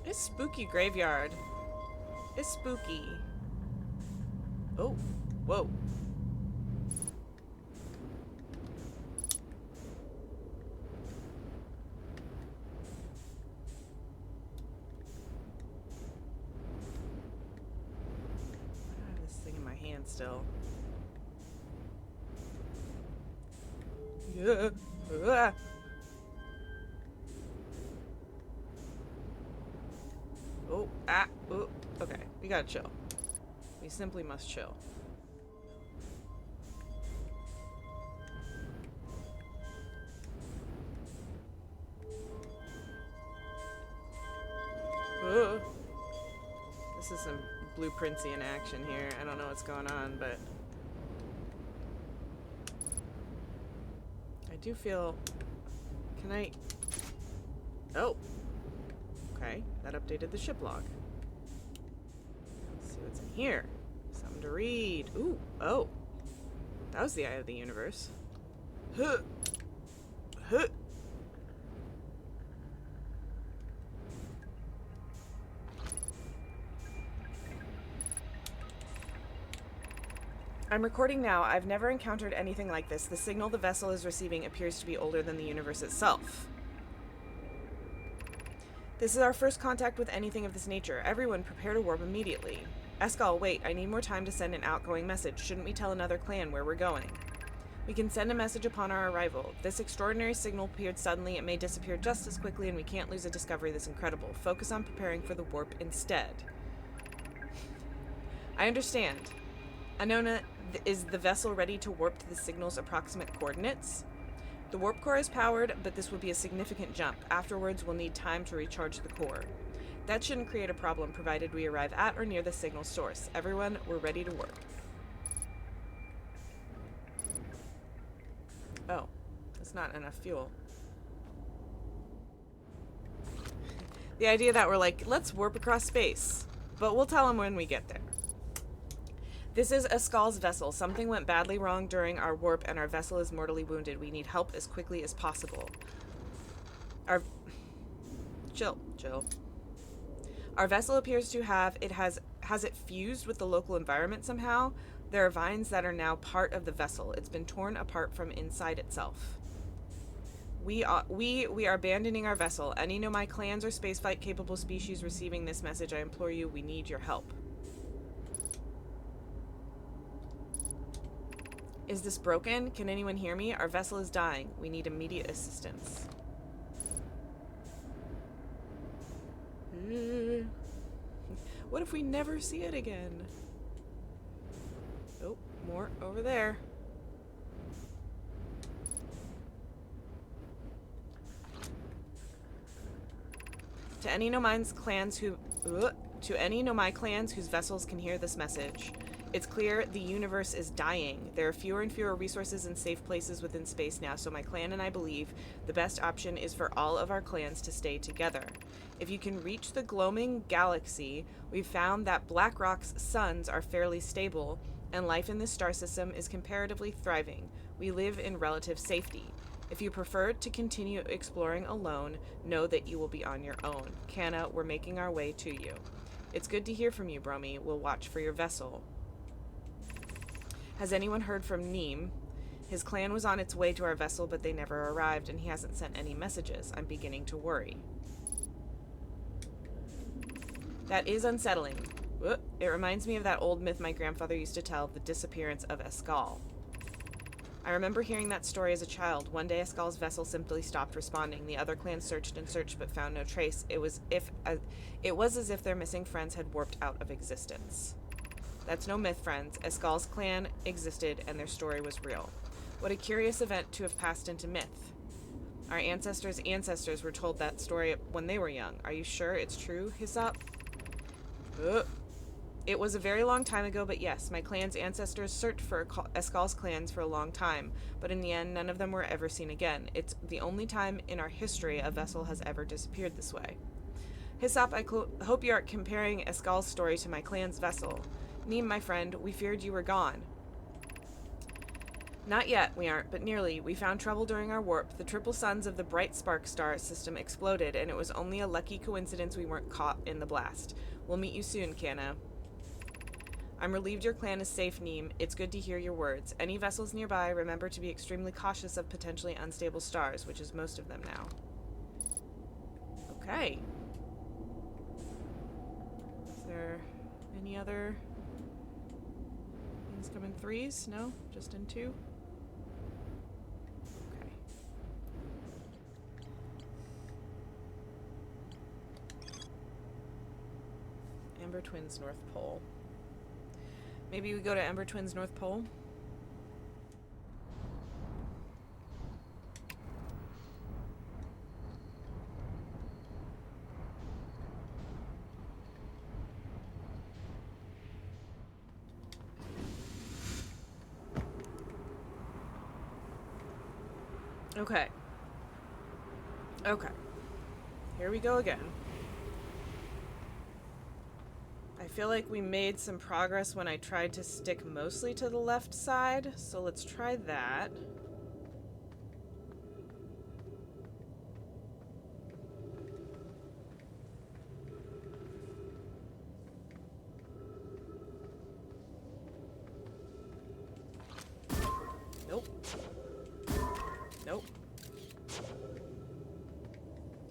It's spooky graveyard. It's spooky. Oh. Whoa. I have this thing in my hand still. Yeah. Oh, ah, oh, okay. We gotta chill. We simply must chill. Ugh. This is some blueprintsy in action here. I don't know what's going on, but I do feel... Can I... Oh. Okay, that updated the ship log. Let's see what's in here. Something to read. Ooh, oh. That was the eye of the universe. Huh. Huh. I'm recording now. I've never encountered anything like this. The signal the vessel is receiving appears to be older than the universe itself. This is our first contact with anything of this nature. Everyone prepare to warp immediately. Escal, wait, I need more time to send an outgoing message. Shouldn't we tell another clan where we're going? We can send a message upon our arrival. This extraordinary signal appeared suddenly. It may disappear just as quickly, and we can't lose a discovery this incredible. Focus on preparing for the warp instead. I understand. Anona, is the vessel ready to warp to the signal's approximate coordinates? The warp core is powered, but this will be a significant jump. Afterwards, we'll need time to recharge the core. That shouldn't create a problem, provided we arrive at or near the signal source. Everyone, we're ready to warp. Oh, that's not enough fuel. The idea that we're like, let's warp across space, but we'll tell them when we get there. This is Escal's vessel. Something went badly wrong during our warp, and our vessel is mortally wounded. We need help as quickly as possible. Chill. Our vessel appears to have... Has it fused with the local environment somehow? There are vines that are now part of the vessel. It's been torn apart from inside itself. We are abandoning our vessel. Any Nomai clans or spaceflight-capable species receiving this message, I implore you, we need your help. Is this broken? Can anyone hear me? Our vessel is dying. We need immediate assistance. What if we never see it again? Oh, more over there. To any Nomai clans whose vessels can hear this message, it's clear the universe is dying. There are fewer and fewer resources and safe places within space now, so my clan and I believe the best option is for all of our clans to stay together. If you can reach the gloaming galaxy, we've found that Blackrock's suns are fairly stable, and life in this star system is comparatively thriving. We live in relative safety. If you prefer to continue exploring alone, know that you will be on your own. Canna, we're making our way to you. It's good to hear from you, Bromy. We'll watch for your vessel. Has anyone heard from Neem? His clan was on its way to our vessel, but they never arrived, and he hasn't sent any messages. I'm beginning to worry. That is unsettling. It reminds me of that old myth my grandfather used to tell, the disappearance of Escal. I remember hearing that story as a child. One day, Escal's vessel simply stopped responding. The other clans searched and searched, but found no trace. It was as if their missing friends had warped out of existence. That's no myth, friends. Escal's clan existed, and their story was real. What a curious event to have passed into myth. Our ancestors' ancestors were told that story when they were young. Are you sure it's true, Hyssop? It was a very long time ago, but yes, my clan's ancestors searched for Escal's clans for a long time, but in the end, none of them were ever seen again. It's the only time in our history a vessel has ever disappeared this way. Hyssop, I hope you aren't comparing Escal's story to my clan's vessel. Neem, my friend, we feared you were gone. Not yet, we aren't, but nearly. We found trouble during our warp. The triple suns of the bright spark star system exploded, and it was only a lucky coincidence we weren't caught in the blast. We'll meet you soon, Kana. I'm relieved your clan is safe, Neem. It's good to hear your words. Any vessels nearby, remember to be extremely cautious of potentially unstable stars, which is most of them now. Okay. Is there any other things come in threes? No? Just in two? Okay. Ember Twins North Pole. Maybe we go to Ember Twins North Pole? Okay. Okay. Here we go again. I feel like we made some progress when I tried to stick mostly to the left side, so let's try that. Nope. Nope.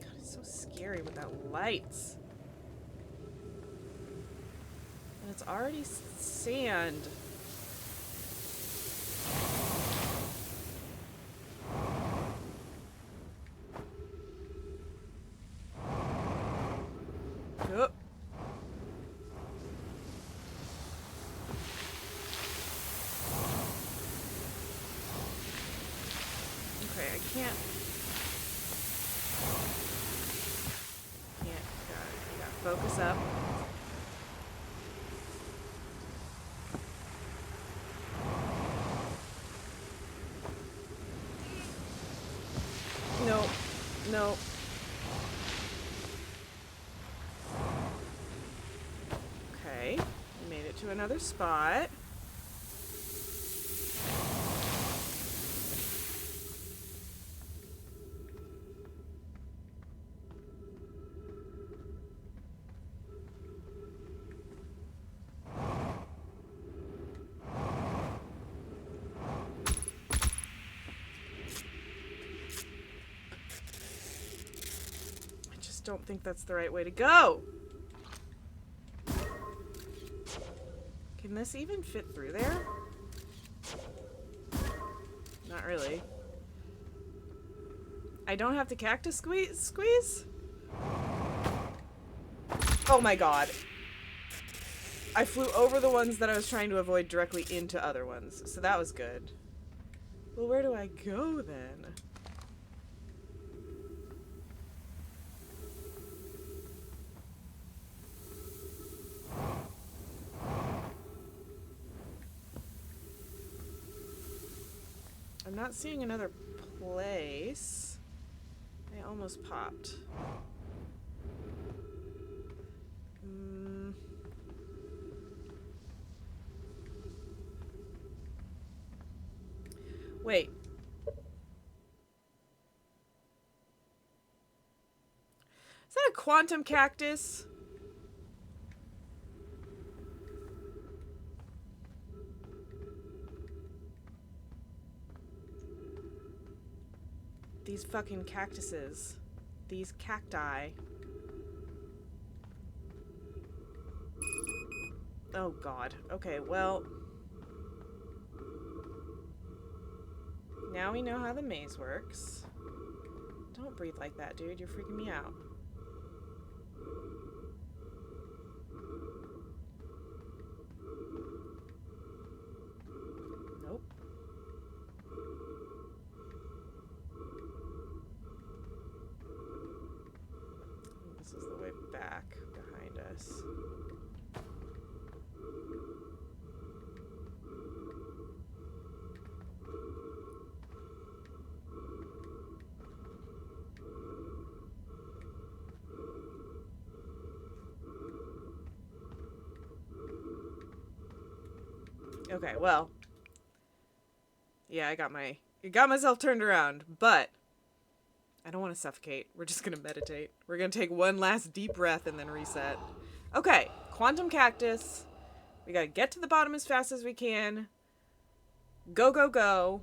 God, it's so scary without lights. And it's already sand. Oh. Okay, I can't. I gotta focus up. No. No. Okay. We made it to another spot. Don't think that's the right way to go. Can this even fit through there? Not really. I don't have to cactus squeeze? Oh my god. I flew over the ones that I was trying to avoid directly into other ones, so that was good. Well, where do I go then? I'm not seeing another place. I almost popped. Wait. Is that a quantum cactus? These fucking cactuses. These cacti. Oh god. Okay, well. Now we know how the maze works. Don't breathe like that, dude. You're freaking me out. Nope. This is the way back behind us. Okay, well. Yeah, I got myself turned around, but I don't want to suffocate. We're just going to meditate. We're going to take one last deep breath and then reset. Okay, quantum cactus. We got to get to the bottom as fast as we can. Go, go, go.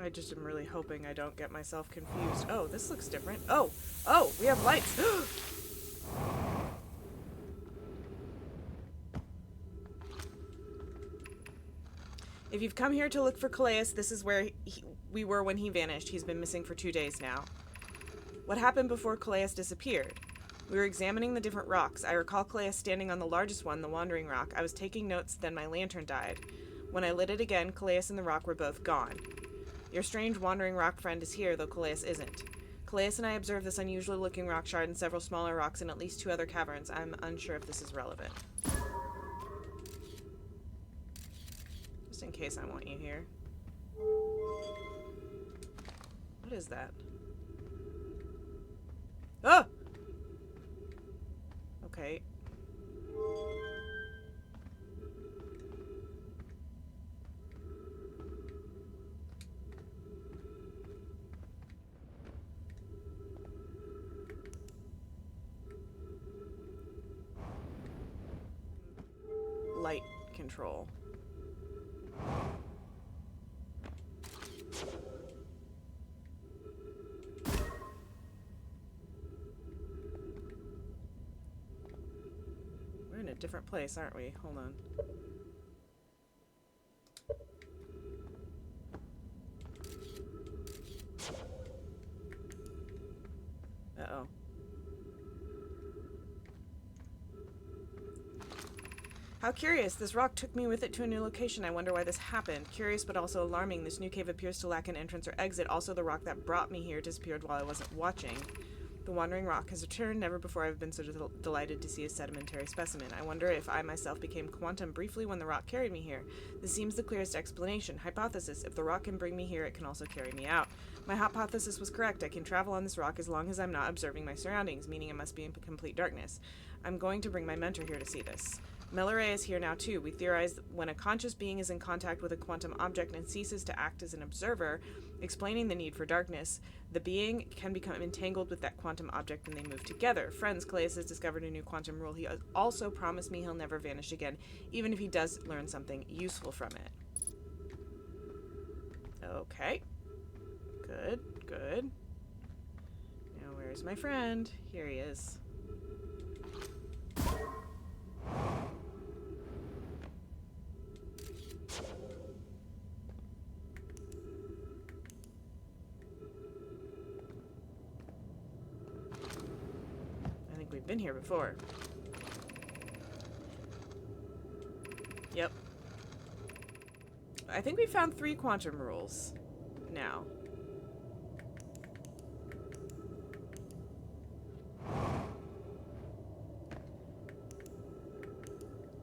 I just am really hoping I don't get myself confused. Oh, this looks different. Oh, we have lights. If you've come here to look for Calais, this is where we were when he vanished. He's been missing for 2 days now. What happened before Calais disappeared? We were examining the different rocks. I recall Calais standing on the largest one, the Wandering Rock. I was taking notes, then my lantern died. When I lit it again, Calais and the rock were both gone. Your strange Wandering Rock friend is here, though Calais isn't. Calais and I observed this unusual looking rock shard and several smaller rocks in at least 2 other caverns. I'm unsure if this is relevant. Just in case I want you here. What is that? Oh! Okay. Light control. We're in a different place, aren't we? Hold on. Uh-oh. How curious. This rock took me with it to a new location. I wonder why this happened. Curious but also alarming. This new cave appears to lack an entrance or exit. Also, the rock that brought me here disappeared while I wasn't watching. The Wandering Rock has returned. Never before have been so delighted to see a sedimentary specimen. I wonder if I myself became quantum briefly when the rock carried me here. This seems the clearest explanation. Hypothesis. If the rock can bring me here, it can also carry me out. My hypothesis was correct. I can travel on this rock as long as I'm not observing my surroundings, meaning I must be in complete darkness. I'm going to bring my mentor here to see this. Melore is here now too. We theorize that when a conscious being is in contact with a quantum object and ceases to act as an observer, explaining the need for darkness, the being can become entangled with that quantum object and they move together. Friends, Calais has discovered a new quantum rule. He also promised me he'll never vanish again, even if he does learn something useful from it. Okay. Good, good. Now where's my friend? Here he is. We've been here before. Yep. I think we found 3 quantum rules now.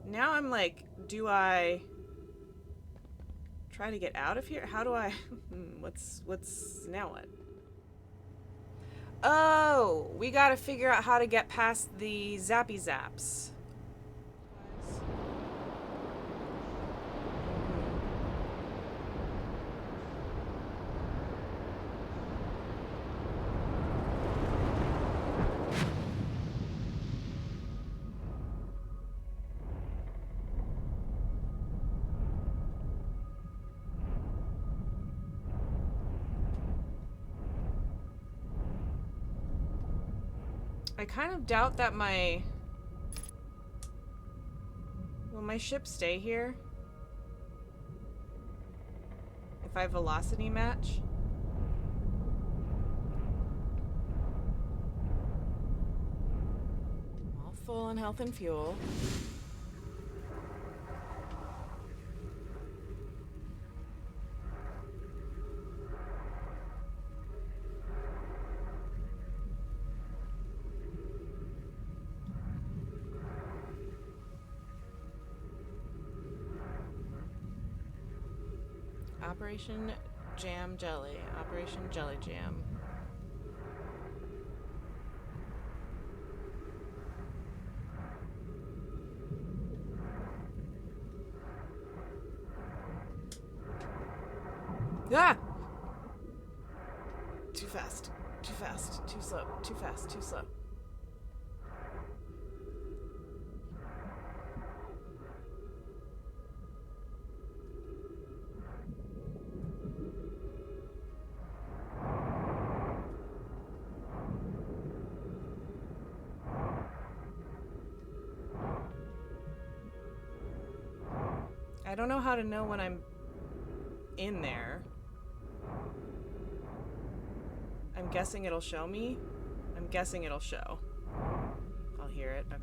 Now I'm like, do I try to get out of here? How do I what's now what? Oh, we gotta figure out how to get past the zappy zaps. I kind of doubt that my... Will my ship stay here? If I velocity match? All full on health and fuel. Operation Jam Jelly. Operation Jelly Jam. Ah! Too fast. Too fast. Too slow. Too fast. Too slow. I don't know how to know when I'm in there. I'm guessing it'll show me. I'm guessing it'll show. I'll hear it. Okay.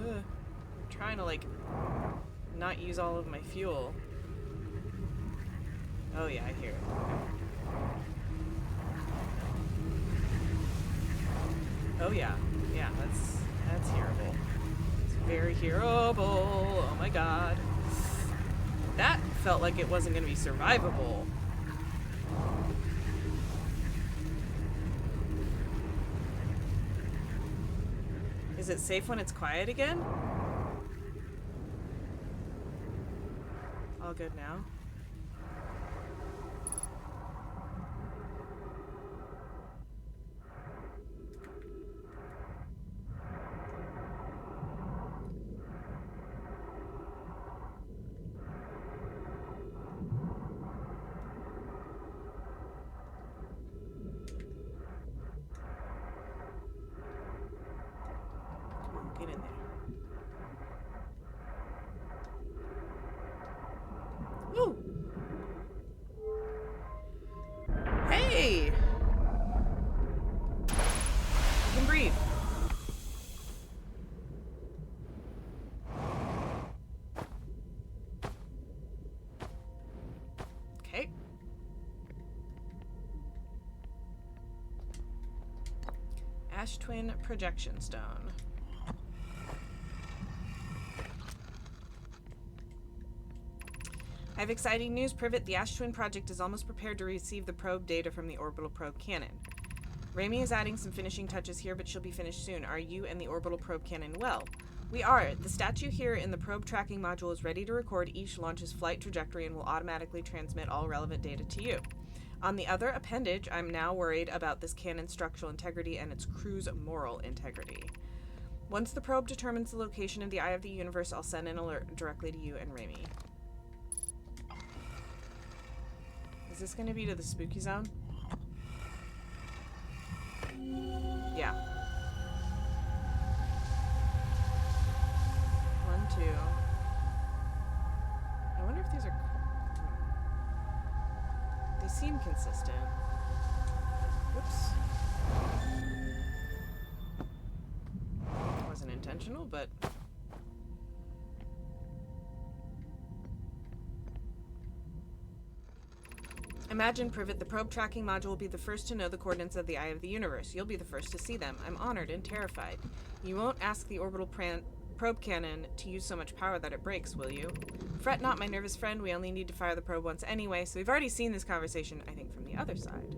Ugh. I'm trying to, like, not use all of my fuel. Oh yeah, I hear it. Oh yeah, yeah, that's hearable. It's very hearable. Oh my god. That felt like it wasn't gonna be survivable. Is it safe when it's quiet again? All good now. Get in there. Woo! Hey! You can breathe. Okay. Ash Twin Projection Stone. I have exciting news, Privet. The Ash Twin project is almost prepared to receive the probe data from the orbital probe cannon. Raimi is adding some finishing touches here, but she'll be finished soon. Are you and the orbital probe cannon well? We are. The statue here in the probe tracking module is ready to record each launch's flight trajectory and will automatically transmit all relevant data to you. On the other appendage, I'm now worried about this cannon's structural integrity and its crew's moral integrity. Once the probe determines the location of the Eye of the Universe, I'll send an alert directly to you and Raimi. Is this going to be to the spooky zone? Yeah. 1, 2. I wonder if these are... They seem consistent. Whoops. Wasn't intentional, but... Imagine, Privet, the probe tracking module will be the first to know the coordinates of the Eye of the Universe. You'll be the first to see them. I'm honored and terrified. You won't ask the orbital probe cannon to use so much power that it breaks, will you? Fret not, my nervous friend. We only need to fire the probe once anyway, so we've already seen this conversation, I think, from the other side.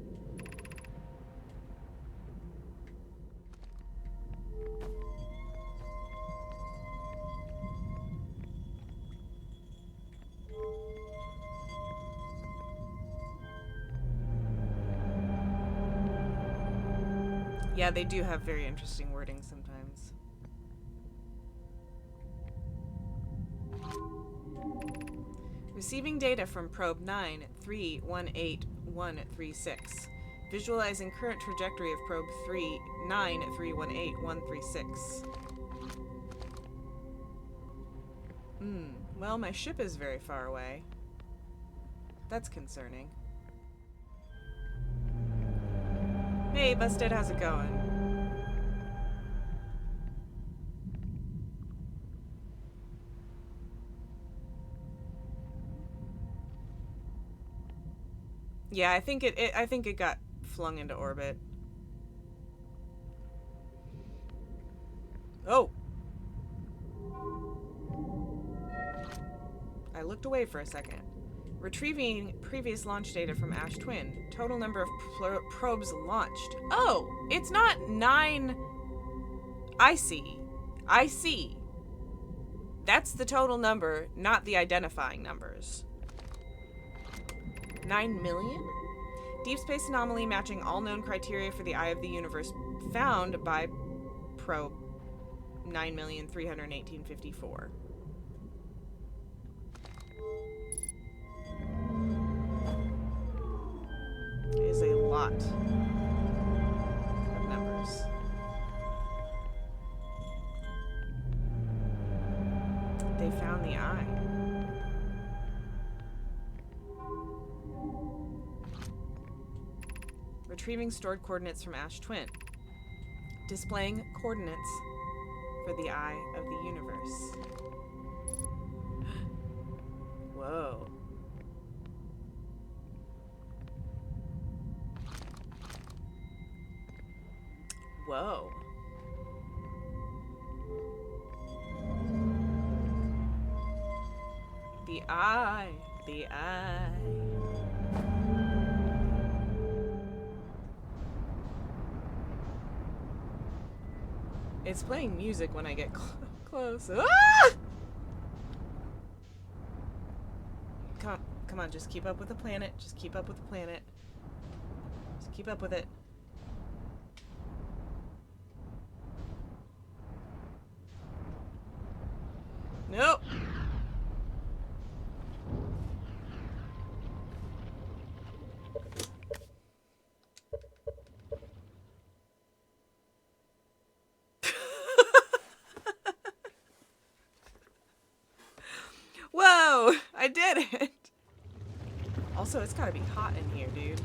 Yeah, they do have very interesting wording sometimes. Receiving data from probe 9318136. Visualizing current trajectory of probe 9318136. Well, my ship is very far away. That's concerning. Hey, Busted, how's it going? Yeah, I think it got flung into orbit. Oh. I looked away for a second. Retrieving previous launch data from Ash Twin. Total number of probes launched. Oh, it's not 9. I see. That's the total number, not the identifying numbers. 9 million? Deep space anomaly matching all known criteria for the eye of the universe found by probe 9,318,054. It is a lot of numbers. They found the eye. Retrieving stored coordinates from Ash Twin. Displaying coordinates for the eye of the universe. Whoa. Whoa. The eye. The eye. It's playing music when I get close. Ah! Come on, just keep up with the planet. Just keep up with the planet. Just keep up with it. Nope. Whoa! I did it! Also, it's gotta be hot in here, dude.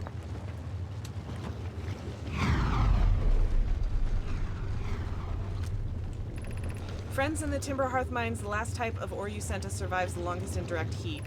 Friends in the Timber Hearth Mines, the last type of ore you sent us survives the longest in direct heat.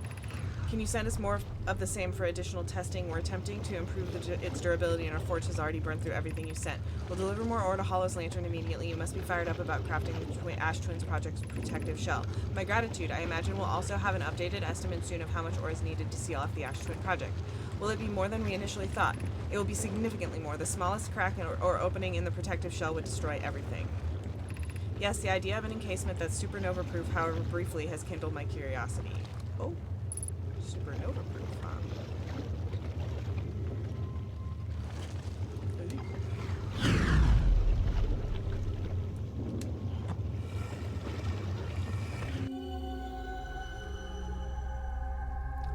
Can you send us more of the same for additional testing? We're attempting to improve its durability, and our forge has already burned through everything you sent. We'll deliver more ore to Hollow's Lantern immediately. You must be fired up about crafting the Ash Twins Project's protective shell. My gratitude. I imagine we'll also have an updated estimate soon of how much ore is needed to seal off the Ash Twin Project. Will it be more than we initially thought? It will be significantly more. The smallest crack or opening in the protective shell would destroy everything. Yes, the idea of an encasement that's supernova-proof, however briefly, has kindled my curiosity. Oh. Supernova-proof, huh?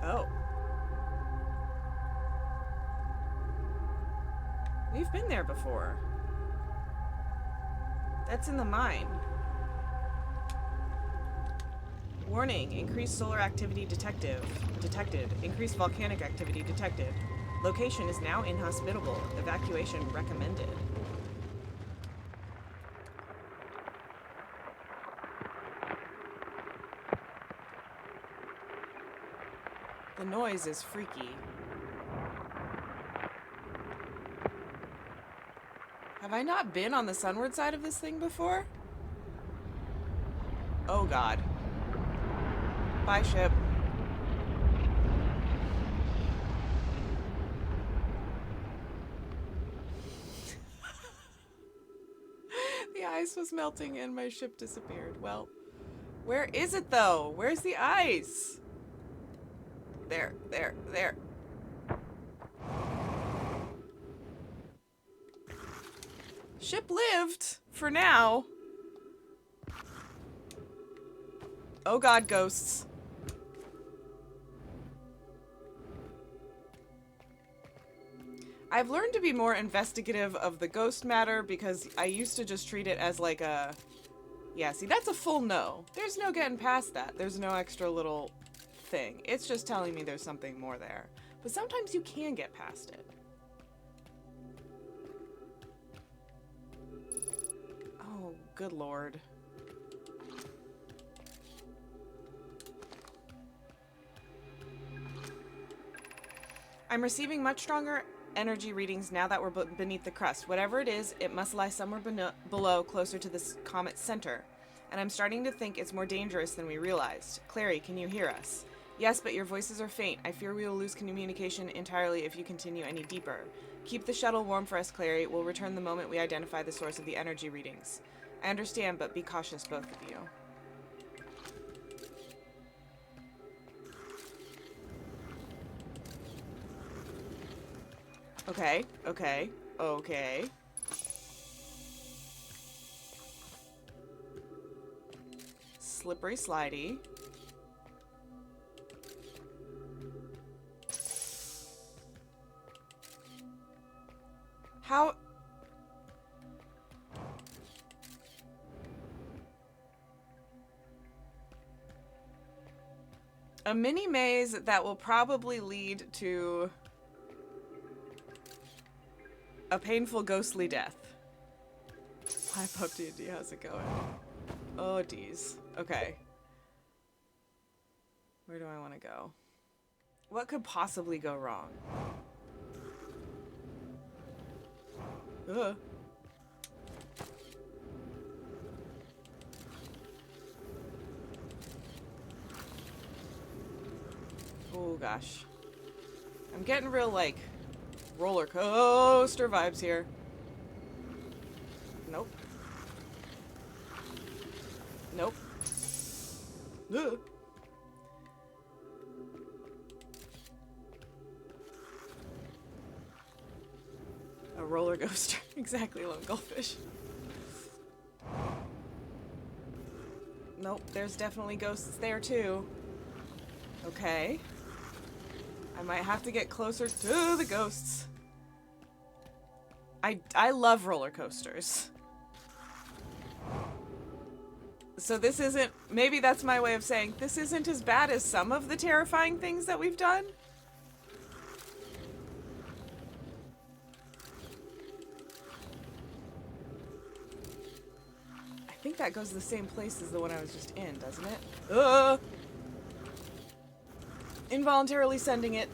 Oh. We've been there before. That's in the mine. Warning, increased solar activity detected. Increased volcanic activity detected. Location is now inhospitable. Evacuation recommended. The noise is freaky. Have I not been on the sunward side of this thing before? Oh god. Bye, ship. The ice was melting and my ship disappeared. Well, where is it though? Where's the ice? There. Ship lived, for now. Oh god, ghosts. I've learned to be more investigative of the ghost matter because I used to just treat it as like a... Yeah, see, that's a full no. There's no getting past that. There's no extra little thing. It's just telling me there's something more there. But sometimes you can get past it. Oh, good lord. I'm receiving much stronger energy readings now that we're beneath the crust. Whatever it is, it must lie somewhere below, closer to this comet's center. And I'm starting to think it's more dangerous than we realized. Clary, can you hear us? Yes, but your voices are faint. I fear we will lose communication entirely if you continue any deeper. Keep the shuttle warm for us, Clary. We'll return the moment we identify the source of the energy readings. I understand, but be cautious, both of you. Okay, okay, okay. Slippery slidey. How... A mini maze that will probably lead to a painful ghostly death. Hi, Pup D&D, how's it going? Oh, geez. Okay. Where do I want to go? What could possibly go wrong? Ugh. Oh, gosh. I'm getting real, like, roller coaster vibes here. Nope. Nope. Ugh. A roller coaster. Exactly, lone goldfish. Nope, there's definitely ghosts there too. Okay. I might have to get closer to the ghosts. I love roller coasters. So this isn't, maybe that's my way of saying this isn't as bad as some of the terrifying things that we've done. I think that goes to the same place as the one I was just in, doesn't it? Involuntarily sending it.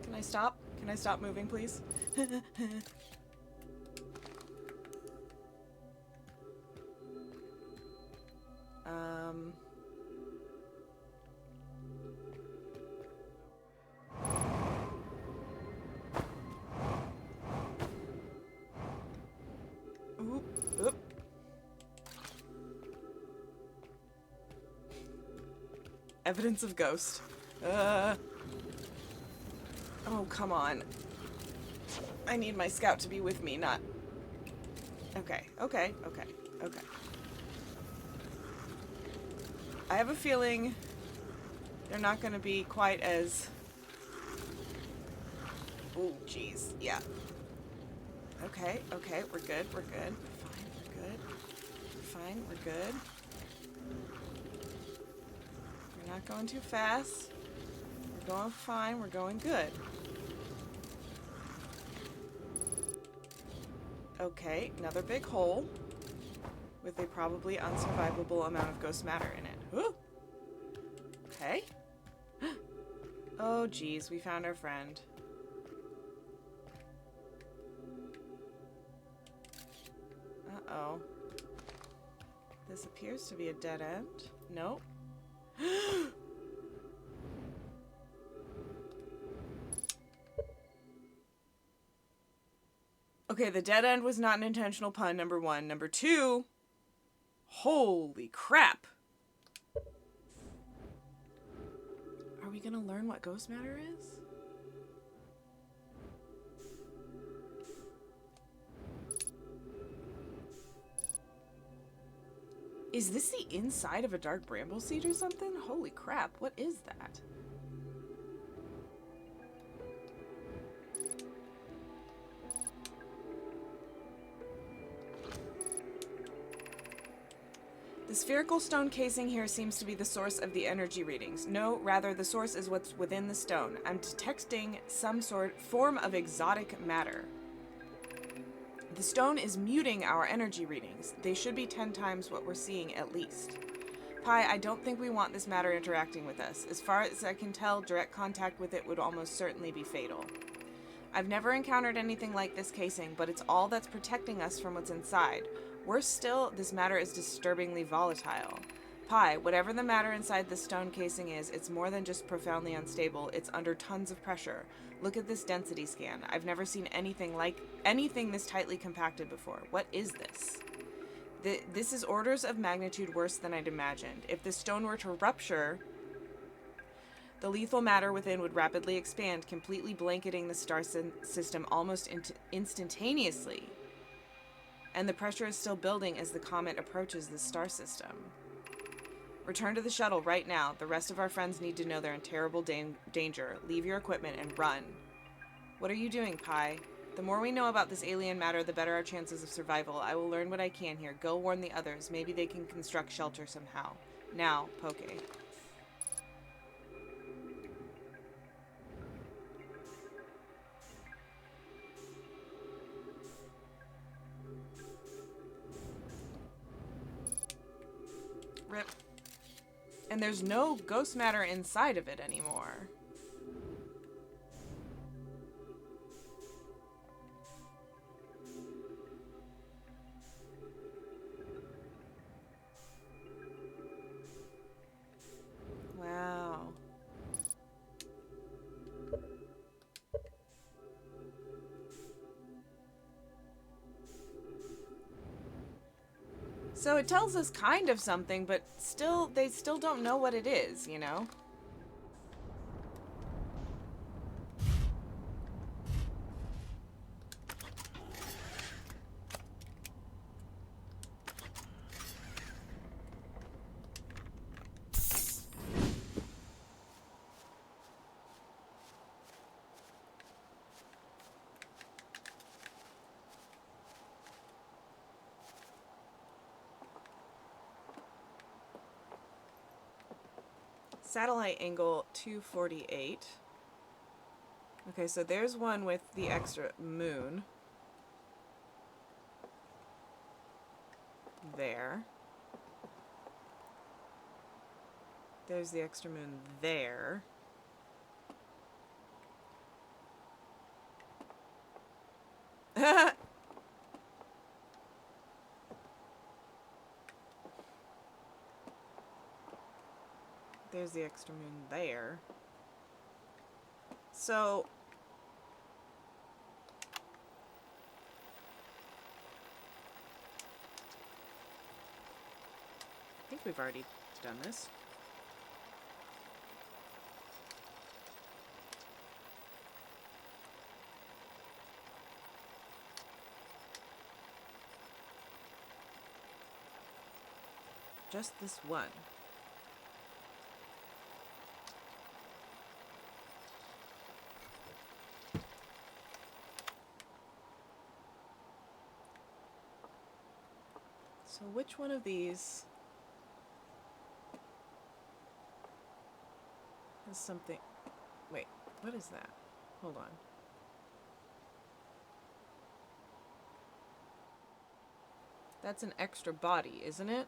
Can I stop? Can I stop moving, please? Oop, oop. Evidence of ghost. Oh, come on. I need my scout to be with me, not... Okay, okay, okay, okay. I have a feeling they're not going to be quite as... Oh, jeez. Yeah. Okay, okay, we're good, we're good. Fine, we're good. Fine, we're good. We're not going too fast. We're going fine, we're going good. Okay, another big hole with a probably unsurvivable amount of ghost matter in it. Whew. Okay. Oh, geez, we found our friend. Uh-oh. This appears to be a dead end. Nope. Okay, the dead end was not an intentional pun, number one. Number two, holy crap. Are we gonna learn what ghost matter is? Is this the inside of a dark bramble seed or something? Holy crap, what is that? spherical stone casing here seems to be the source of the energy readings. No, rather, the source is what's within the stone. I'm detecting some form of exotic matter. The stone is muting our energy readings. They should be 10 times what we're seeing at least. Pi, I don't think we want this matter interacting with us. As far as I can tell, direct contact with it would almost certainly be fatal. I've never encountered anything like this casing, but it's all that's protecting us from what's inside. Worse still, this matter is disturbingly volatile. Pi, whatever the matter inside this stone casing is, it's more than just profoundly unstable. It's under tons of pressure. Look at this density scan. I've never seen anything this tightly compacted before. What is this? This is orders of magnitude worse than I'd imagined. If the stone were to rupture, the lethal matter within would rapidly expand, completely blanketing the star system almost instantaneously. And the pressure is still building as the comet approaches the star system. Return to the shuttle right now. The rest of our friends need to know they're in terrible danger. Leave your equipment and run. What are you doing, Pi? The more we know about this alien matter, the better our chances of survival. I will learn what I can here. Go warn the others. Maybe they can construct shelter somehow. Now, Poke. Rip. And there's no ghost matter inside of it anymore. Wow. So it tells us kind of something, but they still don't know what it is, you know? Satellite angle 248. Okay, so there's one with the extra moon. There. There's the extra moon there. There's the extra moon there. So I think we've already done this. Just this one. So which one of these has something? Wait, what is that? Hold on. That's an extra body, isn't it?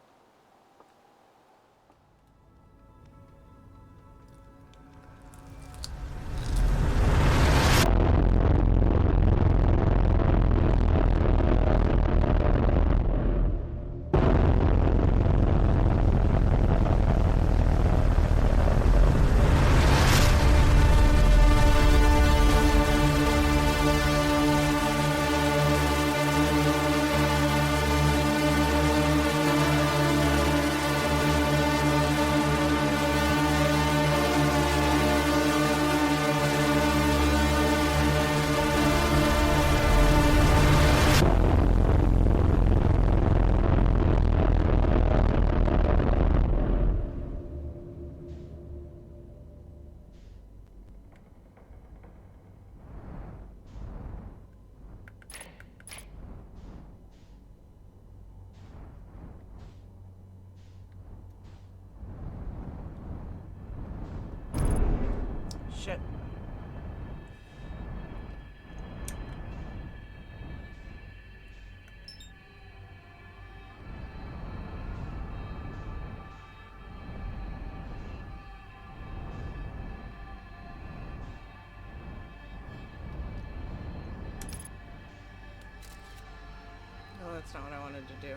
That's not what I wanted to do.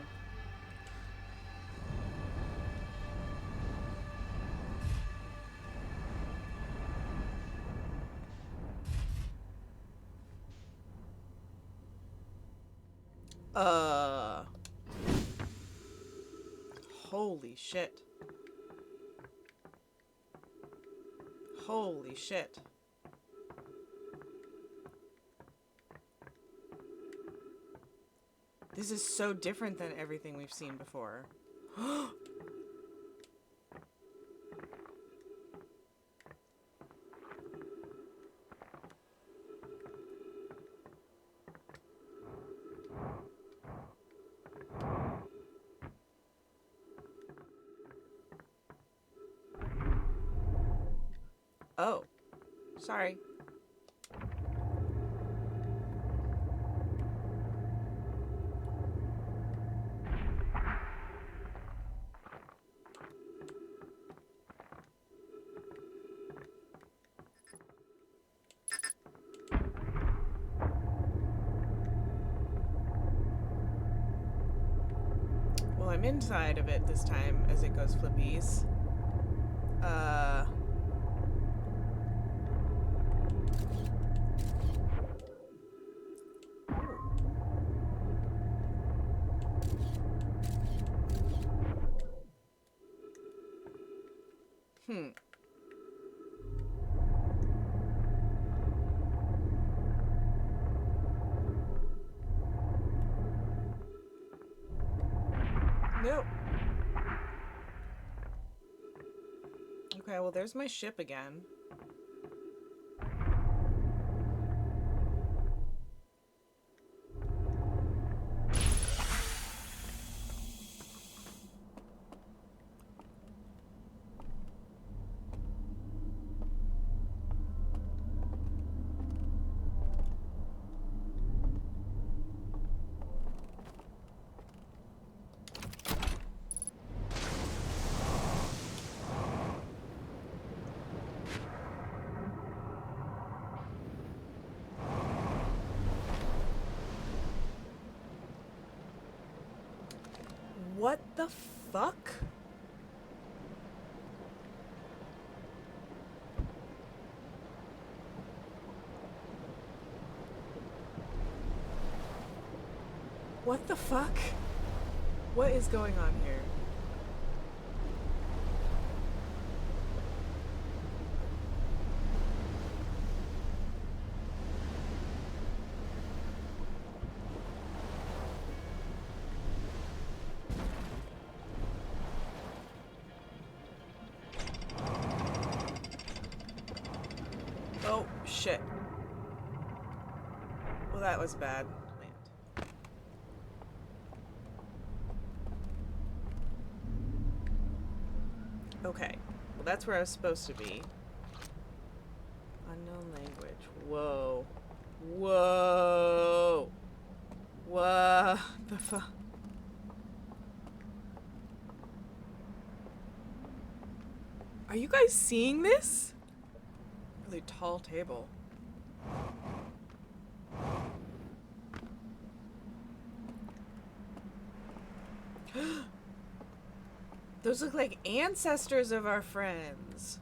Holy shit. Holy shit. This is so different than everything we've seen before. Oh, sorry. Well, I'm inside of it this time as it goes flippies. Nope. Okay, well, there's my ship again. What the fuck? What the fuck? What is going on here? Oh, shit. Well, that was bad. Land. Okay. Well, that's where I was supposed to be. Unknown language. Whoa. Whoa. What the fuck? Are you guys seeing this? Really tall table. Those look like ancestors of our friends.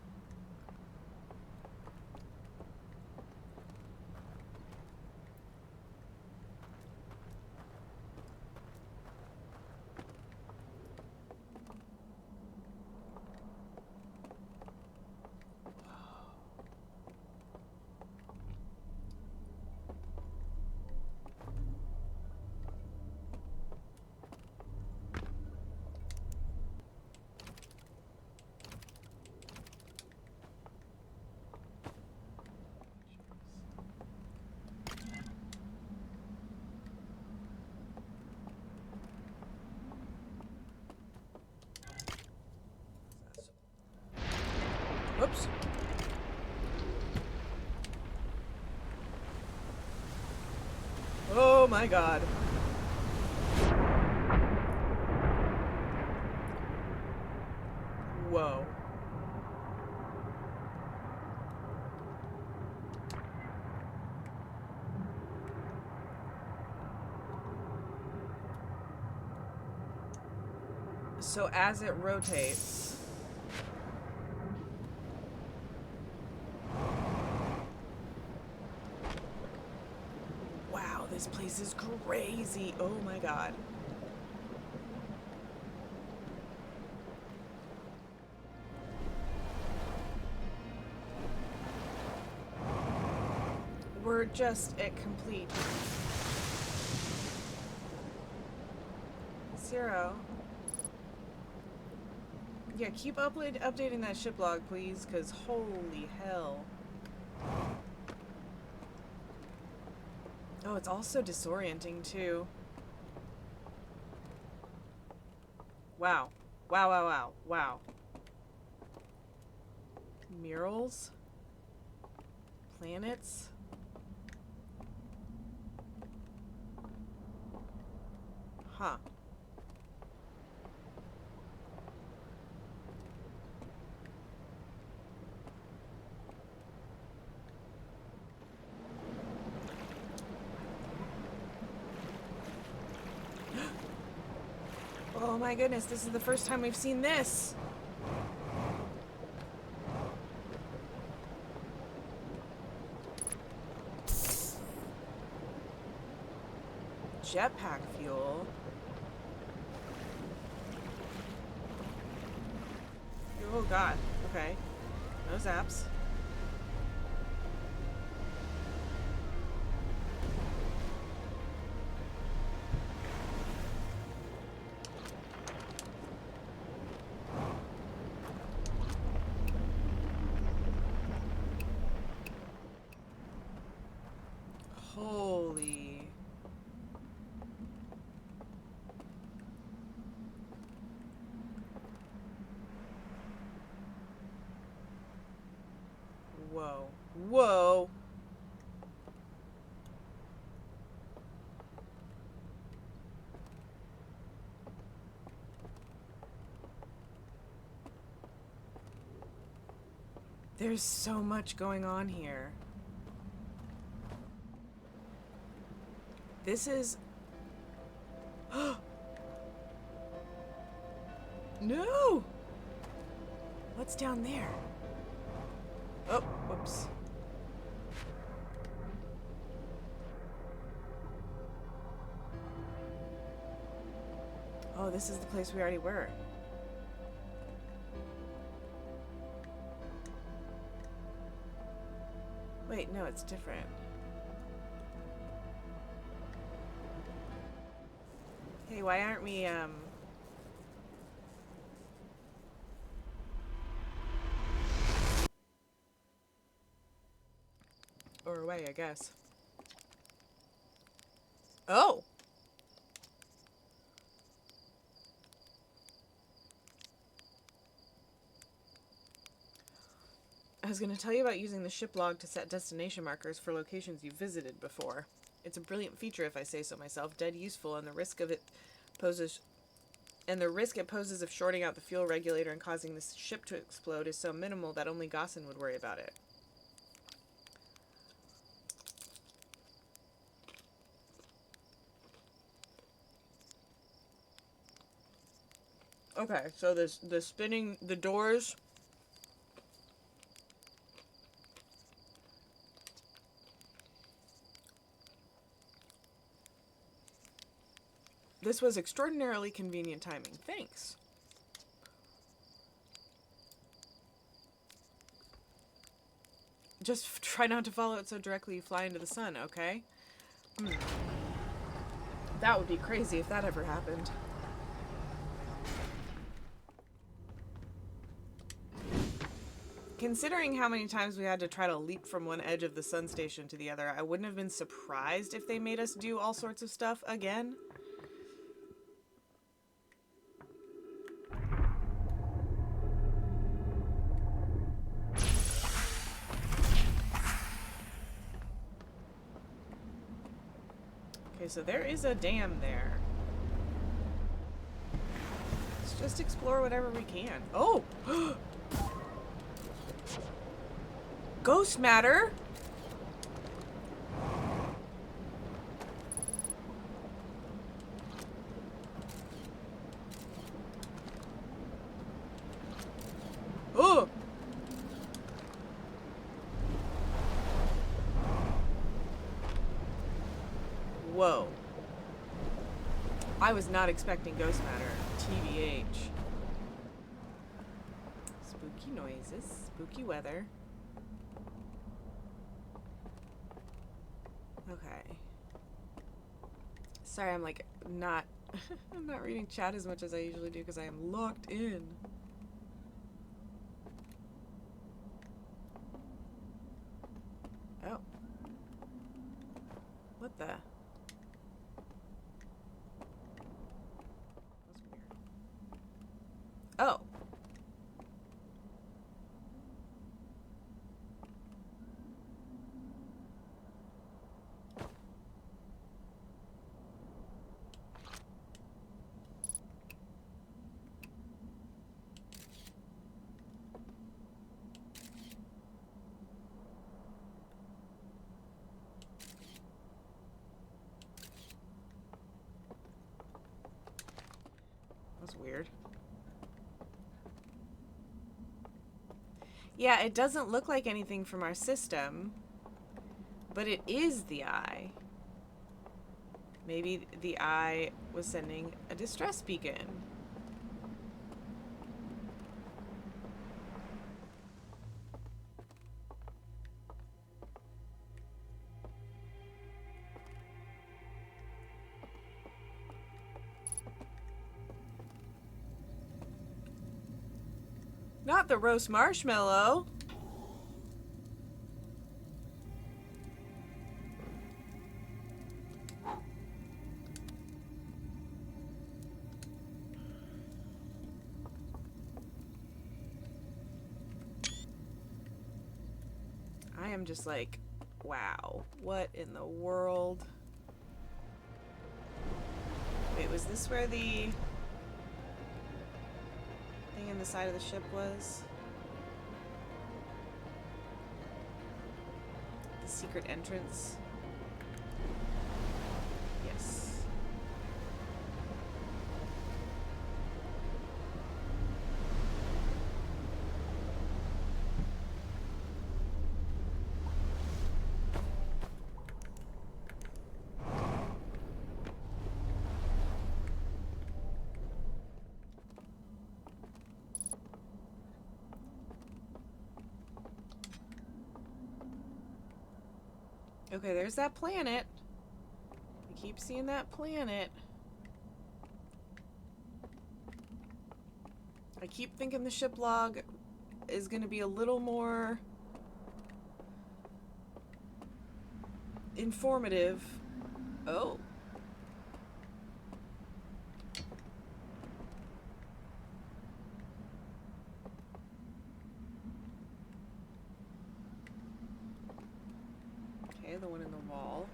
Whoops. Oh my god. Whoa. So as it rotates... Wow, this place is crazy. Oh my god. We're just at complete 0. Yeah, keep updating that ship log, please, because holy hell. Oh, it's also disorienting, too. Wow. Wow, wow, wow, wow. Murals? Planets? Huh. Oh my goodness, this is the first time we've seen this. Jetpack fuel. Oh god. Okay. No zaps. Holy. Whoa. Whoa. There's so much going on here. This is... No! What's down there? Oh, whoops. Oh, this is the place we already were. Wait, no, it's different. Hey, why aren't we, or away, I guess. Oh! I was going to tell you about using the ship log to set destination markers for locations you've visited before. It's a brilliant feature, if I say so myself, dead useful, and the risk it poses of shorting out the fuel regulator and causing the ship to explode is so minimal that only Gossin would worry about it. Okay, so the spinning, the doors... This was extraordinarily convenient timing. Thanks. Just try not to follow it so directly you fly into the sun, okay? That would be crazy if that ever happened. Considering how many times we had to try to leap from one edge of the sun station to the other, I wouldn't have been surprised if they made us do all sorts of stuff again. Okay, so there is a dam there. Let's just explore whatever we can. Oh! Ghost matter? Whoa. I was not expecting ghost matter. TBH. Spooky noises. Spooky weather. Okay. Sorry, I'm like not... I'm not reading chat as much as I usually do because I am locked in. Oh. What the? That's weird. Oh. That's weird. Yeah, it doesn't look like anything from our system, but it is the eye. Maybe the eye was sending a distress beacon. Not the roast marshmallow. I am just like, wow, what in the world? Wait, was this where the thing in the side of the ship was? The secret entrance? Yes. Okay, there's that planet. We keep seeing that planet. I keep thinking the ship log is going to be a little more informative. Oh. Okay, the one in the wall.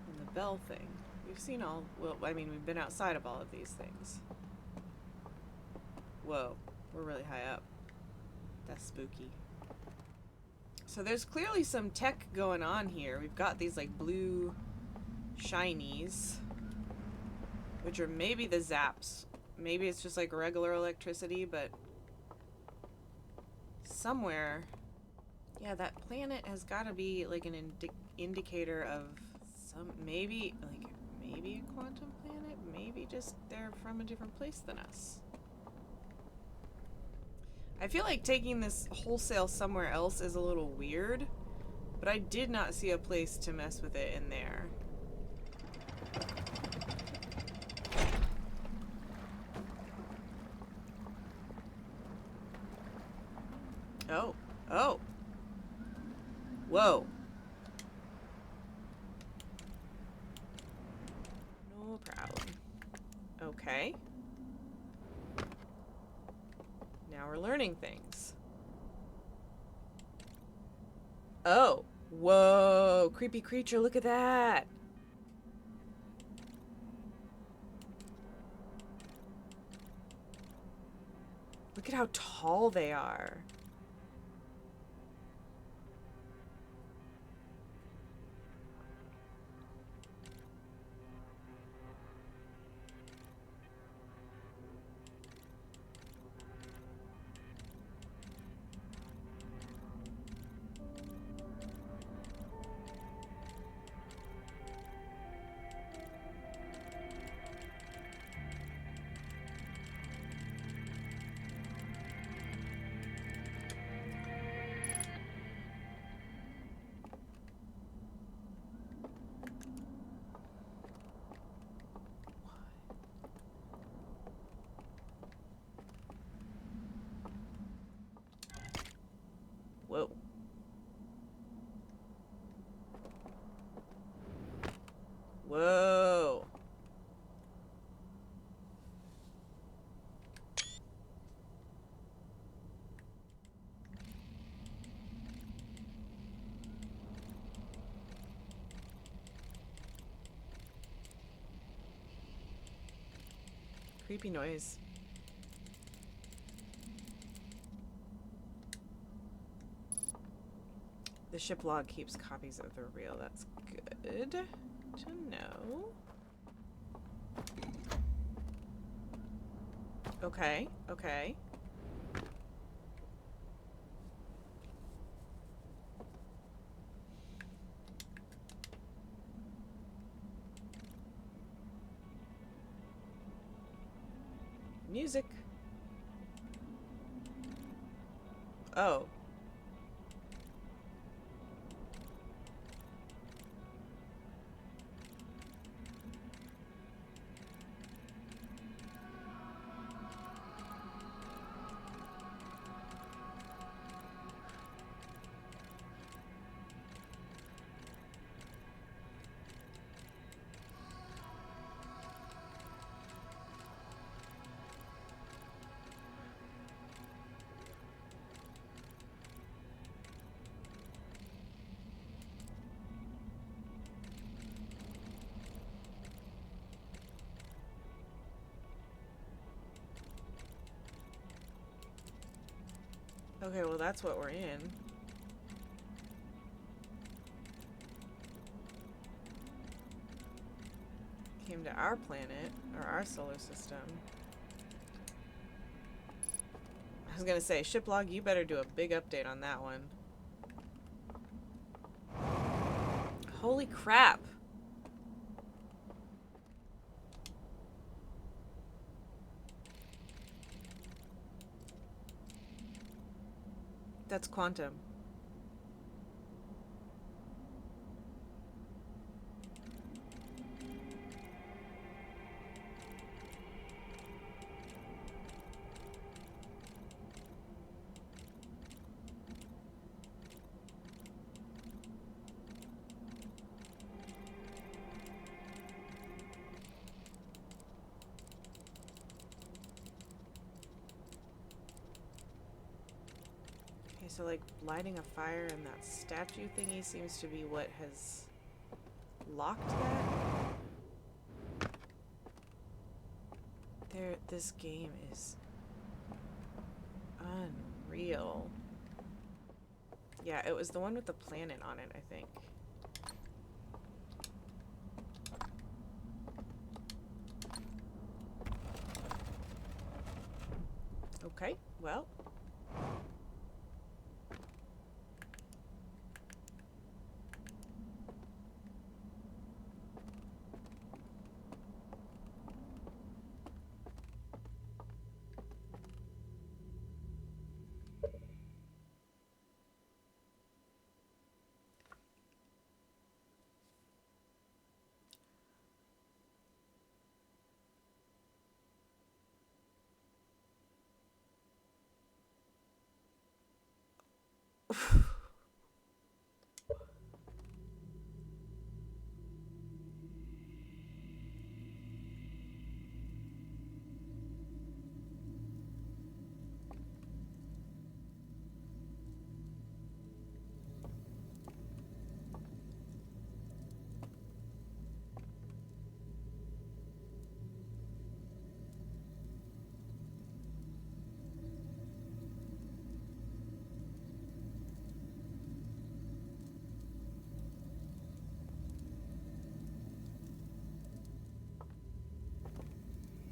And the bell thing. We've seen all... Well, I mean, we've been outside of all of these things. Whoa. We're really high up. That's spooky. So there's clearly some tech going on here. We've got these, like, blue shinies. Which are maybe the zaps. Maybe it's just, like, regular electricity, but... somewhere... Yeah, that planet has got to be like an indicator of some, maybe a quantum planet, maybe just they're from a different place than us. I feel like taking this wholesale somewhere else is a little weird, but I did not see a place to mess with it in there. Oh, oh. Whoa. No problem. Okay. Now we're learning things. Oh. Whoa. Creepy creature, look at that. Look at how tall they are. Creepy noise. The ship log keeps copies of the reel. That's good to know. Okay, okay. Music. Oh. Okay, well that's what we're in. Came to our planet, or our solar system. I was gonna say, shiplog, you better do a big update on that one. Holy crap! That's quantum. So, like, lighting a fire and that statue thingy seems to be what has locked that. This game is unreal. Yeah, it was the one with the planet on it, I think. Okay, well.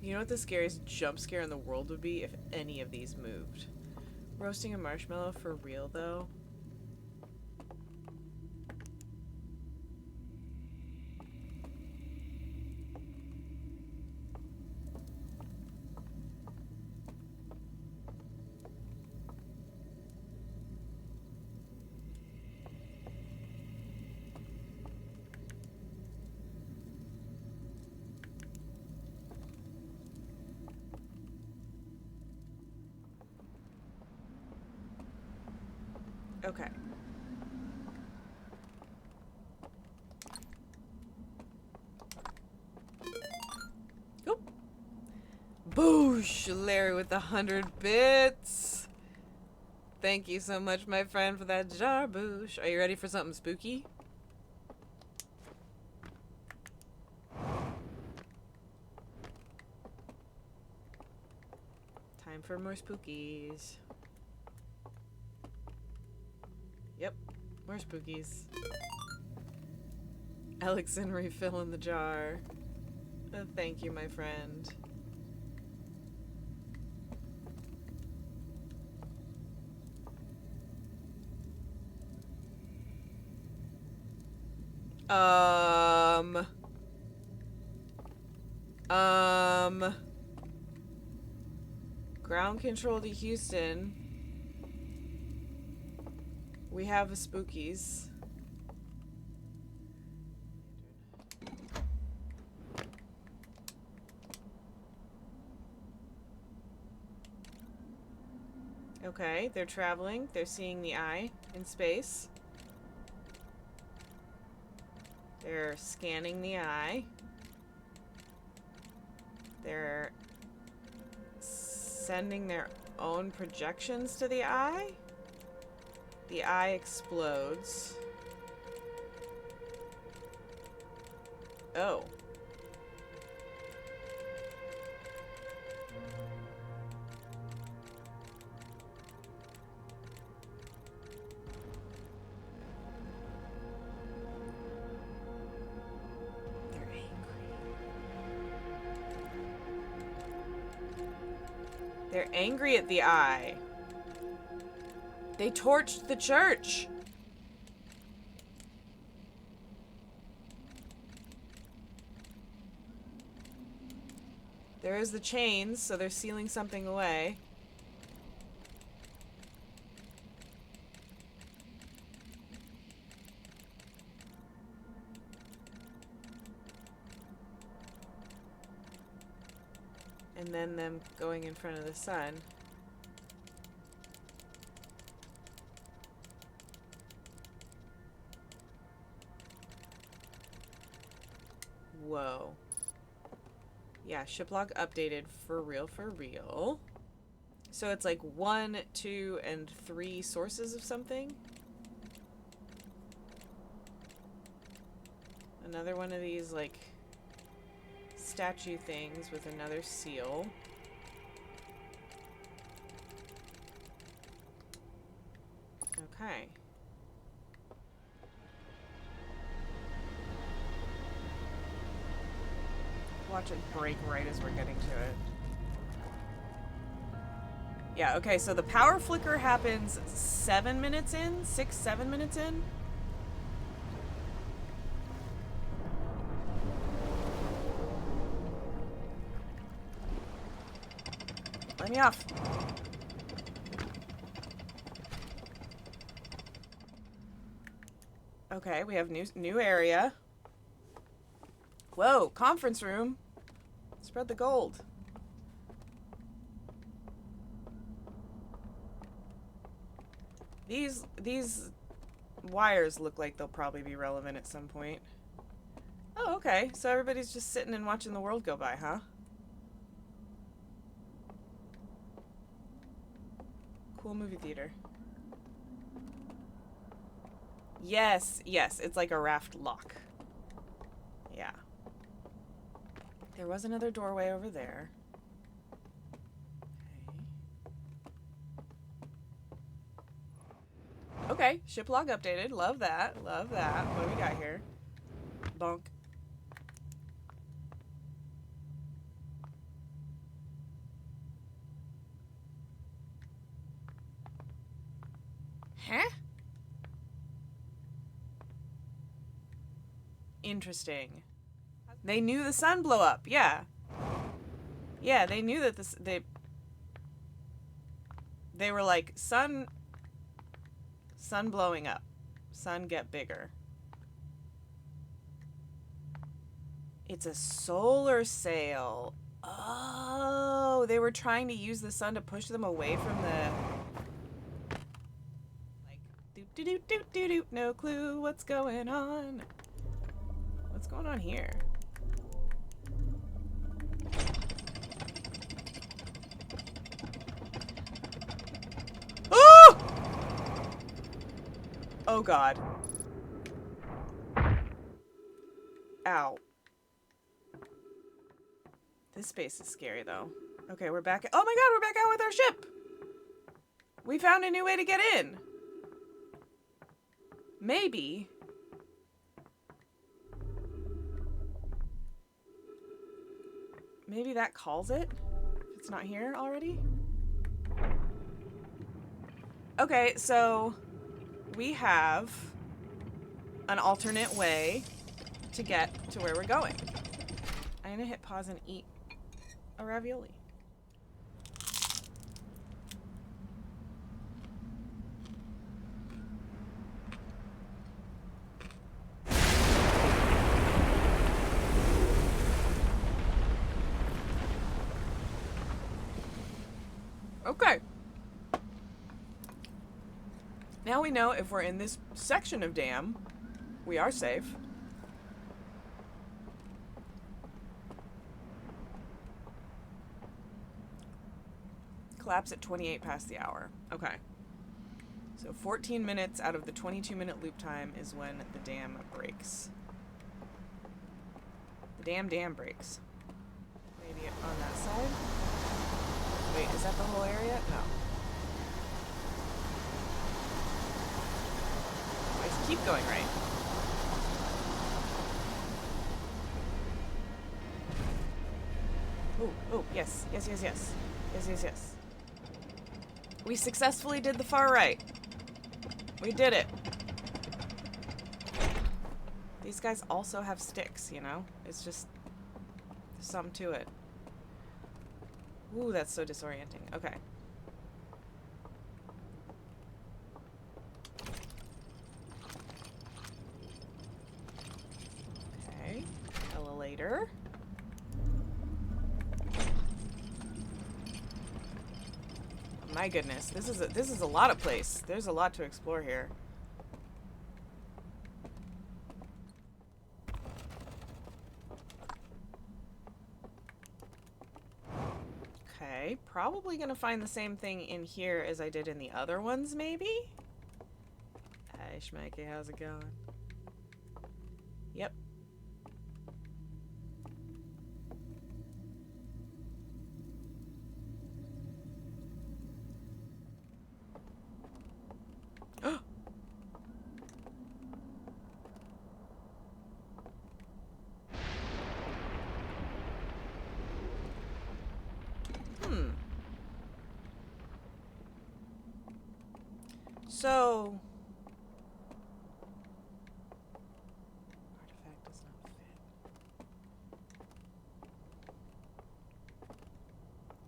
You know what the scariest jump scare in the world would be if any of these moved? Roasting a marshmallow for real, though? Okay. Oop. Boosh! Larry with 100 bits. Thank you so much, my friend, for that jar boosh. Are you ready for something spooky? Time for more spookies. Yep, more spookies. Alexin refilling the jar. Thank you, my friend. Ground control to Houston. We have a spookies. Okay, they're traveling. They're seeing the eye in space. They're scanning the eye. They're sending their own projections to the eye. The eye explodes. Oh. They're angry at the eye. They torched the church. There is the chains, so they're sealing something away. And then them going in front of the sun. Whoa. Yeah, ship log updated for real, for real. So it's like 1, 2, and 3 sources of something. Another one of these, like, statue things with another seal. Okay. Watch it break right as we're getting to it. Yeah, okay, so the power flicker happens 7 minutes in? 6, 7 minutes in? Let me off. Okay, we have new area. Whoa, conference room. Spread the gold. These wires look like they'll probably be relevant at some point. Oh, okay. So everybody's just sitting and watching the world go by, huh? Cool movie theater. Yes, yes, it's like a raft lock. Yeah. There was another doorway over there. Okay, ship log updated. Love that. Love that. What do we got here? Bonk. Huh? Interesting. They knew the sun blew up. Yeah. Yeah, they knew that they were like, sun blowing up. Sun get bigger. It's a solar sail. Oh, they were trying to use the sun to push them away from the... Like, doop-de-doop-doop-de-doop, no clue what's going on. What's going on here? Oh! Oh, God. Ow. This space is scary, though. Okay, we're back. Oh my god, we're back out with our ship! We found a new way to get in. Maybe. Maybe that calls it? If it's not here already? Okay, so we have an alternate way to get to where we're going. I'm gonna hit pause and eat a ravioli. Okay. Now we know if we're in this section of dam, we are safe. Collapse at 28 past the hour. Okay. So 14 minutes out of the 22-minute loop time is when the dam breaks. The dam breaks. Maybe on that side? Wait, is that the whole area? No. I keep going right. Oh, yes. Yes. We successfully did the far right. We did it. These guys also have sticks, you know? It's just some to it. Ooh, that's so disorienting. Okay. Okay. Elevator. My goodness, this is a lot of place. There's a lot to explore here. Okay, probably gonna find the same thing in here as I did in the other ones, maybe? Hey, Schmikey, how's it going? Yep. So, artifact does not fit.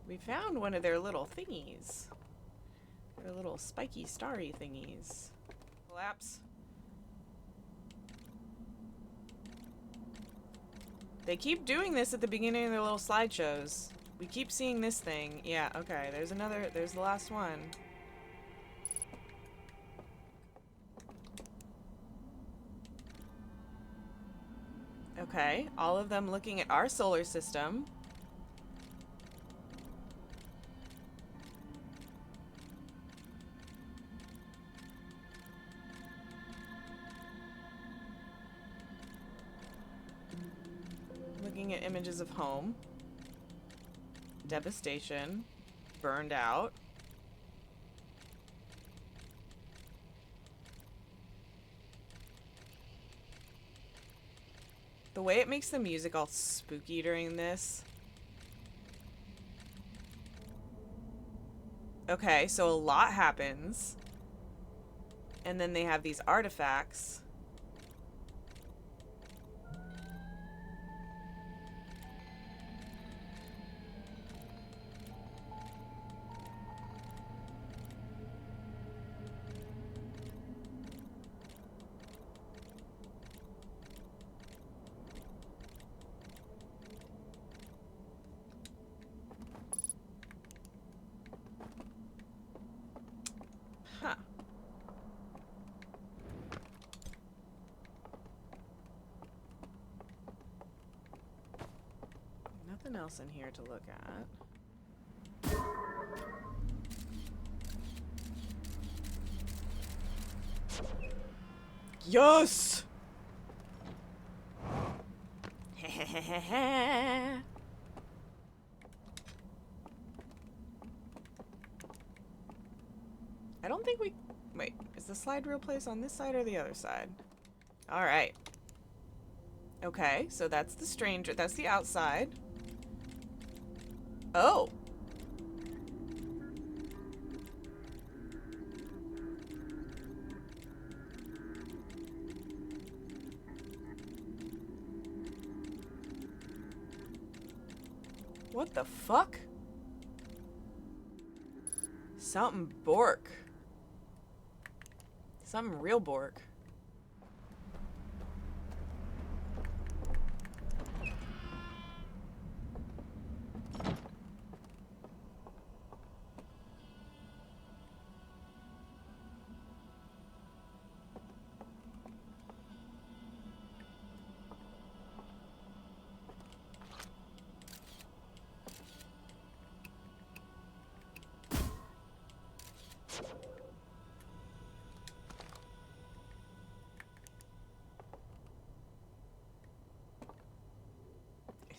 We found one of their little thingies. Their little spiky starry thingies. Collapse. They keep doing this at the beginning of their little slideshows. We keep seeing this thing. Yeah, okay, there's the last one. Okay, all of them looking at our solar system. Looking at images of home. Devastation. Burned out. The way it makes the music all spooky during this. Okay, so a lot happens. And then they have these artifacts. Huh. Nothing else in here to look at. Yes! I don't think we... Wait, is the slide real place on this side or the other side? Alright. Okay, so that's the stranger. That's the outside. Oh! What the fuck? Something Bork. Something real Bork.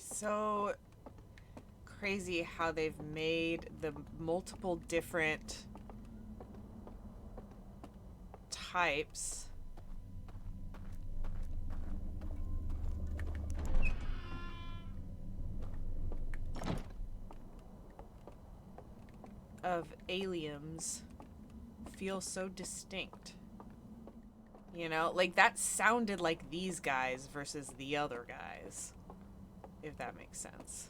So crazy how they've made the multiple different types of aliens feel so distinct. You know, like that sounded like these guys versus the other guys. If that makes sense.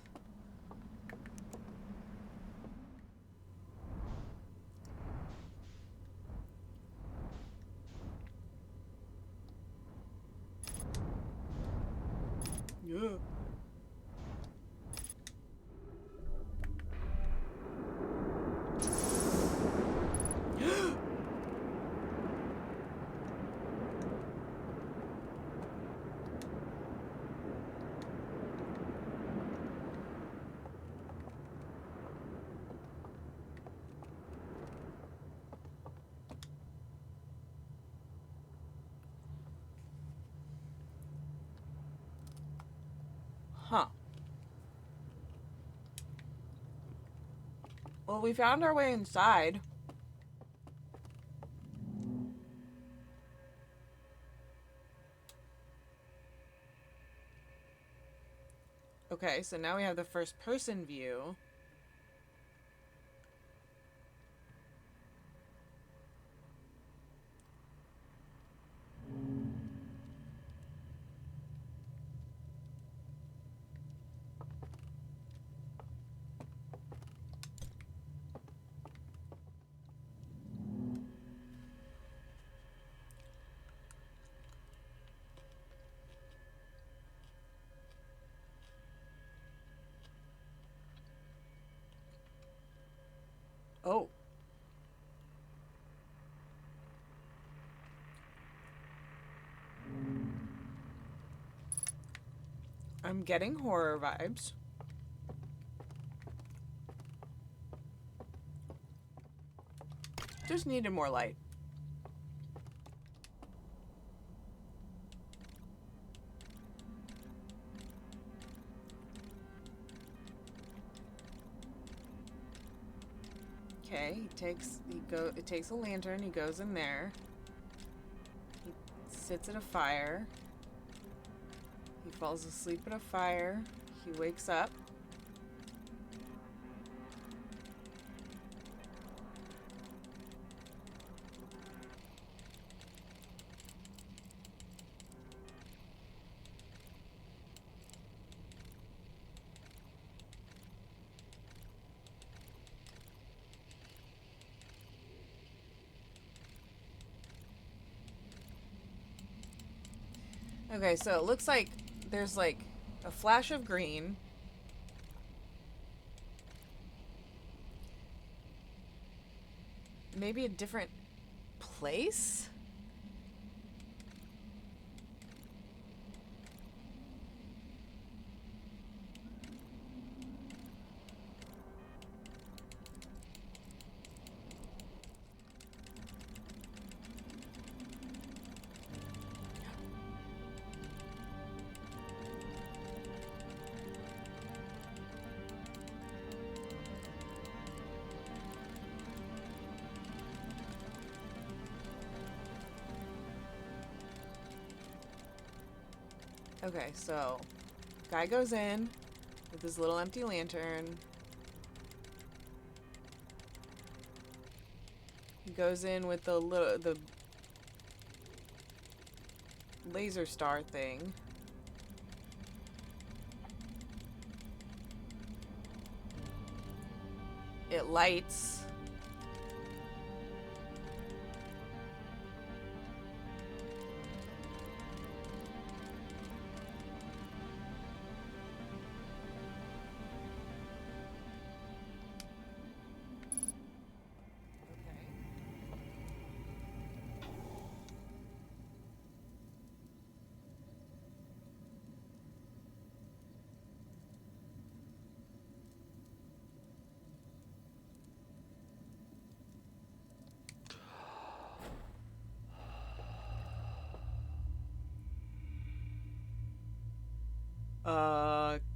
Yeah. Huh. Well, we found our way inside. Okay, so now we have the first person view. Oh. I'm getting horror vibes. Just needed more light. Okay, it takes a lantern, he goes in there. He sits at a fire. He falls asleep at a fire. He wakes up. Okay, so it looks like there's like a flash of green. Maybe a different place? Okay, so guy goes in with his little empty lantern. He goes in with the laser star thing. It lights.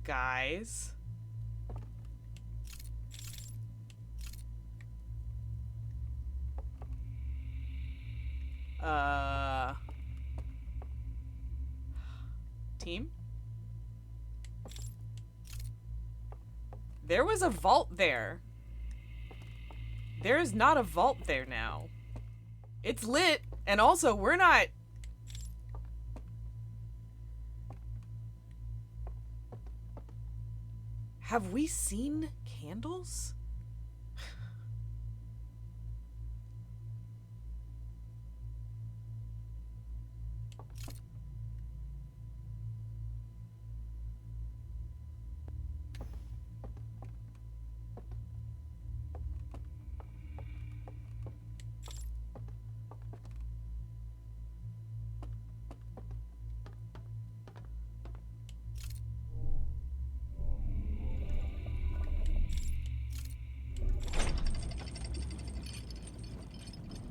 Guys. Team? There was a vault there. There is not a vault there now. It's lit, and also we're not... Have we seen candles?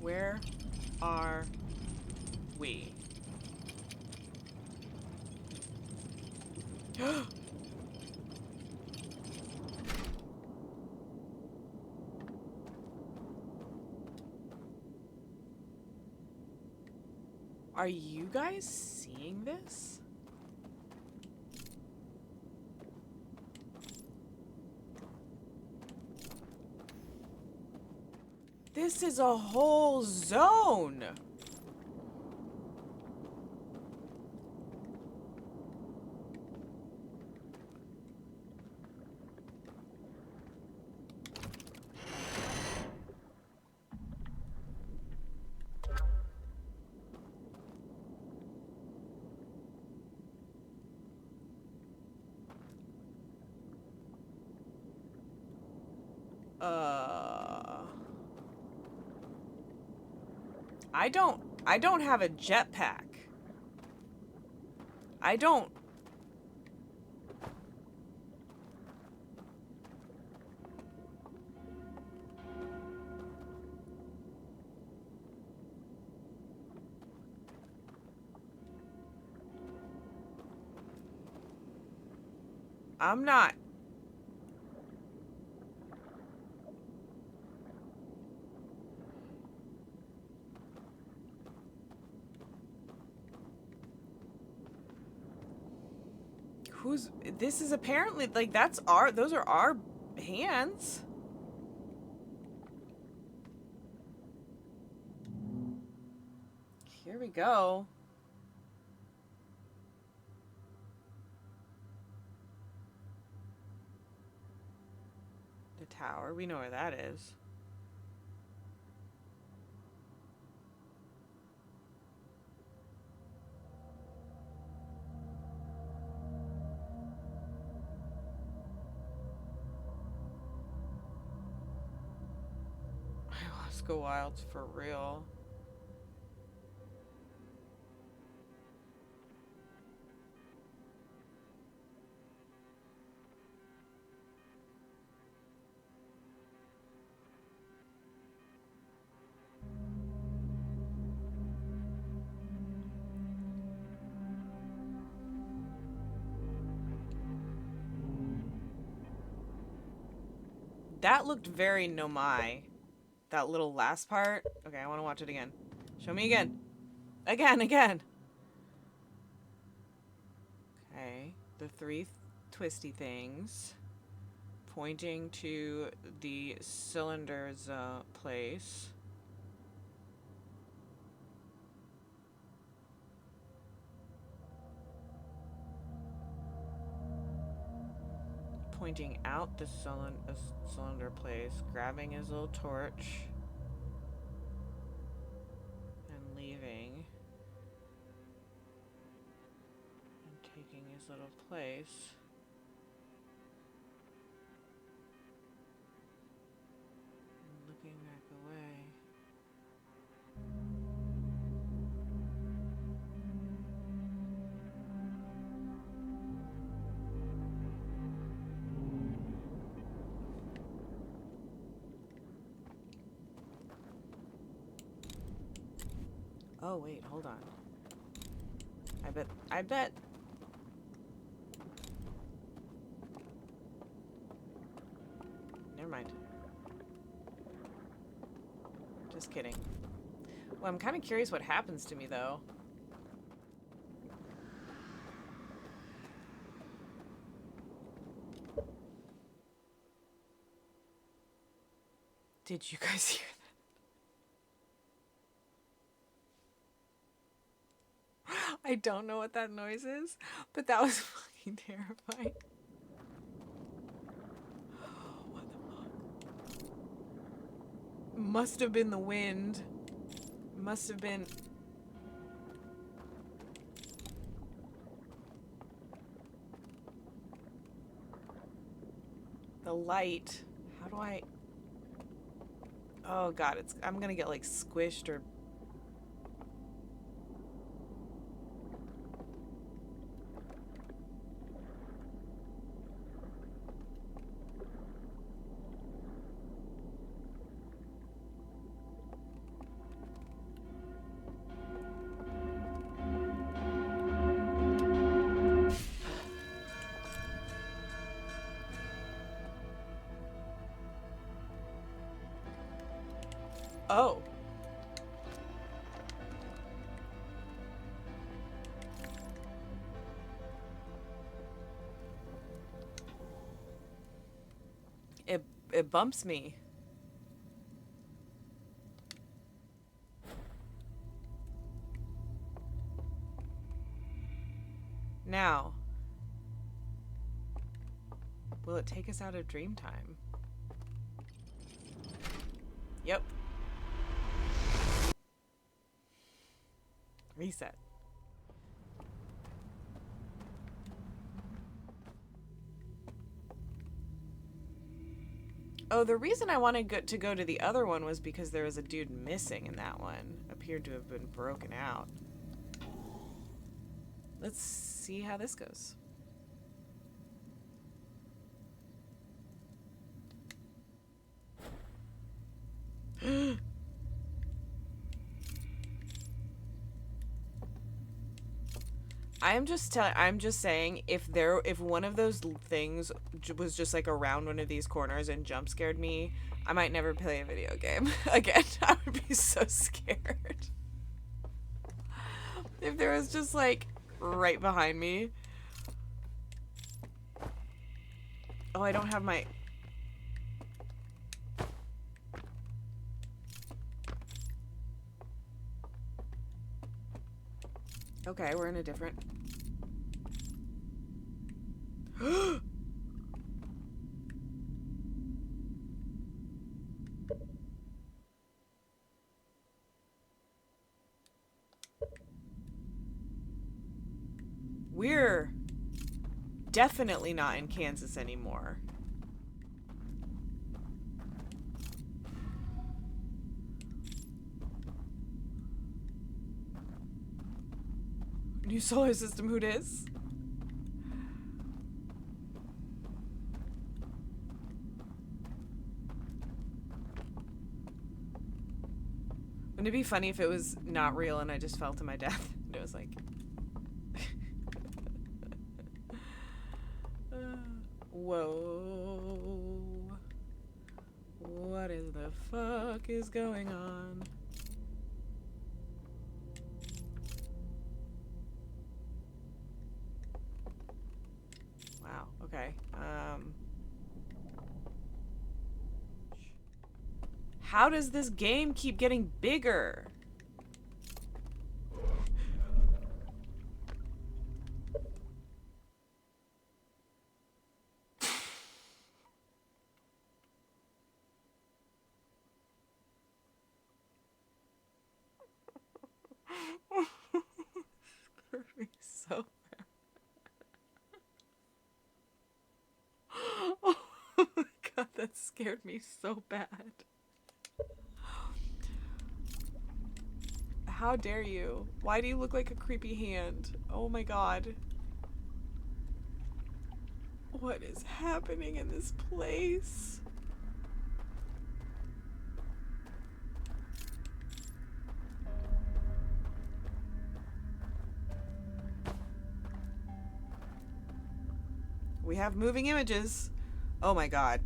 Where are we? Are you guys seeing this? This is a whole zone. I don't have a jetpack. I don't... I'm not... Who's... This is apparently... Like, that's our... Those are our hands. Here we go. The tower. We know where that is. Go wild for real. That looked very Nomai. That little last part. Okay, I want to watch it again. Show me again. Again. the three twisty things pointing to the cylinder's place. Pointing out the cylinder place, grabbing his little torch, and leaving. And taking his little place. And looking back away. Oh, wait, hold on. I bet. Never mind. Just kidding. Well, I'm kind of curious what happens to me, though. Did you guys hear that? I don't know what that noise is, but that was fucking terrifying. What the fuck? Must have been the wind. Must have been... the light. How do I... Oh god, I'm gonna get like squished or... Oh. It bumps me. Now, will it take us out of dream time? Yep. Reset. Oh, the reason I wanted to go to the other one was because there was a dude missing in that one. Appeared to have been broken out. Let's see how this goes. I'm just saying, if one of those things was just like around one of these corners and jump scared me, I might never play a video game again. I would be so scared. If there was just like right behind me. Oh, I don't have my... Okay, we're in a different... We're definitely not in Kansas anymore. New solar system, who dis? Wouldn't it be funny if it was not real and I just fell to my death? And it was like... Whoa. What is the fuck is going on? How does this game keep getting bigger? Scared me so bad. Oh my god, that scared me so bad. How dare you? Why do you look like a creepy hand? Oh my god. What is happening in this place? We have moving images. Oh my god.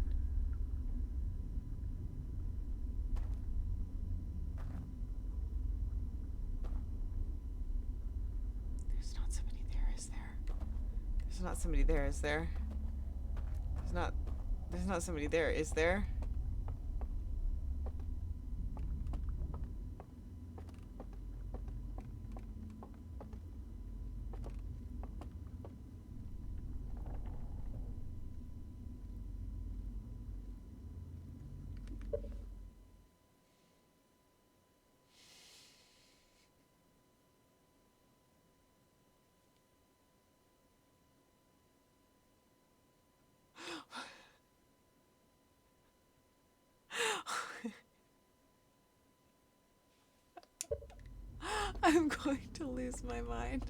There's not somebody there, is there? There's not somebody there, is there? There's not somebody there, is there? I'm going to lose my mind.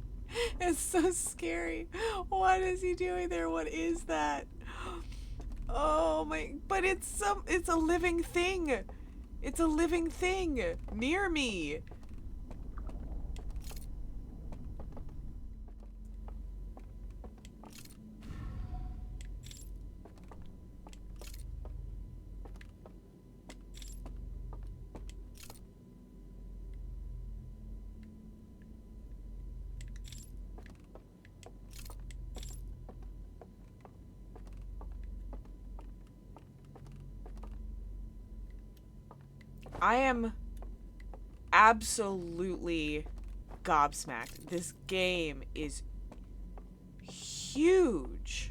It's so scary. What is he doing there? What is that? Oh my, but it's a living thing. It's a living thing near me. I am absolutely gobsmacked. This game is huge.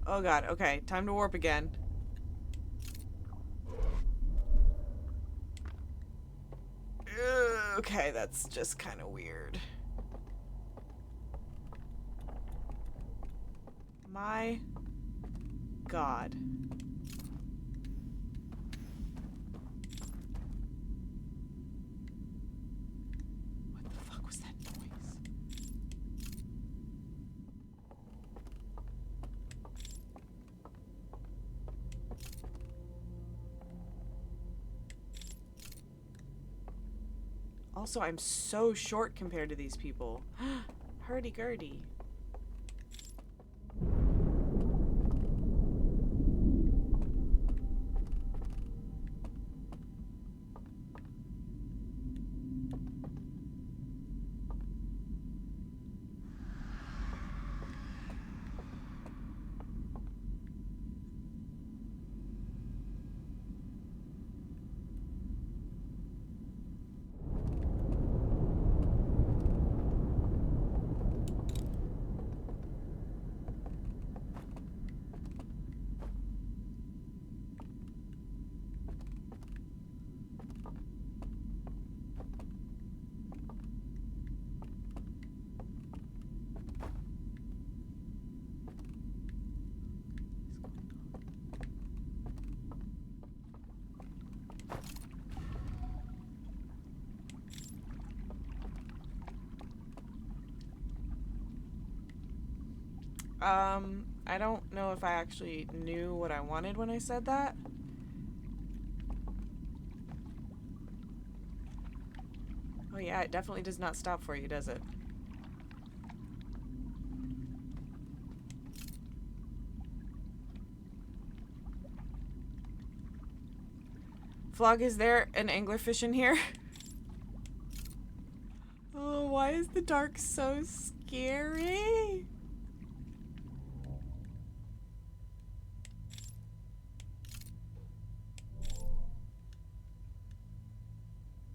Oh god, okay, time to warp again. Okay, that's just kind of weird. My god. What the fuck was that noise? Also, I'm so short compared to these people. Hurdy-gurdy. I don't know if I actually knew what I wanted when I said that. Oh yeah, it definitely does not stop for you, does it? Flog, is there an anglerfish in here? Oh, why is the dark so scary?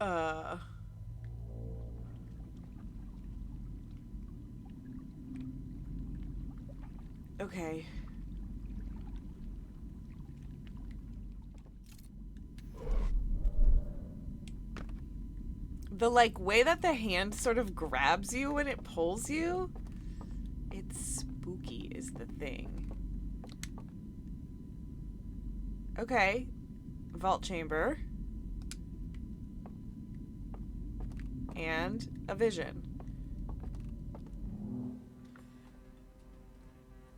Uh... Okay. The, like, way that the hand sort of grabs you when it pulls you, it's spooky is the thing. Okay. Vault chamber. And a vision.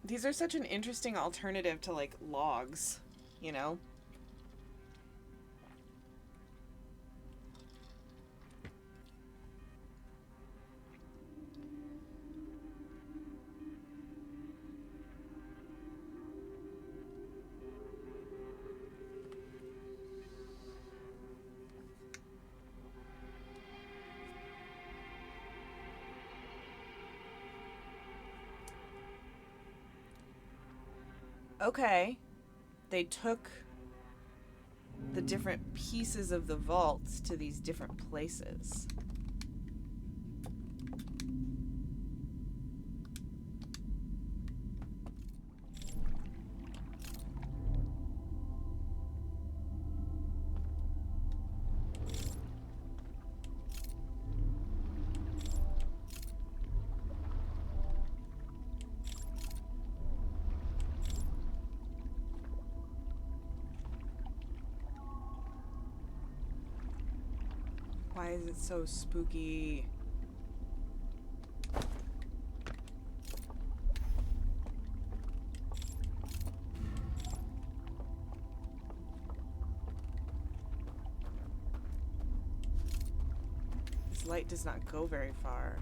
These are such an interesting alternative to, like, logs, you know? Okay. They took the different pieces of the vaults to these different places. Why is it so spooky? This light does not go very far.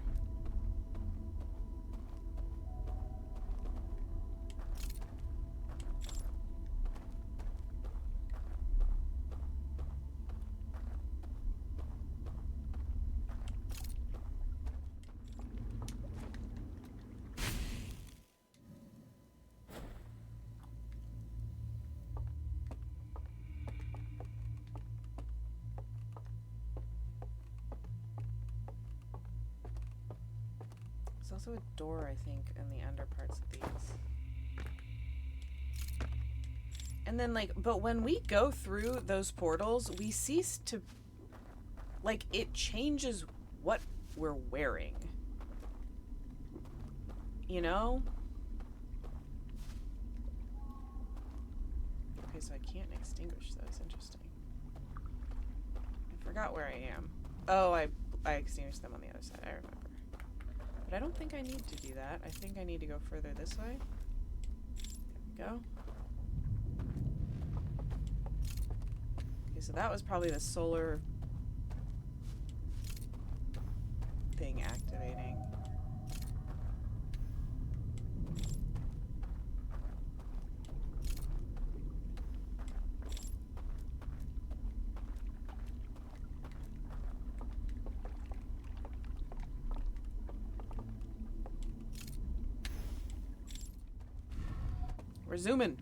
There's also a door, I think, in the under parts of these. And then, like, but when we go through those portals, we cease to, like, it changes what we're wearing. You know? Okay, so I can't extinguish those. Interesting. I forgot where I am. Oh, I extinguished them on the other side. I remember. But I don't think I need to do that. I think I need to go further this way. There we go. Okay, so that was probably the solar thing activating. We're zooming.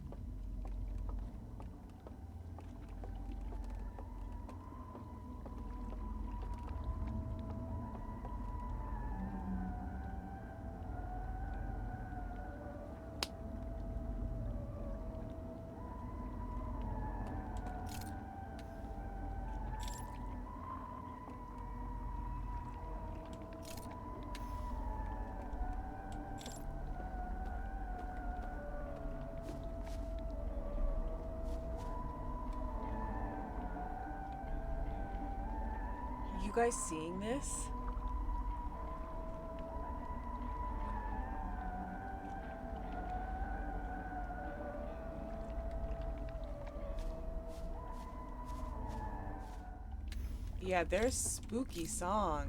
You guys seeing this? Yeah, their spooky song.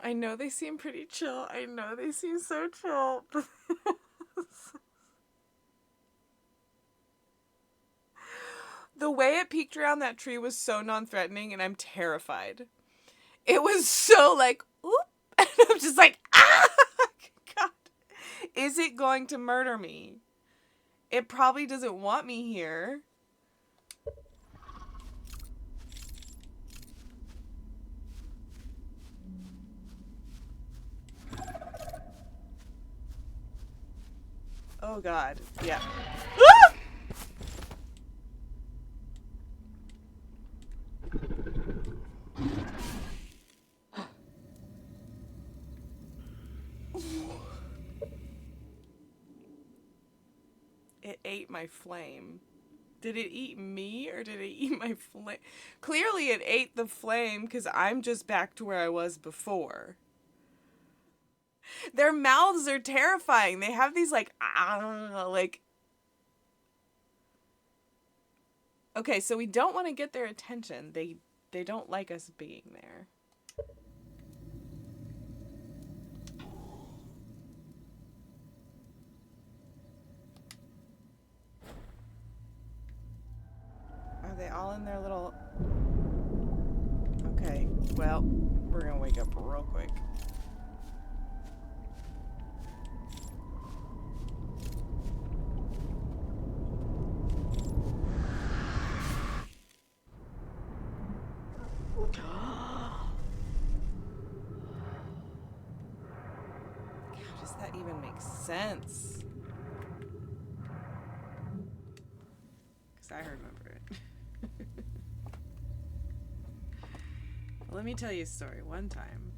I know they seem pretty chill. I know they seem so chill. The way it peeked around that tree was so non-threatening, and I'm terrified. It was so like, oop, and I'm just like, ah! God, is it going to murder me? It probably doesn't want me here. Oh God, yeah. Ah! It ate my flame. Did it eat me or did it eat my flame? Clearly it ate the flame because I'm just back to where I was before. Their mouths are terrifying. They have these like, like. Okay, so we don't want to get their attention. They don't like us being there. Are they all in their little... Okay, well, we're gonna wake up real quick. How does that even make sense? Because I remember it. Let me tell you a story. One time,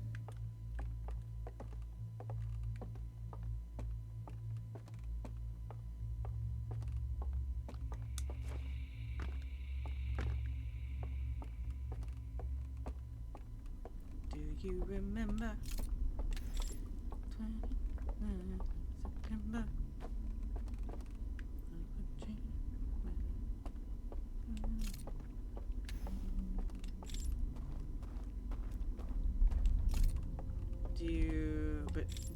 do you remember? September.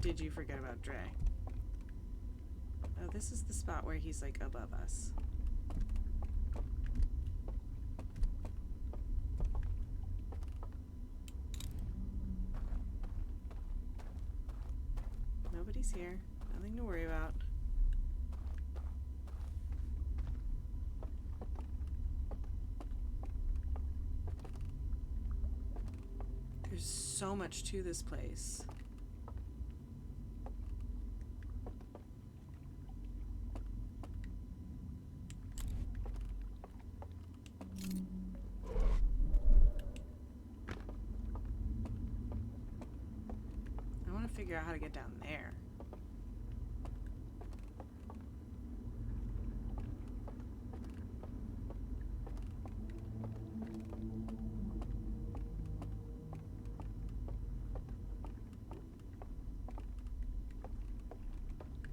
Did you forget about Dre? Oh, this is the spot where he's like above us. Nobody's here. Nothing to worry about. There's so much to this place. Figure out how to get down there.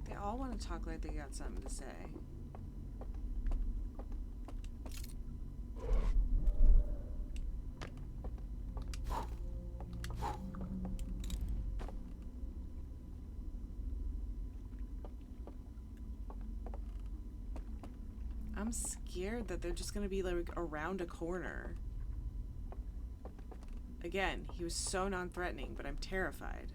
They all want to talk like they got something to say. I'm scared that they're just gonna be like around a corner. Again, he was so non-threatening, but I'm terrified.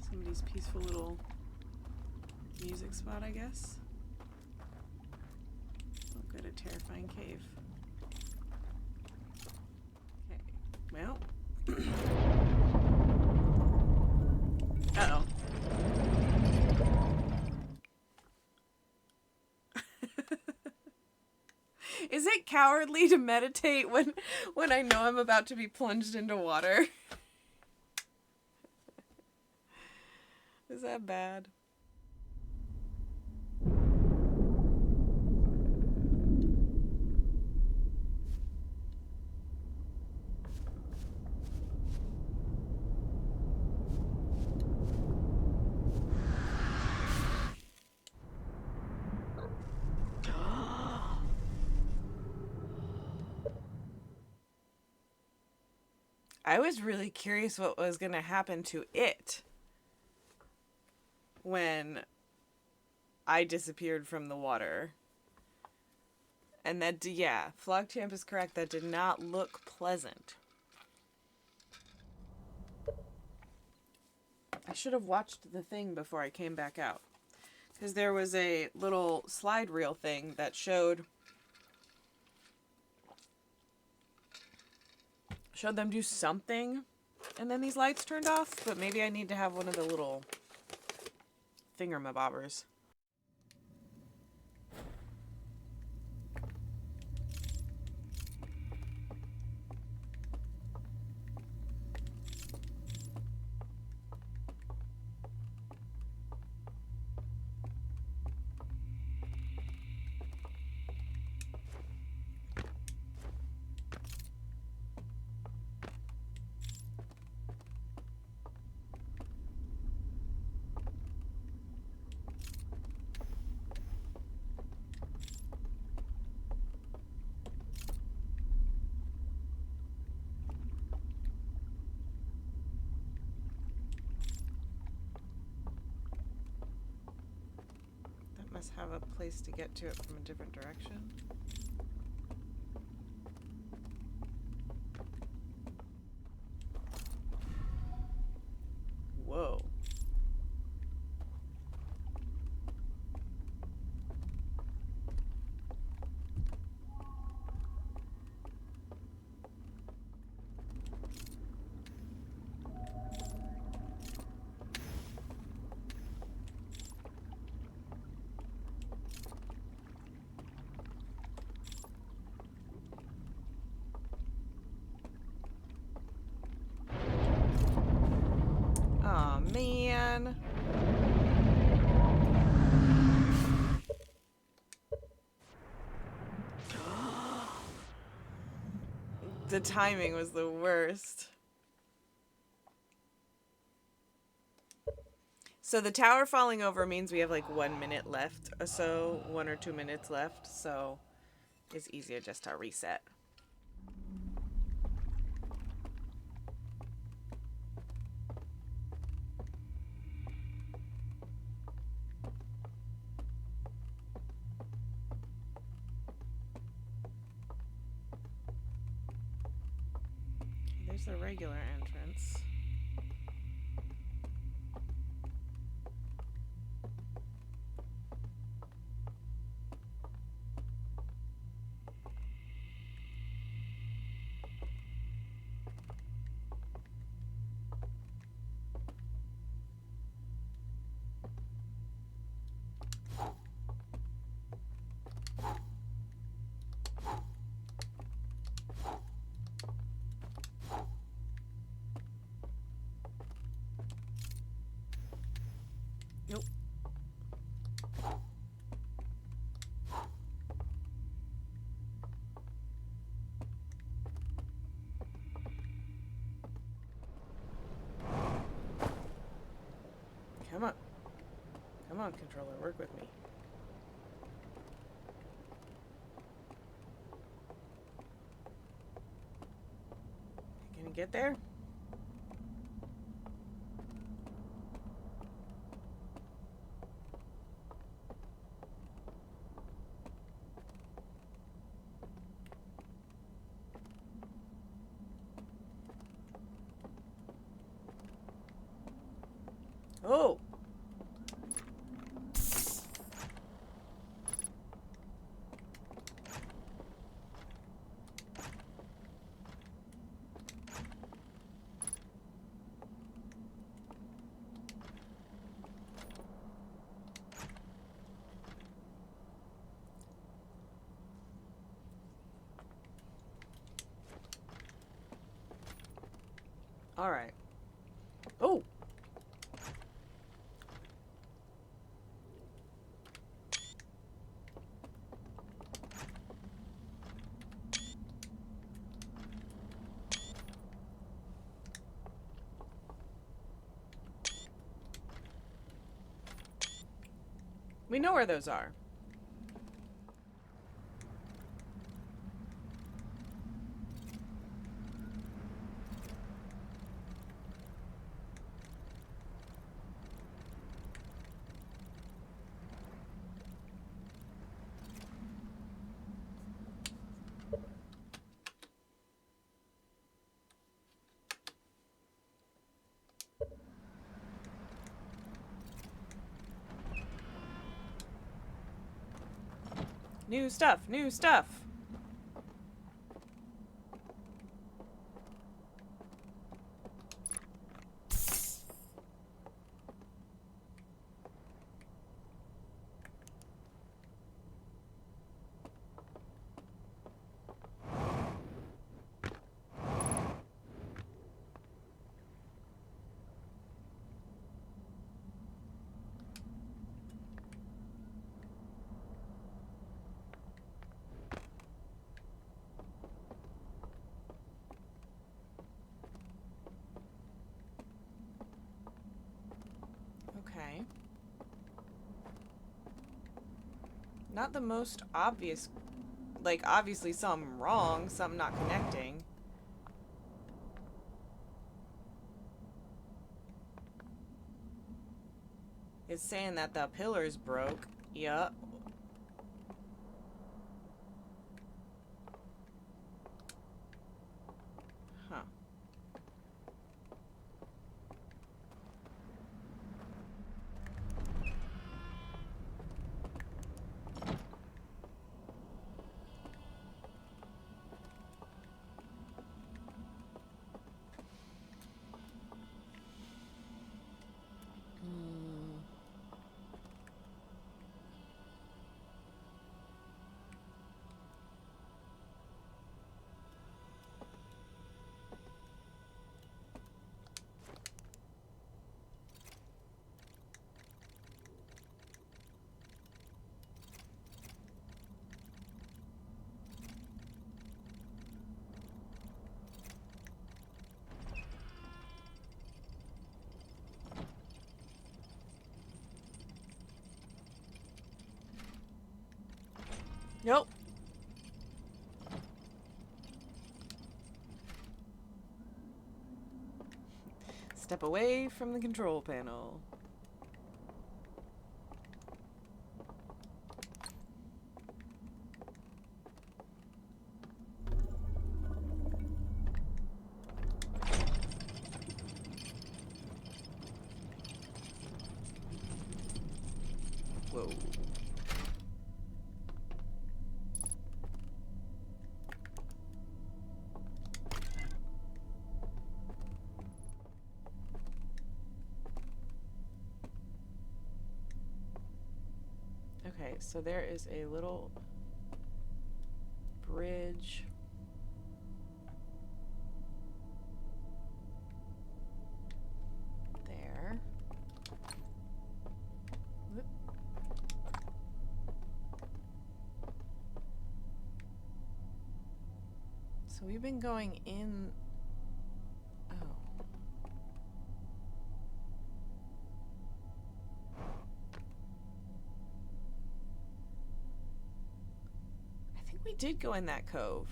Somebody's peaceful little music spot, I guess. Oh, good, a terrifying cave. Okay, well. Uh-oh. Is it cowardly to meditate when I know I'm about to be plunged into water? Is that bad? I was really curious what was going to happen to it when I disappeared from the water. And that, yeah, Flogchamp is correct. That did not look pleasant. I should have watched the thing before I came back out. Because there was a little slide reel thing that showed them do something, and then these lights turned off, but maybe I need to have one of the little thingamabobbers. Must have a place to get to it from a different direction. Whoa. Aw, man. The timing was the worst. So the tower falling over means we have like 1 minute left or so, 1 or 2 minutes left, so it's easier just to reset. There's the regular entrance. Nope. Come on. Come on, controller, work with me. Can you get there? Oh! Alright. Oh! We know where those are. New stuff, new stuff. Okay. Not the most obvious. Like, obviously something wrong, something not connecting. It's saying that the pillar's broke. Yup. Huh. Nope. Step away from the control panel. Whoa. Okay, so there is a little bridge. There. Whoop. So we've been going in. Oh. We did go in that cove.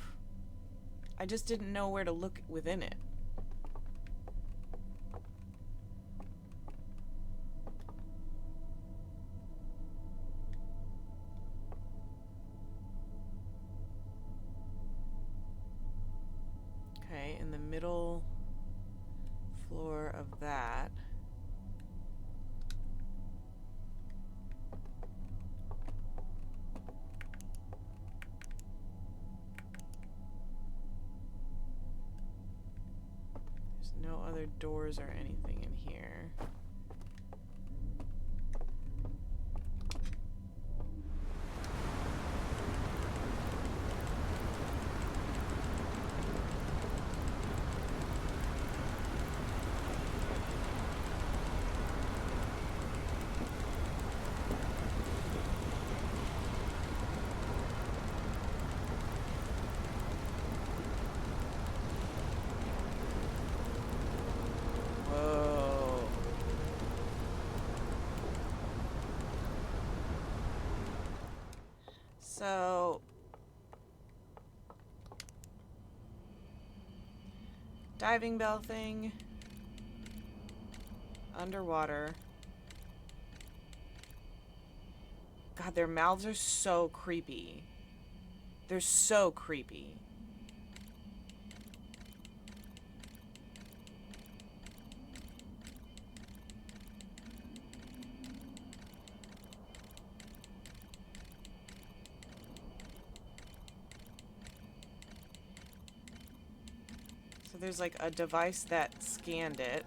I just didn't know where to look within it. Okay, in the middle floor of that. No other doors or anything in here. So... diving bell thing. Underwater. God, their mouths are so creepy. They're so creepy. So there's like a device that scanned it.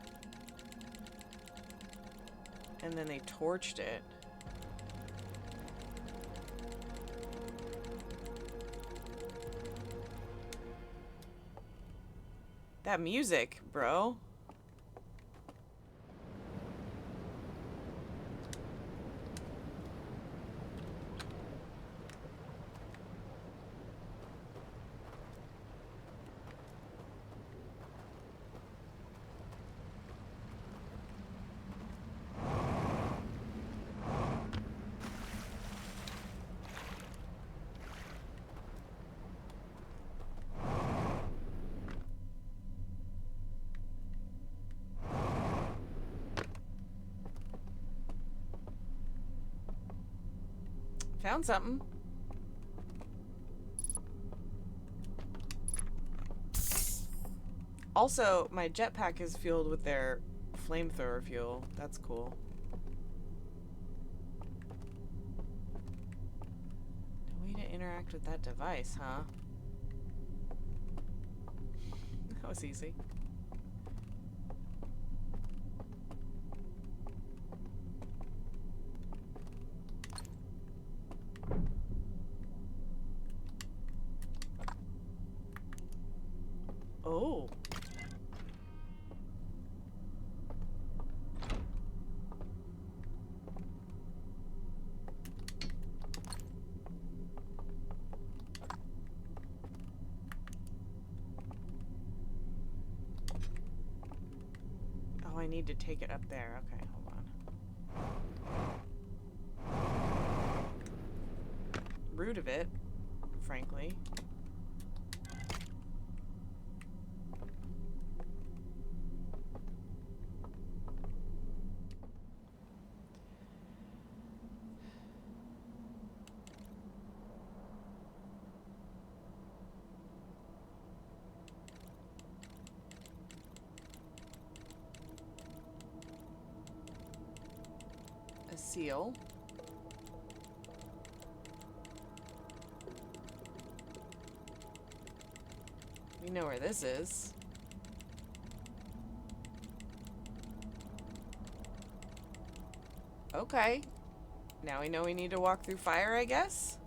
And then they torched it. That music, bro. Found something. Also, my jetpack is fueled with their flamethrower fuel. That's cool. No way to interact with that device, huh? That was easy. Oh. Oh, I need to take it up there. Okay, hold on. Rude of it, frankly. A seal. We know where this is. Okay. Now we know we need to walk through fire, I guess?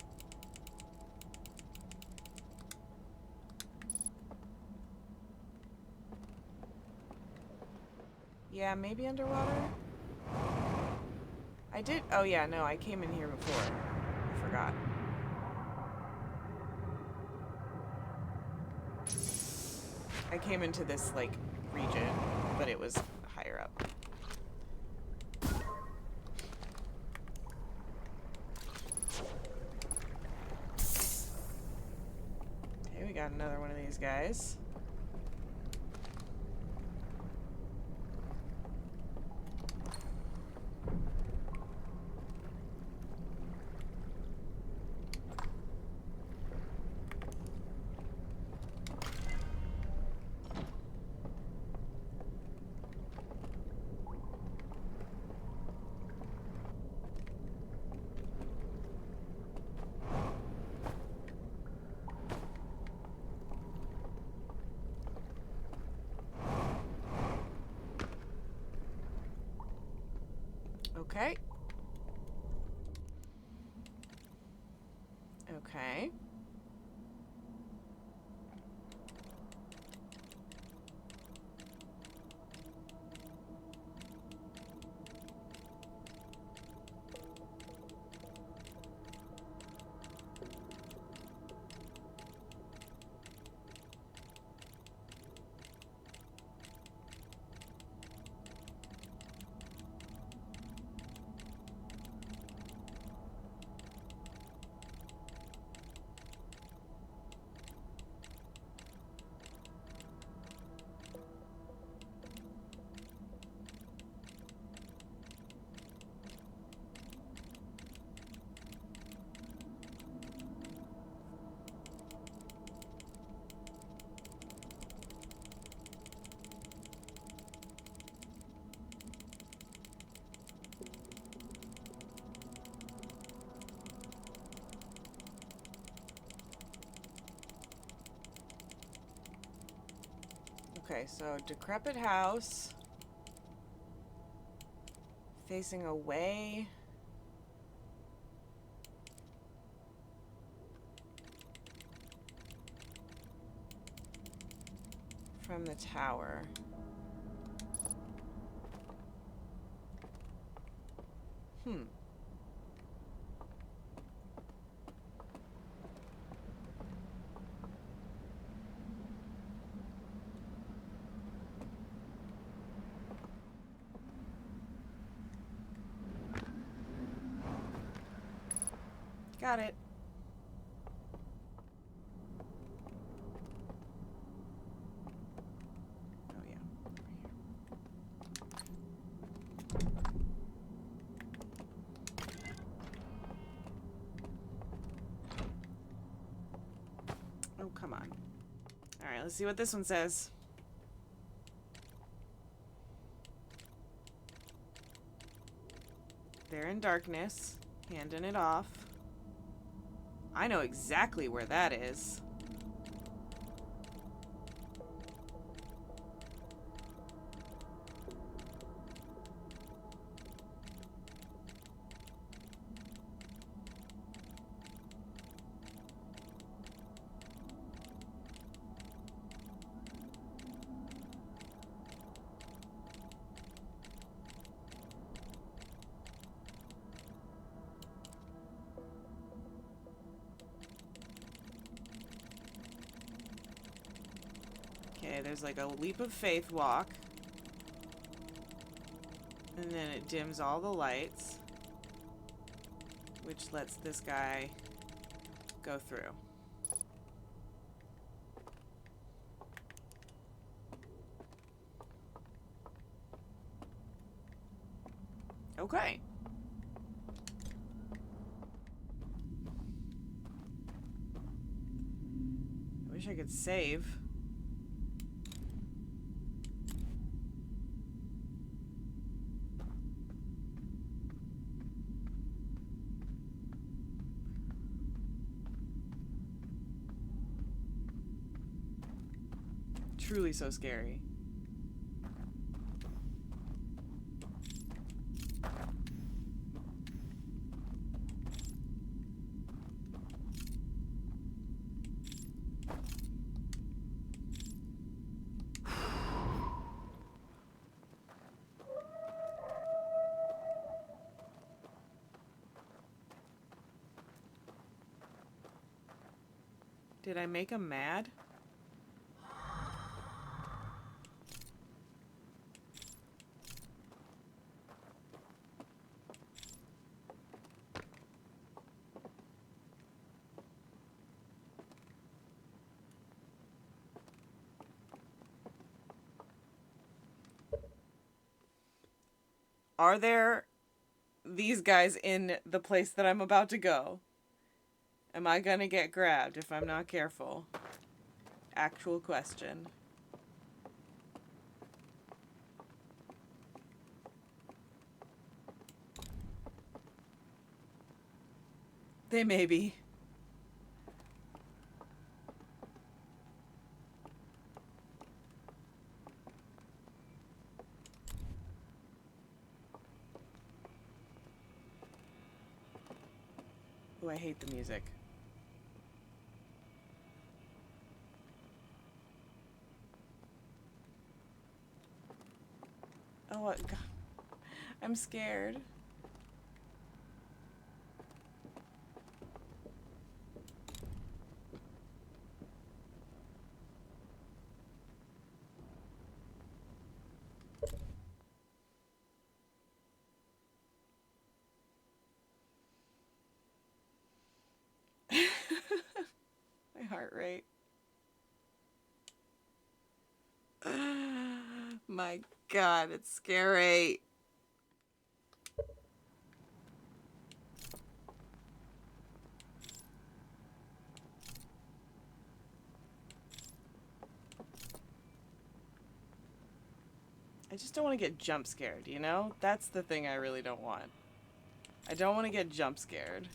Yeah, maybe underwater? I did... Oh, yeah, no, I came in here before. I forgot. I came into this, like, region, but it was higher up. Okay, we got another one of these guys. Okay. Okay. Okay, so decrepit house. Facing away. From the tower. Got it. Oh yeah, over here. Oh, come on. Alright, let's see what this one says. They're in darkness. Handing it off. I know exactly where that is. Okay, there's like a leap of faith walk. And then it dims all the lights. Which lets this guy go through. Okay. I wish I could save. Truly so scary. Did I make him mad? Are there these guys in the place that I'm about to go? Am I gonna get grabbed if I'm not careful? Actual question. They may be. Oh, I hate the music. Oh, God. I'm scared. My heart rate. My God, it's scary. I just don't want to get jump scared, you know? That's the thing I really don't want. I don't want to get jump scared.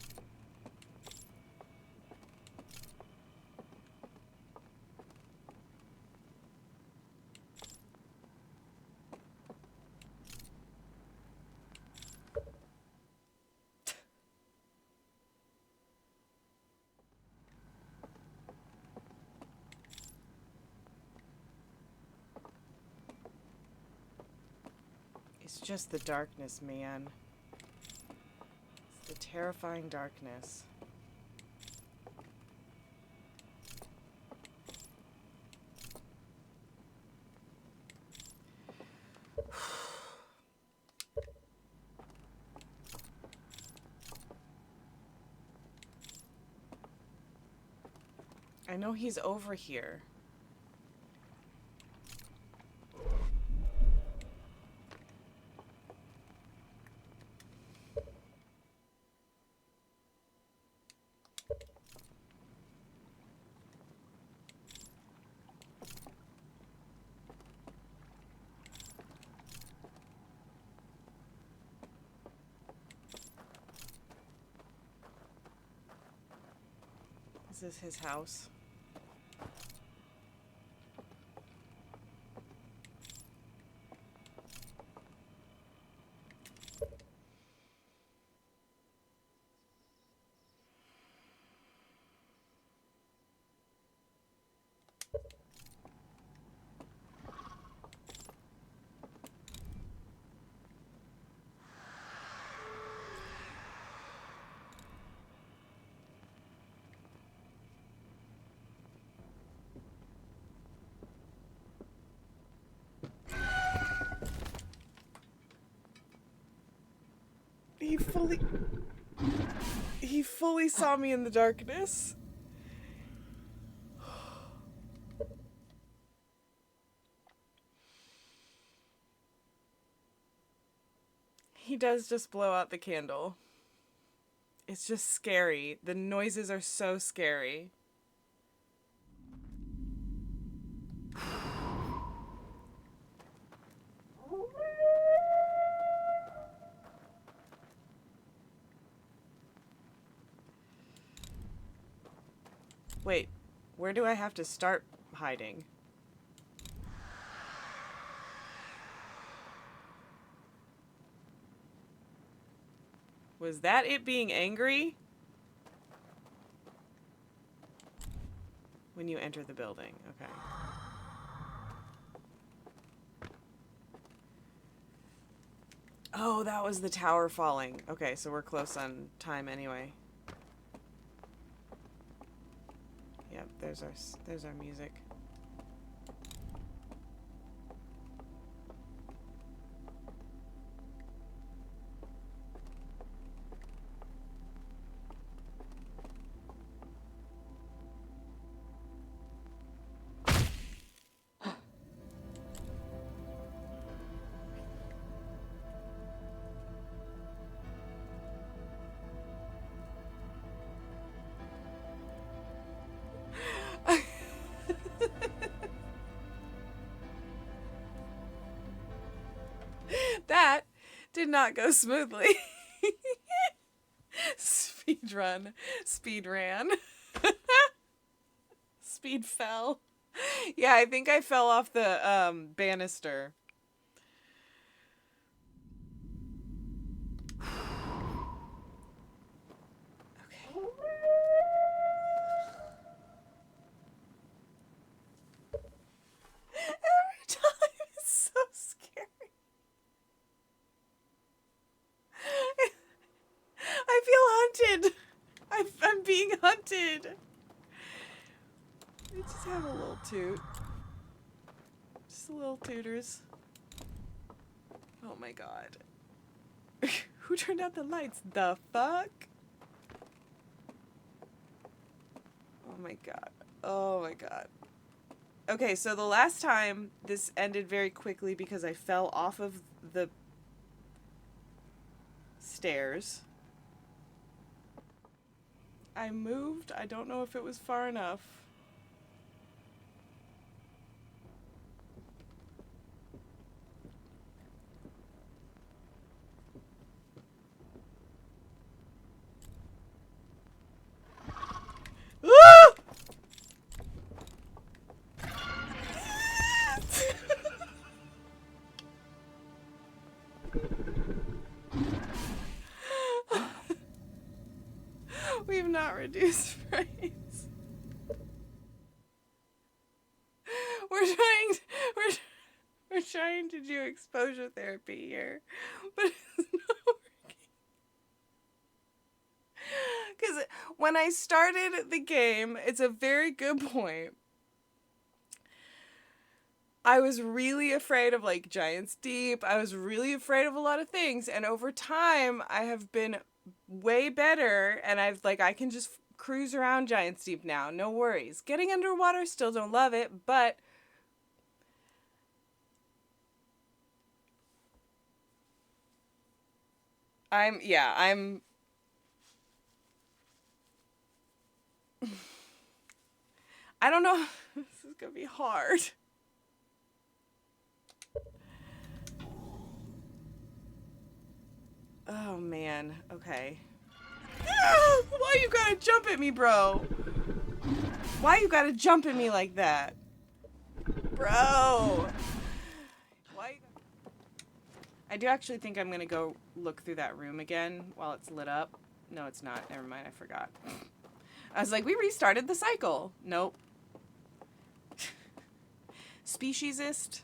It's just the darkness, man. It's the terrifying darkness. I know he's over here. Is this his house? He fully saw me in the darkness. He does just blow out the candle. It's just scary. The noises are so scary. Wait, where do I have to start hiding? Was that it being angry? When you enter the building, okay. Oh, that was the tower falling. Okay, so we're close on time anyway. Yep, there's our music. That did not go smoothly. Speed run. Speed ran. Speed fell. Yeah, I think I fell off the banister. Okay. Every time it's so scary. I feel hunted. I'm being hunted. Let me just have a little toot. Just a little tooters. Oh my god. Who turned out the lights? The fuck? Oh my god. Oh my god. Okay, so the last time this ended very quickly because I fell off of the stairs. I moved. I don't know if it was far enough. We've not reduced frames. We're trying to do exposure therapy here, but it's not working. Because when I started the game, it's a very good point. I was really afraid of like Giants Deep. I was really afraid of a lot of things. And over time, I have been way better. And I can just cruise around Giants Deep now. No worries. Getting underwater, still don't love it. But I don't know. This is going to be hard. Oh, man. Okay. Why you gotta jump at me, bro? Why you gotta jump at me like that? Bro! Why? I do actually think I'm gonna go look through that room again while it's lit up. No, it's not. Never mind, I forgot. I was like, we restarted the cycle. Nope. Speciesist.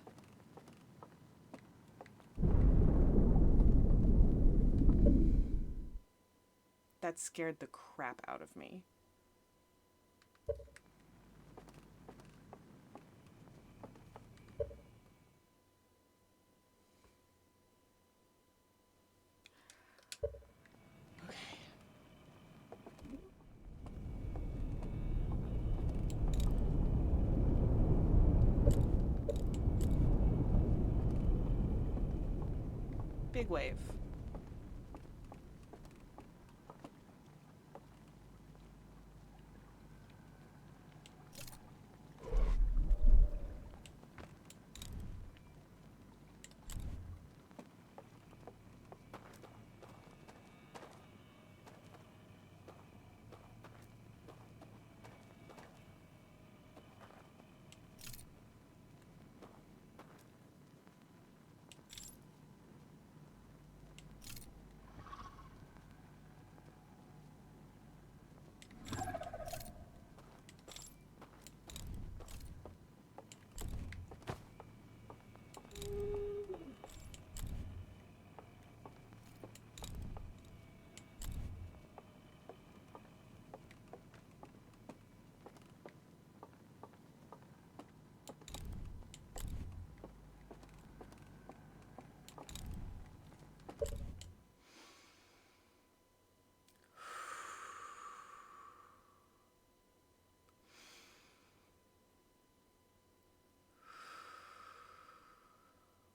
That scared the crap out of me. Big wave.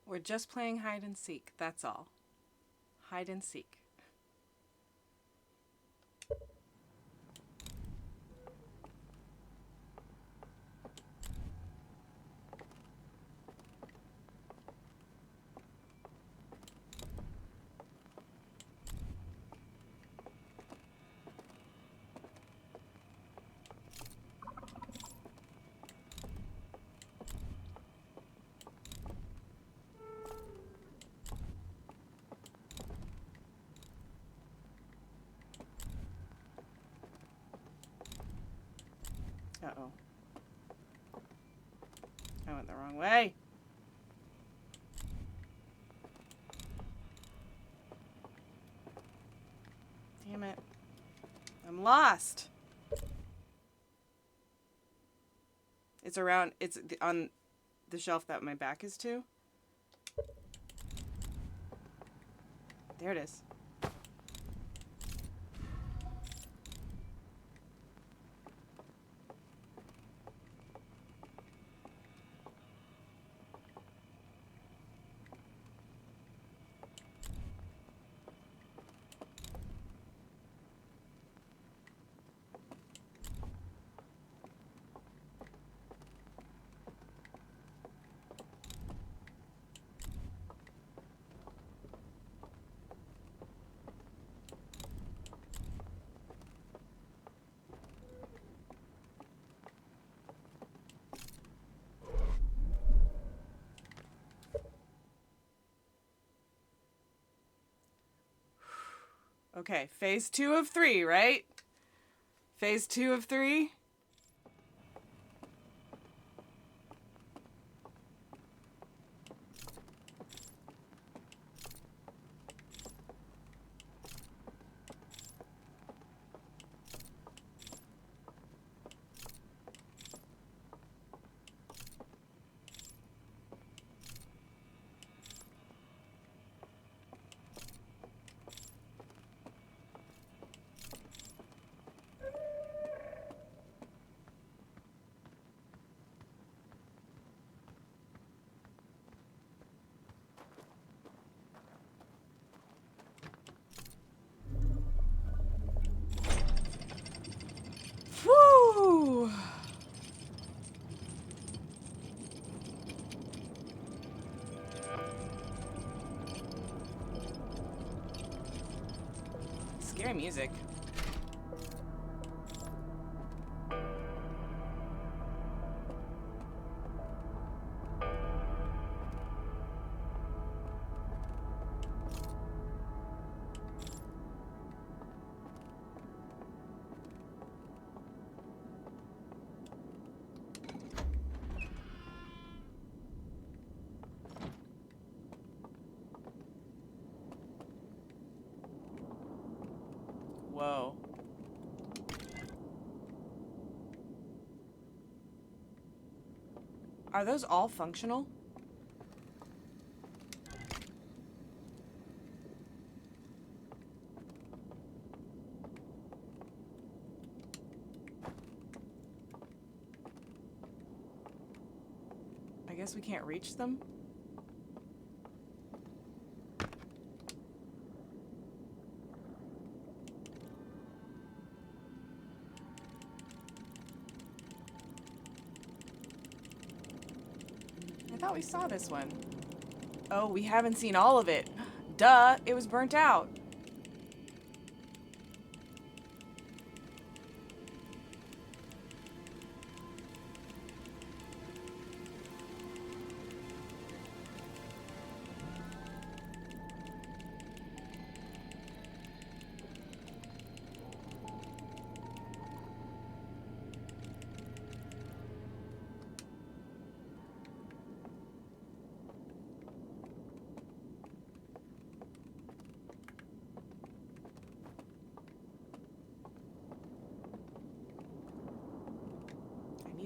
We're just playing hide and seek, that's all. Hide and seek. Uh-oh. I went the wrong way. Damn it. I'm lost. It's around, it's on the shelf that my back is to. There it is. Okay, phase 2 of 3, right? Phase 2 of 3? music. Whoa. Are those all functional? I guess we can't reach them? I thought we saw this one. Oh, we haven't seen all of it. Duh, it was burnt out.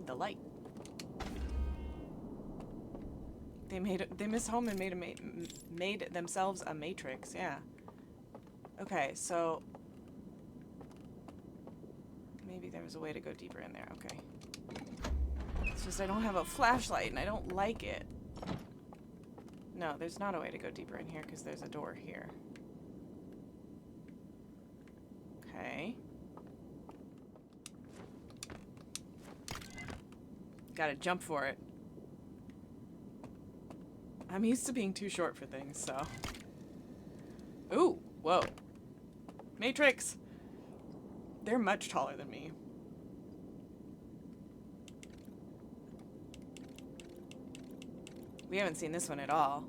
The light. They missed home and made themselves a matrix. Yeah. Okay, so maybe there was a way to go deeper in there. Okay. It's just I don't have a flashlight and I don't like it. No, there's not a way to go deeper in here because there's a door here. Okay. Gotta jump for it. I'm used to being too short for things, so. Ooh, whoa. Matrix! They're much taller than me. We haven't seen this one at all.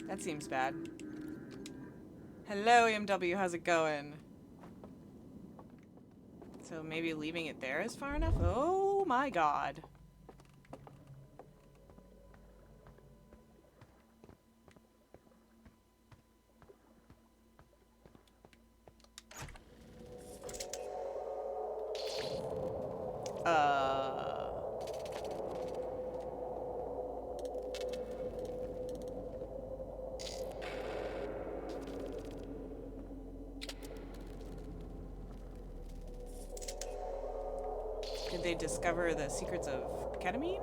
That seems bad. Hello, EMW, how's it going? So maybe leaving it there is far enough? Oh my god. Did they discover the secrets of ketamine?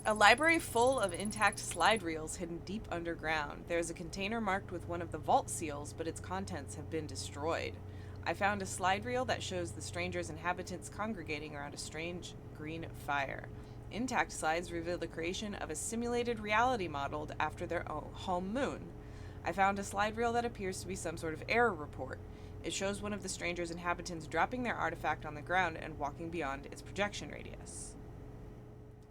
A library full of intact slide reels hidden deep underground. There is a container marked with one of the vault seals, but its contents have been destroyed. I found a slide reel that shows the stranger's inhabitants congregating around a strange green fire. Intact slides reveal the creation of a simulated reality modeled after their own home moon. I found a slide reel that appears to be some sort of error report. It shows one of the stranger's inhabitants dropping their artifact on the ground and walking beyond its projection radius.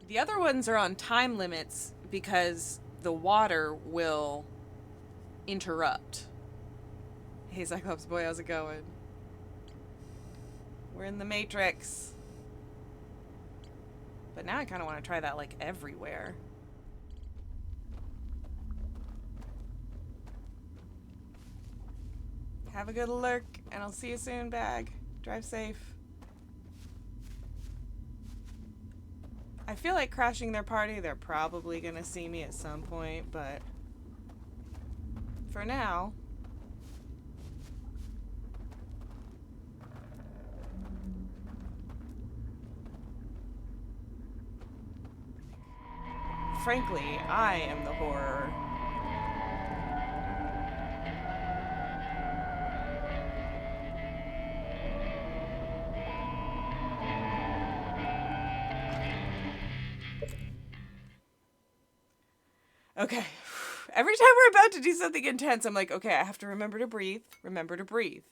The other ones are on time limits because the water will interrupt. Hey, Cyclops boy, how's it going? We're in the Matrix. But now I kind of want to try that, like, everywhere. Have a good lurk, and I'll see you soon, Bag. Drive safe. I feel like crashing their party. They're probably gonna see me at some point, but for now, frankly, I am the horror. Okay. Every time we're about to do something intense, I'm like, okay, I have to remember to breathe. Remember to breathe.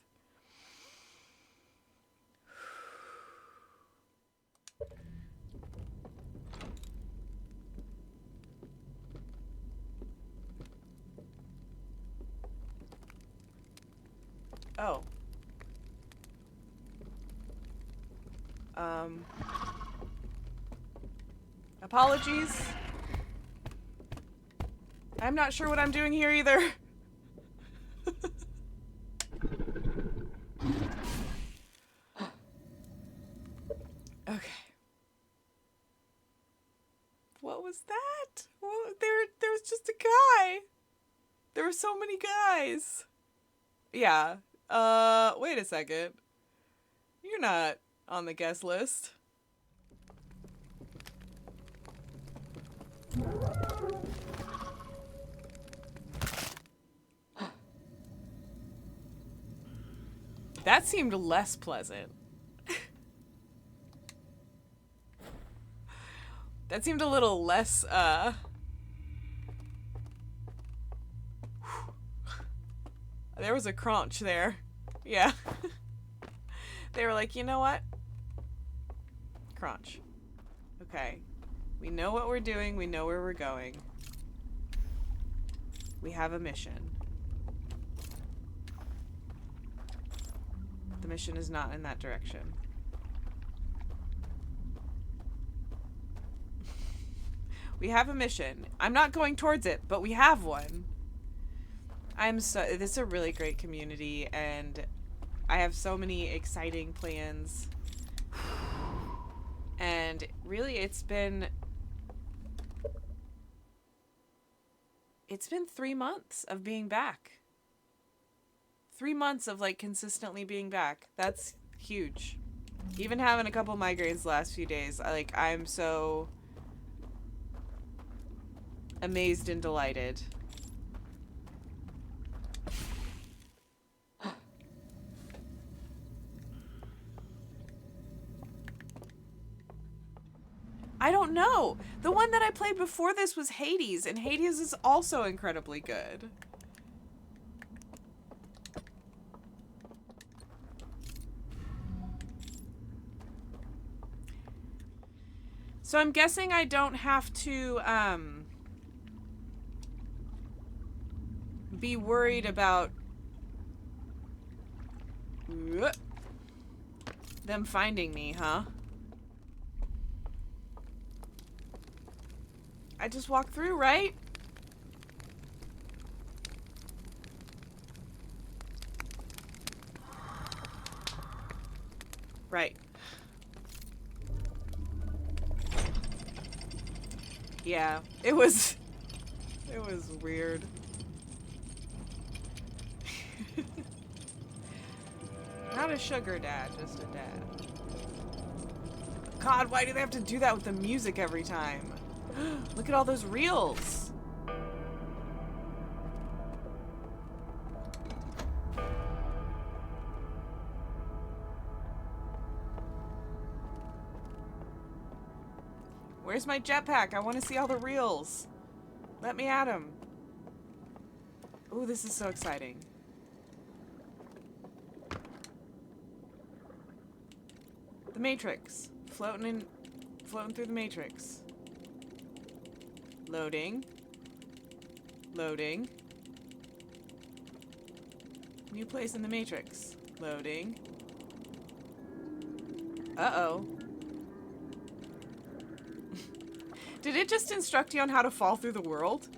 Oh. Apologies. I'm not sure what I'm doing here either. Okay. What was that? Well, there was just a guy. There were so many guys. Yeah. Wait a second. You're not on the guest list. That seemed less pleasant. That seemed a little less, there was a crunch there. Yeah. They were like, you know what? Crunch. Okay. We know what we're doing. We know where we're going. We have a mission. The mission is not in that direction. We have a mission. I'm not going towards it, but we have one. This is a really great community, and I have so many exciting plans. And really, it's been 3 months of being back. 3 months of, like, consistently being back. That's huge. Even having a couple migraines the last few days, I'm so amazed and delighted. I don't know. The one that I played before this was Hades, and Hades is also incredibly good. So I'm guessing I don't have to, be worried about them finding me, huh? I just walked through, right? Right. Yeah, it was weird. Not a sugar dad, just a dad. God, why do they have to do that with the music every time? Look at all those reels. Where's my jetpack? I want to see all the reels. Let me at him. Ooh, this is so exciting. The Matrix. Floating through the Matrix. Loading. Loading. New place in the Matrix. Loading. Uh-oh. Did it just instruct you on how to fall through the world?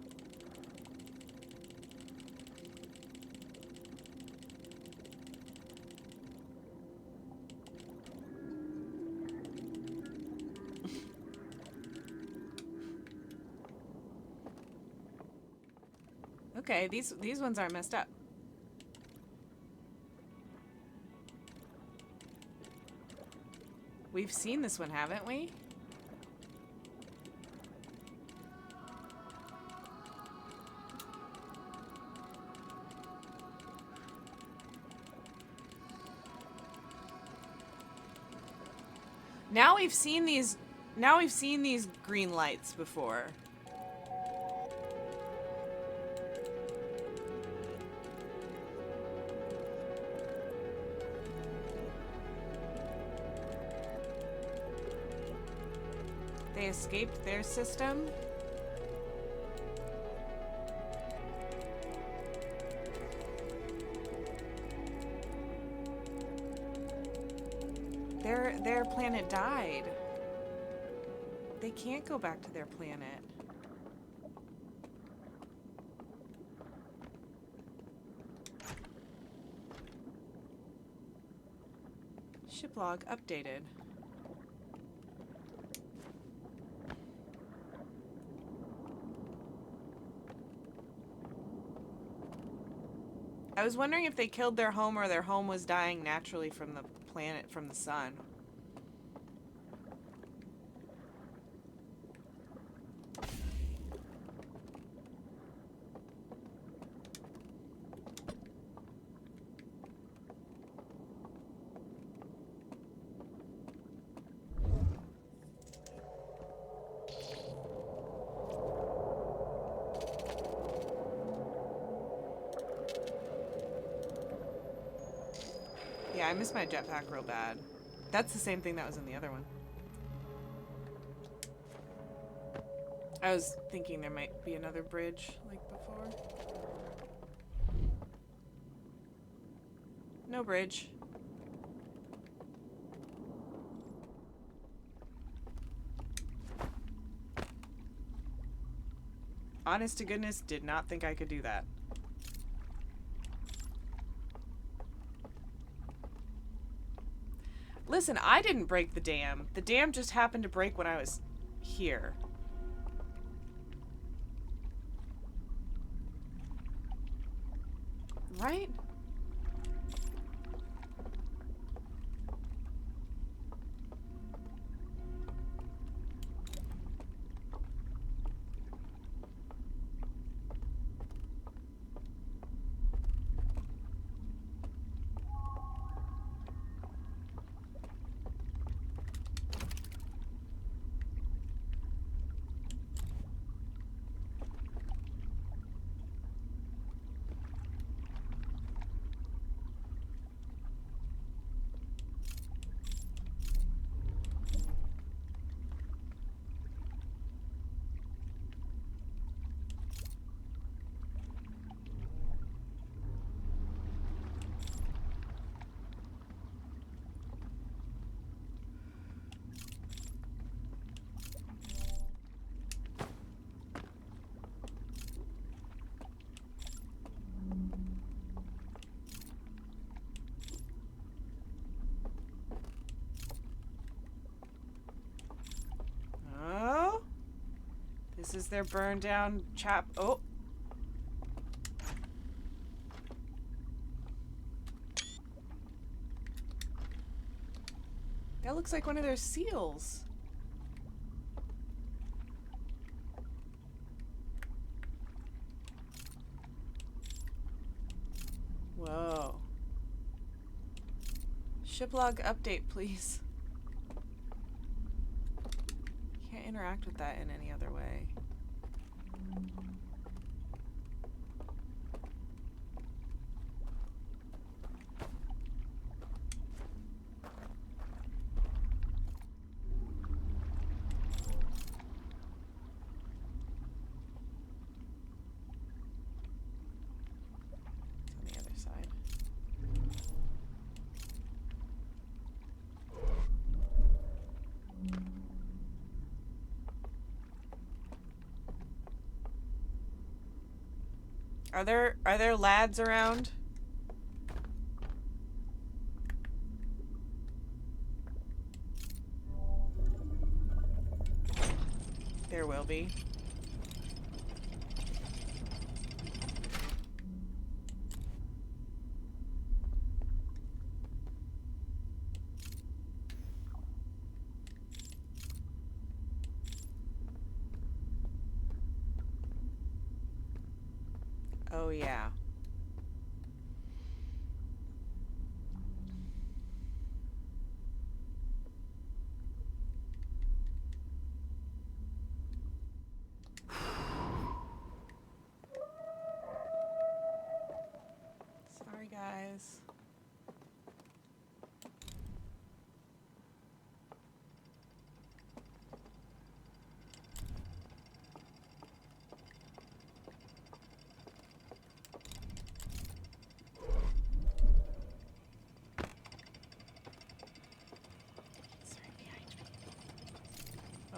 Okay, these ones aren't messed up. We've seen this one, haven't we? Now we've seen these green lights before. they escaped their system. Their planet died. They can't go back to their planet. Ship log updated. I was wondering if they killed their home or their home was dying naturally from the planet, from the sun. Yeah, I miss my jetpack real bad. That's the same thing that was in the other one. I was thinking there might be another bridge like before. No bridge. Honest to goodness, did not think I could do that. Listen, I didn't break the dam. The dam just happened to break when I was here. Right? This is their burned down chap. Oh. That looks like one of their seals. Whoa. Ship log update, please. Can't interact with that in any other way. It's on the other side. Are there lads around? There will be. Oh yeah. Sorry, guys.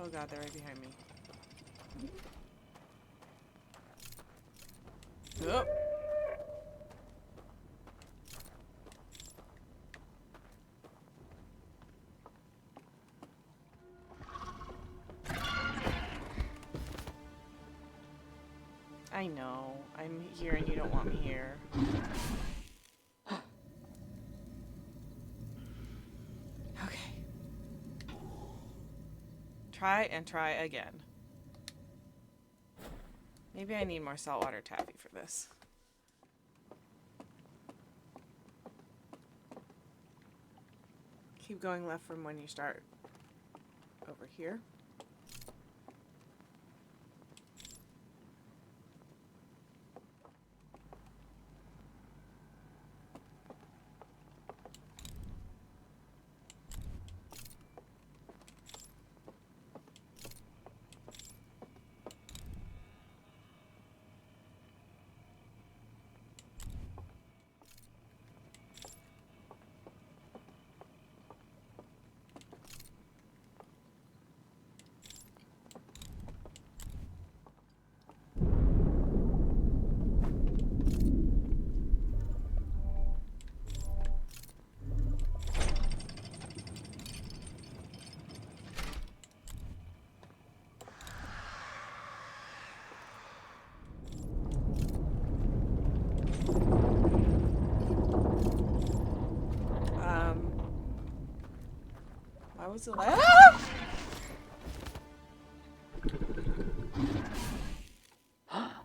Oh god, they're right behind me. Oh. I know. I'm here and you don't want me here. Okay. Try and try again. Maybe I need more saltwater taffy for this. Keep going left from when you start. Over here. Why was it like— ah!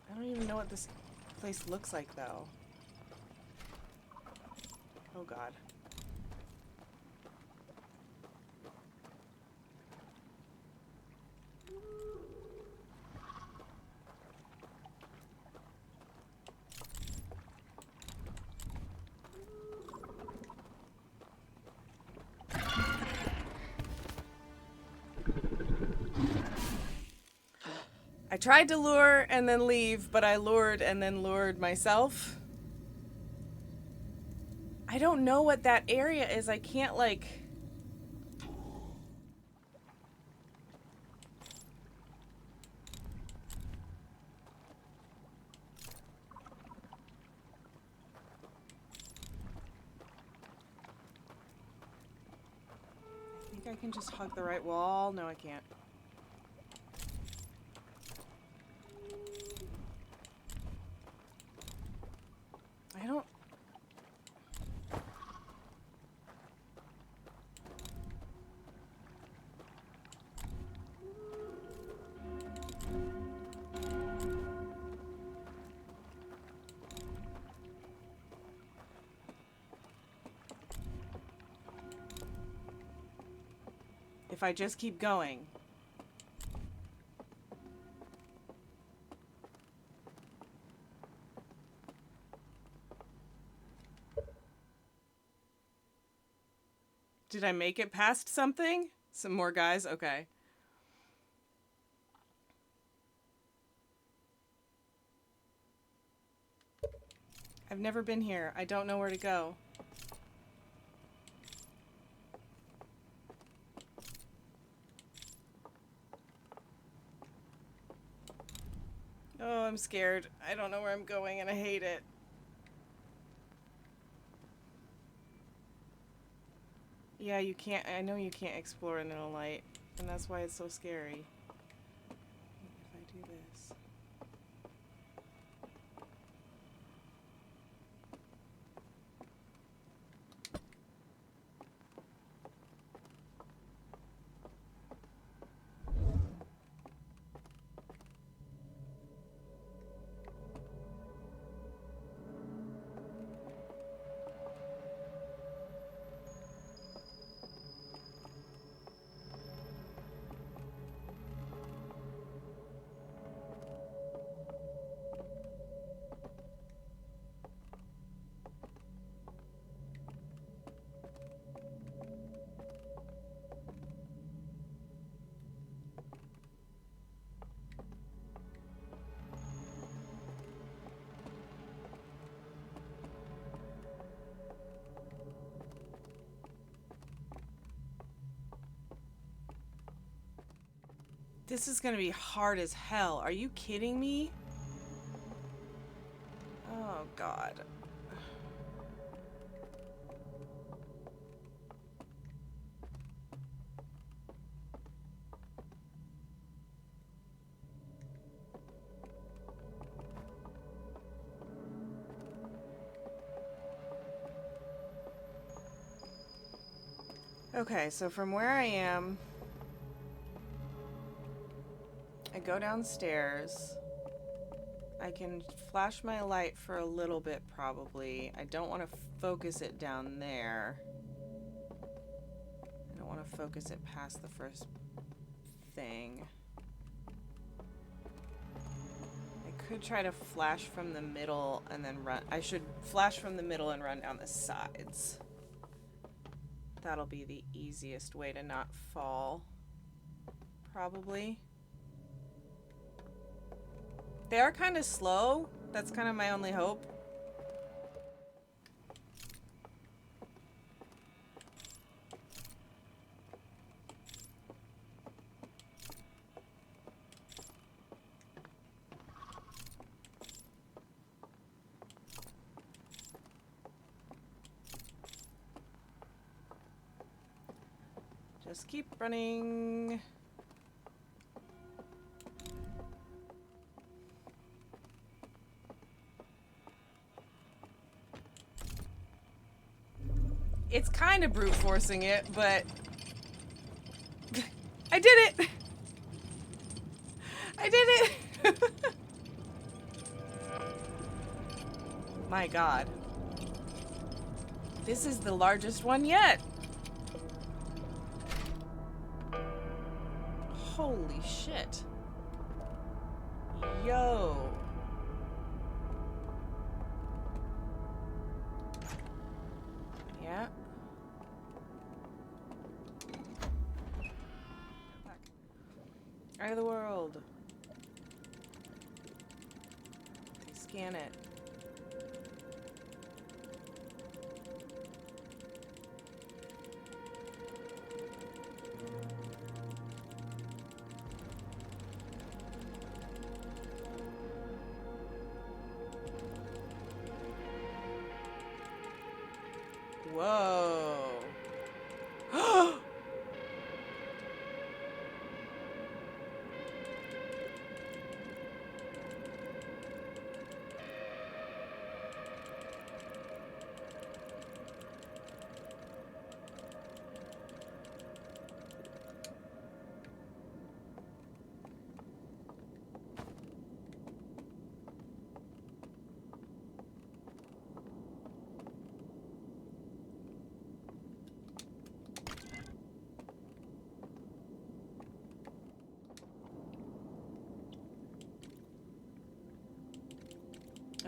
I don't even know what this place looks like, though. Oh god. I tried to lure and then leave, but I lured and then lured myself. I don't know what that area is. I can't, like... I think I can just hug the right wall. No, I can't. I don't... If I just keep going. Did I make it past something? Some more guys? Okay. I've never been here. I don't know where to go. Oh, I'm scared. I don't know where I'm going and I hate it. Yeah, you can't. I know you can't explore in no light, and that's why it's so scary. If I do this. This is gonna be hard as hell. Are you kidding me? Oh, God. Okay, so from where I am, I go downstairs. I can flash my light for a little bit, probably. I don't want to focus it down there. I don't want to focus it past the first thing. I could try to flash from the middle and then run. I should flash from the middle and run down the sides. That'll be the easiest way to not fall. Probably. They are kind of slow. That's kind of my only hope. Just keep running. It's kind of brute forcing it, but I did it! I did it! My God. This is the largest one yet. Holy shit. Yo. Yeah. Eye of the world. Okay, scan it. Whoa.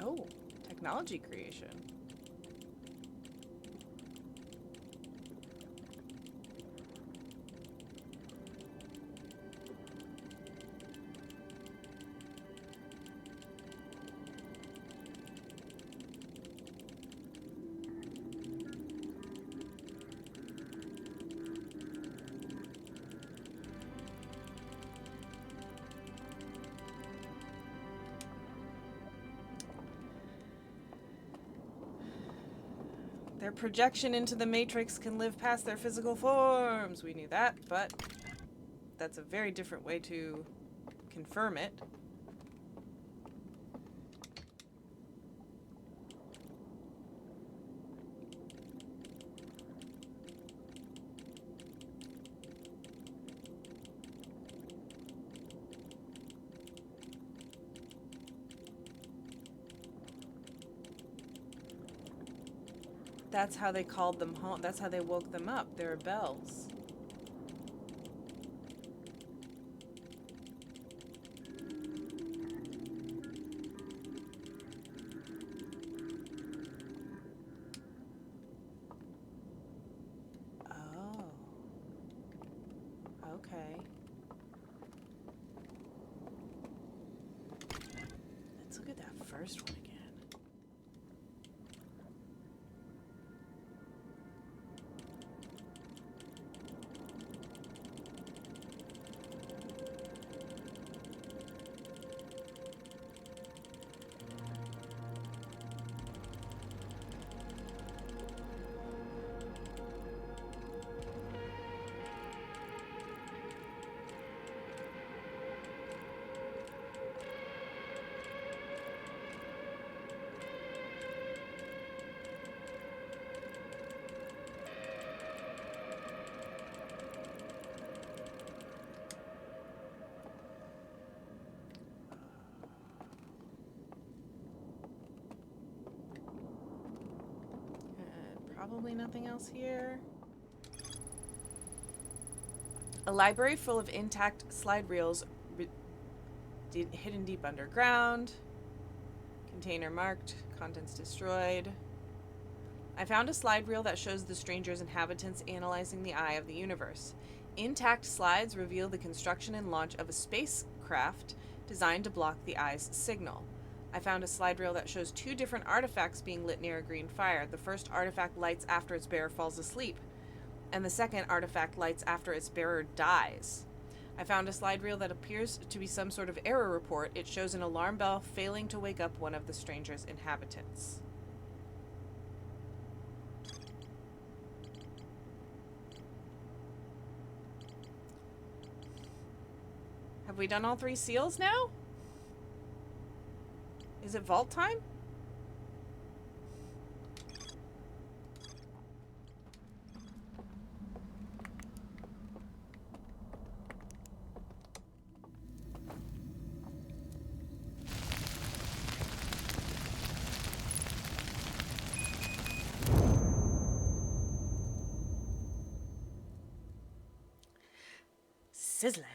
Oh, technology creation. Their projection into the Matrix can live past their physical forms. We knew that, but that's a very different way to confirm it. That's how they called them home. That's how they woke them up. There are bells. Oh. Okay. Let's look at that first one again. Probably nothing else here. A library full of intact slide reels hidden deep underground. Container marked. Contents destroyed. I found a slide reel that shows the stranger's inhabitants analyzing the eye of the universe. Intact slides reveal the construction and launch of a spacecraft designed to block the eye's signal. I found a slide reel that shows 2 different artifacts being lit near a green fire. The first artifact lights after its bearer falls asleep, and the second artifact lights after its bearer dies. I found a slide reel that appears to be some sort of error report. It shows an alarm bell failing to wake up one of the stranger's inhabitants. Have we done all 3 seals now? Is it vault time? Sizzling.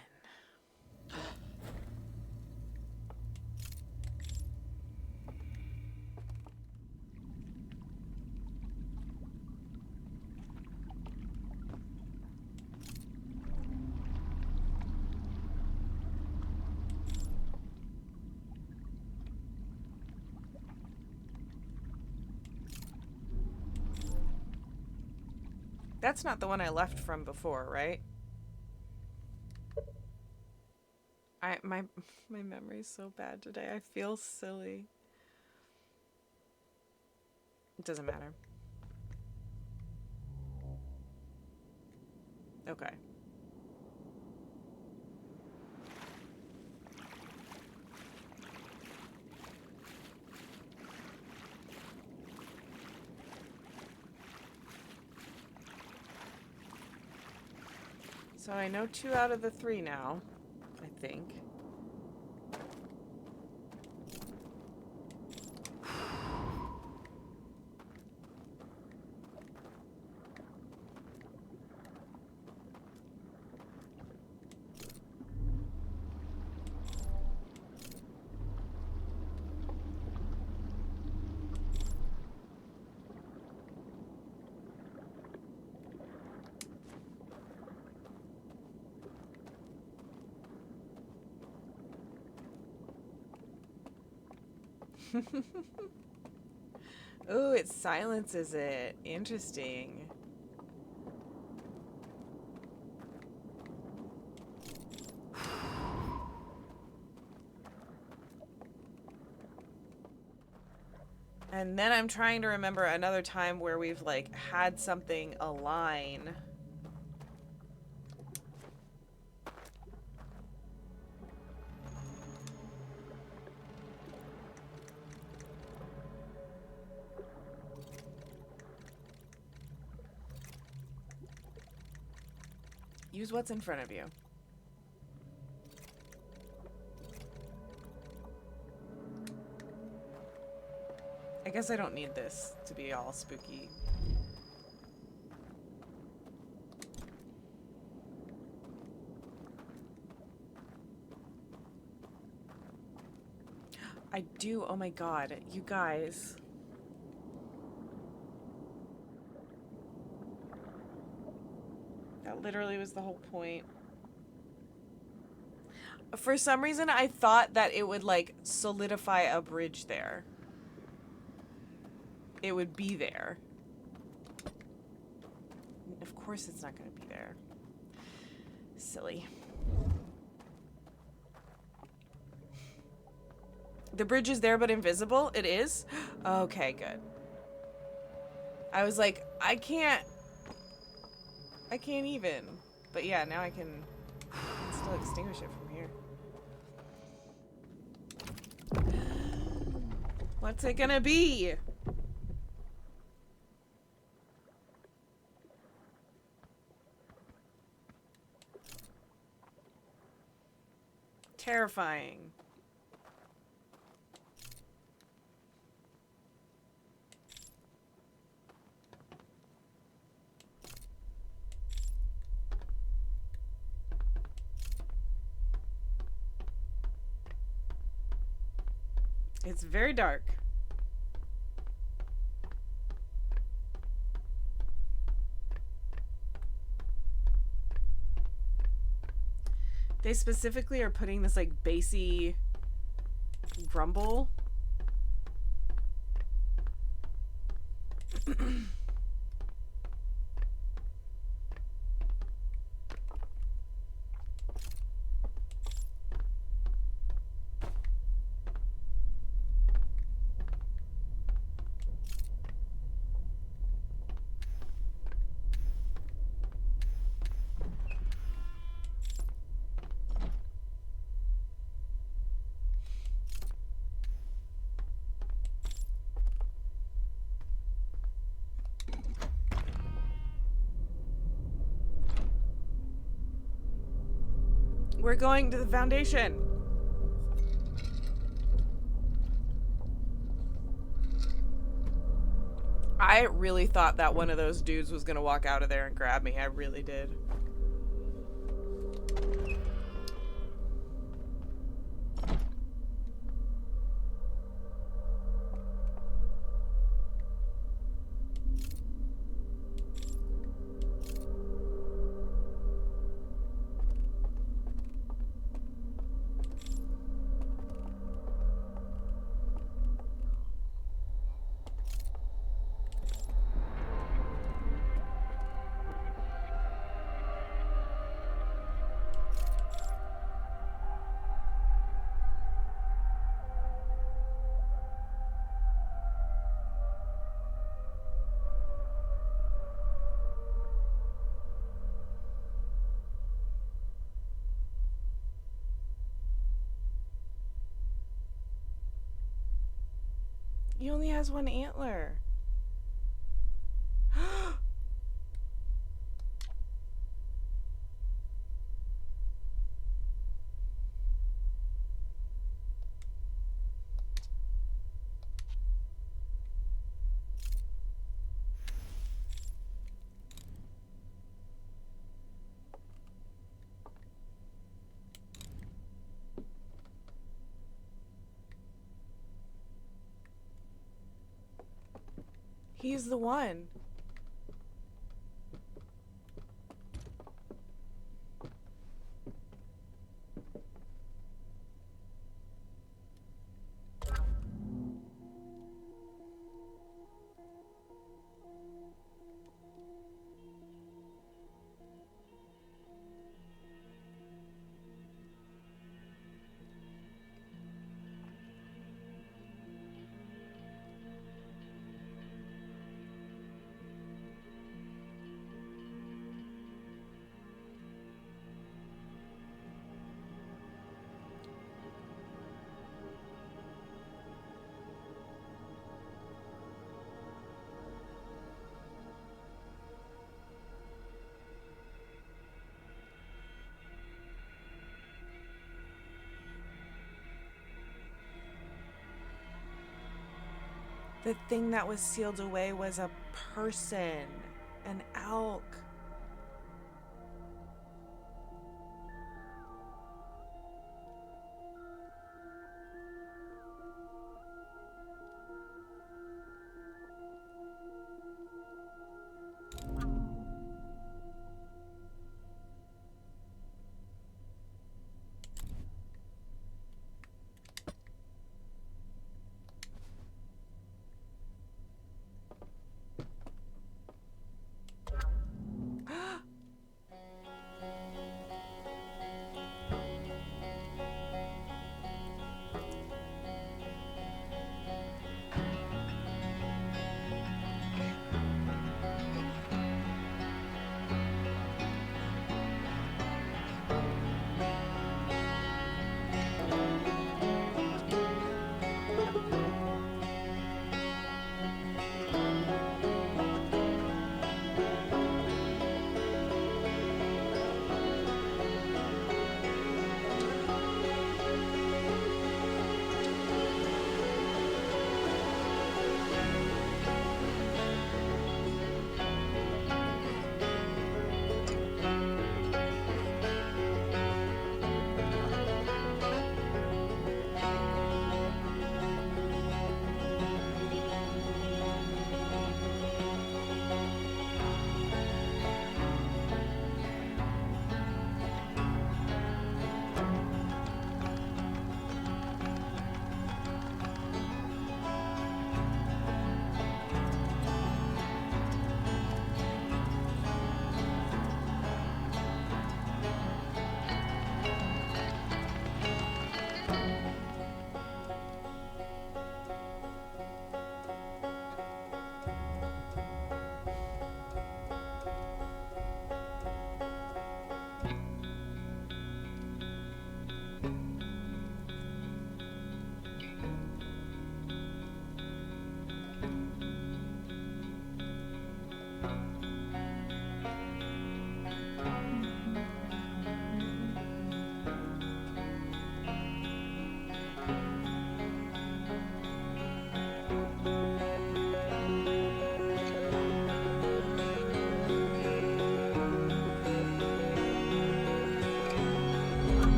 That's not the one I left from before, right? My memory's so bad today. I feel silly. It doesn't matter. Okay. So I know 2 out of the 3 now, I think. Ooh, it silences it. Interesting. And then I'm trying to remember another time where we've, like, had something align. Use what's in front of you. I guess I don't need this to be all spooky. I do. Oh my god, you guys. That literally was the whole point. For some reason, I thought that it would, like, solidify a bridge there. It would be there. Of course it's not going to be there. Silly. The bridge is there but invisible? It is? Okay, good. I was like, I can't even. But yeah, now I can still extinguish it from here. What's it gonna be? Terrifying. It's very dark. They specifically are putting this like bassy grumble. We're going to the foundation. I really thought that one of those dudes was gonna walk out of there and grab me. I really did. He only has one antler. He's the one. The thing that was sealed away was a person, an elk.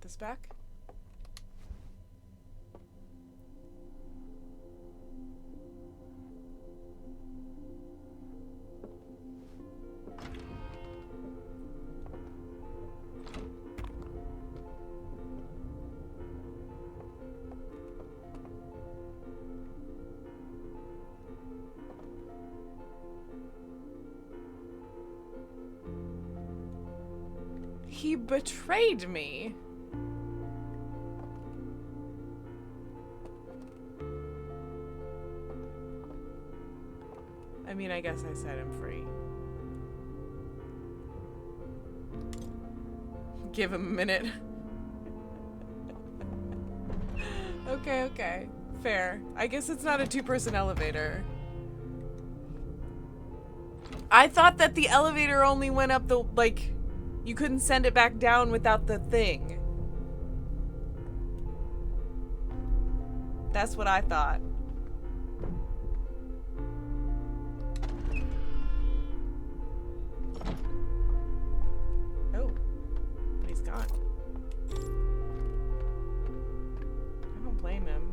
this back? He betrayed me. I mean, I guess I set him free. Give him a minute. Okay, okay. Fair. I guess it's not a two-person elevator. I thought that the elevator only went up the, like, you couldn't send it back down without the thing. That's what I thought. Oh, but he's gone. I don't blame him.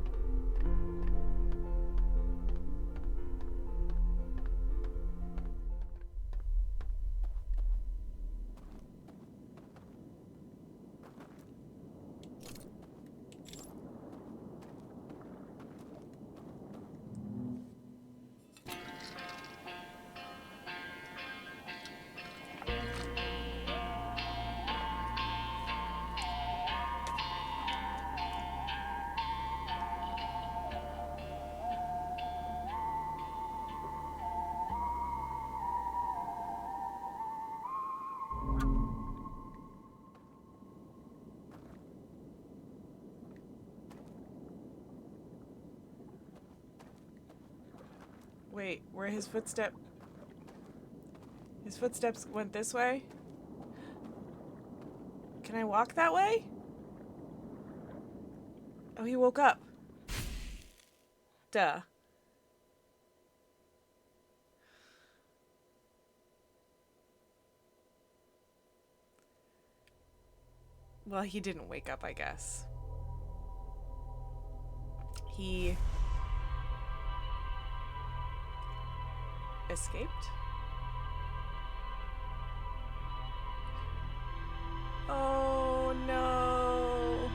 Wait, where his footsteps went this way? Can I walk that way? Oh, he woke up. Duh. Well, he didn't wake up, I guess. He escaped? Oh no.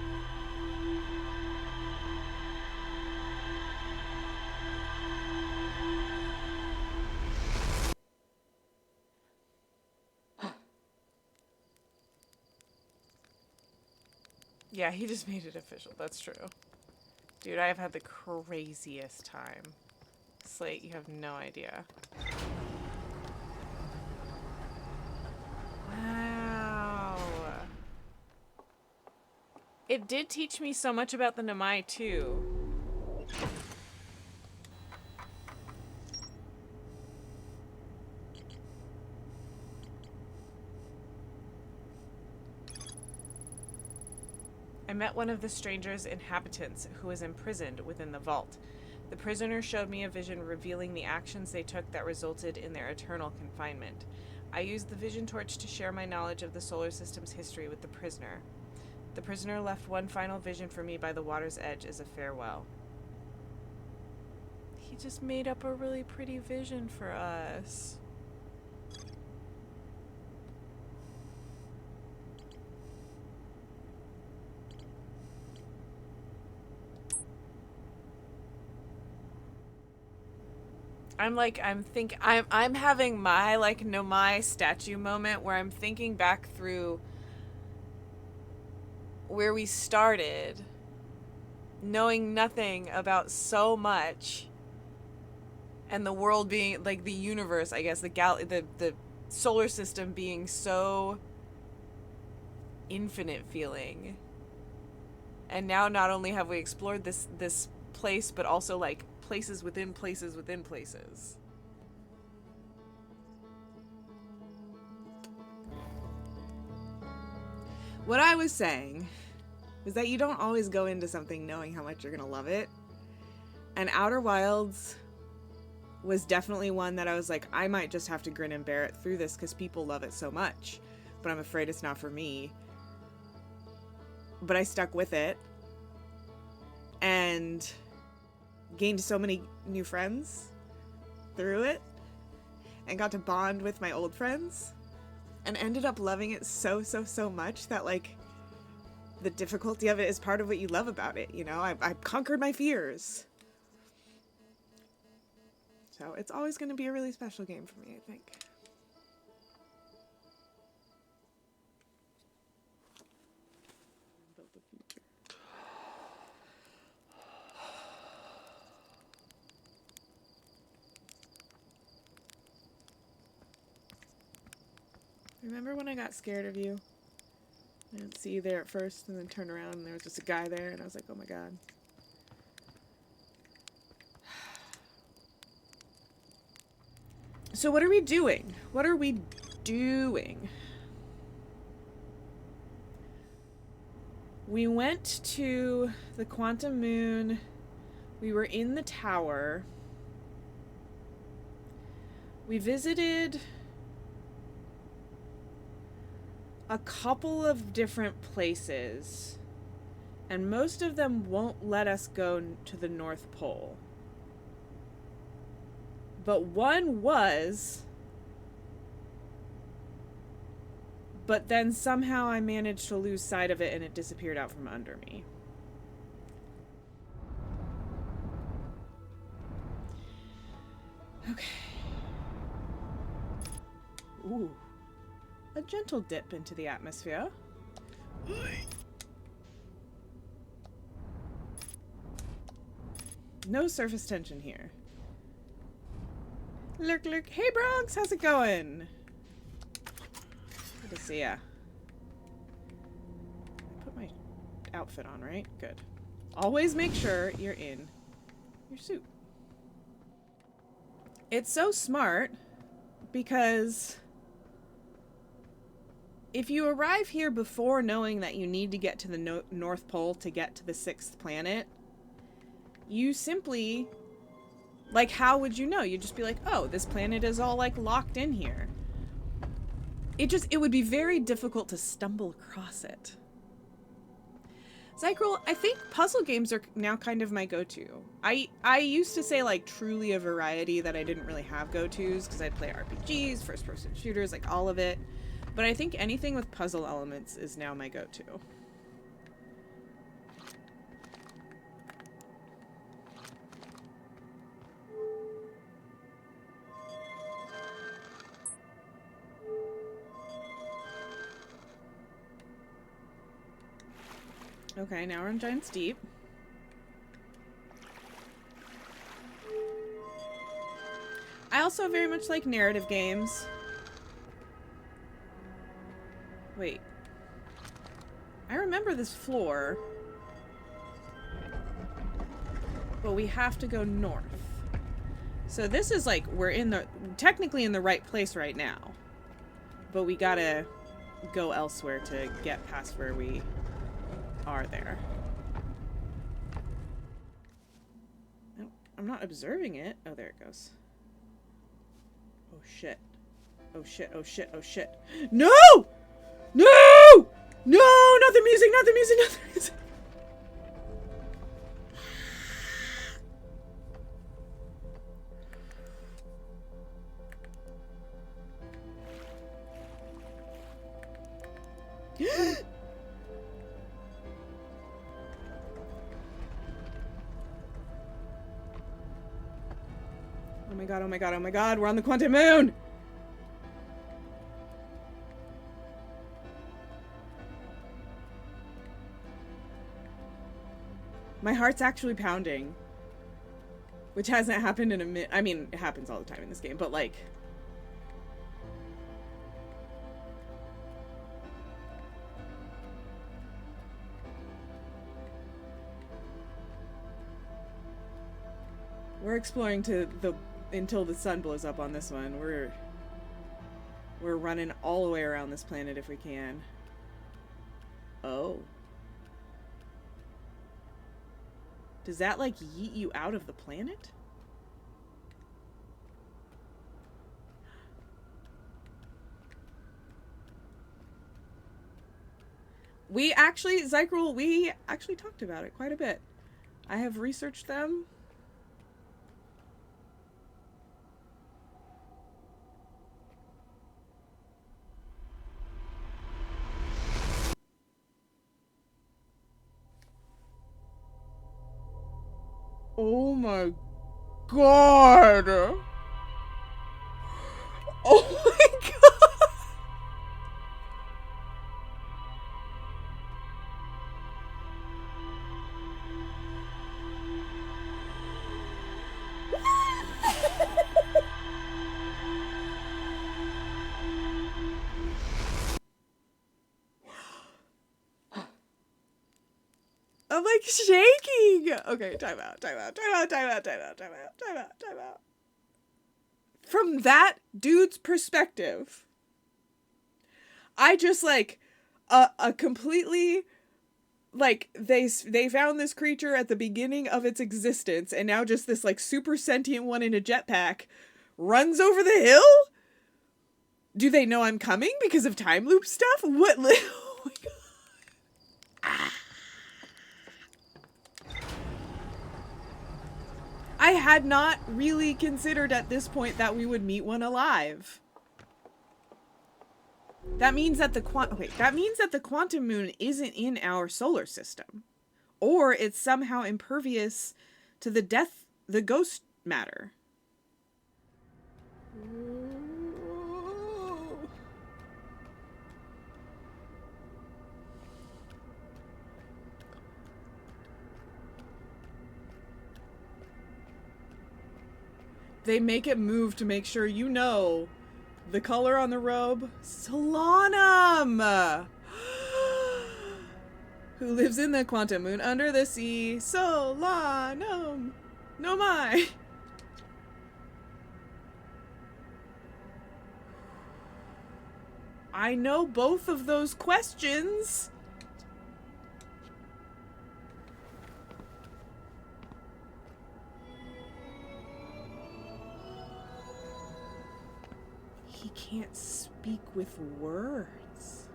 Yeah, he just made it official. That's true. Dude, I have had the craziest time. Slate, you have no idea. Wow. It did teach me so much about the Namai, too. I met one of the stranger's inhabitants who was imprisoned within the vault. The prisoner showed me a vision revealing the actions they took that resulted in their eternal confinement. I used the vision torch to share my knowledge of the solar system's history with the prisoner. The prisoner left one final vision for me by the water's edge as a farewell. He just made up a really pretty vision for us. I'm having my like Nomai statue moment where I'm thinking back through where we started, knowing nothing about so much, and the world being like the universe, I guess, the solar system being so infinite feeling. And now not only have we explored this place, but also like places within places within places. What I was saying was that you don't always go into something knowing how much you're gonna love it. And Outer Wilds was definitely one that I was like, I might just have to grin and bear it through this because people love it so much. But I'm afraid it's not for me. but I stuck with it and gained so many new friends through it and got to bond with my old friends and ended up loving it so much that, like, the difficulty of it is part of what you love about it, you know? I've conquered my fears. So it's always going to be a really special game for me, I think. Remember when I got scared of you? I didn't see you there at first and then turned around and there was just a guy there and I was like, oh my god. So what are we doing? What are we doing? We went to the Quantum Moon. We were in the tower. We visited a couple of different places, and most of them won't let us go to the North Pole. But one was, but then somehow I managed to lose sight of it and it disappeared out from under me. Okay. Ooh. A gentle dip into the atmosphere. No surface tension here. Lurk, lurk. Hey, Bronx, how's it going? Good to see ya. I put my outfit on, right? Good. Always make sure you're in your suit. It's so smart because if you arrive here before knowing that you need to get to the North Pole to get to the 6th planet, you simply, like, how would you know? You'd just be like, oh, this planet is all, like, locked in here. It would be very difficult to stumble across it. Zykrel, I think puzzle games are now kind of my go-to. I used to say, like, truly a variety that I didn't really have go-tos because I'd play RPGs, first-person shooters, like, all of it. But I think anything with puzzle elements is now my go-to. Okay, now we're in Giant's Deep. I also very much like narrative games. Wait. I remember this floor. But we have to go north. So this is like, we're technically in the right place right now. But we gotta go elsewhere to get past where we are there. No, I'm not observing it. Oh, there it goes. Oh shit. Oh shit, oh shit, oh shit. No! No! No! Not the music, not the music, not the music! Oh my god, oh my god, oh my god, we're on the Quantum Moon! My heart's actually pounding. Which hasn't happened in a minute. I mean, it happens all the time in this game, but like... We're exploring until the sun blows up on this one. We're running all the way around this planet if we can. Oh. Does that, like, yeet you out of the planet? We actually, Zykrel, we actually talked about it quite a bit. I have researched them. Oh my god! Oh my god! I'm like shaking. Okay, time out. From that dude's perspective, I just like a completely like they found this creature at the beginning of its existence, and now just this like super sentient one in a jetpack runs over the hill. Do they know I'm coming because of time loop stuff? What? Oh my god. Ah. I had not really considered at this point that we would meet one alive. That means that the quantum moon isn't in our solar system, or it's somehow impervious to the ghost matter. They make it move to make sure you know the color on the robe. Solanum! Who lives in the quantum moon under the sea. Solanum! No my! I know both of those questions. He can't speak with words.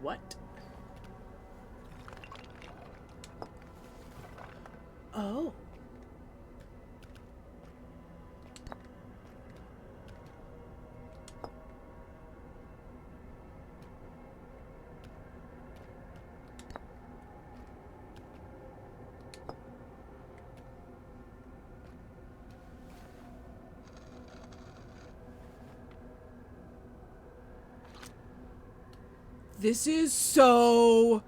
What? Oh. This is so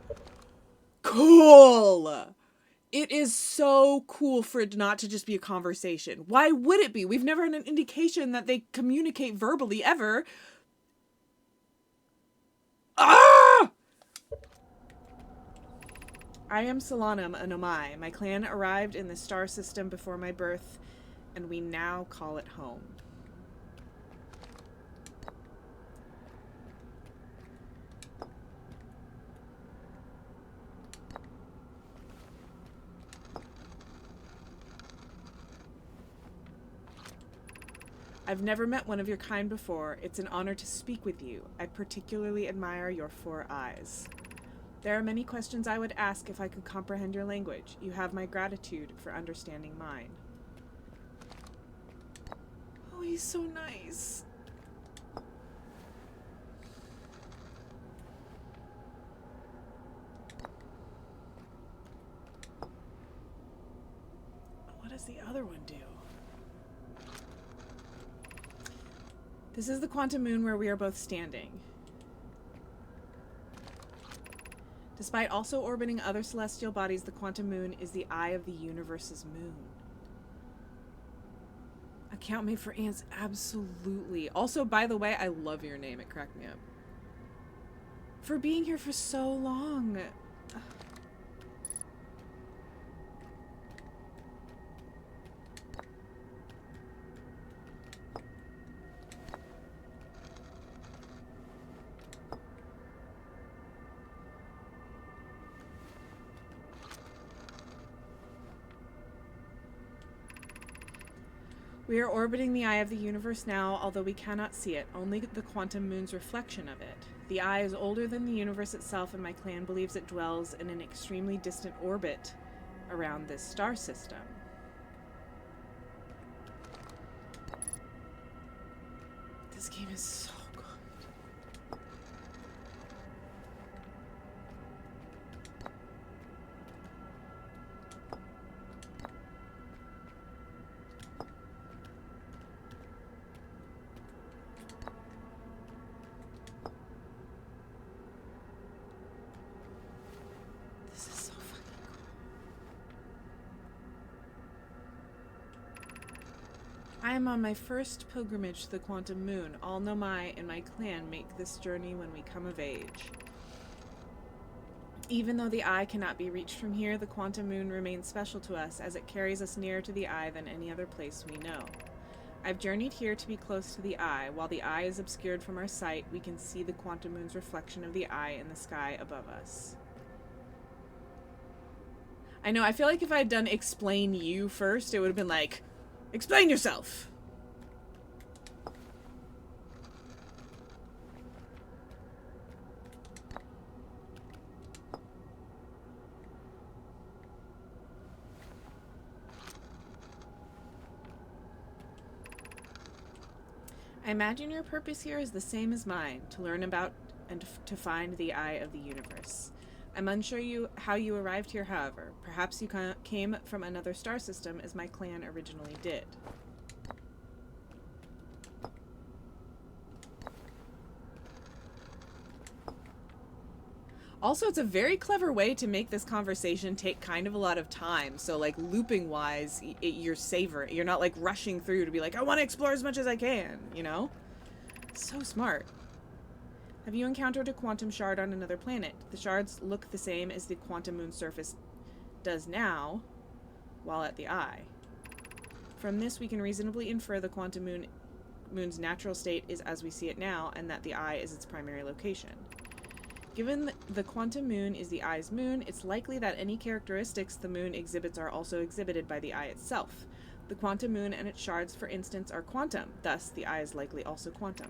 cool. It is so cool for it not to just be a conversation. Why would it be? We've never had an indication that they communicate verbally ever. Ah! I am Solanum, a Nomai. My clan arrived in the star system before my birth, and we now call it home. I've never met one of your kind before. It's an honor to speak with you. I particularly admire your 4 eyes. There are many questions I would ask if I could comprehend your language. You have my gratitude for understanding mine. Oh, he's so nice. What does the other one do? This is the quantum moon where we are both standing. Despite also orbiting other celestial bodies, the quantum moon is the eye of the universe's moon. Account made for ants, absolutely. Also, by the way, I love your name. It cracked me up. For being here for so long. We are orbiting the eye of the universe now, although we cannot see it, only the quantum moon's reflection of it. The eye is older than the universe itself, and my clan believes it dwells in an extremely distant orbit around this star system. This game is so good. This is so fucking cool. I am on my first pilgrimage to the quantum moon. All Nomai and my clan make this journey when we come of age. Even though the eye cannot be reached from here, the quantum moon remains special to us as it carries us nearer to the eye than any other place we know. I've journeyed here to be close to the eye. While the eye is obscured from our sight, we can see the quantum moon's reflection of the eye in the sky above us. I know, I feel like if I had done explain you first, it would have been like, explain yourself! I imagine your purpose here is the same as mine, to learn about and to find the eye of the universe. I'm unsure how you arrived here, however. Perhaps you came from another star system, as my clan originally did. Also, it's a very clever way to make this conversation take kind of a lot of time. So, like, looping-wise, you're not, like, rushing through to be like, I want to explore as much as I can, you know? So smart. Have you encountered a quantum shard on another planet? The shards look the same as the quantum moon surface does now, while at the eye. From this, we can reasonably infer the quantum moon's natural state is as we see it now, and that the eye is its primary location. Given the quantum moon is the eye's moon, it's likely that any characteristics the moon exhibits are also exhibited by the eye itself. The quantum moon and its shards, for instance, are quantum, thus the eye is likely also quantum.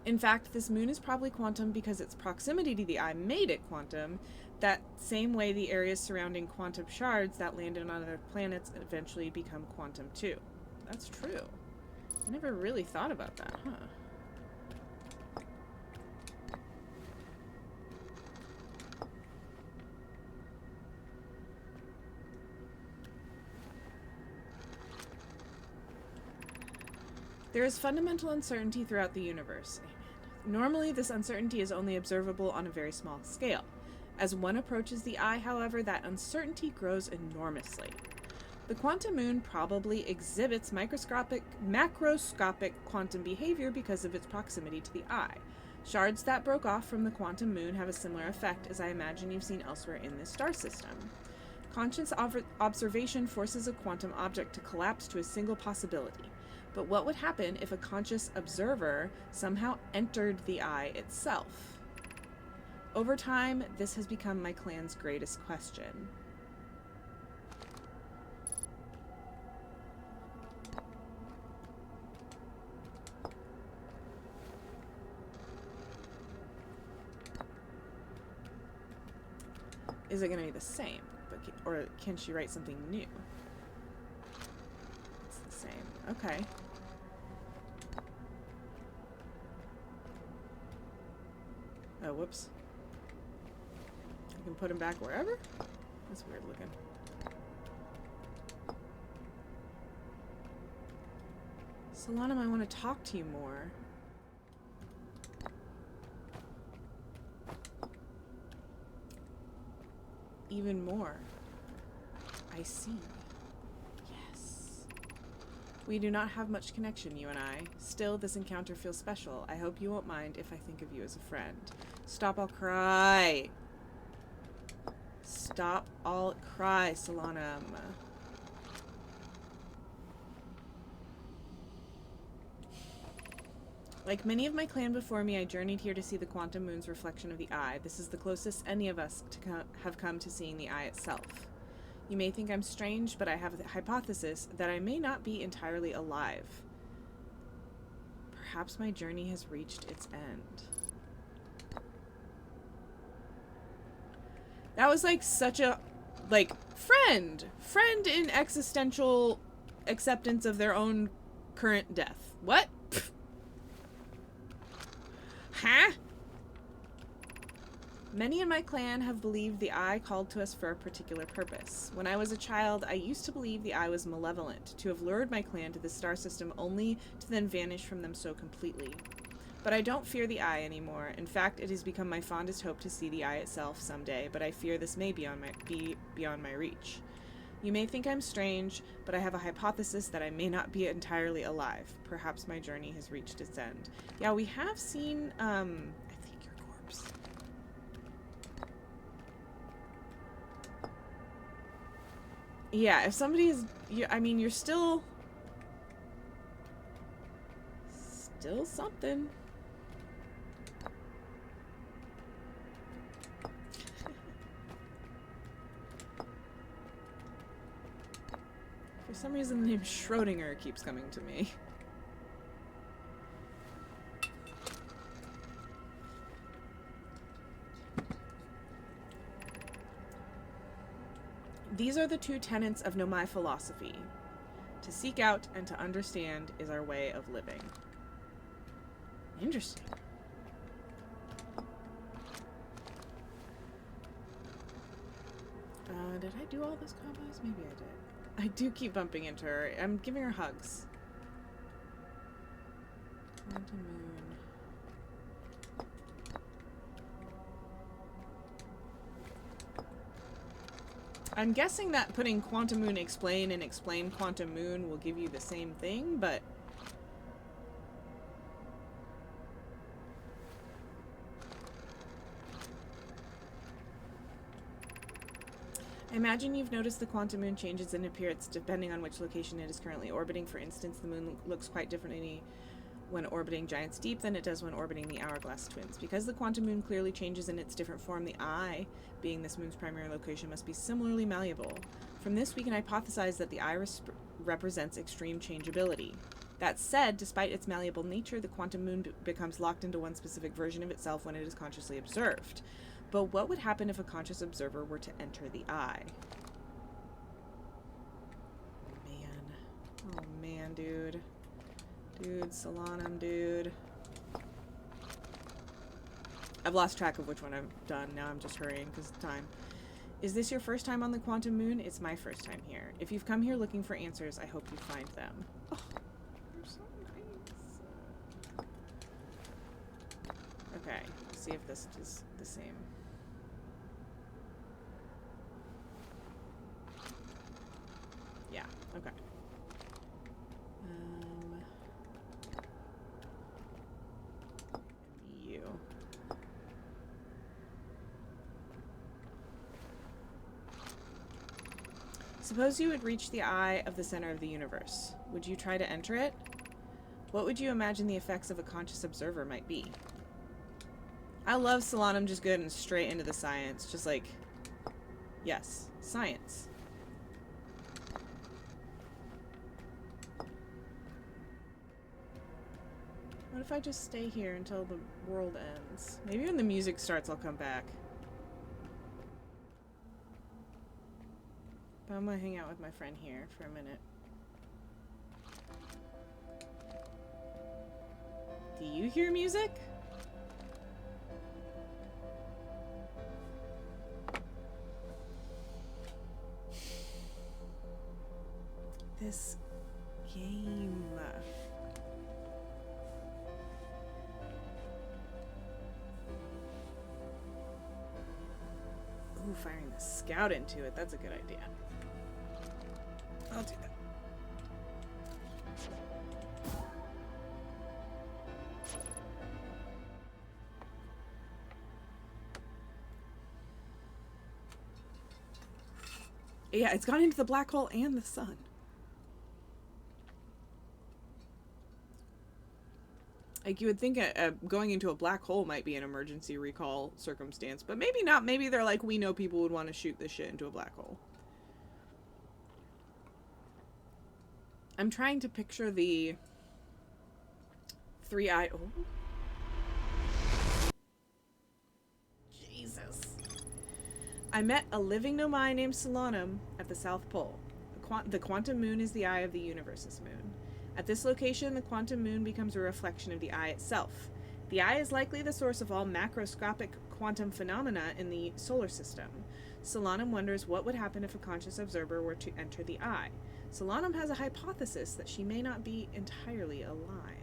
In fact, this moon is probably quantum because its proximity to the eye made it quantum, that same way the areas surrounding quantum shards that landed on other planets eventually become quantum too. That's true. I never really thought about that, huh? There is fundamental uncertainty throughout the universe. Normally, this uncertainty is only observable on a very small scale. As one approaches the eye, however, that uncertainty grows enormously. The quantum moon probably exhibits macroscopic quantum behavior because of its proximity to the eye. Shards that broke off from the quantum moon have a similar effect, as I imagine you've seen elsewhere in this star system. Conscious observation forces a quantum object to collapse to a single possibility. But what would happen if a conscious observer somehow entered the eye itself? Over time, this has become my clan's greatest question. Is it going to be the same? Or can she write something new? It's the same. Okay. Oh, whoops. I can put him back wherever? That's weird looking. Solanum, I want to talk to you more. Even more. I see. Yes. We do not have much connection, you and I. Still, this encounter feels special. I hope you won't mind if I think of you as a friend. Stop, I'll cry. Stop, I'll cry, Solanum. Like many of my clan before me, I journeyed here to see the quantum moon's reflection of the eye. This is the closest any of us have come to seeing the eye itself. You may think I'm strange, but I have the hypothesis that I may not be entirely alive. Perhaps my journey has reached its end. That was like such a, like, friend in existential acceptance of their own current death. What? Pfft. Huh? Many in my clan have believed the Eye called to us for a particular purpose. When I was a child, I used to believe the Eye was malevolent, to have lured my clan to the star system only to then vanish from them so completely. But I don't fear the Eye anymore. In fact, it has become my fondest hope to see the Eye itself someday, but I fear this may be beyond my reach. You may think I'm strange, but I have a hypothesis that I may not be entirely alive. Perhaps my journey has reached its end. Yeah, we have seen, I think your corpse. Yeah, if somebody is, I mean, you're still something. For some reason, the name Schrodinger keeps coming to me. These are the two tenets of Nomai philosophy. To seek out and to understand is our way of living. Interesting. Did I do all those combos? Maybe I did. I do keep bumping into her. I'm giving her hugs. Quantum Moon. I'm guessing that putting Quantum Moon Explain and Explain Quantum Moon will give you the same thing, but... I imagine you've noticed the quantum moon changes in appearance depending on which location it is currently orbiting. For instance, the moon looks quite differently when orbiting Giants Deep than it does when orbiting the Hourglass Twins. Because the quantum moon clearly changes in its different form, the Eye, being this moon's primary location, must be similarly malleable. From this, we can hypothesize that the Eye represents extreme changeability. That said, despite its malleable nature, the quantum moon becomes locked into one specific version of itself when it is consciously observed. But what would happen if a conscious observer were to enter the Eye? Man. Oh man, dude. Dude, Solanum, dude. I've lost track of which one I've done. Now I'm just hurrying because of time. Is this your first time on the Quantum Moon? It's my first time here. If you've come here looking for answers, I hope you find them. Oh, you're so nice. Okay, let's see if this is the same. Yeah, okay. You. Suppose you would reach the eye of the center of the universe. Would you try to enter it? What would you imagine the effects of a conscious observer might be? I love Solanum just getting straight into the science. Just like, yes, science. What if I just stay here until the world ends? Maybe when the music starts, I'll come back. But I'm gonna hang out with my friend here for a minute. Do you hear music? This game. Ooh, firing the scout into it. That's a good idea. I'll do that. Yeah, it's gone into the black hole and the sun. Like, you would think going into a black hole might be an emergency recall circumstance, but maybe not. Maybe they're like, we know people would want to shoot this shit into a black hole. I'm trying to picture the three-eye... Oh. Jesus. I met a living Nomai named Solanum at the South Pole. The quantum moon is the eye of the universe's moon. At this location, the quantum moon becomes a reflection of the eye itself. The eye is likely the source of all macroscopic quantum phenomena in the solar system. Solanum wonders what would happen if a conscious observer were to enter the eye. Solanum has a hypothesis that she may not be entirely alive.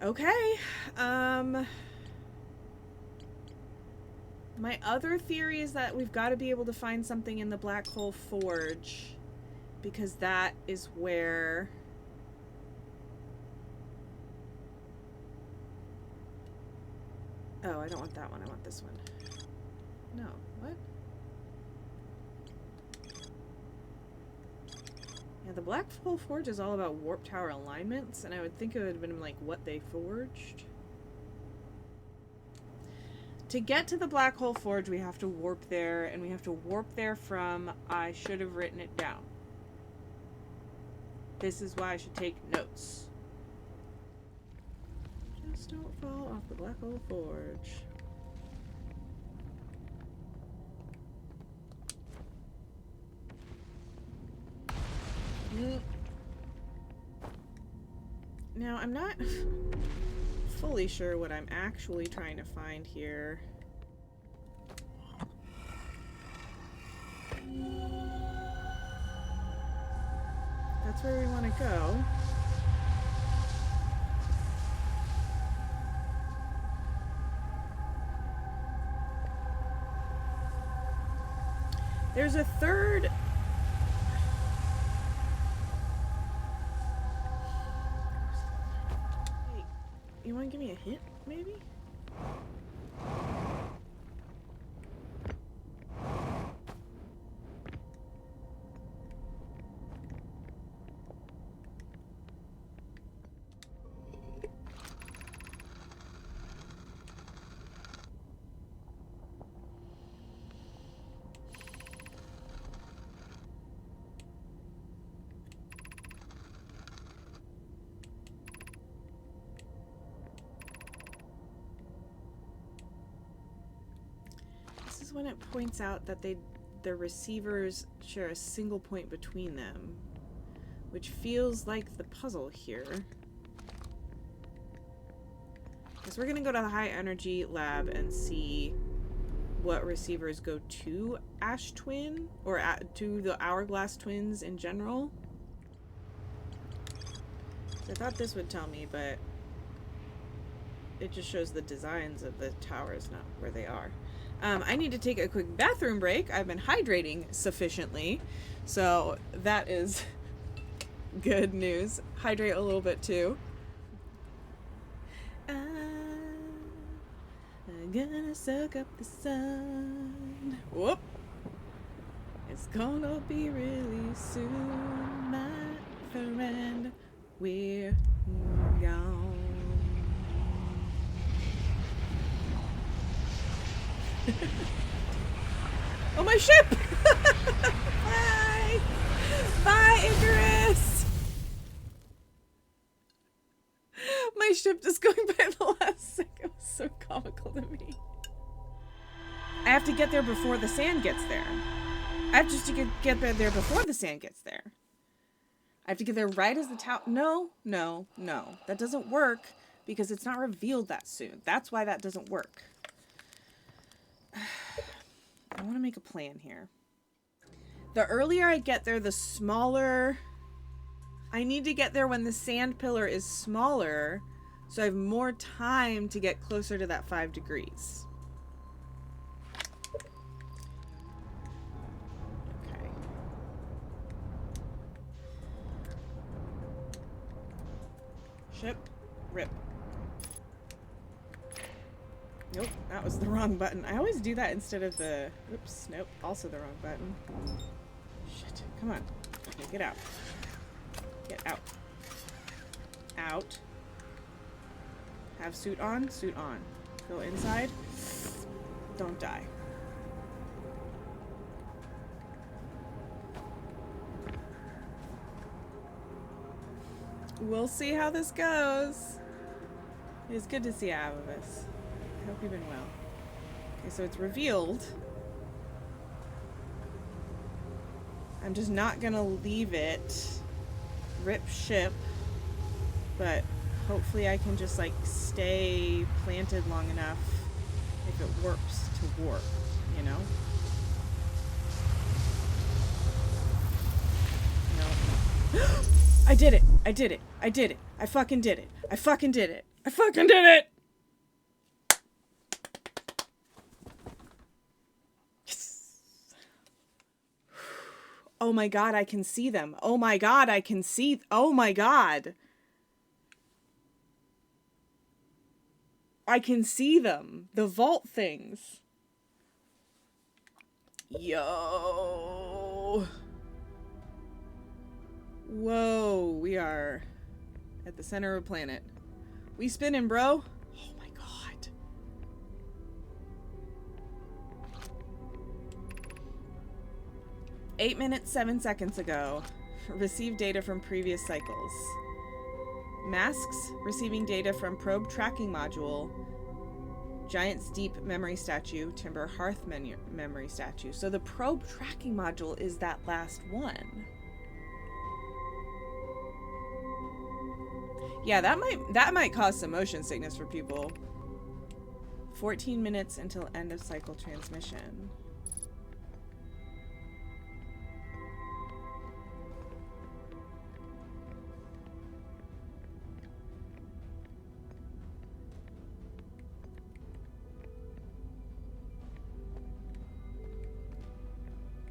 Okay, my other theory is that we've got to be able to find something in the Black Hole Forge, because that is where... Oh, I don't want that one. I want this one. No. What? Yeah, the Black Hole Forge is all about warp tower alignments, and I would think it would have been like what they forged. To get to the Black Hole Forge, we have to warp there, and we have to warp there from... I should have written it down. This is why I should take notes. Just don't fall off the Black Hole Forge. Now, I'm not fully sure what I'm actually trying to find here. That's where we want to go. There's a third... Wait, you want to give me a hint, maybe? When it points out that the receivers share a single point between them, which feels like the puzzle here. Because we're gonna go to the high energy lab and see what receivers go to Ash Twin, or to the Hourglass Twins in general. So I thought this would tell me, but it just shows the designs of the towers, not where they are. I need to take a quick bathroom break. I've been hydrating sufficiently, so that is good news. Hydrate a little bit too. I'm gonna soak up the sun. Whoop! It's gonna be really soon, my friend. We're gone. Oh, my ship! Bye! Bye, Icarus! My ship just going by the last second. It was so comical to me. I have to get there before the sand gets there. I have just to get there before the sand gets there. I have to get there right as the tower... No. That doesn't work because it's not revealed that soon. That's why that doesn't work. I want to make a plan here. The earlier I get there, the smaller... I need to get there when the sand pillar is smaller, so I have more time to get closer to that 5 degrees. Okay. Ship, rip. Nope, that was the wrong button. I always do that instead of the... Oops, nope, also the wrong button. Shit, come on. Okay, get out. Get out. Out. Have suit on? Suit on. Go inside. Don't die. We'll see how this goes. It is good to see Avivus. I hope you've been well. Okay, so it's revealed. I'm just not gonna leave it rip ship, but hopefully I can just like stay planted long enough if it warps to warp, you know? No. I did it! I did it! I did it! I fucking did it! I fucking did it! I fucking did it! Oh my god, I can see them. Oh my god, I can see... Oh my god. I can see them. The vault things. Yo. Whoa, we are at the center of a planet. We spinning, bro. Oh my god. "8 minutes, 7 seconds ago. Received data from previous cycles. Masks receiving data from probe tracking module. Giant's Deep memory statue. Timber Hearth memory statue." So the probe tracking module is that last one. Yeah, that might cause some motion sickness for people. 14 minutes until end of cycle transmission.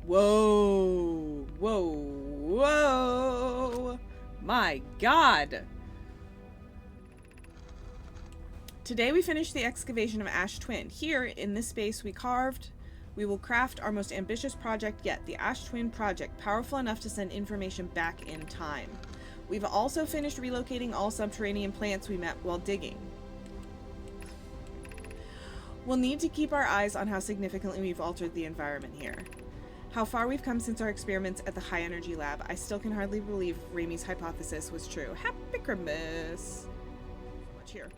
Whoa, whoa, whoa. My God. Today we finished the excavation of Ash Twin. Here, in this space we will craft our most ambitious project yet, the Ash Twin project, powerful enough to send information back in time. We've also finished relocating all subterranean plants we met while digging. We'll need to keep our eyes on how significantly we've altered the environment here. How far we've come since our experiments at the high energy lab. I still can hardly believe Raimi's hypothesis was true. Happy Christmas. So much here.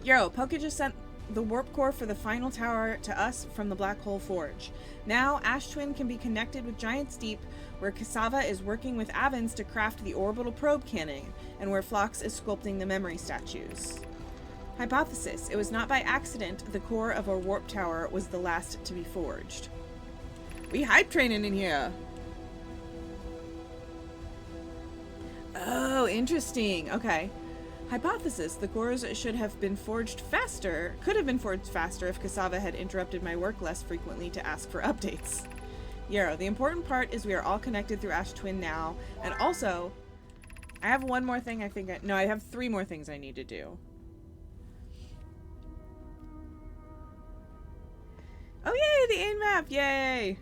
Yo, Poke just sent the warp core for the final tower to us from the Black Hole Forge. Now, Ash Twin can be connected with Giant's Deep, where Cassava is working with Avens to craft the orbital probe cannon, and where Phlox is sculpting the memory statues. Hypothesis: it was not by accident the core of our warp tower was the last to be forged. We hype training in here. Oh, interesting. Okay. Hypothesis: the cores should have been forged faster, could have been forged faster if Cassava had interrupted my work less frequently to ask for updates. Yarrow, the important part is we are all connected through Ash Twin now, and also, I have one more thing I have 3 more things I need to do. Oh yay, the AIM map, yay!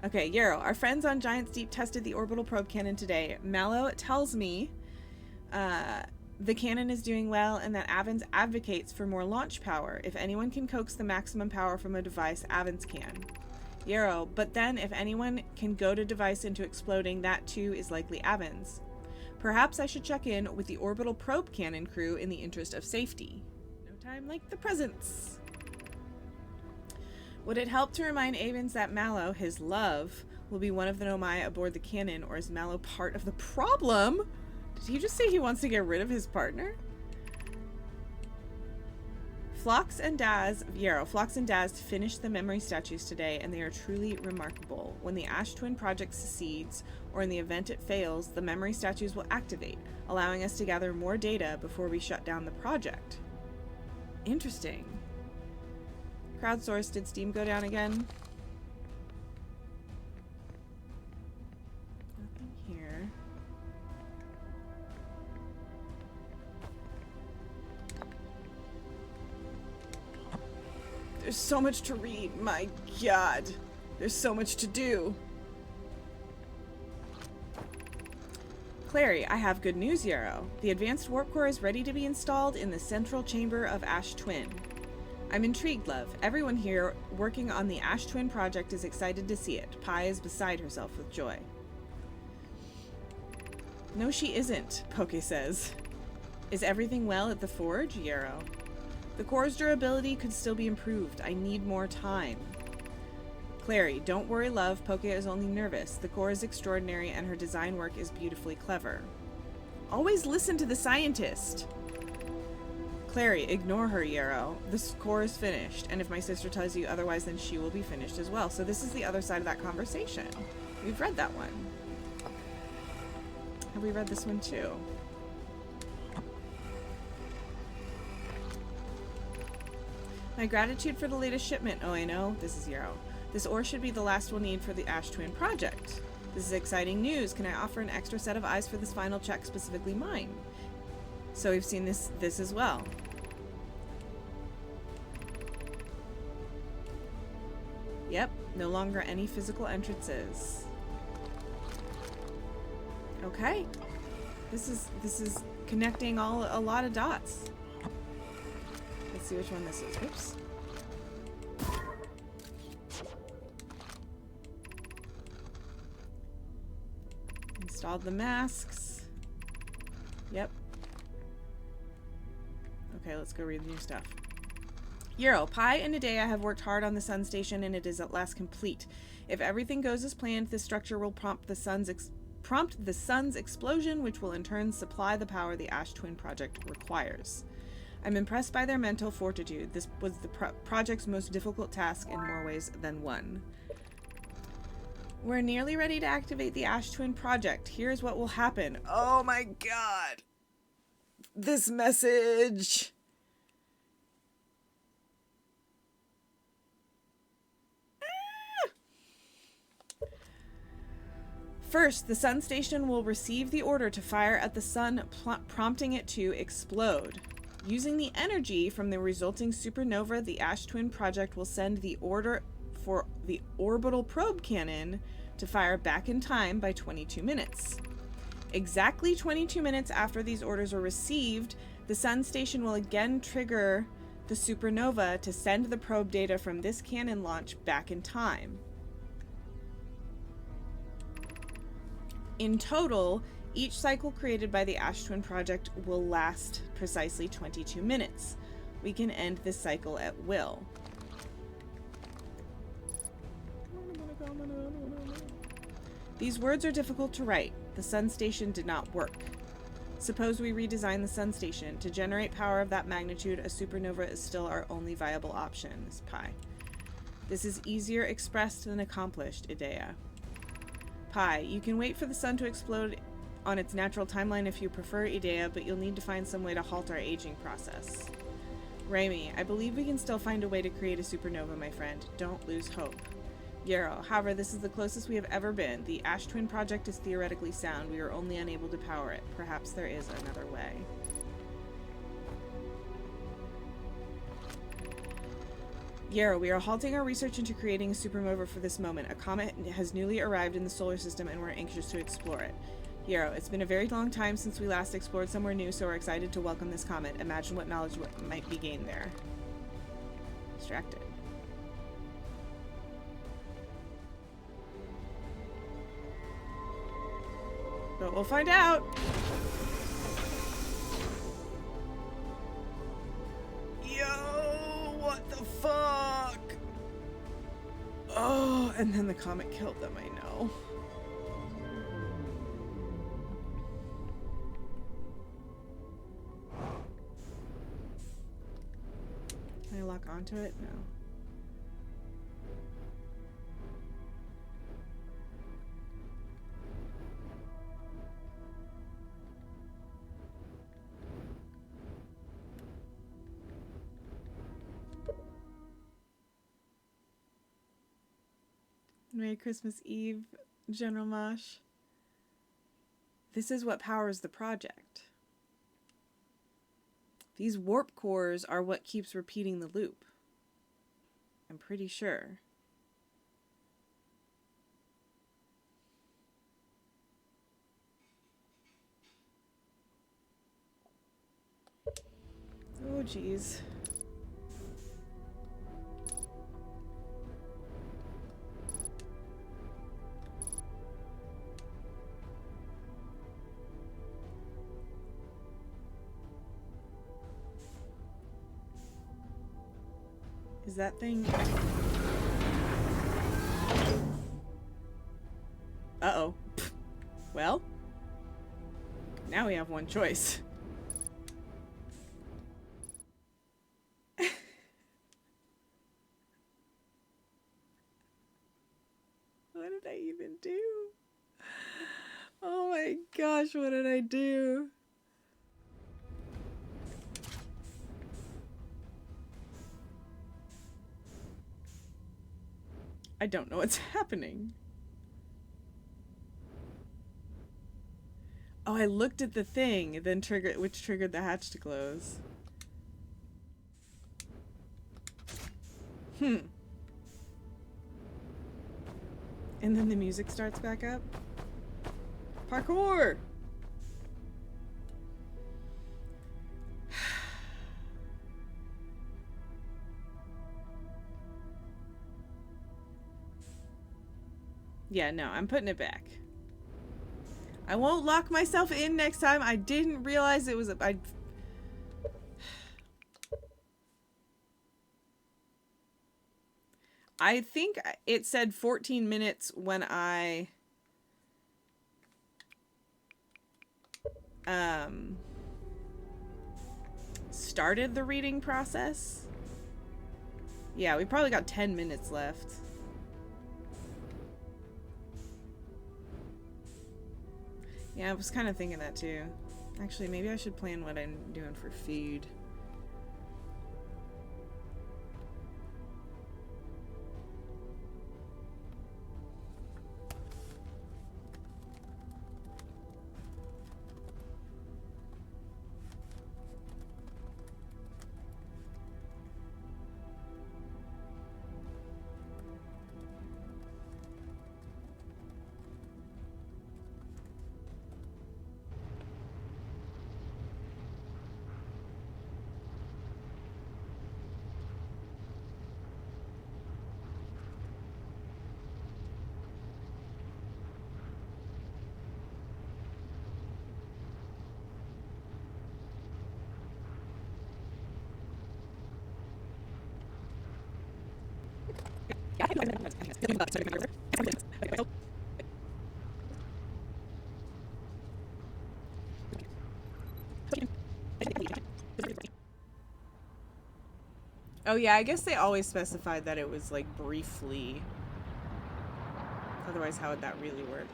Okay, Yarrow, our friends on Giant's Deep tested the orbital probe cannon today. Mallow tells me, the cannon is doing well and that Avens advocates for more launch power. If anyone can coax the maximum power from a device, Avens can. Yarrow, but then if anyone can goad a device into exploding, that too is likely Avens. Perhaps I should check in with the orbital probe cannon crew in the interest of safety. No time like the presents. Would it help to remind Avens that Mallow, his love, will be one of the Nomai aboard the cannon, or is Mallow part of the problem? Did he just say he wants to get rid of his partner? Phlox and Daz finished the memory statues today, and they are truly remarkable. When the Ash Twin project succeeds, or in the event it fails, the memory statues will activate, allowing us to gather more data before we shut down the project. Interesting. Crowdsource, did Steam go down again? Nothing here. There's so much to read, my god. There's so much to do. Clary, I have good news, Yarrow. The advanced warp core is ready to be installed in the central chamber of Ash Twin. I'm intrigued, love. Everyone here working on the Ash Twin project is excited to see it. Pi is beside herself with joy. No, she isn't, Poke says. Is everything well at the forge, Yarrow? The core's durability could still be improved. I need more time. Clary, don't worry, love. Poke is only nervous. The core is extraordinary and her design work is beautifully clever. Always listen to the scientist. Clary, ignore her, Yarrow. This core is finished, and if my sister tells you otherwise, then she will be finished as well. So this is the other side of that conversation. We've read that one. Have we read this one too? My gratitude for the latest shipment. Oh, I know. This is Yarrow. This ore should be the last we'll need for the Ash Twin project. This is exciting news. Can I offer an extra set of eyes for this final check, specifically mine? So we've seen this as well. Yep, no longer any physical entrances. Okay. This is connecting a lot of dots. Let's see which one this is. Oops. Installed the masks. Yep. Okay, let's go read the new stuff. Yarrow, Pi and Nadea have worked hard on the sun station and it is at last complete. If everything goes as planned, this structure will prompt the sun's explosion, which will in turn supply the power the Ash Twin project requires. I'm impressed by their mental fortitude. This was the project's most difficult task in more ways than one. We're nearly ready to activate the Ash Twin project. Here's what will happen. Oh my god. This message. First, the sun station will receive the order to fire at the sun, prompting it to explode. Using the energy from the resulting supernova, the Ash Twin project will send the order for the orbital probe cannon to fire back in time by 22 minutes. Exactly 22 minutes after these orders are received, the sun station will again trigger the supernova to send the probe data from this cannon launch back in time. In total, each cycle created by the Ash Twin project will last precisely 22 minutes. We can end this cycle at will. These words are difficult to write. The sun station did not work. Suppose we redesign the sun station. To generate power of that magnitude, a supernova is still our only viable option. This Pi. This is easier expressed than accomplished, Idea. Pi, you can wait for the sun to explode on its natural timeline if you prefer, Idea, but you'll need to find some way to halt our aging process. Raimi, I believe we can still find a way to create a supernova, my friend. Don't lose hope. Yarrow, however, this is the closest we have ever been. The Ash Twin project is theoretically sound. We are only unable to power it. Perhaps there is another way. Yarrow, we are halting our research into creating a supernova for this moment. A comet has newly arrived in the solar system and we're anxious to explore it. Yarrow, it's been a very long time since we last explored somewhere new, so we're excited to welcome this comet. Imagine what knowledge might be gained there. Distracted. But we'll find out. Yo, what the fuck? Oh, and then the comet killed them, I know. Can I lock onto it? No. Merry Christmas Eve, General Mosh. This is what powers the project. These warp cores are what keeps repeating the loop. I'm pretty sure. Oh, geez. Is that thing... Uh-oh. Well, now we have one choice. What did I even do? Oh my gosh, what did I do? I don't know what's happening. Oh, I looked at the thing, then which triggered the hatch to close. And then the music starts back up. Parkour! Yeah, no, I'm putting it back. I won't lock myself in next time. I didn't realize it was a... I think it said 14 minutes when I... started the reading process. Yeah, we probably got 10 minutes left. Yeah, I was kind of thinking that too. Actually, maybe I should plan what I'm doing for food. Oh yeah, I guess they always specified that it was like briefly. Otherwise, how would that really work?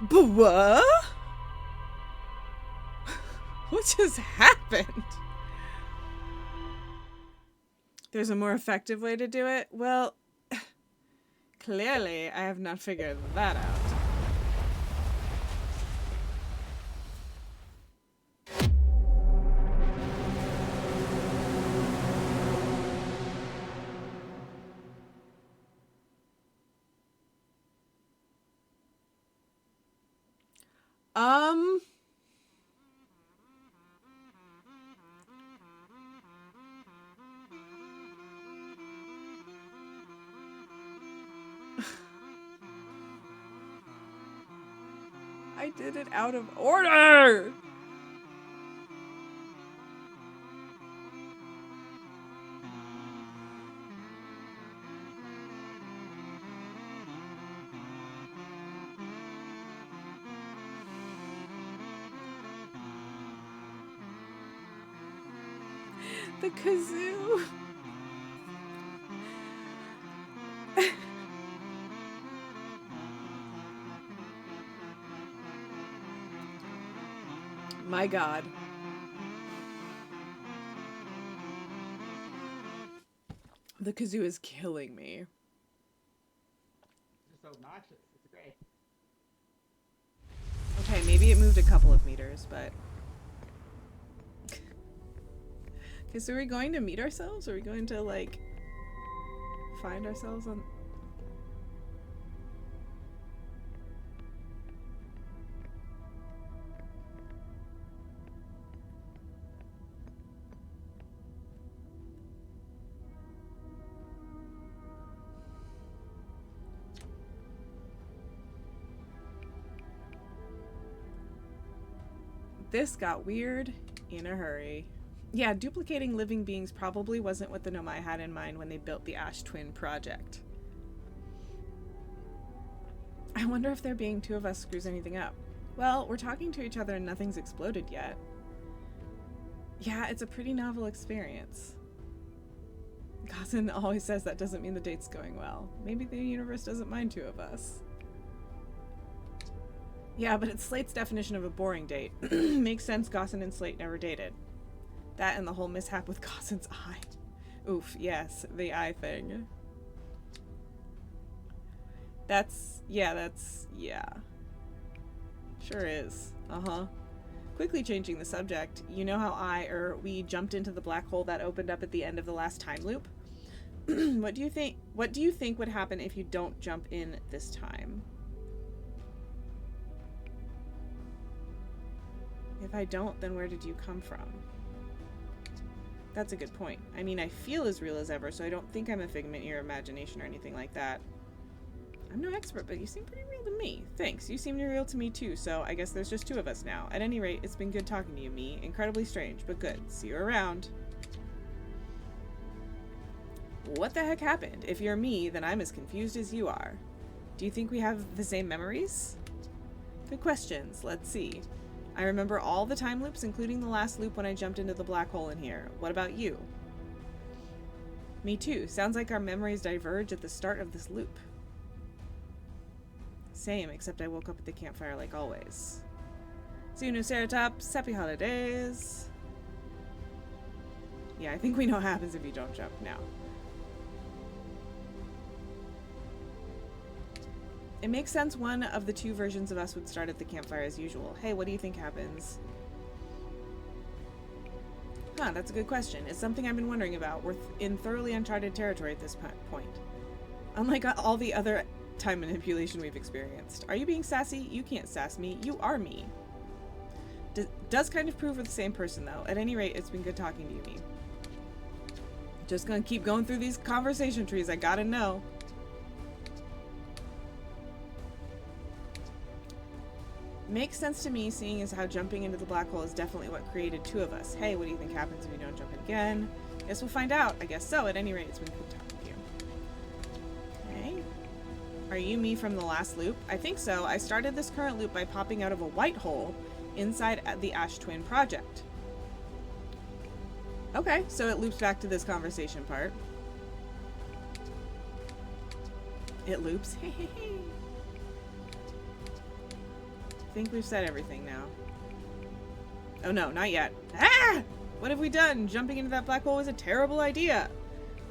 But what? What just happened? There's a more effective way to do it? Well, clearly I have not figured that out. I did it out of order! The kazoo! My God. The kazoo is killing me. It's just obnoxious. It's great. Okay, maybe it moved a couple of meters, but... Okay, so are we going to meet ourselves? Are we going to, like, find ourselves on... This got weird in a hurry. Yeah, duplicating living beings probably wasn't what the Nomai had in mind when they built the Ash Twin project. I wonder if there being two of us screws anything up. Well, we're talking to each other and nothing's exploded yet. Yeah, it's a pretty novel experience. Gossen always says that doesn't mean the date's going well. Maybe the universe doesn't mind two of us. Yeah, but it's Slate's definition of a boring date. Makes sense Gossen and Slate never dated. That and the whole mishap with Gossen's eye. Oof, yes, the eye thing. Yeah. Sure is. Uh-huh. Quickly changing the subject, you know how we jumped into the black hole that opened up at the end of the last time loop? What do you think would happen if you don't jump in this time? If I don't, then where did you come from? That's a good point. I mean, I feel as real as ever, so I don't think I'm a figment of your imagination or anything like that. I'm no expert, but you seem pretty real to me. Thanks, you seem real to me too, so I guess there's just two of us now. At any rate, it's been good talking to you, me. Incredibly strange, but good. See you around. What the heck happened? If you're me, then I'm as confused as you are. Do you think we have the same memories? Good questions. Let's see. I remember all the time loops, including the last loop when I jumped into the black hole in here. What about you? Me too. Sounds like our memories diverge at the start of this loop. Same, except I woke up at the campfire like always. See you, Nuceratops. Happy holidays. Yeah, I think we know what happens if you don't jump now. It makes sense one of the two versions of us would start at the campfire as usual. Hey, what do you think happens? Huh, that's a good question. It's something I've been wondering about. We're in thoroughly uncharted territory at this point. Unlike all the other time manipulation we've experienced. Are you being sassy? You can't sass me. You are me. Does kind of prove we're the same person, though. At any rate, it's been good talking to you, me. Just gonna keep going through these conversation trees. I gotta know. Makes sense to me, seeing as how jumping into the black hole is definitely what created two of us. Hey, what do you think happens if we don't jump in again? Guess we'll find out. I guess so. At any rate, it's been good talking to you. Okay. Are you me from the last loop? I think so. I started this current loop by popping out of a white hole inside the Ash Twin project. Okay, so it loops back to this conversation part. It loops. Hey, hey, hey. I think we've said everything now. Oh no, not yet. Ah! What have we done? Jumping into that black hole was a terrible idea.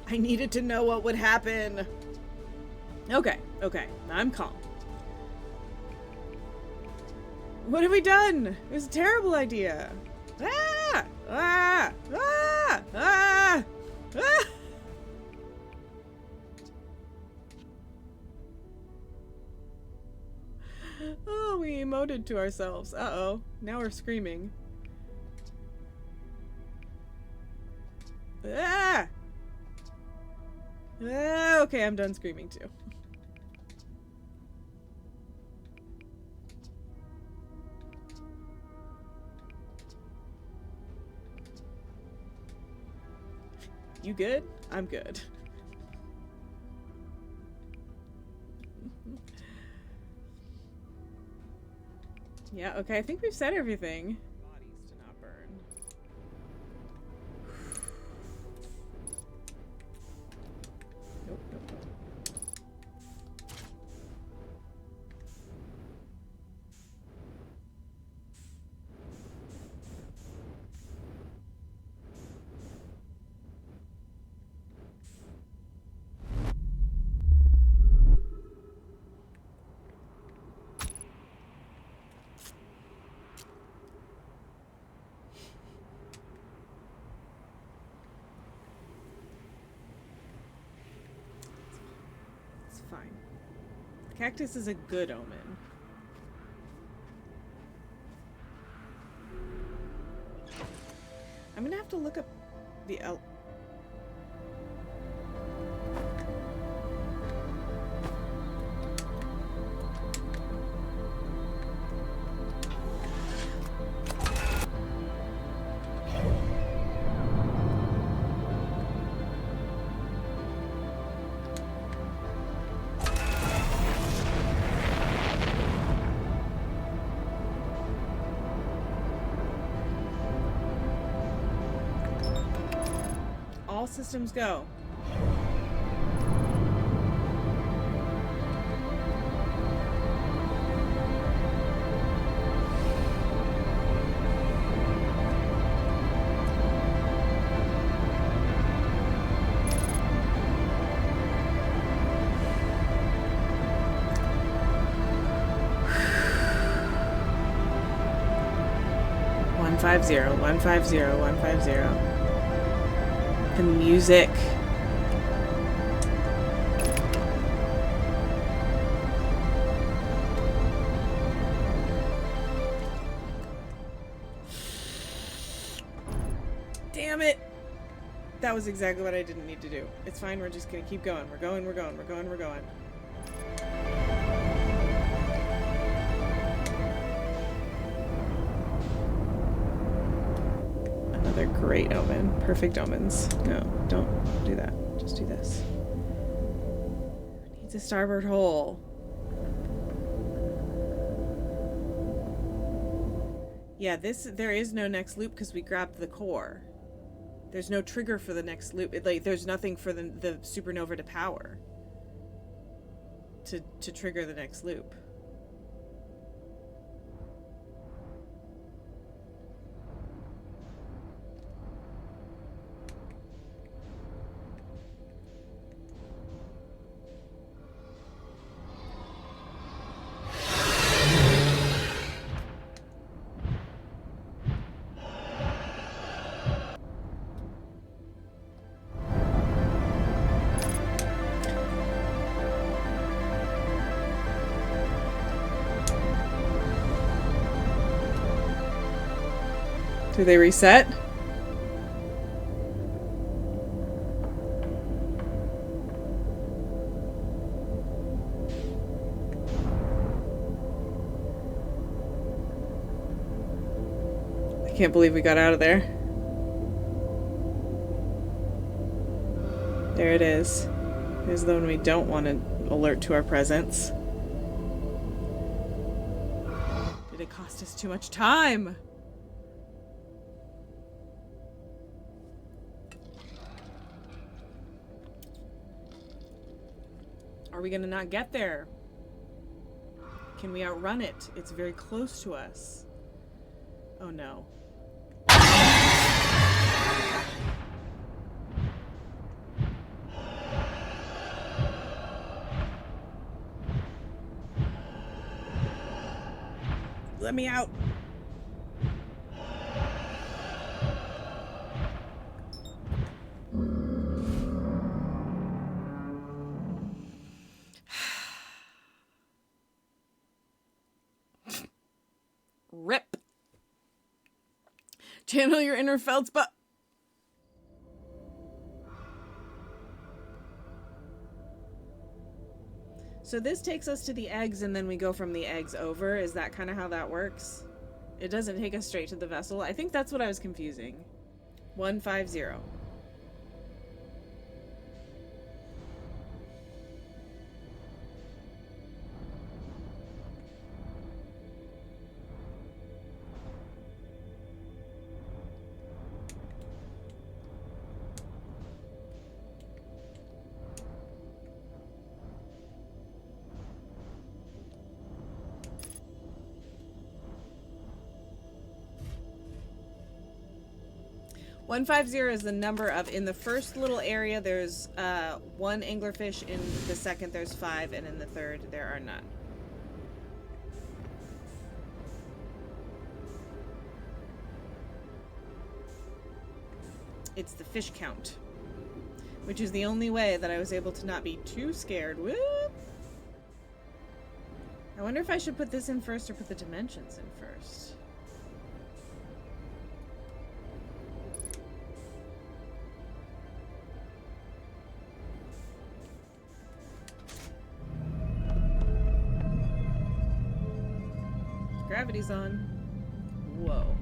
I needed to know what would happen. Okay, I'm calm. What have we done? It was a terrible idea. Ah! Ah! Ah! Ah! Ah! Oh, we emoted to ourselves. Uh-oh. Now we're screaming. Ah! Ah, okay, I'm done screaming too. You good? I'm good. Yeah, okay, I think we've said everything. Bodies to not burn. Nope. Fine. Cactus is a good omen. I'm gonna have to look up the systems go. One five zero, 150. The music. Damn it! That was exactly what I didn't need to do. It's fine, we're just gonna keep going. We're going. Another great omen. Perfect omens. No, don't do that. Just do this. Needs a starboard hole. Yeah, there is no next loop because we grabbed the core. There's no trigger for the next loop. There's nothing for the supernova to power to trigger the next loop. Do they reset? I can't believe we got out of there. There it is. Here's the one we don't want to alert to our presence. Did it cost us too much time? Are we gonna not get there? Can we outrun it? It's very close to us. Oh no. Let me out. Rip. Channel your inner feldspar. So this takes us to the eggs and then we go from the eggs over. Is that kind of how that works? It doesn't take us straight to the vessel. I think that's what I was confusing. 150. One 150 is the number of, in the first little area there's 1 anglerfish, in the second there's 5, and in the third there are none. It's the fish count, which is the only way that I was able to not be too scared. Whoop! I wonder if I should put this in first or put the dimensions in first. Gravity's on. Whoa.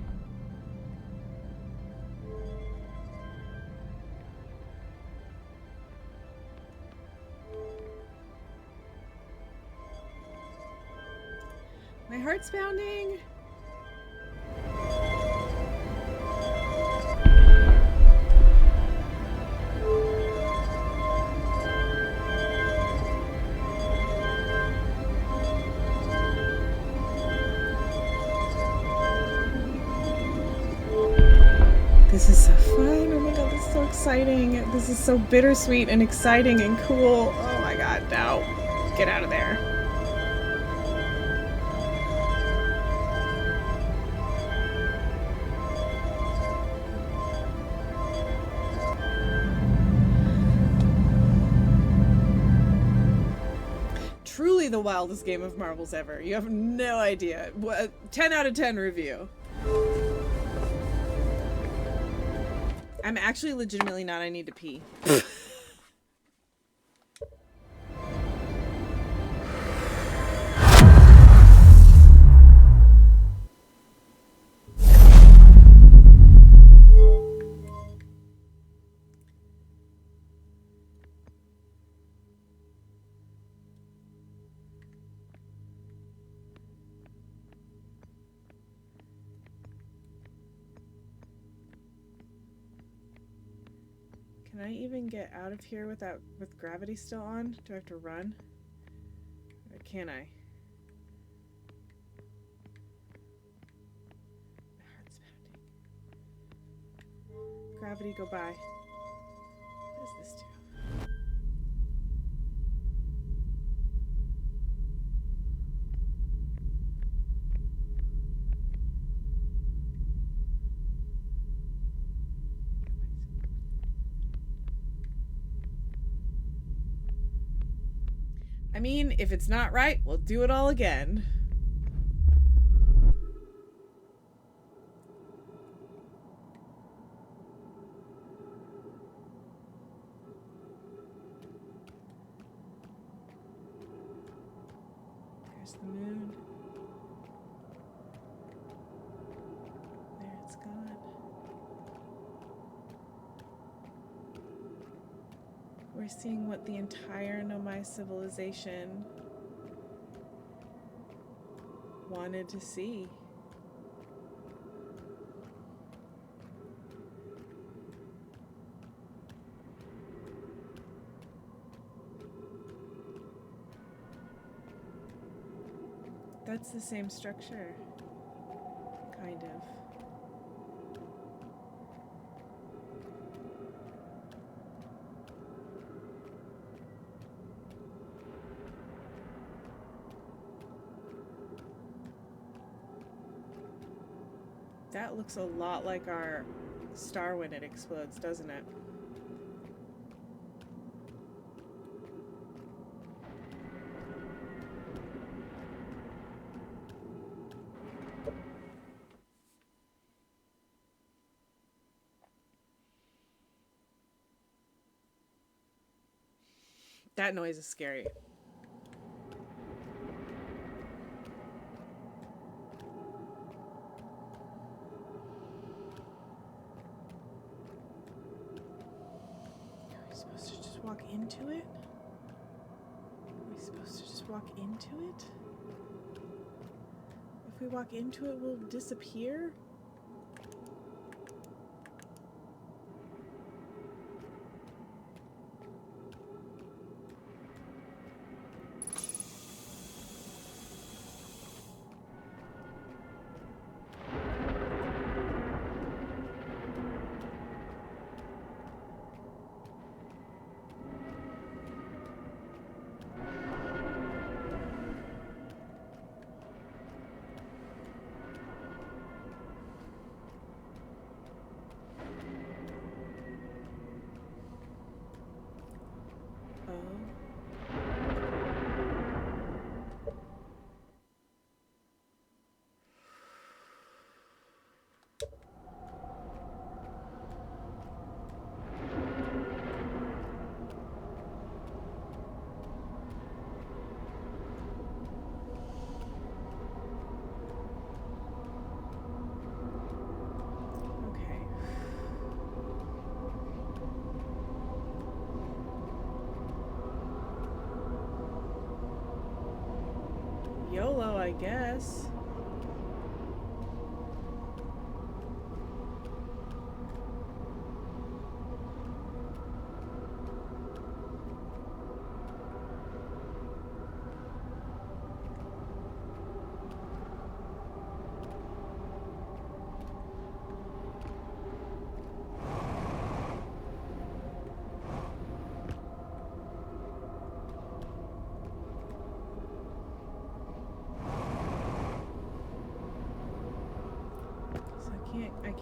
My heart's pounding. exciting. This is so bittersweet and exciting and cool. Oh my god, no. Get out of there. Truly the wildest game of marbles ever. You have no idea. 10 out of 10 review. I'm actually legitimately not. I need to pee. Can I even get out of here with gravity still on? Do I have to run? Or can I? My heart's pounding. Gravity, go by. What does this do? I mean, if it's not right, we'll do it all again. There's the moon. There it's gone. We're seeing what the entire Nomai civilization wanted to see. That's the same structure, kind of. That looks a lot like our star when it explodes, doesn't it? That noise is scary. Walk into it? Are we supposed to just walk into it? If we walk into it, will it disappear? YOLO, I guess.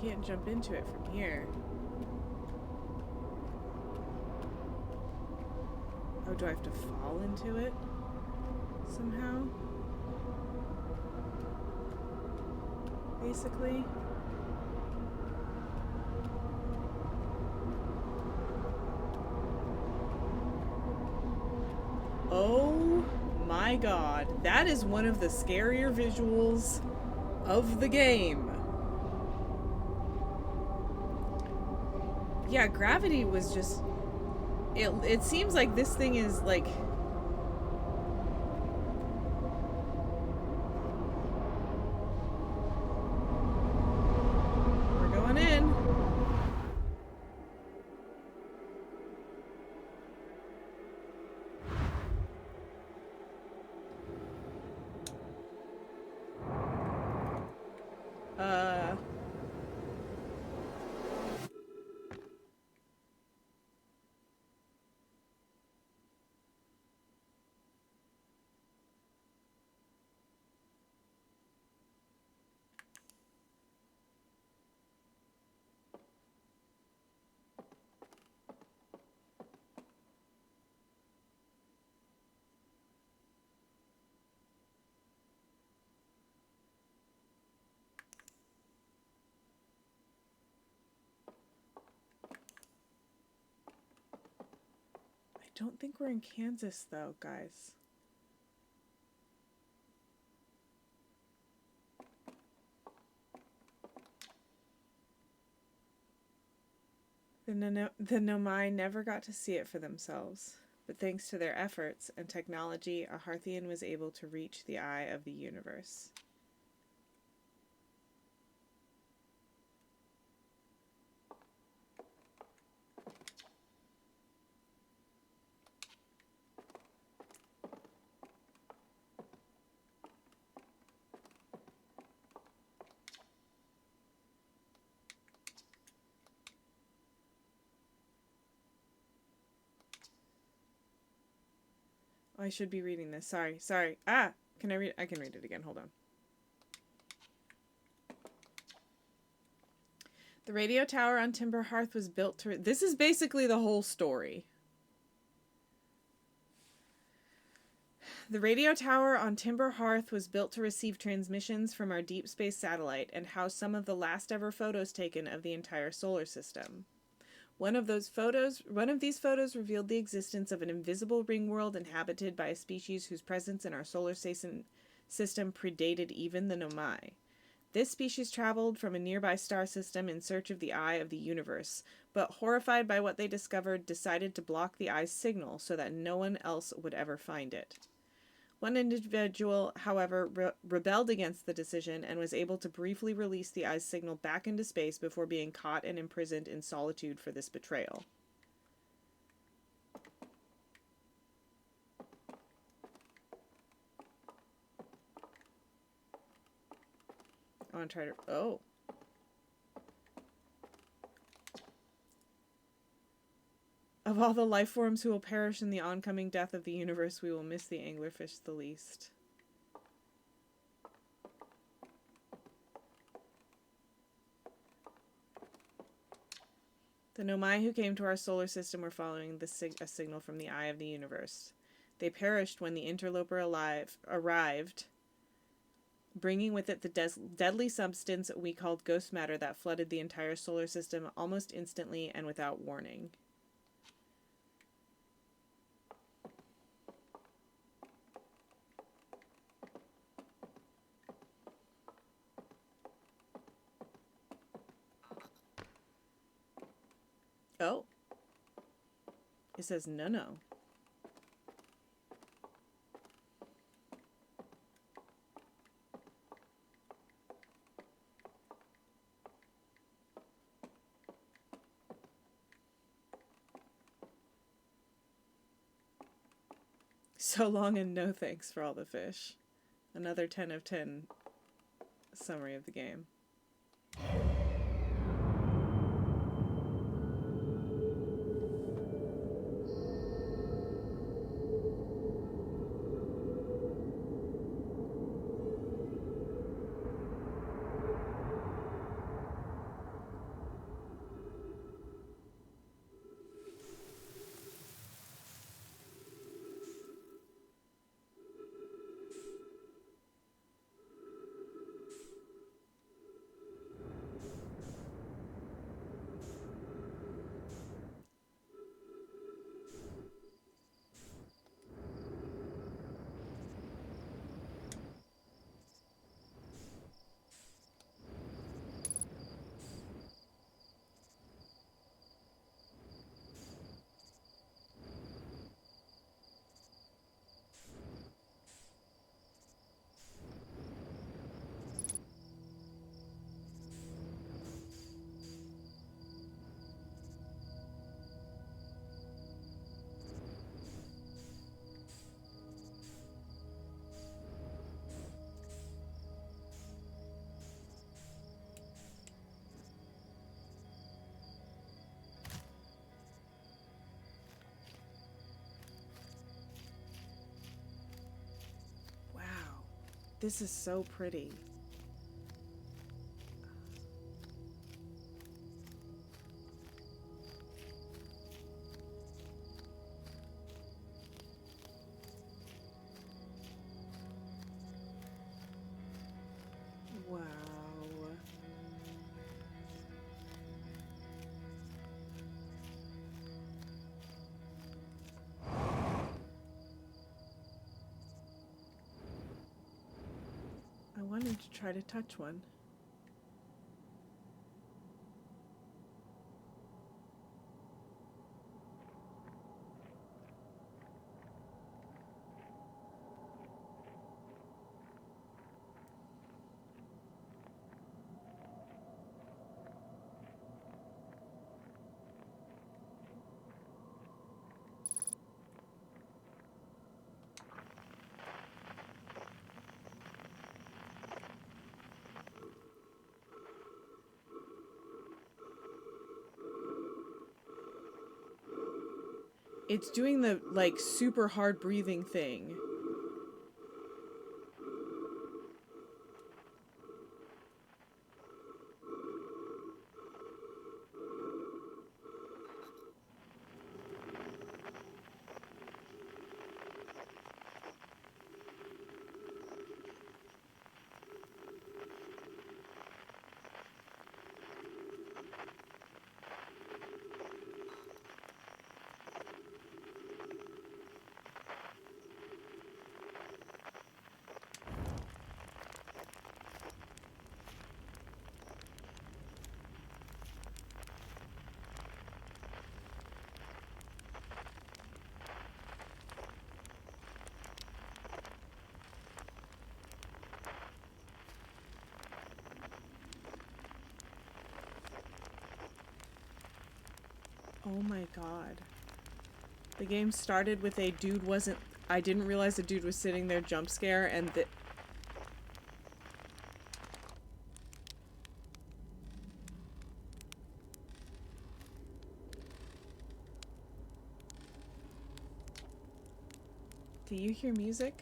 can't jump into it from here. Oh, do I have to fall into it somehow? Basically. Oh my god, that is one of the scarier visuals of the game. Yeah, gravity was just... It seems like this thing is like... We're going in. I don't think we're in Kansas, though, guys. The Nomai never got to see it for themselves, but thanks to their efforts and technology, a Hearthian was able to reach the eye of the universe. Oh, I should be reading this. Sorry. Ah! Can I read? I can read it again. Hold on. The radio tower on Timber Hearth was built to... This is basically the whole story. The radio tower on Timber Hearth was built to receive transmissions from our deep space satellite and house some of the last ever photos taken of the entire solar system. One of these photos revealed the existence of an invisible ring world inhabited by a species whose presence in our solar system predated even the Nomai. This species traveled from a nearby star system in search of the eye of the universe, but horrified by what they discovered, decided to block the eye's signal so that no one else would ever find it. One individual, however, rebelled against the decision and was able to briefly release the eye's signal back into space before being caught and imprisoned in solitude for this betrayal. I want to try to... Oh. Of all the life forms who will perish in the oncoming death of the universe, we will miss the anglerfish the least. The Nomai who came to our solar system were following a signal from the eye of the universe. They perished when the interloper arrived, bringing with it the deadly substance we called ghost matter that flooded the entire solar system almost instantly and without warning. Oh. It says no. So long and no thanks for all the fish. Another 10 of 10 summary of the game. This is so pretty. Wow. I wanted to try to touch one. It's doing the, like, super hard breathing thing. Oh my god. The game started with a dude wasn't... I didn't realize the dude was sitting there jump scare, and the... Do you hear music?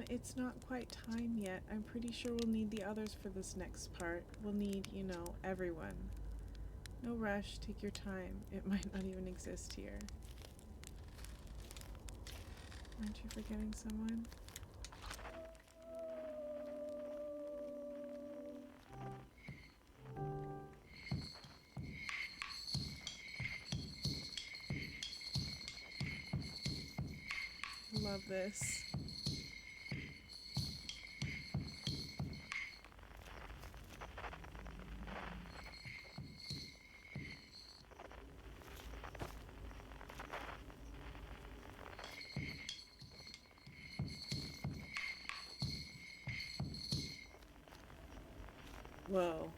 It's not quite time yet. I'm pretty sure we'll need the others for this next part. We'll need, you know, everyone. No rush, take your time. It might not even exist here. Aren't you forgetting someone? Love this. Whoa.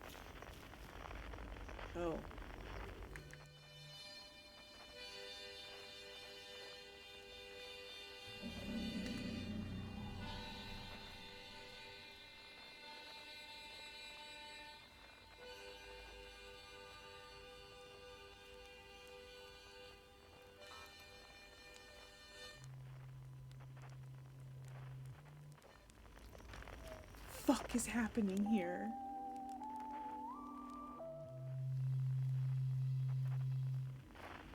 Oh. fuck is happening here?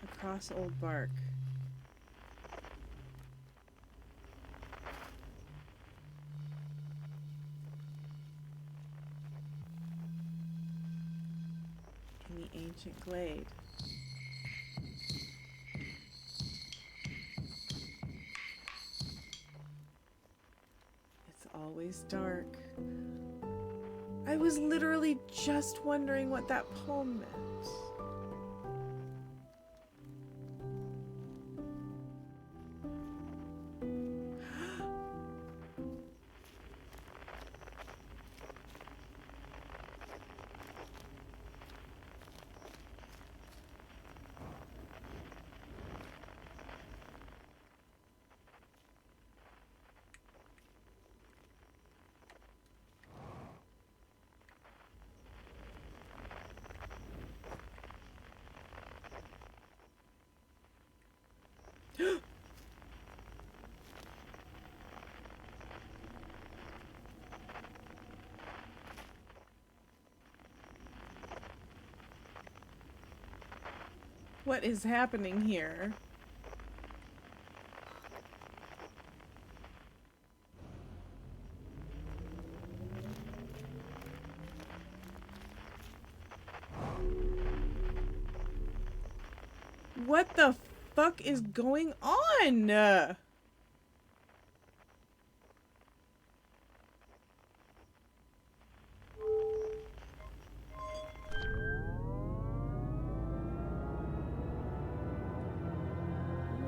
Across old bark. In the ancient glade. It's always dark. I was literally just wondering what that poem meant. What is happening here? What the fuck is going on?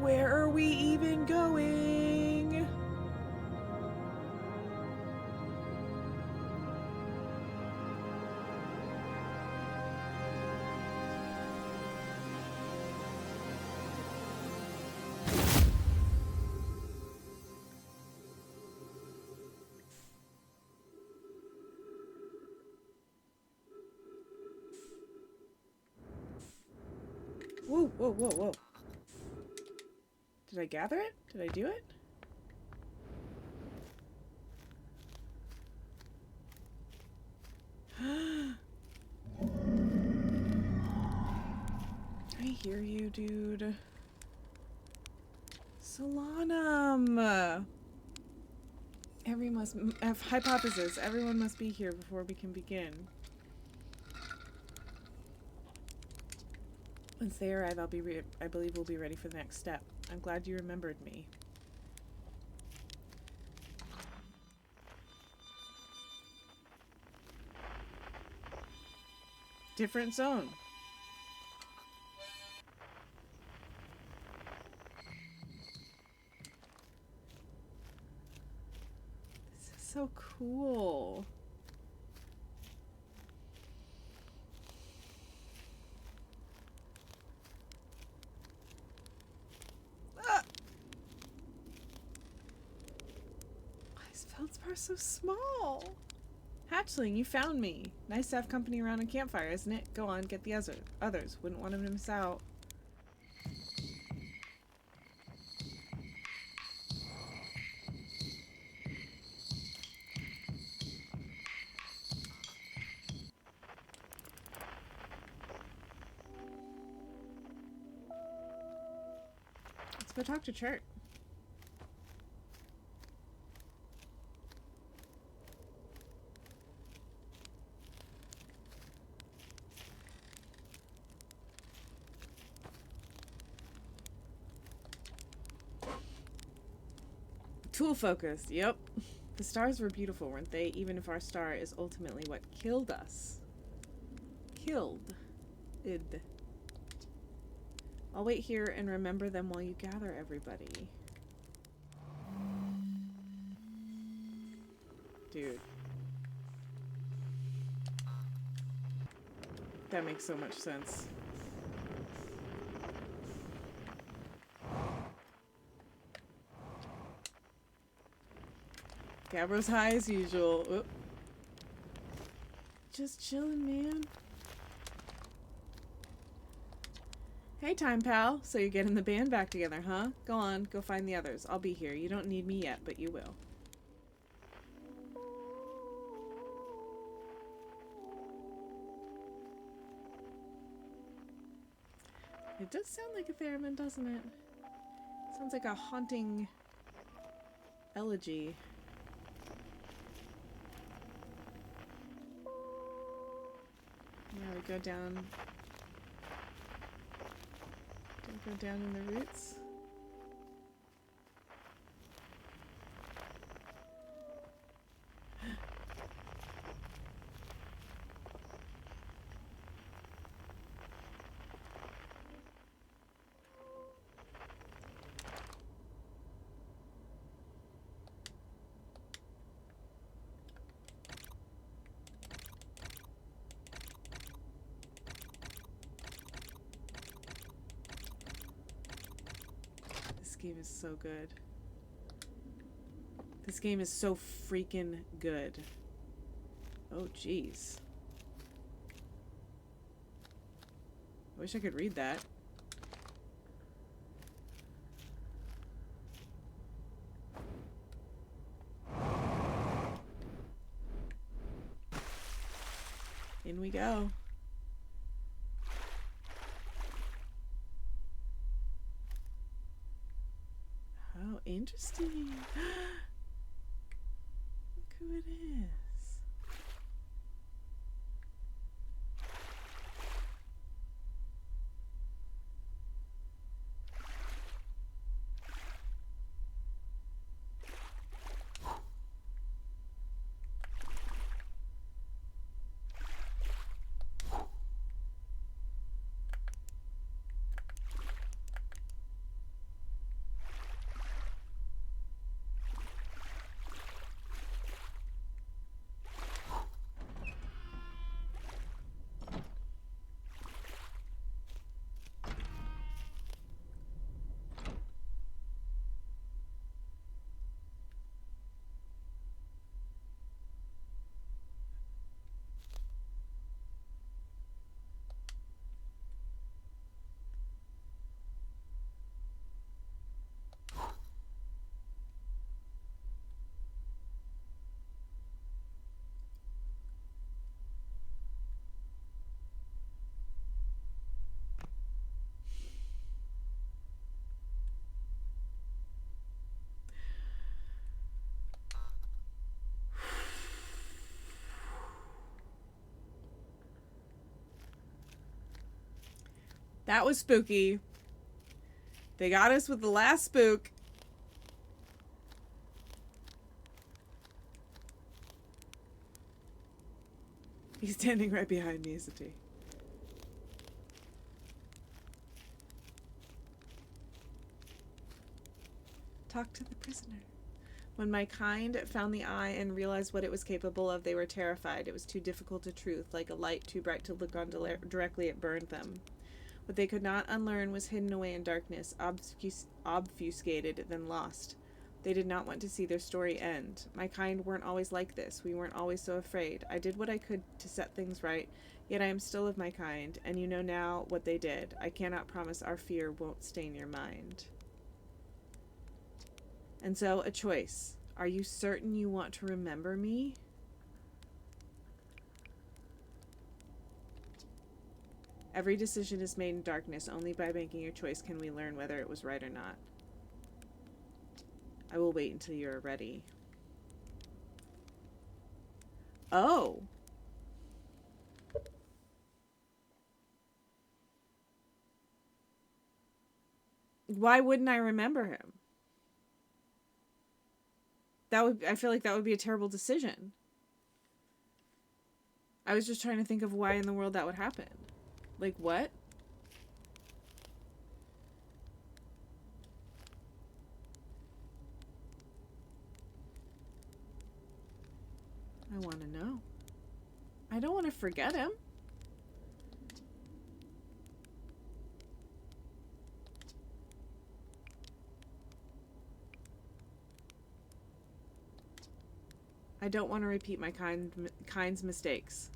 Where are we even going? Whoa, whoa, whoa, whoa. Did I gather it? Did I do it? I hear you, dude. Solanum! Hypothesis. Everyone must be here before we can begin. Once they arrive, I believe we'll be ready for the next step. I'm glad you remembered me. Different zone. This is so cool. Feldspar so small. Hatchling, you found me. Nice to have company around a campfire, isn't it? Go on, get the others. Wouldn't want them to miss out. Let's go talk to Chert. Tool focus, yep. The stars were beautiful, weren't they? Even if our star is ultimately what killed us. Killed. Id. I'll wait here and remember them while you gather everybody. Dude. That makes so much sense. Gabro's high as usual. Oop. Just chillin', man. Hey, Time Pal. So you're getting the band back together, huh? Go on, go find the others. I'll be here. You don't need me yet, but you will. It does sound like a theremin, doesn't it? Sounds like a haunting elegy. Yeah, we go down. Don't go down in the roots. This game is so good. This game is so freaking good. Oh, jeez. I wish I could read that. In we go. Oh, interesting. Look who it is. That was spooky. They got us with the last spook. He's standing right behind me, isn't he? Talk to the prisoner. When my kind found the eye and realized what it was capable of, they were terrified. It was too difficult to truth, like a light too bright to look on directly, it burned them. What they could not unlearn was hidden away in darkness, obfuscated, then lost. They did not want to see their story end. My kind weren't always like this. We weren't always so afraid. I did what I could to set things right, yet I am still of my kind, and you know now what they did. I cannot promise our fear won't stain your mind. And so, a choice. Are you certain you want to remember me? Every decision is made in darkness. Only by making your choice can we learn whether it was right or not. I will wait until you are ready. Oh. Why wouldn't I remember him? I feel like that would be a terrible decision. I was just trying to think of why in the world that would happen. Like, what? I want to know. I don't want to forget him. I don't want to repeat my kind's mistakes.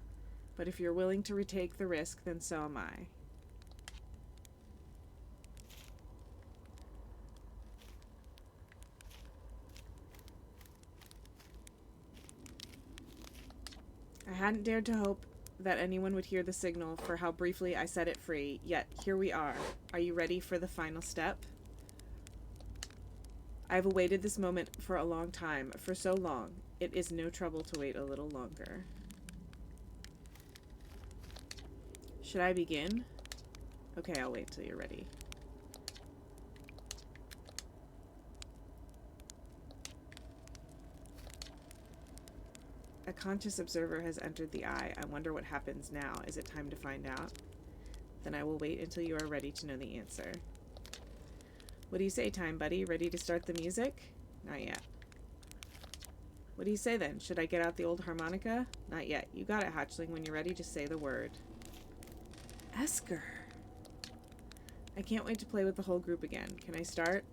But if you're willing to retake the risk, then so am I. I hadn't dared to hope that anyone would hear the signal for how briefly I set it free, yet here we are. Are you ready for the final step? I have awaited this moment for a long time, for so long. It is no trouble to wait a little longer. Should I begin? Okay, I'll wait till you're ready. A conscious observer has entered the eye. I wonder what happens now. Is it time to find out? Then I will wait until you are ready to know the answer. What do you say, time buddy? Ready to start the music? Not yet. What do you say then? Should I get out the old harmonica? Not yet. You got it, hatchling. When you're ready, just say the word. Esker. I can't wait to play with the whole group again. Can I start?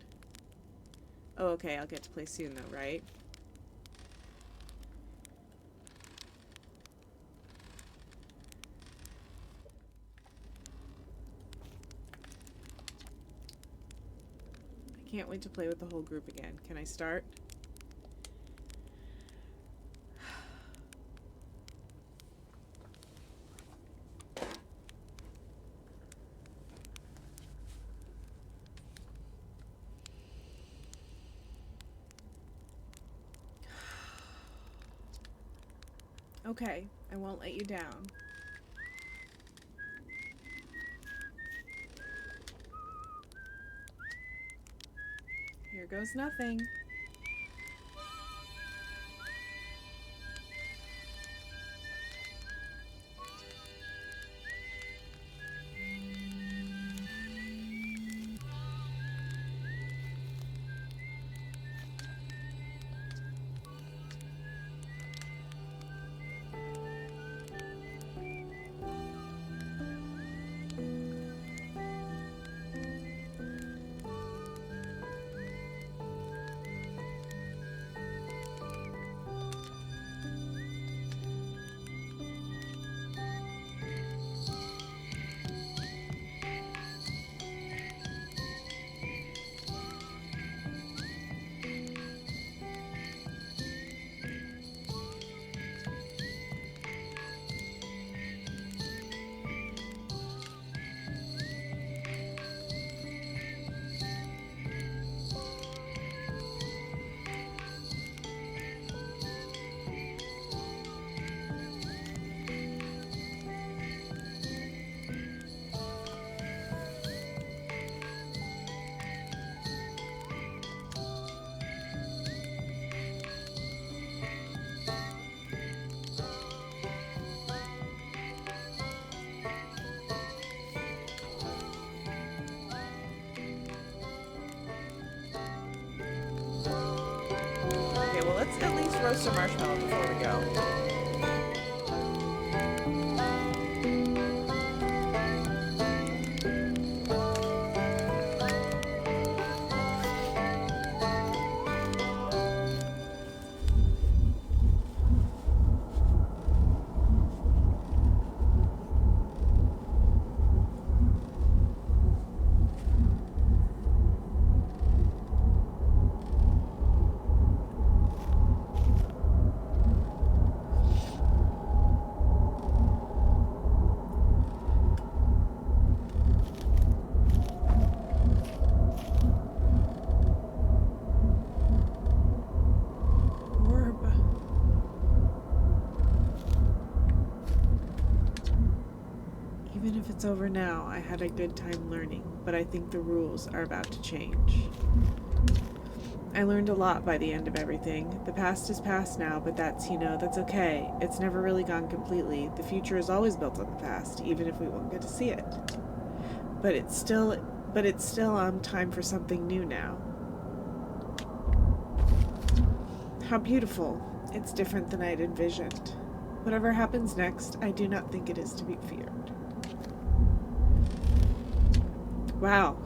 Oh, okay. I'll get to play soon, though, right? I can't wait to play with the whole group again. Can I start? Okay, I won't let you down. Here goes nothing. Let's at least roast a marshmallow before we go. Even if it's over now, I had a good time learning, but I think the rules are about to change. I learned a lot by the end of everything. The past is past now, but that's okay. It's never really gone completely. The future is always built on the past, even if we won't get to see it. But it's still time for something new now. How beautiful. It's different than I'd envisioned. Whatever happens next, I do not think it is to be feared. Wow.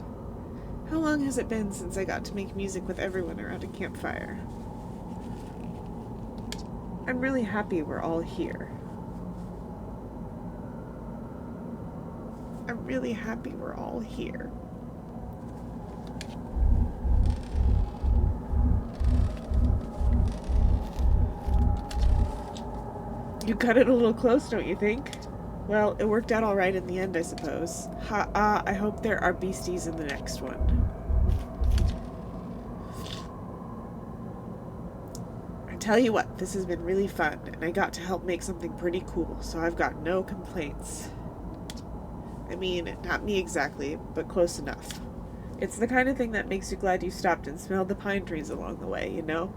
How long has it been since I got to make music with everyone around a campfire? I'm really happy we're all here. I'm really happy we're all here. You cut it a little close, don't you think? Well, it worked out alright in the end, I suppose. I hope there are beasties in the next one. I tell you what, this has been really fun, and I got to help make something pretty cool, so I've got no complaints. I mean, not me exactly, but close enough. It's the kind of thing that makes you glad you stopped and smelled the pine trees along the way, you know?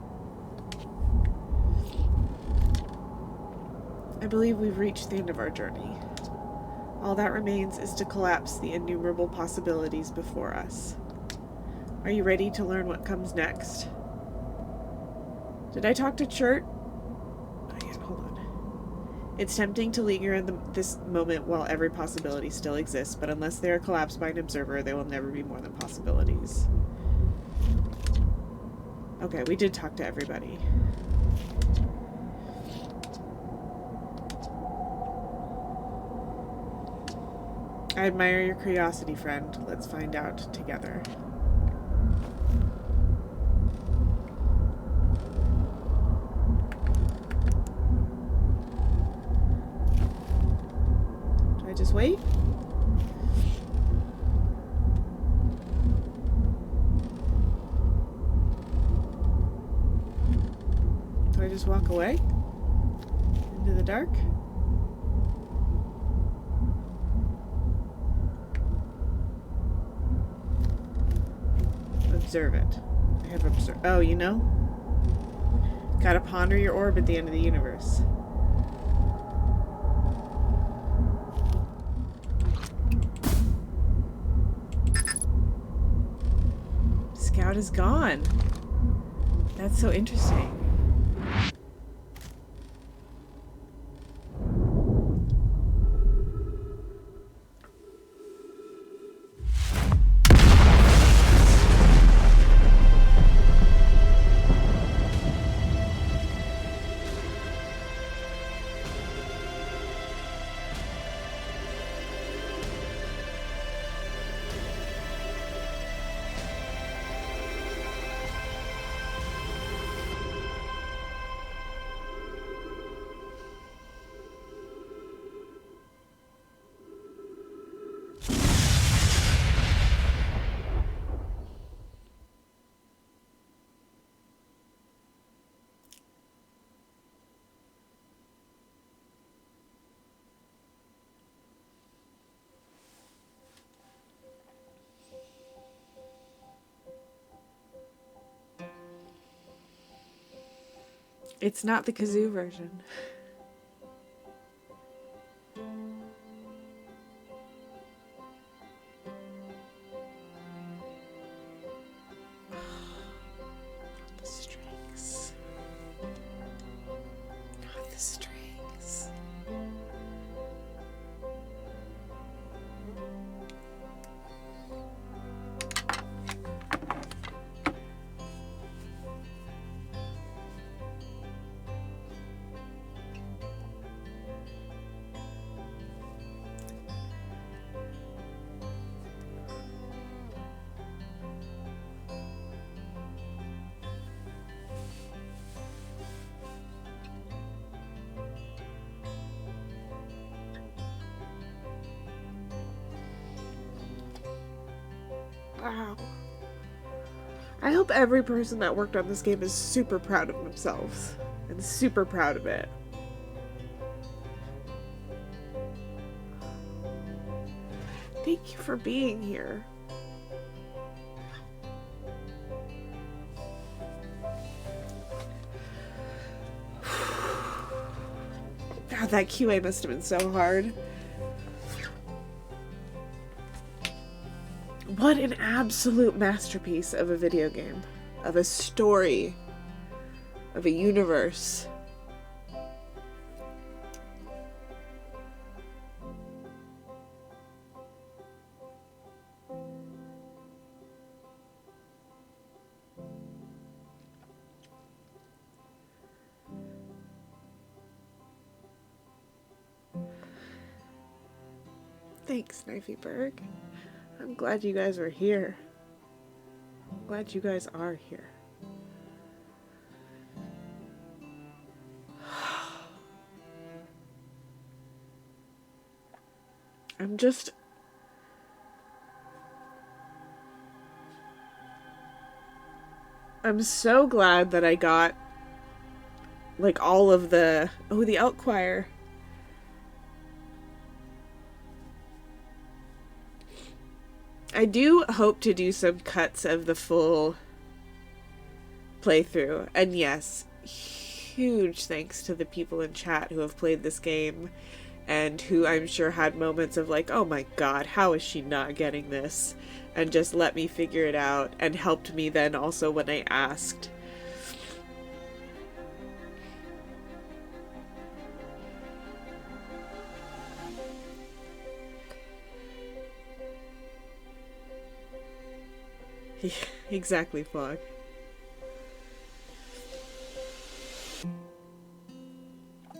I believe we've reached the end of our journey. All that remains is to collapse the innumerable possibilities before us. Are you ready to learn what comes next? Did I talk to Chert? Not yet, hold on. It's tempting to linger in this moment while every possibility still exists, but unless they are collapsed by an observer, they will never be more than possibilities. Okay, we did talk to everybody. I admire your curiosity, friend. Let's find out together. Do I just wait? Do I just walk away? Into the dark? Observe it. I have observed. Oh, you know? Gotta ponder your orb at the end of the universe. Scout is gone. That's so interesting. It's not the kazoo version. The strings. Not the strings. Wow. I hope every person that worked on this game is super proud of themselves and super proud of it. Thank you for being here. God, that QA must have been so hard. What an absolute masterpiece of a video game, of a story, of a universe. Thanks, Knifeyberg. I'm glad you guys were here. I'm glad you guys are here. I'm so glad that I got, like, all of the... Oh, the elk choir. I do hope to do some cuts of the full playthrough. And yes, huge thanks to the people in chat who have played this game and who I'm sure had moments of like, oh my god, how is she not getting this? And just let me figure it out, and helped me then also when I asked. Exactly, Fog.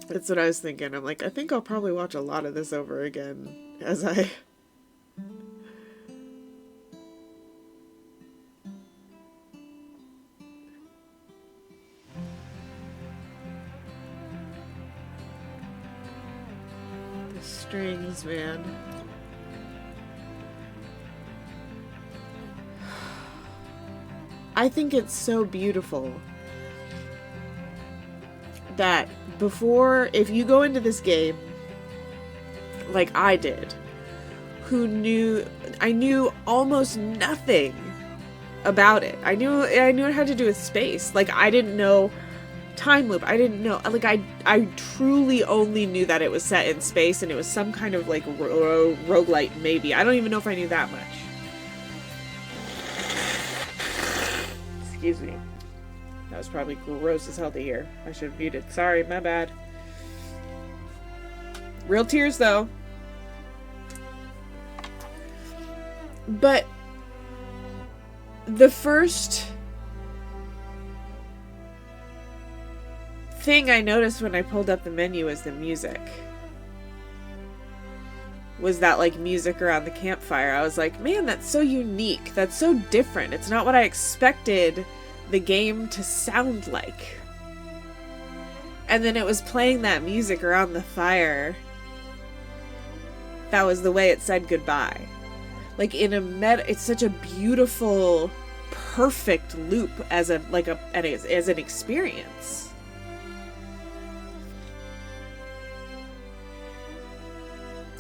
That's what I was thinking. I'm like, I think I'll probably watch a lot of this over again as I... The strings, man. I think it's so beautiful that before, if you go into this game like I did, I knew almost nothing about it. I knew it had to do with space. Like, I didn't know time loop. I didn't know, like, I truly only knew that it was set in space and it was some kind of like roguelite maybe. I don't even know if I knew that much. Excuse me. That was probably gross as hell to hear. I should have muted. Sorry, my bad. Real tears, though. But the first thing I noticed when I pulled up the menu was the music. Was that, like, music around the campfire. I was like, man, that's so unique. That's so different. It's not what I expected the game to sound like. And then it was playing that music around the fire. That was the way it said goodbye. Like, in a it's such a beautiful, perfect loop as an experience.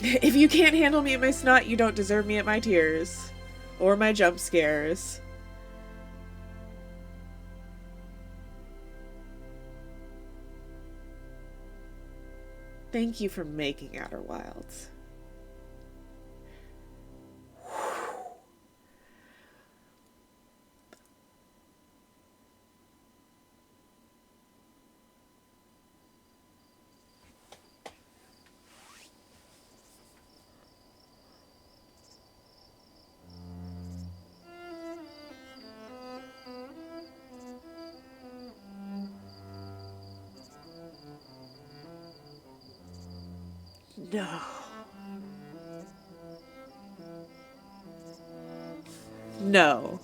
If you can't handle me at my snot, you don't deserve me at my tears. Or my jump scares. Thank you for making Outer Wilds. No. No.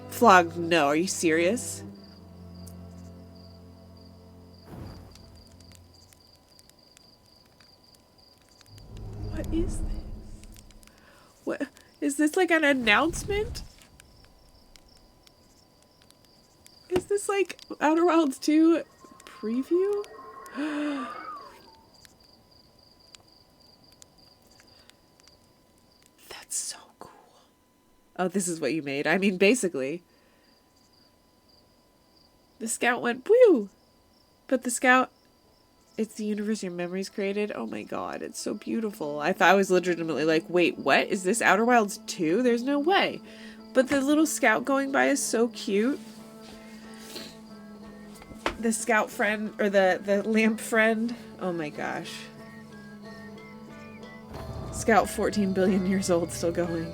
Flog, no. Are you serious? What is this? What? Is this like an announcement? Is this like Outer Wilds 2 preview? That's so cool. Oh, this is what you made. I mean, basically. The scout went, woo! But the scout, it's the universe your memories created. Oh my god, it's so beautiful. I thought I was legitimately like, wait, what? Is this Outer Wilds 2? There's no way. But the little scout going by is so cute. The scout friend, or the lamp friend. Oh my gosh. Scout 14 billion years old, still going.